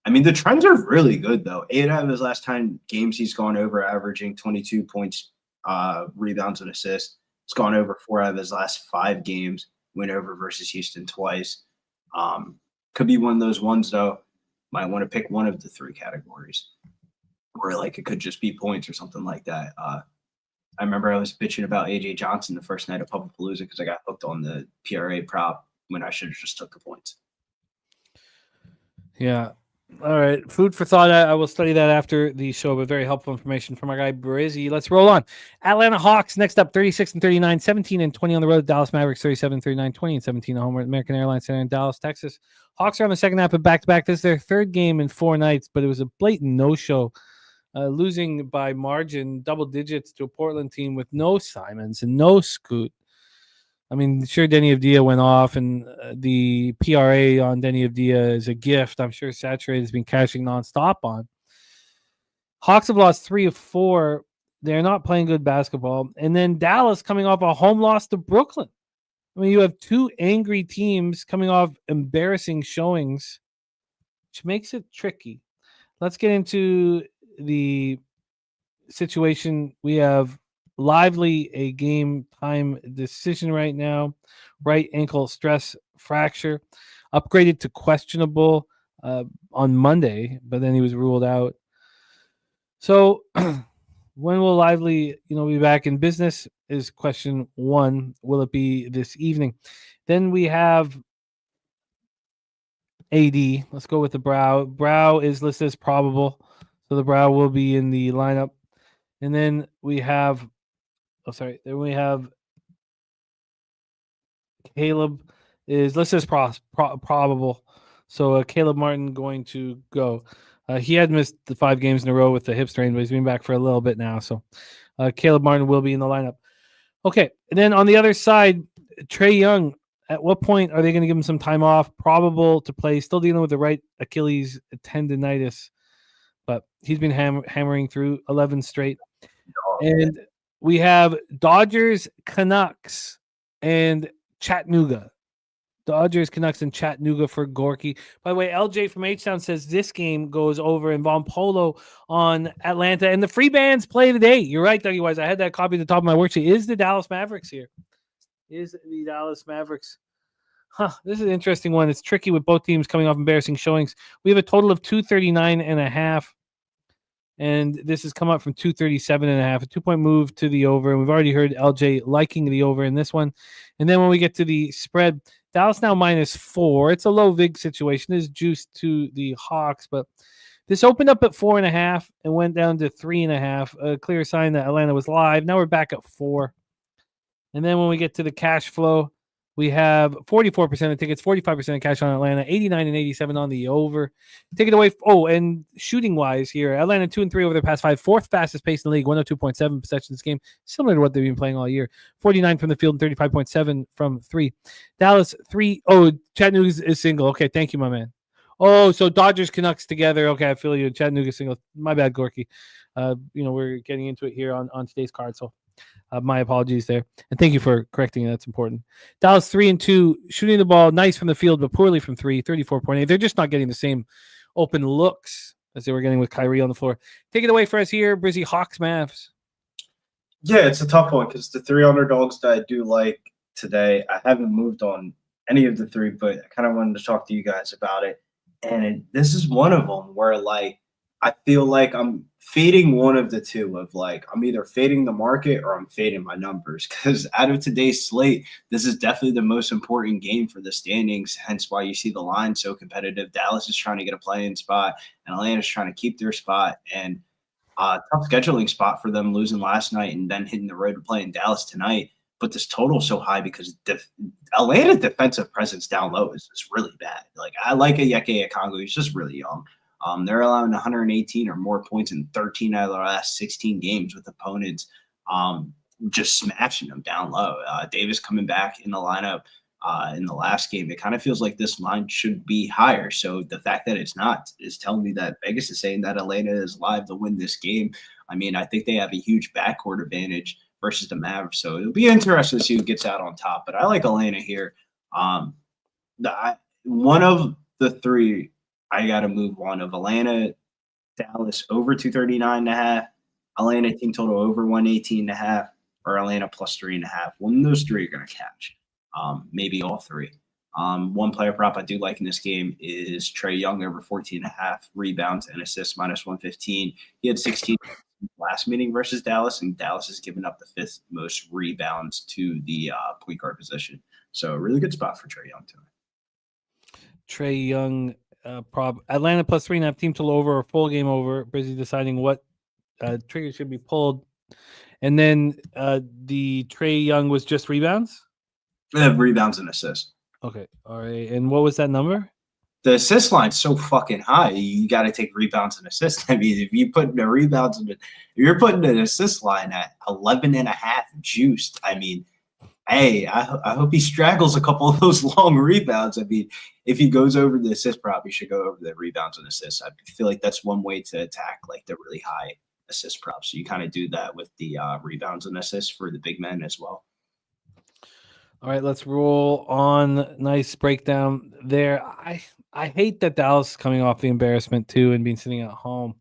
I mean, the trends are really good though. 8 out of his last 10 games he's gone over, averaging 22 points, rebounds, and assists. It's gone over 4 out of his last 5 games. Went over versus Houston twice. Could be one of those ones though. Might want to pick one of the 3 categories, where like it could just be points or something like that. I remember I was bitching about AJ Johnson the first night of Pubapalooza because I got hooked on the PRA prop when I should have just took the points. Yeah. All right. Food for thought. I will study that after the show, but very helpful information from our guy Brizzy. Let's roll on. Atlanta Hawks next up, 36-39, 17-20 on the road. Dallas Mavericks 37-39, 20-17 at home with American Airlines Center in Dallas, Texas. Hawks are on the second half of back-to-back. This is their 3rd game in 4 nights, but it was a blatant no-show. Losing by margin, double digits to a Portland team with no Simons and no Scoot. I mean, sure, Denny Avdia went off, and the PRA on Denny Avdia is a gift. I'm sure Saturated has been cashing nonstop on. Hawks have lost 3 of 4. They're not playing good basketball. And then Dallas coming off a home loss to Brooklyn. I mean, you have 2 angry teams coming off embarrassing showings, which makes it tricky. Let's get into the situation. We have Lively, a game time decision right now, right ankle stress fracture. upgraded to questionable on Monday, but then he was ruled out. So when will Lively, be back in business is question one. Will it be this evening? Then we have AD. Let's go with the Brow. Brow is listed as probable, so the Brow will be in the lineup. And then we have, Caleb is listed as probable. So Caleb Martin going to go. He had missed the 5 games in a row with the hip strain, but he's been back for a little bit now. So Caleb Martin will be in the lineup. Okay, and then on the other side, Trae Young. At what point are they going to give him some time off? Probable to play. Still dealing with the right Achilles tendonitis, but he's been hammering through 11 straight. And we have Dodgers, Canucks, and Chattanooga. Dodgers, Canucks, and Chattanooga for Gorky. By the way, LJ from H-Town says this game goes over in Von Polo on Atlanta. And the free bands play today. You're right, Dougie Wise. I had that copy at the top of my worksheet. Is the Dallas Mavericks here? Is the Dallas Mavericks? This is an interesting one. It's tricky with both teams coming off embarrassing showings. We have a total of 239.5. And this has come up from 237.5, a 2-point move to the over. And we've already heard LJ liking the over in this one. And then when we get to the spread, Dallas now -4. It's a low VIG situation. It's juiced to the Hawks, but this opened up at 4.5 and went down to 3.5. A clear sign that Atlanta was live. Now we're back at 4. And then when we get to the cash flow, we have 44% of tickets, 45% of cash on Atlanta, 89 and 87 on the over. Take it away. And shooting-wise here, Atlanta 2-3 over their past 5, 4th fastest pace in the league, 102.7 possessions game, similar to what they've been playing all year. 49 from the field and 35.7 from 3. Dallas 3. Chattanooga is single. Okay, thank you, my man. So Dodgers, Canucks together. Okay, I feel you. Chattanooga single. My bad, Gorky. We're getting into it here on today's card, so my apologies there. And thank you for correcting it. That's important. Dallas 3-2, shooting the ball nice from the field, but poorly from 3, 34.8. They're just not getting the same open looks as they were getting with Kyrie on the floor. Take it away for us here, Brizzy. Hawks, Mavs. Yeah, it's a tough one because the 3 underdogs that I do like today, I haven't moved on any of the 3, but I kind of wanted to talk to you guys about it. And this is one of them where, I feel like I'm fading one of the 2 of I'm either fading the market or I'm fading my numbers, because out of today's slate, this is definitely the most important game for the standings, hence why you see the line so competitive. Dallas is trying to get a play-in spot, and Atlanta's trying to keep their spot, and tough scheduling spot for them, losing last night and then hitting the road to play in Dallas tonight. But this total is so high because Atlanta's defensive presence down low is just really bad. I like Onyeka Okongwu. He's just really young. They're allowing 118 or more points in 13 out of the last 16 games with opponents just smashing them down low. Davis coming back in the lineup in the last game. It kind of feels like this line should be higher. So the fact that it's not is telling me that Vegas is saying that Atlanta is live to win this game. I mean, I think they have a huge backcourt advantage versus the Mavericks. So it'll be interesting to see who gets out on top. But I like Atlanta here. One of the 3, I got to move one of Atlanta, Dallas over 239.5, Atlanta team total over 118.5, or Atlanta plus 3.5. One of those 3 are going to catch. Maybe all 3. One player prop I do like in this game is Trae Young over 14.5 rebounds and assists -115. He had 16 last meeting versus Dallas, and Dallas has given up the 5th most rebounds to the point guard position. So a really good spot for Trae Young tonight. Trae Young prop. Atlanta plus 3.5, team total over or full game over. Busy deciding what trigger should be pulled. And then the Trae Young was just rebounds? Rebounds and assists. Okay. All right. And what was that number? The assist line's so fucking high. You got to take rebounds and assists. I mean, if you put the rebounds if you're putting an assist line at 11.5 juiced, I mean, hey, I hope he straggles a couple of those long rebounds. I mean, if he goes over the assist prop, he should go over the rebounds and assists. I feel like that's one way to attack the really high assist props. So you kind of do that with the rebounds and assists for the big men as well. All right, let's roll on. Nice breakdown there. I hate that Dallas is coming off the embarrassment too and being sitting at home.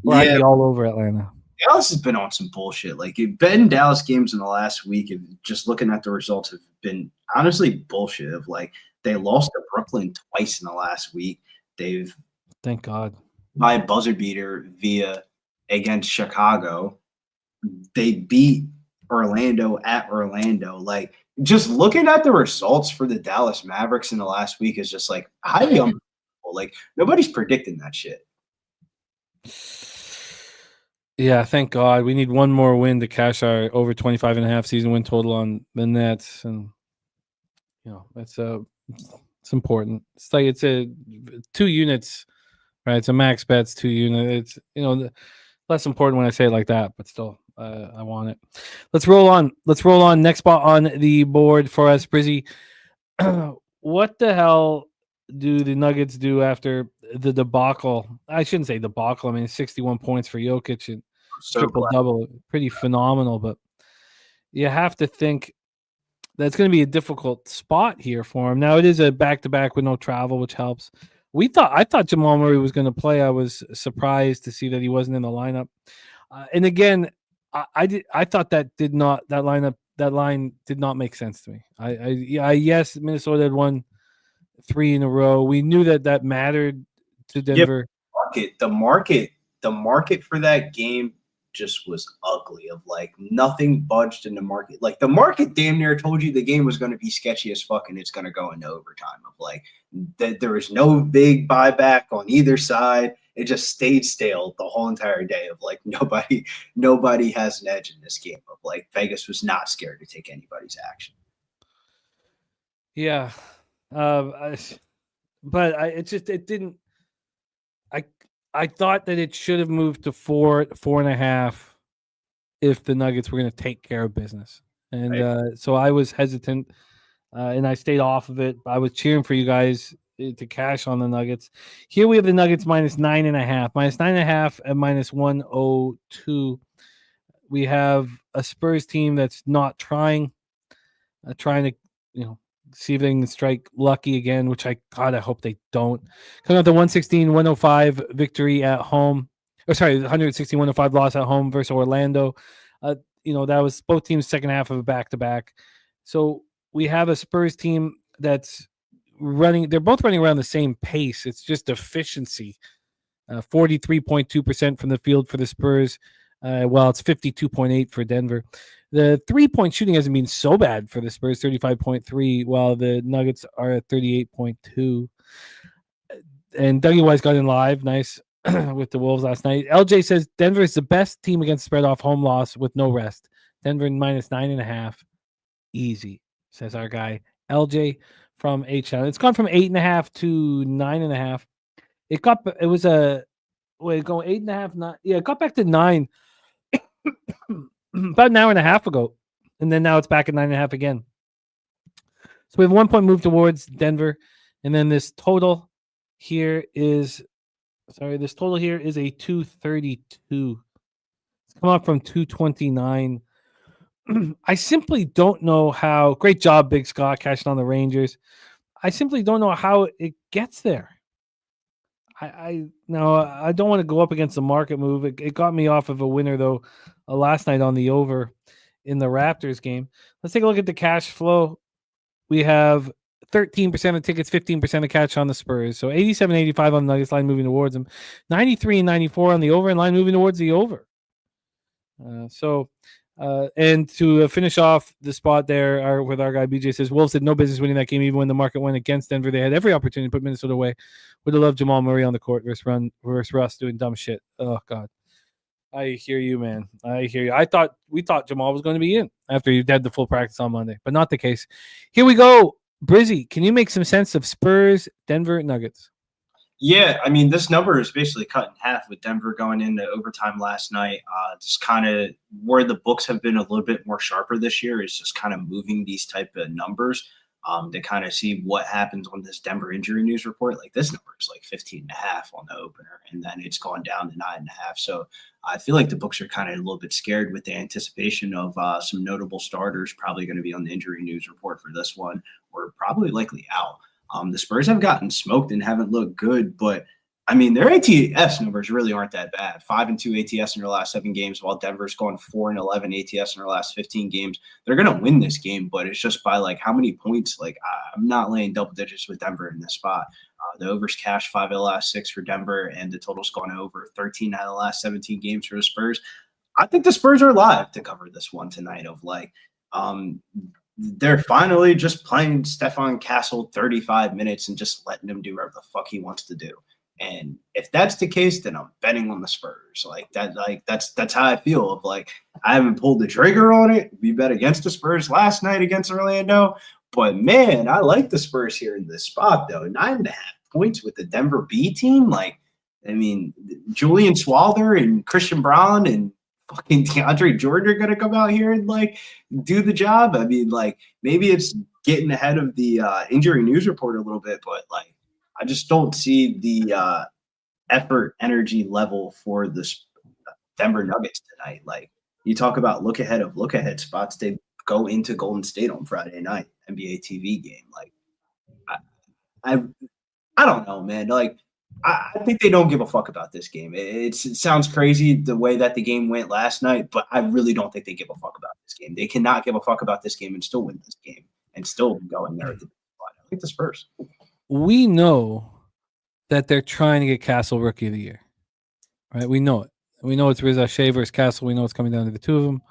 I'd be all over Atlanta. Dallas has been on some bullshit. Ben Dallas games in the last week, and just looking at the results have been honestly bullshit. They lost to Brooklyn twice in the last week. They've Thank God. by a buzzer beater against Chicago. They beat Orlando at Orlando. Like, just looking at the results for the Dallas Mavericks in the last week is just like highly unbelievable. Like, nobody's predicting that shit. Yeah, thank God. We need one more win to cash our over 25.5 season win total on the Nets, and that's it's important. It's like it's a 2 units, right? It's a max bets 2 units. It's less important when I say it like that, but still, I want it. Let's roll on. Next spot on the board for us, Brizzy. What the hell do the Nuggets do after the debacle? I shouldn't say debacle. I mean, 61 points for Jokic and triple-double. Pretty phenomenal, but you have to think that's going to be a difficult spot here for him. Now, it is a back-to-back with no travel, which helps. I thought Jamal Murray was going to play. I was surprised to see that he wasn't in the lineup. And again, I thought that line did not make sense to me. Yes, Minnesota had won 3 in a row. We knew that mattered to Denver. The market for that game just was ugly. Of like, nothing budged in the market. Like, the market damn near told you the game was going to be sketchy as fuck and it's going to go into overtime. Of like, that there was no big buyback on either side. It just stayed stale the whole entire day. Of like, nobody has an edge in this game. Of like, Vegas was not scared to take anybody's action. Yeah, it didn't. I thought that it should have moved to 4.5 if the Nuggets were going to take care of business, and right. So I was hesitant, and I stayed off of it. I was cheering for you guys to cash on the Nuggets. Here we have the Nuggets -9.5, -9.5 at -102. We have a Spurs team that's not trying to see if they can strike lucky again, which I hope they don't. Coming out the 116-105 victory at home. Or sorry, 116-105 loss at home versus Orlando. That was both teams' second half of a back-to-back. So we have a Spurs team that's running. They're both running around the same pace. It's just efficiency. 43.2% from the field for the Spurs. Well, it's 52.8 for Denver. The 3-point shooting hasn't been so bad for the Spurs, 35.3, while the Nuggets are at 38.2. And Dougie Wise got in live, nice, with the Wolves last night. LJ says Denver is the best team against spread off home loss with no rest. Denver -9.5. Easy, says our guy LJ from H-Town. It's gone from 8.5 to 9.5. It got 8.5, 9. Yeah, it got back to 9 about an hour and a half ago, and then now it's back at 9.5 again. So we have 1 point move towards Denver, and then this total here is a 232. It's come up from 229. I simply don't know how. Great job, Big Scott, cashing on the Rangers. I simply don't know how it gets there. I don't want to go up against the market move. It got me off of a winner though last night on the over in the Raptors game. Let's take a look at the cash flow. We have 13% of tickets, 15% of cash on the Spurs. So 87-85 on the Nuggets line moving towards them. 93-94 on the over and line moving towards the over. And to finish off the spot there with our guy BJ says Wolves had no business winning that game even when the market went against Denver. They had every opportunity to put Minnesota away. Would have loved Jamal Murray on the court versus Russ doing dumb shit. Oh God, I hear you, man. I hear you. We thought Jamal was going to be in after he had the full practice on Monday, but not the case. Here we go, Brizzy. Can you make some sense of Spurs Denver Nuggets? Yeah, I mean, this number is basically cut in half with Denver going into overtime last night. Just kind of where the books have been a little bit more sharper this year is just kind of moving these type of numbers to kind of see what happens on this Denver injury news report. Like, this number is like 15.5 on the opener, and then it's gone down to 9.5. So I feel like the books are kind of a little bit scared with the anticipation of some notable starters probably going to be on the injury news report for this one, or probably likely out. The Spurs have gotten smoked and haven't looked good, but I mean, their ATS numbers really aren't that bad. 5-2 ATS in their last 7 games, while Denver's gone 4-11 ATS in their last 15 games. They're going to win this game, but it's just by like how many points. Like I'm not laying double digits with Denver in this spot. The over's cashed 5 of the last 6 for Denver, and the total's gone over 13 out of the last 17 games for the Spurs. I think the Spurs are live to cover this one tonight. Of like, they're finally just playing Stefan Castle 35 minutes and just letting him do whatever the fuck he wants to do. And if that's the case, then I'm betting on the Spurs. Like that, that's how I feel. Of like, I haven't pulled the trigger on it. We bet against the Spurs last night against Orlando, but man, I like the Spurs here in this spot though. 9.5 points with the Denver B team. Like, I mean, Julian Swalder and Christian Braun and fucking DeAndre Jordan are gonna come out here and like do the job. I mean, like maybe it's getting ahead of the injury news report a little bit, but like, I just don't see the effort, energy level for the Denver Nuggets tonight. Like you talk about look ahead spots. They go into Golden State on Friday night, NBA TV game. Like I don't know, man. Like I think they don't give a fuck about this game. It sounds crazy the way that the game went last night, but I really don't think they give a fuck about this game. They cannot give a fuck about this game and still win this game and still go in there at the spot. I think the Spurs. We know that they're trying to get Castle Rookie of the Year, right? We know it. We know it's Reza Shea versus Castle. We know it's coming down to the two of them.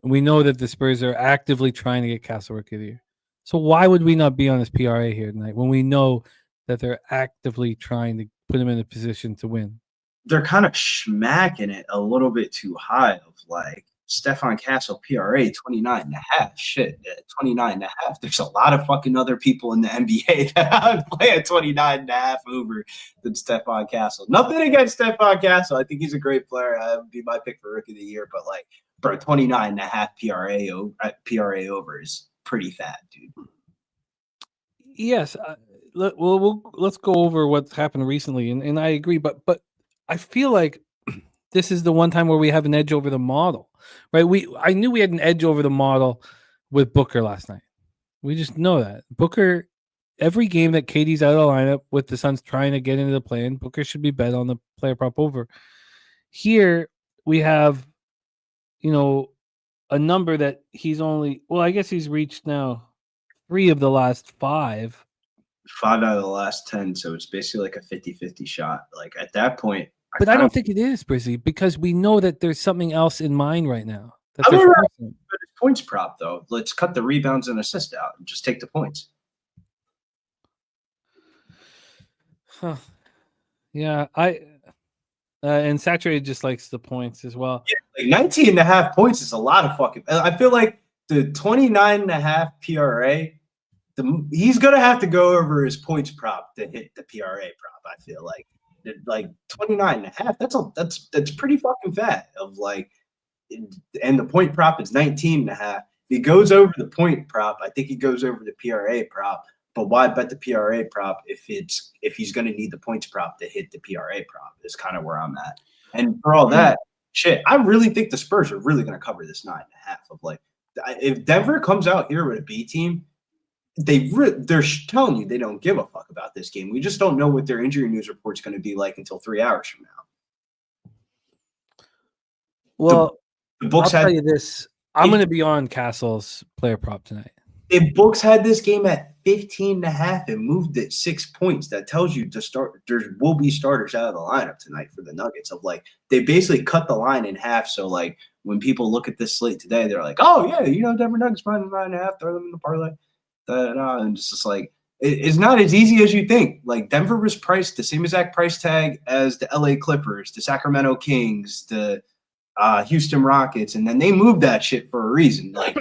We know that the Spurs are actively trying to get Castle Rookie of the Year. So why would we not be on this PRA here tonight when we know that they're actively trying to put him in a position to win? They're kind of smacking it a little bit too high of like Stefan Castle PRA 29.5. Shit, 29.5. There's a lot of fucking other people in the NBA that I would play at 29.5 over than Stefan Castle. Nothing against Stefan Castle. I think he's a great player. That would be my pick for Rookie of the Year. But like, bro, 29.5 PRA over is pretty fat, dude. Yes. Let's go over what's happened recently, and I agree, but I feel like this is the one time where we have an edge over the model, right? I knew we had an edge over the model with Booker last night. We just know that Booker, every game that KD's out of the lineup with the Suns trying to get into the play-in, Booker should be bet on the player prop over. Here we have, a number that he's only, I guess he's reached now 3 of the last 5. 5 out of the last 10, so it's basically like a 50-50 shot. Like at that point, but I don't think it is, Brizzy, because we know that there's something else in mind right now. I don't know. Points prop though. Let's cut the rebounds and assists out and just take the points. Huh. Yeah, and Saturated just likes the points as well. Yeah, like 19.5 points is a lot of fucking. I feel like the 29.5 PRA. He's gonna have to go over his points prop to hit the PRA prop. I feel like 29.5. That's pretty fucking fat. Of like, and the point prop is 19.5. If he goes over the point prop, I think he goes over the PRA prop. But why bet the PRA prop if he's gonna need the points prop to hit the PRA prop? Is kind of where I'm at. And for all that shit, I really think the Spurs are really gonna cover this 9.5. Of like, if Denver comes out here with a B team. They're telling you they don't give a fuck about this game. We just don't know what their injury news report's going to be like until 3 hours from now. Well, the books I'll tell you this. I'm going to be on Castle's player prop tonight. If books had this game at 15.5 and moved it 6 points, that tells you there will be starters out of the lineup tonight for the Nuggets. Of like, they basically cut the line in half. So like when people look at this slate today, they're like, oh yeah, Denver Nuggets minus 9.5, throw them in the parlay. And it's just like it's not as easy as you think. Like Denver was priced the same exact price tag as the LA Clippers, the Sacramento Kings, the Houston Rockets, and then they moved that shit for a reason. Like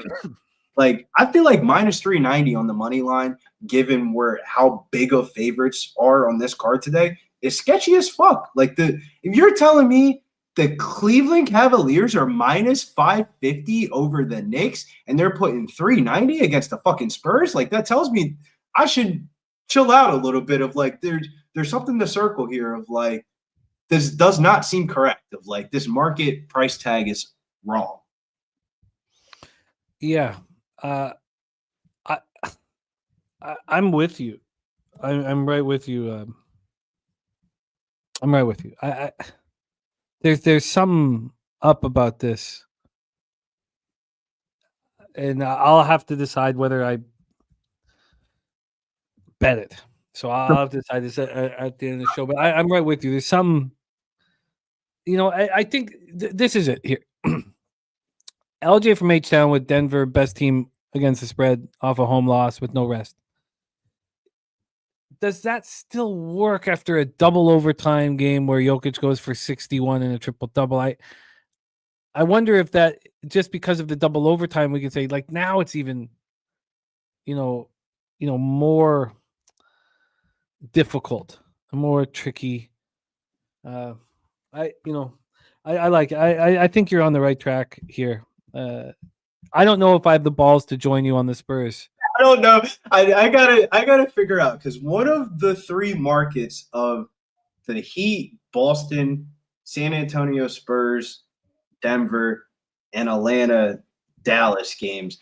I feel like minus 390 on the money line, given how big of favorites are on this card today, is sketchy as fuck. Like if you're telling me the Cleveland Cavaliers are minus 550 over the Knicks, and they're putting 390 against the fucking Spurs. Like that tells me I should chill out a little bit. Of like there's something to circle here. Of like this does not seem correct. Of like this market price tag is wrong. Yeah, I'm with you. I'm right with you. I'm right with you. There's something up about this, and I'll have to decide whether I bet it. So I'll have to decide this at the end of the show. But I'm right with you. There's some, I think this is it here. LJ from H-Town with Denver, best team against the spread off a home loss with no rest. Does that still work after a double overtime game where Jokic goes for 61 and a triple double? I wonder if that, just because of the double overtime, we could say like now it's even, more difficult, more tricky. I like it. I think you're on the right track here. I don't know if I have the balls to join you on the Spurs. I don't know. I gotta figure out, because one of the three markets of the Heat, Boston, San Antonio Spurs, Denver, and Atlanta, Dallas games,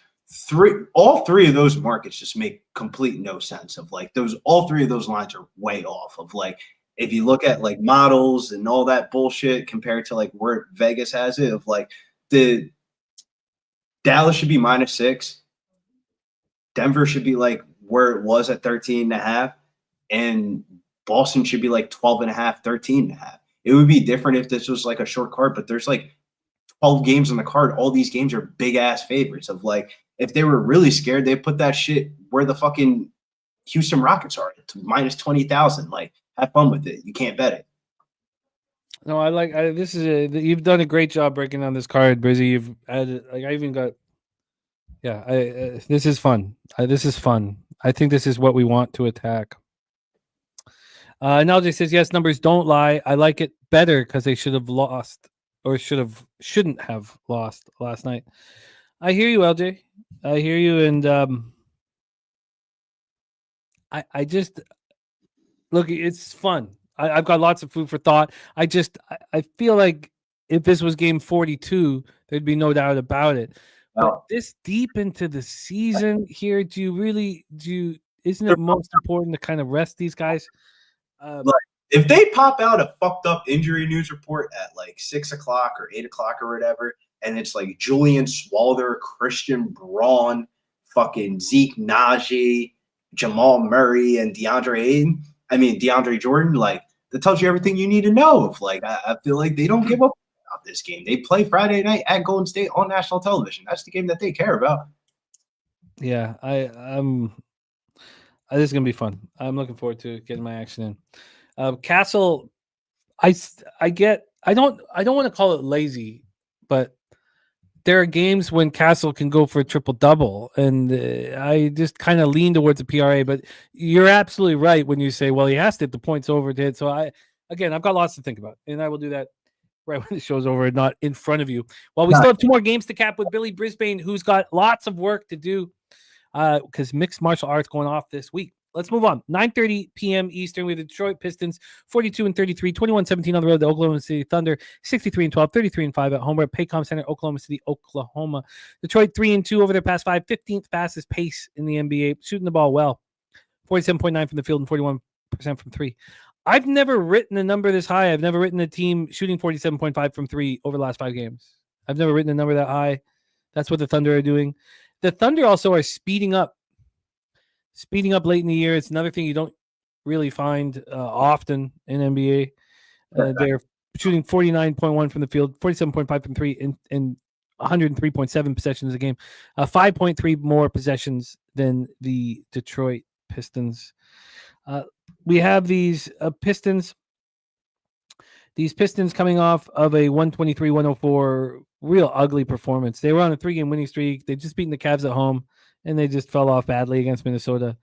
all three of those markets just make complete no sense. Of like all three of those lines are way off. Of like, if you look at like models and all that bullshit compared to like where Vegas has it, of like the Dallas should be -6. Denver should be like where it was at 13.5, and Boston should be like 12.5, 13.5. It would be different if this was like a short card, but there's like 12 games on the card. All these games are big ass favorites. Of like, if they were really scared, they put that shit where the fucking Houston Rockets are, to -20,000. Like, have fun with it. You can't bet it. No, this is you've done a great job breaking down this card, Brizzy. You've added, like, I even got, this is fun. This is fun. I think this is what we want to attack. Nalje says, yes, numbers don't lie. I like it better because they should have lost, or shouldn't have lost last night. I hear you, LJ. I hear you, and I just look. It's fun. I've got lots of food for thought. I feel like if this was game 42, there'd be no doubt about it. But this deep into the season here, isn't it most important to kind of rest these guys? If they pop out a fucked up injury news report at like 6 o'clock or 8 o'clock or whatever, and it's like Julian Swalder, Christian Braun, fucking Zeke Najee, Jamal Murray, and DeAndre Jordan, like, that tells you everything you need to know. Of like, I feel like they don't give up about this game. They play Friday night at Golden State on national television. That's the game that they care about. Yeah, this is gonna be fun. I'm looking forward to getting my action in. Castle, I don't want to call it lazy, but there are games when Castle can go for a triple double, and I just kind of lean towards the PRA. But you're absolutely right when you say, well, he has to hit the points over to hit. So I've got lots to think about, and I will do that right when the show's over, not in front of you. Well, we still have 2 more games to cap with Billy Brisbane, who's got lots of work to do because mixed martial arts going off this week. Let's move on. 9:30 p.m. Eastern with the Detroit Pistons, 42-33, 21-17 on the road. The Oklahoma City Thunder, 63-12, 33-5 at home. We're at Paycom Center, Oklahoma City, Oklahoma. Detroit 3-2 over their past 5, 15th fastest pace in the NBA, shooting the ball well, 47.9 from the field and 41% from 3. I've never written a number this high. I've never written a team shooting 47.5 from 3 over the last 5 games. I've never written a number that high. That's what the Thunder are doing. The Thunder also are speeding up late in the year. It's another thing you don't really find often in NBA. They're shooting 49.1 from the field, 47.5 from 3, and 103.7 possessions a game. 5.3 more possessions than the Detroit Pistons. We have these Pistons. These Pistons coming off of a 123-104 real ugly performance. They were on a 3-game winning streak. They just beaten the Cavs at home, and they just fell off badly against Minnesota.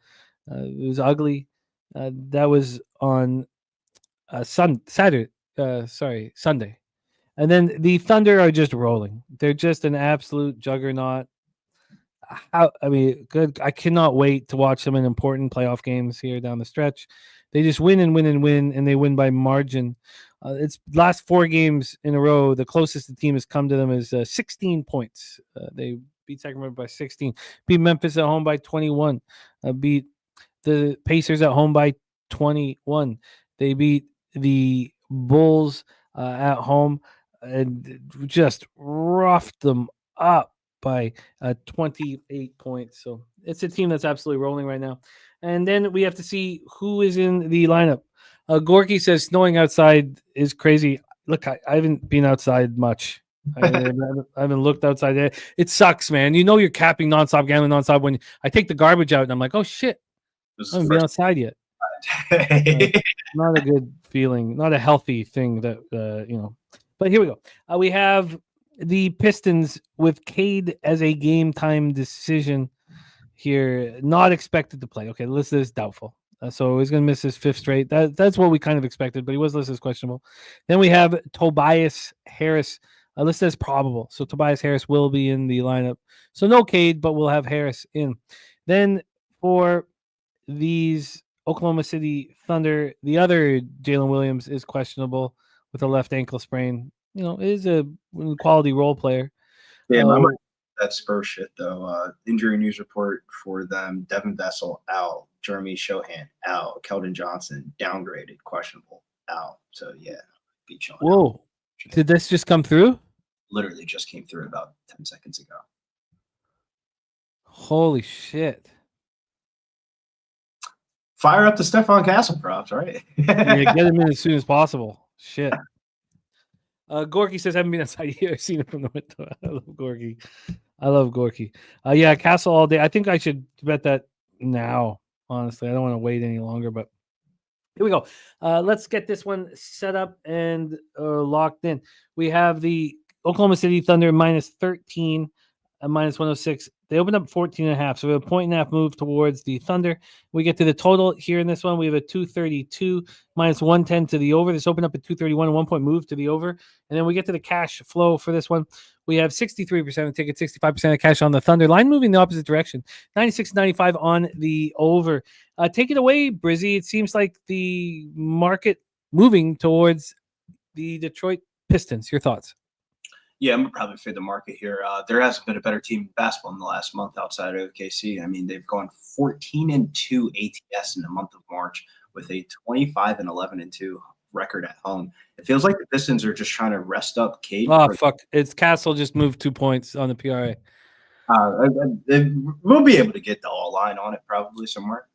It was ugly. That was on Sunday. And then the Thunder are just rolling. They're just an absolute juggernaut. Good. I cannot wait to watch them in important playoff games here down the stretch. They just win and win and win, and they win by margin. It's last 4 games in a row. The closest the team has come to them is 16 points. They beat Sacramento by 16. Beat Memphis at home by 21. Beat the Pacers at home by 21. They beat the Bulls at home and just roughed them up by 28 points. So it's a team that's absolutely rolling right now. And then we have to see who is in the lineup. Gorky says snowing outside is crazy. Look, I haven't been outside much. I haven't looked outside there. It sucks, man. You know you're capping nonstop, gambling nonstop when I take the garbage out and I'm like, oh shit, I haven't been outside yet. Not a good feeling, not a healthy thing that But here we go. We have the Pistons with Cade as a game time decision here, not expected to play. Okay, listed as doubtful. So he's going to miss his 5th straight. That's what we kind of expected, but he was listed as questionable. Then we have Tobias Harris listed as probable. So Tobias Harris will be in the lineup. So no Cade, but we'll have Harris in. Then for these Oklahoma City Thunder, the other Jalen Williams is questionable with a left ankle sprain. Is a quality role player. Yeah, that Spurs shit though. Injury news report for them: Devin Vessel out, Jeremy Shohan out, Keldon Johnson downgraded, questionable, out. So yeah, be chilling. Whoa, out. Did this just come through? Literally just came through about 10 seconds ago. Holy shit! Fire up the Stephon Castle props, right? Yeah, get him in as soon as possible. Shit. Gorky says, haven't been outside here. I've seen it from the window. I love Gorky. Yeah, Castle all day. I think I should bet that now, honestly. I don't want to wait any longer, but here we go. Let's get this one set up and locked in. We have the Oklahoma City Thunder minus 13, minus 106. They opened up 14.5, so we have a 1.5 move towards the Thunder. We get to the total here in this one. We have a 232 minus 110 to the over. This opened up at 231, a 1-point move to the over. And then we get to the cash flow for this one. We have 63% of tickets, 65% of cash on the Thunder. Line moving the opposite direction, 96.95 on the over. Take it away, Brizzy. It seems like the market moving towards the Detroit Pistons. Your thoughts? Yeah, I'm probably fade the market here. There hasn't been a better team in basketball in the last month outside of OKC. I mean, they've gone 14-2 ATS in the month of March with a 25-11-2 record at home. It feels like the Pistons are just trying to rest up Cade. Oh, fuck. It's Castle just moved 2 points on the PRA. We'll be able to get the all line on it probably somewhere.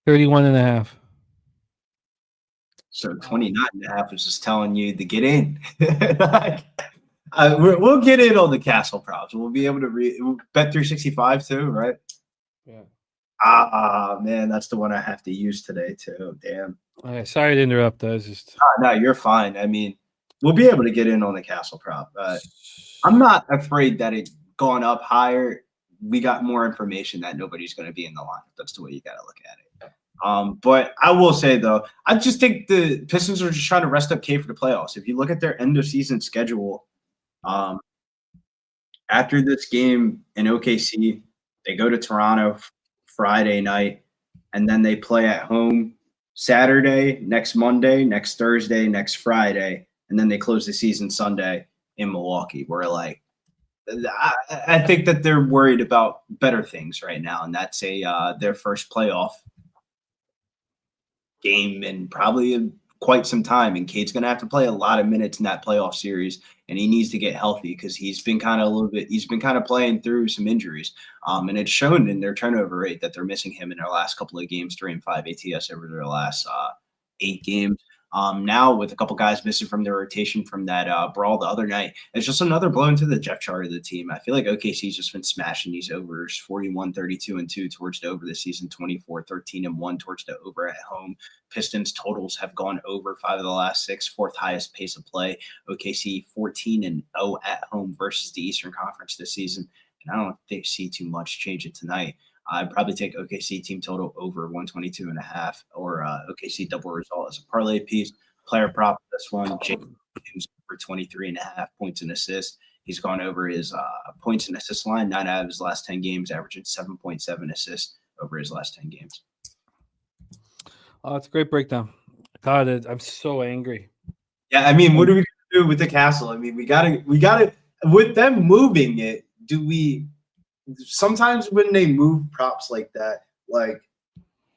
31.5. So 29.5 is just telling you to get in. We'll get in on the Castle props. We'll be able to bet 365 too, right? Yeah. Man, that's the one I have to use today too. Damn. Okay, sorry to interrupt. I was just. No, you're fine. I mean, we'll be able to get in on the Castle prop. I'm not afraid that it's gone up higher. We got more information that nobody's going to be in the lineup. That's the way you got to look at it. But I will say though, I just think the Pistons are just trying to rest up K for the playoffs. If you look at their end of season schedule. After this game in OKC, they go to Toronto Friday night, and then they play at home Saturday, next Monday, next Thursday, next Friday, and then they close the season Sunday in Milwaukee. I think that they're worried about better things right now, and that's their first playoff game in probably quite some time, and Cade's going to have to play a lot of minutes in that playoff series, and he needs to get healthy because he's been kind of playing through some injuries, and it's shown in their turnover rate that they're missing him in their last couple of games, 3 and 5 ATS over their last 8 games. Now with a couple guys missing from their rotation from that brawl the other night, it's just another blow into the depth chart of the team. I feel like OKC's just been smashing these overs, 41-32-2 towards the over this season, 24-13-1 towards the over at home. Pistons totals have gone over 5 of the last 6, 4th highest pace of play. OKC 14-0 at home versus the Eastern Conference this season, and I don't see too much changing tonight. I'd probably take OKC team total over 122.5 or OKC double result as a parlay piece. Player prop for this one, James for 23.5 points and assists. He's gone over his points and assist line 9 out of his last 10 games, averaging 7.7 assists over his last 10 games. Oh, it's a great breakdown. God, I'm so angry. Yeah, I mean, what are we gonna do with the Castle? I mean, we gotta with them moving it. Sometimes when they move props like that, like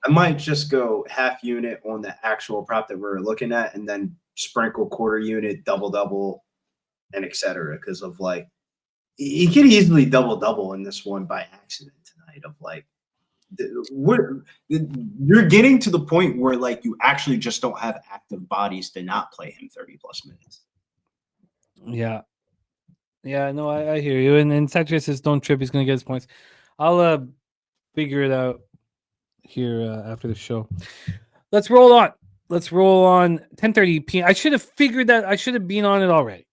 I might just go half unit on the actual prop that we're looking at and then sprinkle quarter unit, double, and etc. Because of like, he could easily double in this one by accident tonight. Of like, you're getting to the point where like you actually just don't have active bodies to not play him 30 plus minutes. Yeah, no, I hear you. And Sanchez says don't trip, he's gonna get his points. I'll figure it out here after the show. Let's roll on. 10:30 p.m. I should have figured that. I should have been on it already.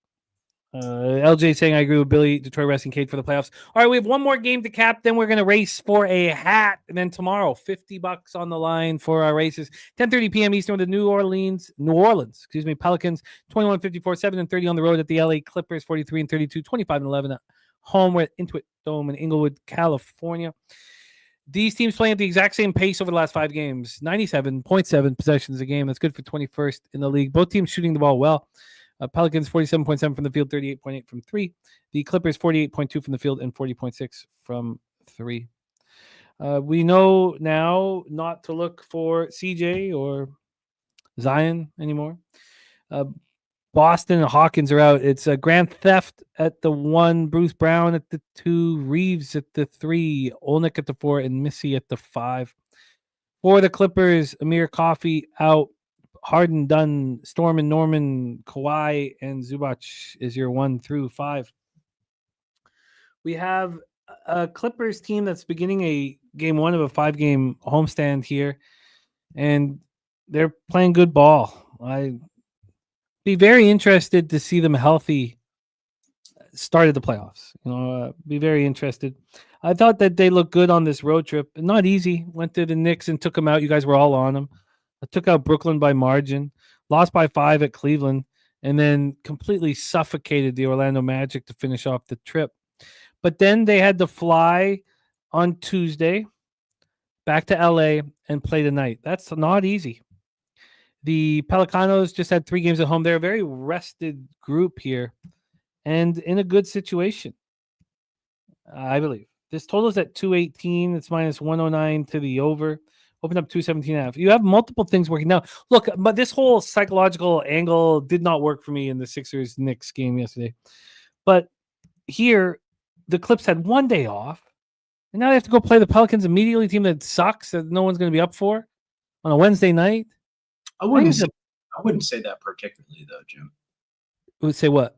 LJ saying I agree with Billy. Detroit Wrestling Cage for the playoffs. All right, we have one more game to cap. Then we're gonna race for a hat, and then tomorrow, $50 on the line for our races. 10:30 p.m. Eastern with the New Orleans, Pelicans 21-54, 7-30 on the road at the LA Clippers 43-32, 25-11 at home at Intuit Dome in Inglewood, California. These teams playing at the exact same pace over the last 5 games, 97.7 possessions a game. That's good for 21st in the league. Both teams shooting the ball well. Pelicans 47.7 from the field, 38.8 from 3. The Clippers 48.2 from the field and 40.6 from 3. We know now not to look for CJ or Zion anymore. Boston and Hawkins are out. It's a Grand Theft at the 1, Bruce Brown at the 2, Reeves at the 3, Olnick at the 4, and Missy at the 5. For the Clippers, Amir Coffey out. Harden, Dunn, Storm and Norman, Kawhi, and Zubac is your 1 through 5. We have a Clippers team that's beginning a game 1 of a 5-game homestand here, and they're playing good ball. I'd be very interested to see them healthy start of the playoffs. Be very interested. I thought that they looked good on this road trip. Not easy. Went to the Knicks and took them out. You guys were all on them. I took out Brooklyn by margin, lost by 5 at Cleveland, and then completely suffocated the Orlando Magic to finish off the trip. But then they had to fly on Tuesday back to LA and play tonight. That's not easy. The Pelicanos just had 3 games at home. They're a very rested group here and in a good situation, I believe. This total is at 218. It's minus 109 to the over. Open up 217.5. You have multiple things working now. Look, but this whole psychological angle did not work for me in the Sixers-Knicks game yesterday. But here, the Clips had 1 day off, and now they have to go play the Pelicans immediately, a team that sucks, that no one's going to be up for on a Wednesday night. I wouldn't say that particularly, though, Jim. Would say what?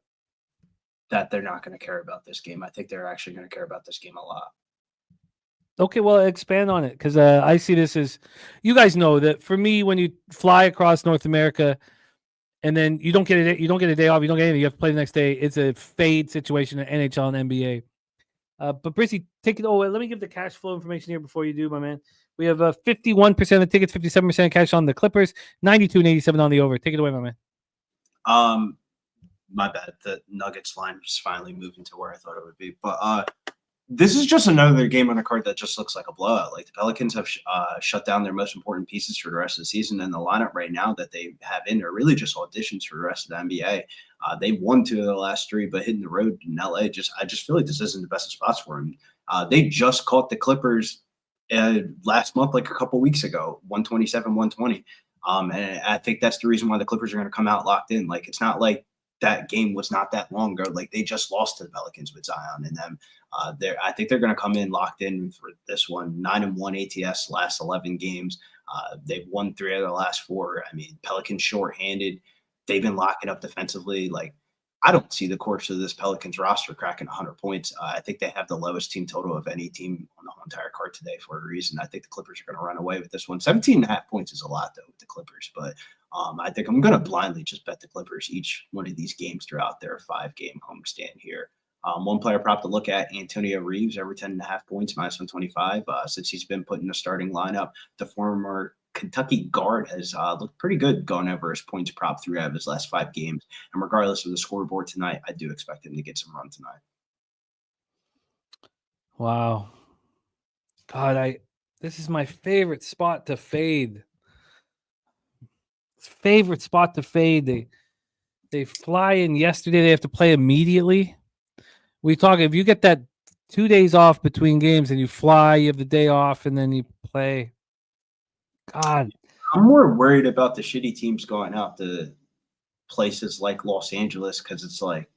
That they're not going to care about this game. I think they're actually going to care about this game a lot. Okay, well, expand on it, because I see this as, you guys know that for me, when you fly across North America and then you don't get a day off, you don't get anything, you have to play the next day. It's a fade situation in NHL and NBA. But Brissy, take it. Let me give the cash flow information here before you do, my man. We have 51% of the tickets, 57% cash on the Clippers, 92 and 87 on the over. Take it away, my man. My bad. The Nuggets line is finally moving to where I thought it would be, but this is just another game on the card that just looks like a blowout. Like the Pelicans have shut down their most important pieces for the rest of the season, and the lineup right now that they have in are really just auditions for the rest of the NBA. They've won 2 of the last 3, but hitting the road in LA, I just feel like this isn't the best of spots for them. They just caught the Clippers last month, like a couple weeks ago, 127-120. And I think that's the reason why the Clippers are going to come out locked in. Like, it's not like that game was not that long ago. Like, they just lost to the Pelicans with Zion and them. I think they're going to come in locked in for this one. 9-1 ATS last 11 games. They've won 3 out of the last 4. I mean, Pelicans shorthanded. They've been locking up defensively. Like, I don't see the course of this Pelicans roster cracking 100 points. I think they have the lowest team total of any team on the whole entire card today for a reason. I think the Clippers are going to run away with this one. 17.5 points is a lot, though, with the Clippers. But I think I'm going to blindly just bet the Clippers each one of these games throughout their 5-game homestand here. One player prop to look at, Antonio Reeves, over 10.5 points, minus 125. Since he's been put in the starting lineup, the former Kentucky guard has looked pretty good going over his points prop through out of his last 5 games. And regardless of the scoreboard tonight, I do expect him to get some run tonight. Wow. God, this is my favorite spot to fade. Favorite spot to fade. They fly in yesterday. They have to play immediately. We talk, if you get that 2 days off between games and you fly, you have the day off, and then you play. God. I'm more worried about the shitty teams going out to places like Los Angeles, because it's like,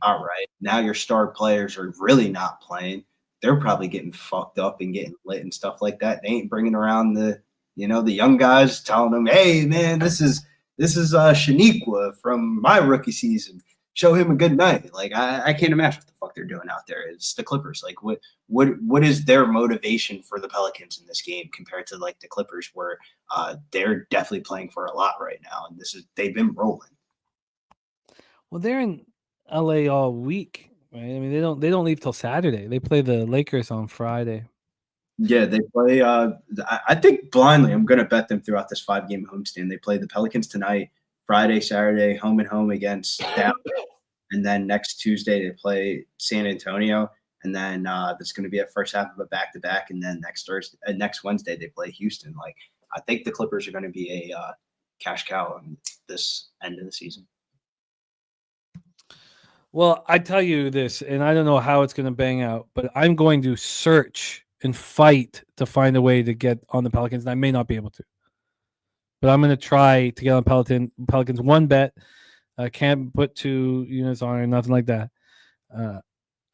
all right, now your star players are really not playing. They're probably getting fucked up and getting lit and stuff like that. They ain't bringing around the young guys, telling them, hey man, this is Shaniqua from my rookie season. Show him a good night. Like I can't imagine what the fuck they're doing out there. It's the Clippers. Like what is their motivation for the Pelicans in this game compared to like the Clippers, where they're definitely playing for a lot right now, and they've been rolling. Well, they're in LA all week, right? I mean, they don't leave till Saturday. They play the Lakers on Friday. Yeah, they play. I think blindly, I'm going to bet them throughout this 5-game homestand. They play the Pelicans tonight, Friday, Saturday, home and home against Dallas, and then next Tuesday they play San Antonio, and then that's going to be a first half of a back-to-back, and then next Wednesday they play Houston. Like I think the Clippers are going to be a cash cow on this end of the season. Well, I tell you this, and I don't know how it's going to bang out, but I'm going to search and fight to find a way to get on the Pelicans, and I may not be able to. But I'm going to try to get on Pelicans. One bet. I can't put 2 units on it, nothing like that.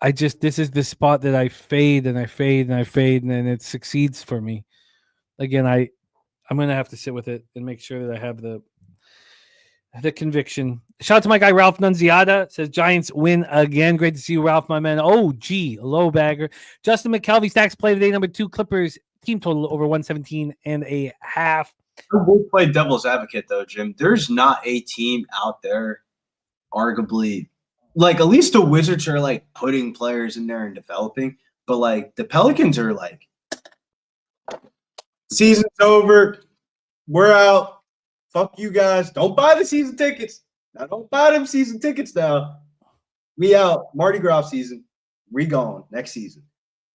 This is the spot that I fade and I fade and I fade, and then it succeeds for me. Again, I'm going to have to sit with it and make sure that I have the conviction. Shout out to my guy Ralph Nunziata. Says Giants win again. Great to see you, Ralph, my man. Oh, gee, low bagger. Justin McKelvey stacks play today. Number 2 Clippers team total over 117.5. I will play devil's advocate though, Jim. There's not a team out there, arguably, like at least the Wizards are like putting players in there and developing, but like the Pelicans are like, season's over, we're out. Fuck you guys. Don't buy the season tickets. Now don't buy them season tickets now. We out. Mardi Gras season. We gone next season.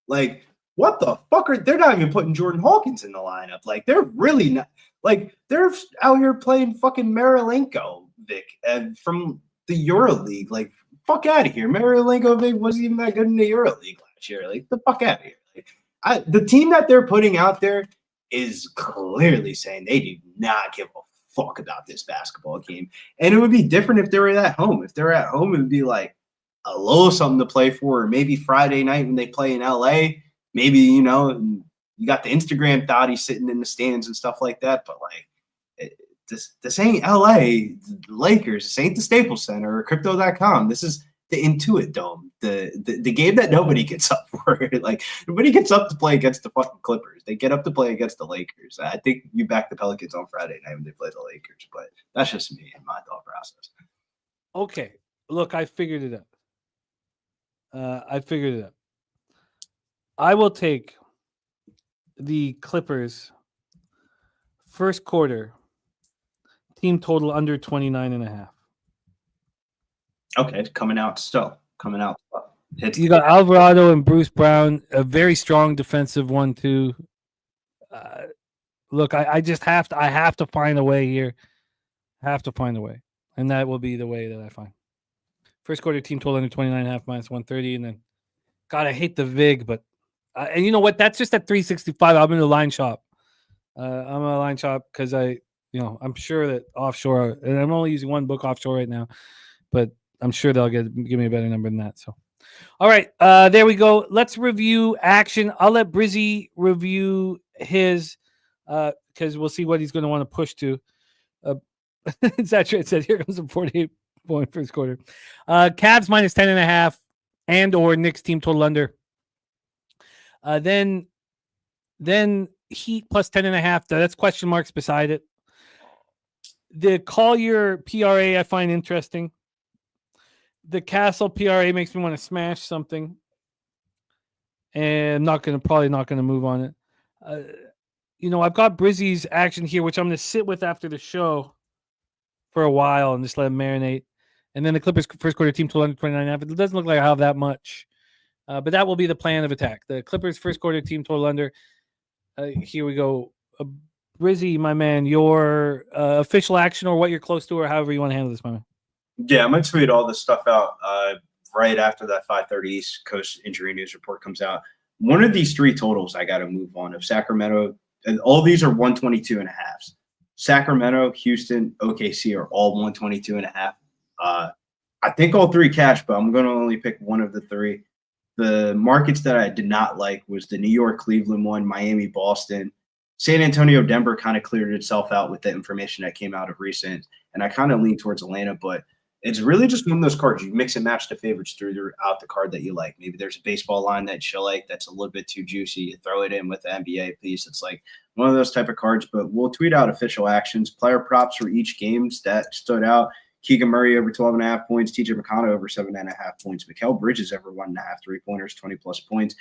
Like, what the fuck they're not even putting Jordan Hawkins in the lineup. Like, they're really not. Like, they're out here playing fucking Marilenko, Vic, from the EuroLeague. Like, fuck out of here. Marilenko, Vic, wasn't even that good in the EuroLeague last year. Like, the fuck out of here. Like, the team that they're putting out there is clearly saying they do not give a fuck about this basketball game. And it would be different if they were at home. If they're at home, it would be like a little something to play for. Or maybe Friday night when they play in LA, maybe, you got the Instagram thotties sitting in the stands and stuff like that. But like, this ain't LA, the Lakers. This ain't the Staples Center or Crypto.com. This is the Intuit Dome, the game that nobody gets up for. Like, nobody gets up to play against the fucking Clippers. They get up to play against the Lakers. I think you back the Pelicans on Friday night when they play the Lakers, but that's just me and my thought process. Okay, look, I figured it out. I will take the Clippers first quarter team total under 29.5. Okay, coming out. You got Alvarado and Bruce Brown, a very strong defensive 1-2. Look, I just have to find a way here. And that will be the way that I find. First quarter team total under 29.5 minus 130, and then God, I hate the VIG, but and you know what? That's just at 365. I'm in the line shop. I'm in a line shop because I'm sure that offshore, and I'm only using one book offshore right now, but I'm sure they'll give me a better number than that. So, all right, there we go. Let's review action. I'll let Brizzy review his because we'll see what he's going to want to push to. Is that true? It said here comes a 48-point first quarter. Cavs minus 10.5 and or Knicks team total under. Then Heat plus 10.5. That's question marks beside it. The Collier PRA I find interesting. The Castle PRA makes me want to smash something, and I'm probably not gonna move on it. I've got Brizzy's action here, which I'm gonna sit with after the show for a while and just let him marinate. And then the Clippers first quarter team total under 29.5. It doesn't look like I have that much, but that will be the plan of attack. The Clippers first quarter team total under. Here we go. Brizzy, my man, your official action or what you're close to, or however you want to handle this, my man. Yeah, I'm going to tweet all this stuff out right after that 5:30 East Coast injury news report comes out. One of these 3 totals I got to move on of Sacramento, and all these are 122.5s. Sacramento, Houston, OKC are all 122.5. I think all three cash, but I'm going to only pick one of the three. The markets that I did not like was the New York, Cleveland one, Miami, Boston. San Antonio, Denver kind of cleared itself out with the information that came out of recent. And I kind of lean towards Atlanta, but it's really just one of those cards. You mix and match the favorites throughout the card that you like. Maybe there's a baseball line that you like that's a little bit too juicy. You throw it in with the NBA piece. It's like one of those type of cards, but we'll tweet out official actions, player props for each game that stood out. Keegan Murray over 12.5 points. TJ McConnell over 7.5 points. Mikal Bridges over 1.5 3-pointers, 20+ points.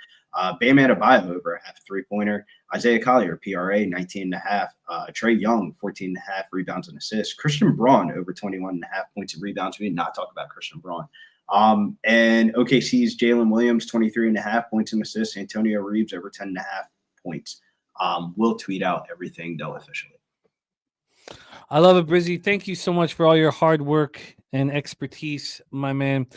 Bam Adebayo over a half 3-pointer. Isaiah Collier, PRA, 19.5. Trey Young, 14.5 rebounds and assists. Christian Braun over 21.5 points and rebounds. We did not talk about Christian Braun. And OKC's Jalen Williams, 23.5 points and assists. Antonio Reeves over 10.5 points. We'll tweet out everything, though, officially. I love it, Brizzy. Thank you so much for all your hard work and expertise, my man.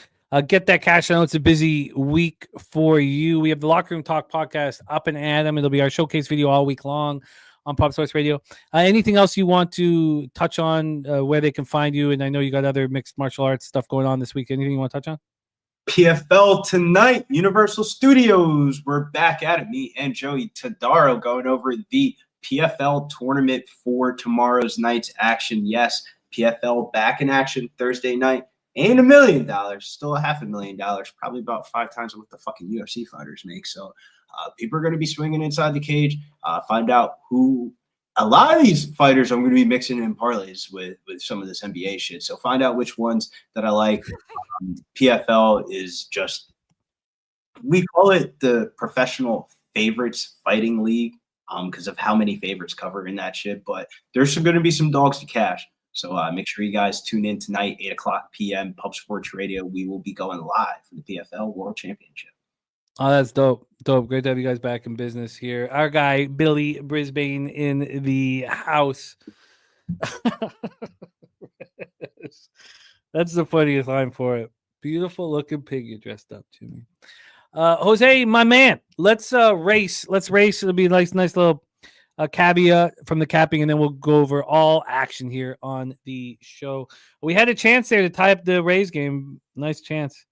Get that cash. I know it's a busy week for you. We have the Locker Room Talk podcast up and Adam. It'll be our showcase video all week long on Pop Sports Radio. Anything else you want to touch on where they can find you? And I know you got other mixed martial arts stuff going on this week. Anything you want to touch on? PFL tonight, Universal Studios. We're back at it. Me and Joey Tadaro going over the PFL tournament for tomorrow's night's action. Yes, PFL back in action Thursday night. And $1 million, still $500,000, probably about 5 times what the fucking UFC fighters make. So people are going to be swinging inside the cage. Find out who a lot of these fighters I'm going to be mixing in parlays with some of this NBA shit. So find out which ones that I like. PFL is just, we call it the professional favorites fighting league because of how many favorites cover in that shit. But there's going to be some dogs to cash. So make sure you guys tune in tonight, 8:00 p.m. Pub Sports Radio. We will be going live for the PFL World Championship. Oh, that's dope. Dope. Great to have you guys back in business here. Our guy, Billy Brisbane, in the house. That's the funniest line for it. Beautiful looking pig you dressed up, Jimmy. Jose, my man, let's race. Let's race. It'll be a nice little caveat from the capping, and then we'll go over all action here on the show. We had a chance there to tie up the Rays game. Nice chance.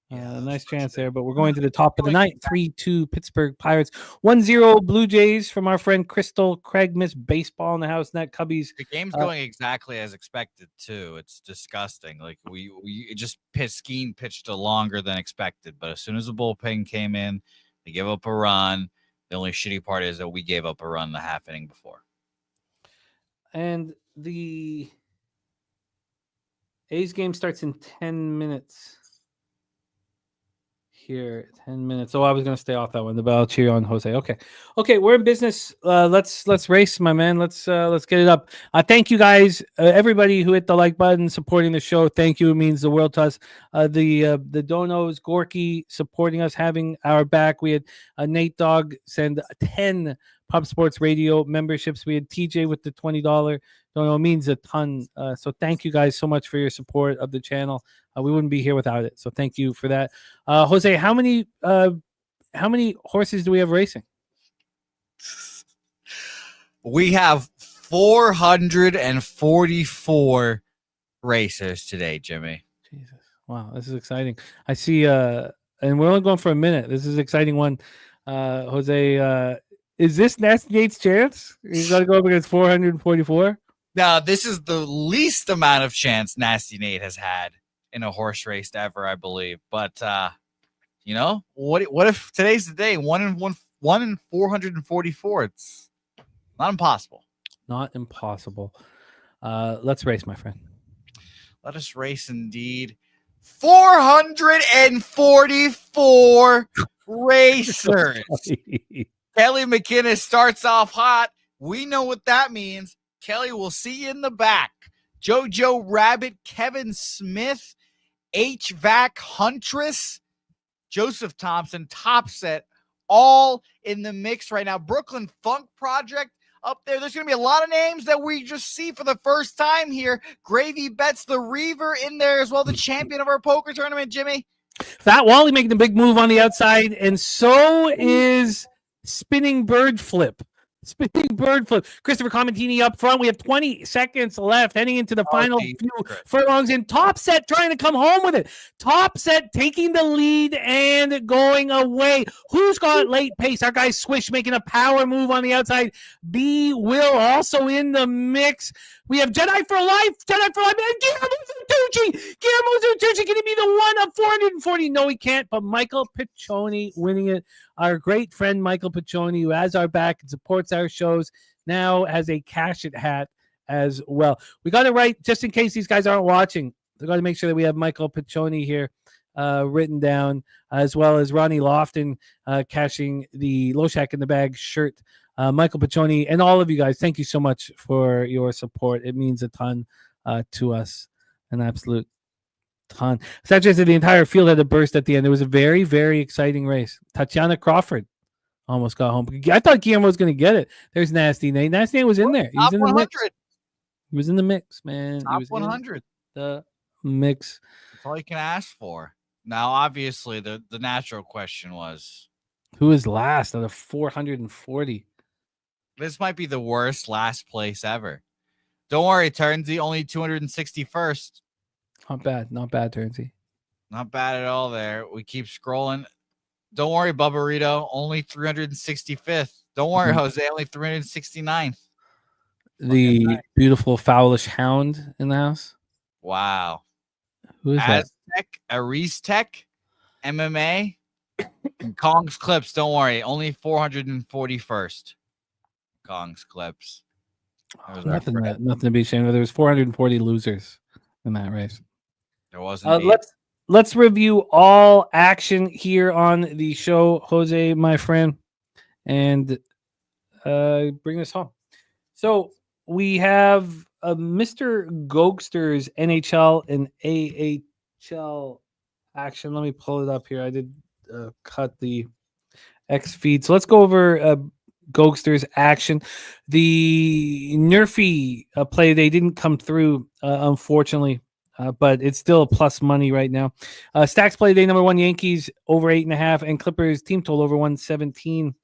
Nice chance there, but we're going to the top of the night. 3-2 Pittsburgh Pirates. 1-0 Blue Jays from our friend Crystal. Craig missed baseball in the house. Net Cubbies. The game's going exactly as expected too. It's disgusting. Like we just Skeen pitched a longer than expected, but as soon as the bullpen came in, they gave up a run. The only shitty part is that we gave up a run the half inning before. And the A's game starts in 10 minutes. Here, 10 minutes. Oh, I was going to stay off that one, but I'll cheer on Jose. Okay, we're in business. Let's race, my man. Let's get it up. Thank you guys, everybody who hit the like button, supporting the show. Thank you. It means the world to us. The donos, Gorky supporting us, having our back. We had Nate Dogg send 10 Pub Sports Radio memberships. We had TJ with the $20 dono. It means a ton. So thank you guys so much for your support of the channel. We wouldn't be here without it. So thank you for that. Jose, how many horses do we have racing? We have 444 racers today, Jimmy. Jesus. Wow, this is exciting. I see and we're only going for a minute. This is an exciting one. Jose, is this Nasty Nate's chance? He's got to go up against 444? Now, this is the least amount of chance Nasty Nate has had in a horse race ever, I believe. But what if today's the day? 1 in 444. It's not impossible. Not impossible. Let's race, my friend. Let us race indeed. 444 racers. Kelly McInnes starts off hot. We know what that means. Kelly, will see you in the back. Jojo Rabbit, Kevin Smith, HVAC Huntress, Joseph Thompson, Top Set, all in the mix right now. Brooklyn Funk Project up there. There's going to be a lot of names that we just see for the first time here. Gravy Bets the Reaver in there as well, the champion of our poker tournament, Jimmy. Fat Wally making the big move on the outside, and so is Spinning Bird Flip. Spinning bird flip. Christopher Comentini up front. We have 20 seconds left heading into the final few furlongs in. Top Set trying to come home with it. Top Set taking the lead and going away. Who's got late pace? Our guy Swish making a power move on the outside. B Will also in the mix. We have Jedi for Life. Jedi for Life. And Guillermo Zutucci. Guillermo Zutucci. Can he be the one of 440? No, he can't. But Michael Piccioni winning it. Our great friend Michael Piccioni, who has our back and supports our shows, now has a Cash It hat as well. We got to write, just in case these guys aren't watching, we got to make sure that we have Michael Piccioni here written down, as well as Ronnie Lofton cashing the Low Shack in the Bag shirt. Michael Piccioni and all of you guys, thank you so much for your support. It means a ton to us, an absolute ton. Sanchez said the entire field had a burst at the end. It was a very, very exciting race. Tatiana Crawford almost got home. I thought Guillermo was going to get it. There's Nasty Nate. Nasty Nate was in there. He was in the mix. He was in the mix, man. Top 100. The mix. That's all you can ask for. Now, obviously, the natural question was, who is last out of 440? This might be the worst last place ever. Don't worry, Turnsy, only 261st. Not bad. Not bad, Turnsy. Not bad at all there. We keep scrolling. Don't worry, Bubbarito, only 365th. Don't worry, Jose, only 369th. The beautiful Fowlish Hound in the house. Wow. Who is that? Aztec, Aris Tech, MMA, and Kong's Clips. Don't worry, only 441st. Kong's Clips. Nothing to be ashamed of. There was 440 losers in that race. There wasn't. Let's review all action here on the show, Jose, my friend, and bring us home. So we have Mr. Gogster's NHL and AHL action. Let me pull it up here. I did cut the X feed. So let's go over Gogster's action. The Nerfy play, they didn't come through, unfortunately, but it's still a plus money right now. Stacks play day number 1, Yankees over 8.5, and Clippers team total over 117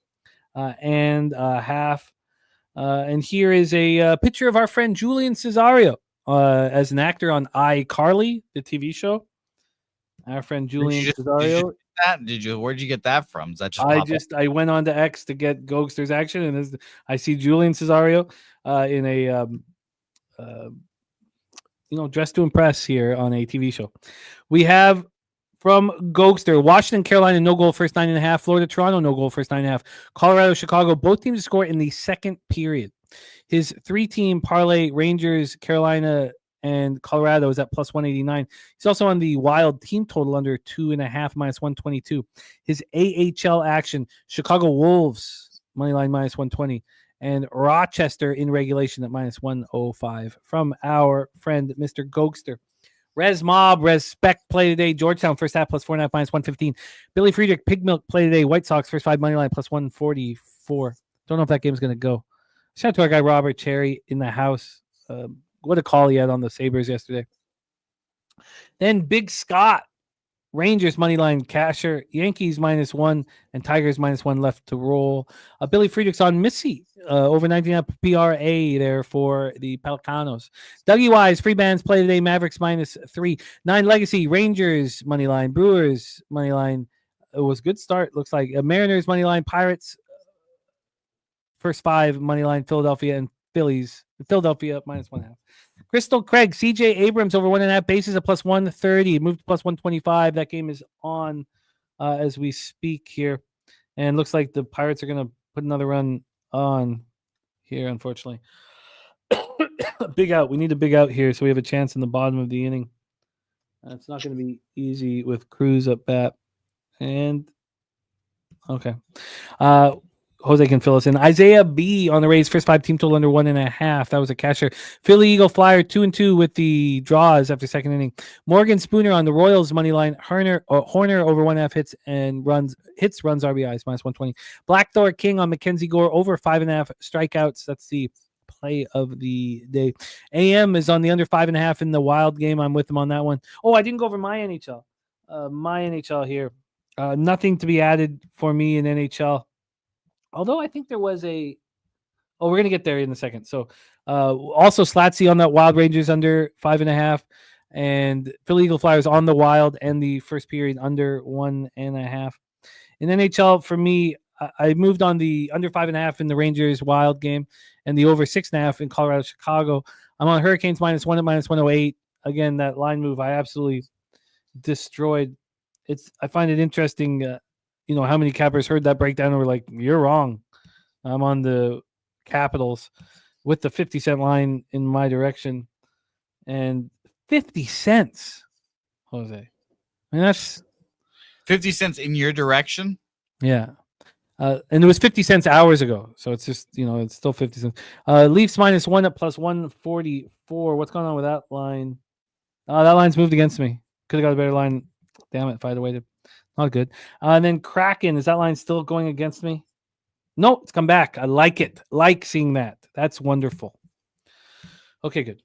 and a half. And here is a picture of our friend Julian Cesario as an actor on iCarly, the TV show. Our friend Julian Cesario. Where'd you get that from? Is that just I went on to X to get Gogster's action, and I see Julian Cesario in a dressed to impress here on a TV show. We have from Gogster, Washington, Carolina, no goal first 9.5. Florida, Toronto, no goal first 9.5. Colorado, Chicago, both teams to score in the second period. His 3-team parlay, Rangers, Carolina, and Colorado is at plus 189. He's also on the Wild team total under 2.5 minus 122. His AHL action, Chicago Wolves, moneyline minus 120. And Rochester in regulation at minus 105 from our friend, Mr. Gogster. Res Mob, Res Spec play today. Georgetown first half plus 4.5 minus 115. Billy Friedrich, Pig Milk play today. White Sox first 5 money line plus 144. Don't know if that game's going to go. Shout out to our guy Robert Cherry in the house. What a call he had on the Sabres yesterday. Then Big Scott, Rangers money line casher, Yankees minus 1, and Tigers minus 1 left to roll. Billy Friedrich's on Missy over 19 PRA there for the Pelicanos. Dougie Wise, free bands play today. Mavericks minus 3. 9 Legacy, Rangers money line, Brewers money line. It was a good start, looks like. Mariners money line, Pirates first 5 money line, Philadelphia and Phillies. Philadelphia minus 1.5. Crystal Craig, CJ Abrams over 1.5 bases at plus 130. Moved to plus 125. That game is on as we speak here. And looks like the Pirates are going to put another run on here, unfortunately. Big out. We need a big out here so we have a chance in the bottom of the inning. It's not going to be easy with Cruz up bat. And, okay. Jose can fill us in. Isaiah B on the Rays, first 5 team total under 1.5. That was a casher. Philly Eagle Flyer 2-2 with the draws after second inning. Morgan Spooner on the Royals money line. Horner over 1.5 hits and runs RBIs minus 120. Blackthor King on Mackenzie Gore over 5.5 strikeouts. That's the play of the day. AM is on the under 5.5 in the Wild game. I'm with him on that one. Oh, I didn't go over my NHL. My NHL here. Nothing to be added for me in NHL. Although I think there was a Oh, we're gonna get there in a second. So, also Slatsy on that Wild Rangers under 5.5, and Philly Eagle Flyers on the Wild and the first period under 1.5. In NHL, for me, I moved on the under 5.5 in the Rangers Wild game and the over 6.5 in Colorado Chicago. I'm on Hurricanes -1 at -108. Again, that line move I absolutely destroyed. I find it interesting, how many cappers heard that breakdown and were like, "You're wrong." I'm on the Capitals with the 50-cent line in my direction, and 50 cents, Jose. I mean, that's 50 cents in your direction. Yeah. And it was 50 cents hours ago. So it's just, it's still 50 cents. Leafs -1 at +144. What's going on with that line? That line's moved against me. Could have got a better line. Damn it, if I had waited. Not good. And then Kraken, is that line still going against me? No, it's come back. I like it. Like seeing that. That's wonderful. Okay, good.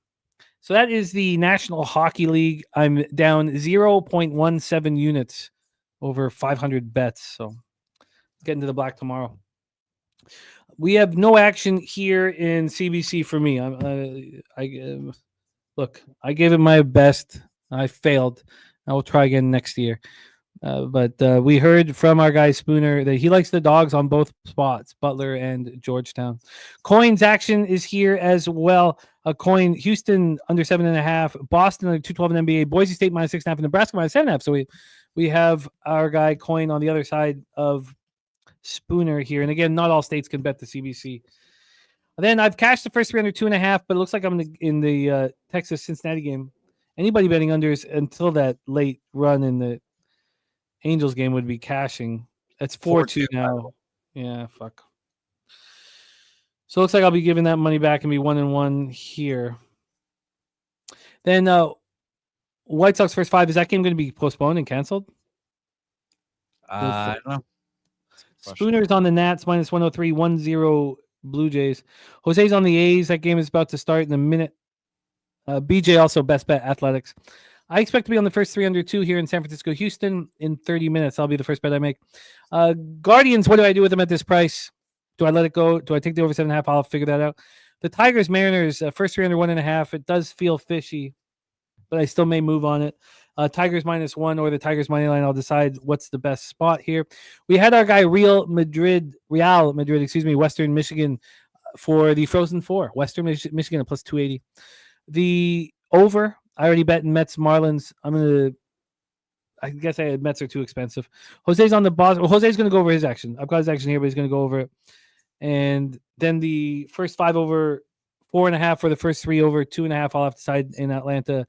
So that is the National Hockey League. I'm down 0.17 units over 500 bets. So get into the black tomorrow. We have no action here in CBC for me. Look, I gave it my best. I failed. I will try again next year. But we heard from our guy Spooner that he likes the dogs on both spots, Butler and Georgetown. Coins action is here as well. A coin, Houston under 7.5, Boston under 212 in NBA, Boise State -6.5, and Nebraska -7.5. So we have our guy Coin on the other side of Spooner here. And again, not all states can bet the CBC. And then I've cashed the first 3 under 2.5, but it looks like I'm in the Texas Cincinnati game. Anybody betting unders until that late run in the Angels game would be cashing. That's 4-2 now. Yeah, fuck. So it looks like I'll be giving that money back and be 1-1 here. Then White Sox first 5, is that game going to be postponed and canceled? I don't know. Spooner's on the Nats -103, 1-0 Blue Jays. Jose's on the A's. That game is about to start in a minute. BJ also best bet Athletics. I expect to be on the first 3 under 2 here in San Francisco, Houston in 30 minutes. I'll be the first bet I make. Guardians, what do I do with them at this price? Do I let it go? Do I take the over 7.5? I'll figure that out. The Tigers, Mariners, first 3 under 1.5. It does feel fishy, but I still may move on it. Tigers -1 or the Tigers money line. I'll decide what's the best spot here. We had our guy Real Madrid, Western Michigan for the Frozen Four. Western Michigan at +280. The over, I already bet in Mets Marlins. I guess I had Mets are too expensive. Jose's on the Boston. Well, Jose's going to go over his action. I've got his action here, but he's going to go over it. And then the first 5 over 4.5 for the first 3 over 2.5. I'll have to decide in Atlanta.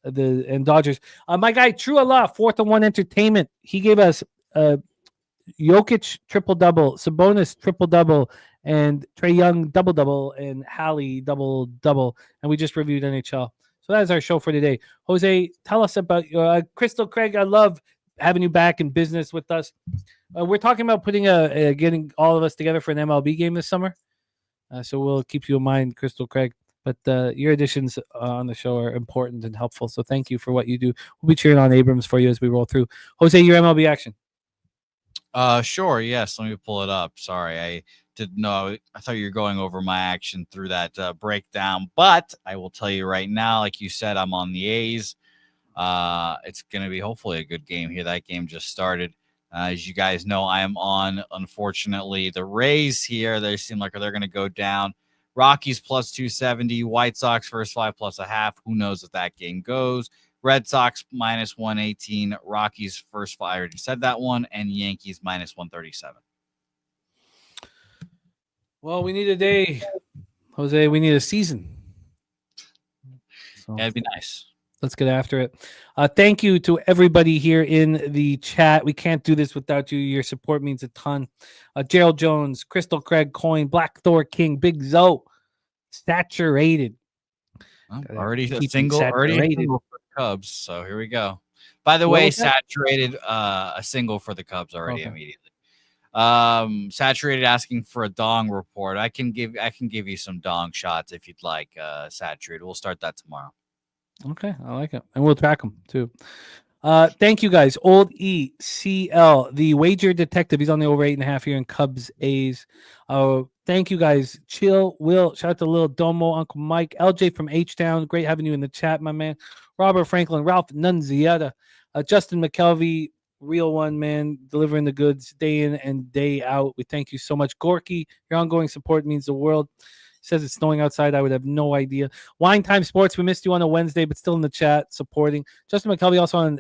And Dodgers. My guy True Allah, 4-1 Entertainment. He gave us Jokic triple-double, Sabonis triple-double, and Trae Young double-double, and Hallie double-double. And we just reviewed NHL. So that is our show for today. Jose, tell us about Crystal Craig. I love having you back in business with us. We're talking about putting getting all of us together for an MLB game this summer. So we'll keep you in mind, Crystal Craig. But your additions on the show are important and helpful. So thank you for what you do. We'll be cheering on Abrams for you as we roll through. Jose, your MLB action. Sure. Yes. Let me pull it up. Sorry. I didn't know. I thought you were going over my action through that breakdown. But I will tell you right now, like you said, I'm on the A's. It's going to be hopefully a good game here. That game just started. As you guys know, I am on, unfortunately, the Rays here. They seem like they're going to go down. Rockies +270, White Sox first 5 +0.5. Who knows if that game goes? Red Sox -118, Rockies first 5. I already said that one, and Yankees -137. Well, we need a day, Jose. We need a season. So, yeah, it'd be nice. Let's get after it. Thank you to everybody here in the chat. We can't do this without you. Your support means a ton. Gerald Jones, Crystal Craig, Coin, Black Thor King, Big Zoe, Saturated. Already a single for the Cubs. So here we go. By the way, Saturated, a single for the Cubs already immediately. Saturated asking for a dong report. I can give you some dong shots if you'd like. Saturated. We'll start that tomorrow. Okay, I like it. And we'll track them too. Thank you guys. Old ECL, the wager detective. He's on the over 8.5 here in Cubs A's. Thank you guys. Chill, Will. Shout out to Lil Domo, Uncle Mike, LJ from H-Town. Great having you in the chat, my man. Robert Franklin, Ralph Nunziata, Justin McKelvey, real one, man, delivering the goods day in and day out. We thank you so much. Gorky, your ongoing support means the world. Says it's snowing outside. I would have no idea. Wine Time Sports, we missed you on a Wednesday, but still in the chat supporting. Justin McKelvey also on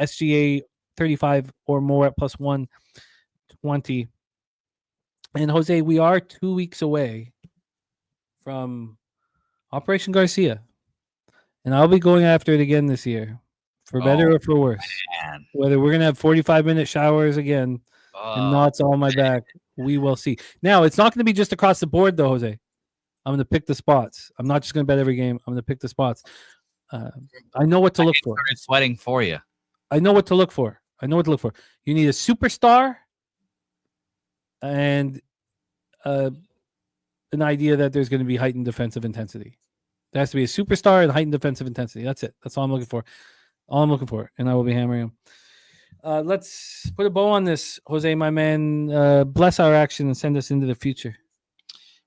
SGA 35 or more at plus 120. And Jose, we are 2 weeks away from Operation Garcia. And I'll be going after it again this year, for better or for worse. Man. Whether we're going to have 45-minute showers again and knots on my back, we will see. Now, it's not going to be just across the board, though, Jose. I'm going to pick the spots. I'm not just going to bet every game. I'm going to pick the spots. I know what to look for. I started sweating for you. I know what to look for. You need a superstar and an idea that there's going to be heightened defensive intensity. There has to be a superstar and heightened defensive intensity. That's it. That's all I'm looking for. And I will be hammering him. Let's put a bow on this, Jose, my man. Bless our action and send us into the future.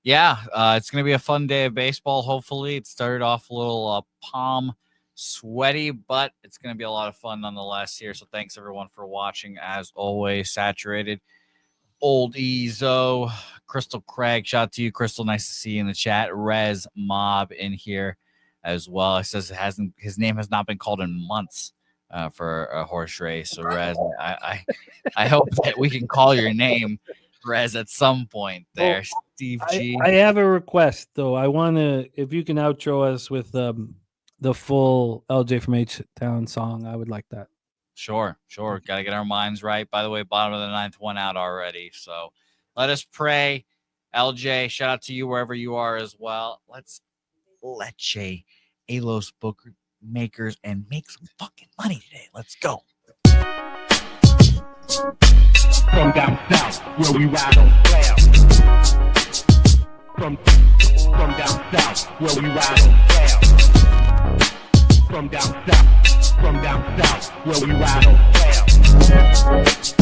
Yeah, it's going to be a fun day of baseball, hopefully. It started off a little palm sweaty, but it's going to be a lot of fun nonetheless here. So thanks, everyone, for watching. As always, Saturated, Old Ezo, Crystal Craig, shout out to you, Crystal. Nice to see you in the chat. Rez Mob in here as well. It says his name has not been called in months for a horse race. So Rez, I hope that we can call your name, Rez, at some point there. Well, Steve G. I have a request, though. I want to, if you can outro us with the full LJ from H-Town song, I would like that. Sure. Got to get our minds right. By the way, bottom of the ninth, one out already. So let us pray. LJ, shout out to you wherever you are as well. Let's Leche, Alos bookmakers, and make some fucking money today. Let's go. From down south, where we ride on clouds. From down south, where we ride on clouds. From down south, where we ride on clouds.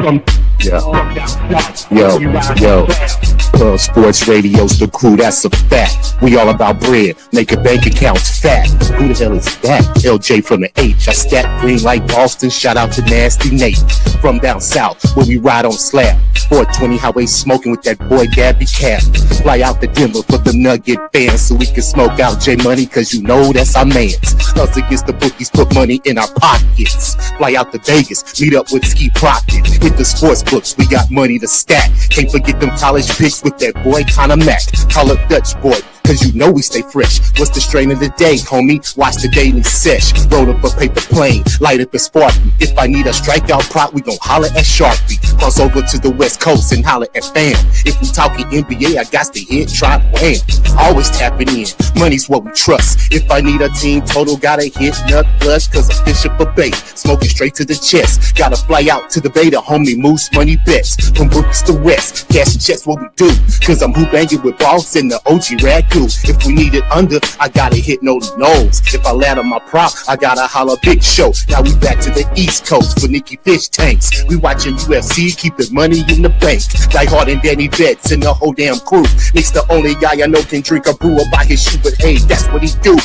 From down south, where we ride on clouds. Pub Sports Radio's the crew, that's a fact. We all about bread, make a bank accounts fat. Who the hell is that? LJ from the H. I stack green like Boston, shout out to Nasty Nate. From down south, where we ride on slab. 420 highway smoking with that boy Gabby Cap. Fly out to Denver for the Nugget fans so we can smoke out J Money, cause you know that's our mans. Us against the bookies, put money in our pockets. Fly out to Vegas, meet up with Ski Crockett. Hit the sports books, we got money to stack. Can't forget them college picks with that boy Connor Mack. Call up Dutch boy, cause you know we stay fresh. What's the strain of the day, homie? Watch the daily sesh. Roll up a paper plane, light up a Sparky. If I need a strikeout prop, we gon' holler at Sharpie. Cross over to the West Coast and holler at Fam. If we talking NBA, I got to hit, try, wham. Always tapping in, money's what we trust. If I need a team total, gotta hit nut flush, cause I'm fishing for bait. Smoking straight to the chest. Gotta fly out to the Beta, homie, moose money bets. From Brooks to West, cash checks what we do. Cause I'm hoop banging with Boss and the OG Raccoon. If we need it under, I gotta hit no nose. If I ladder my prop, I gotta holler Big Show. Now we back to the East Coast for Nicky Fish Tanks. We watching UFC, keeping money in the bank. Die Hard and Danny Betts and the whole damn crew. Nick's the only guy I know can drink a brew by his shoe, but hey, that's what he do.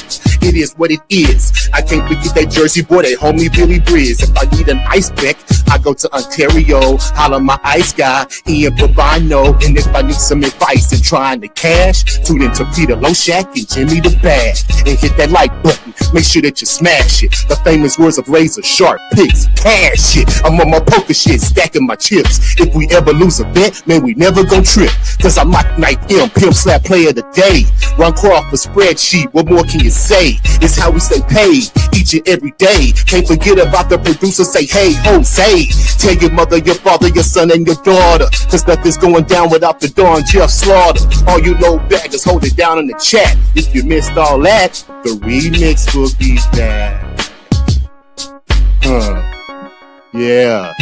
It is what it is. I can't forget that Jersey boy, that homie Billy Brisbane. If I need an ice pick, I go to Ontario, holler my ice guy, Ian Bobino. And if I need some advice in trying to cash, tune into Peter Loshak and Jimmy the Bag. And hit that like button, make sure that you smash it. The famous words of razor sharp picks, cash it. I'm on my poker shit, stacking my chips. If we ever lose a bet, man, we never gon' trip. Cause I'm like Night M, pimp slap player of the day. Ron Crawford spreadsheet, what more can you say? It's how we stay paid each and every day. Can't forget about the producer, say, hey, Jose. Tell your mother, your father, your son, and your daughter. Cause nothing's going down without the Don Jeff Slaughter. All you low baggers, hold it down in the chat. If you missed all that, the remix will be back. Yeah.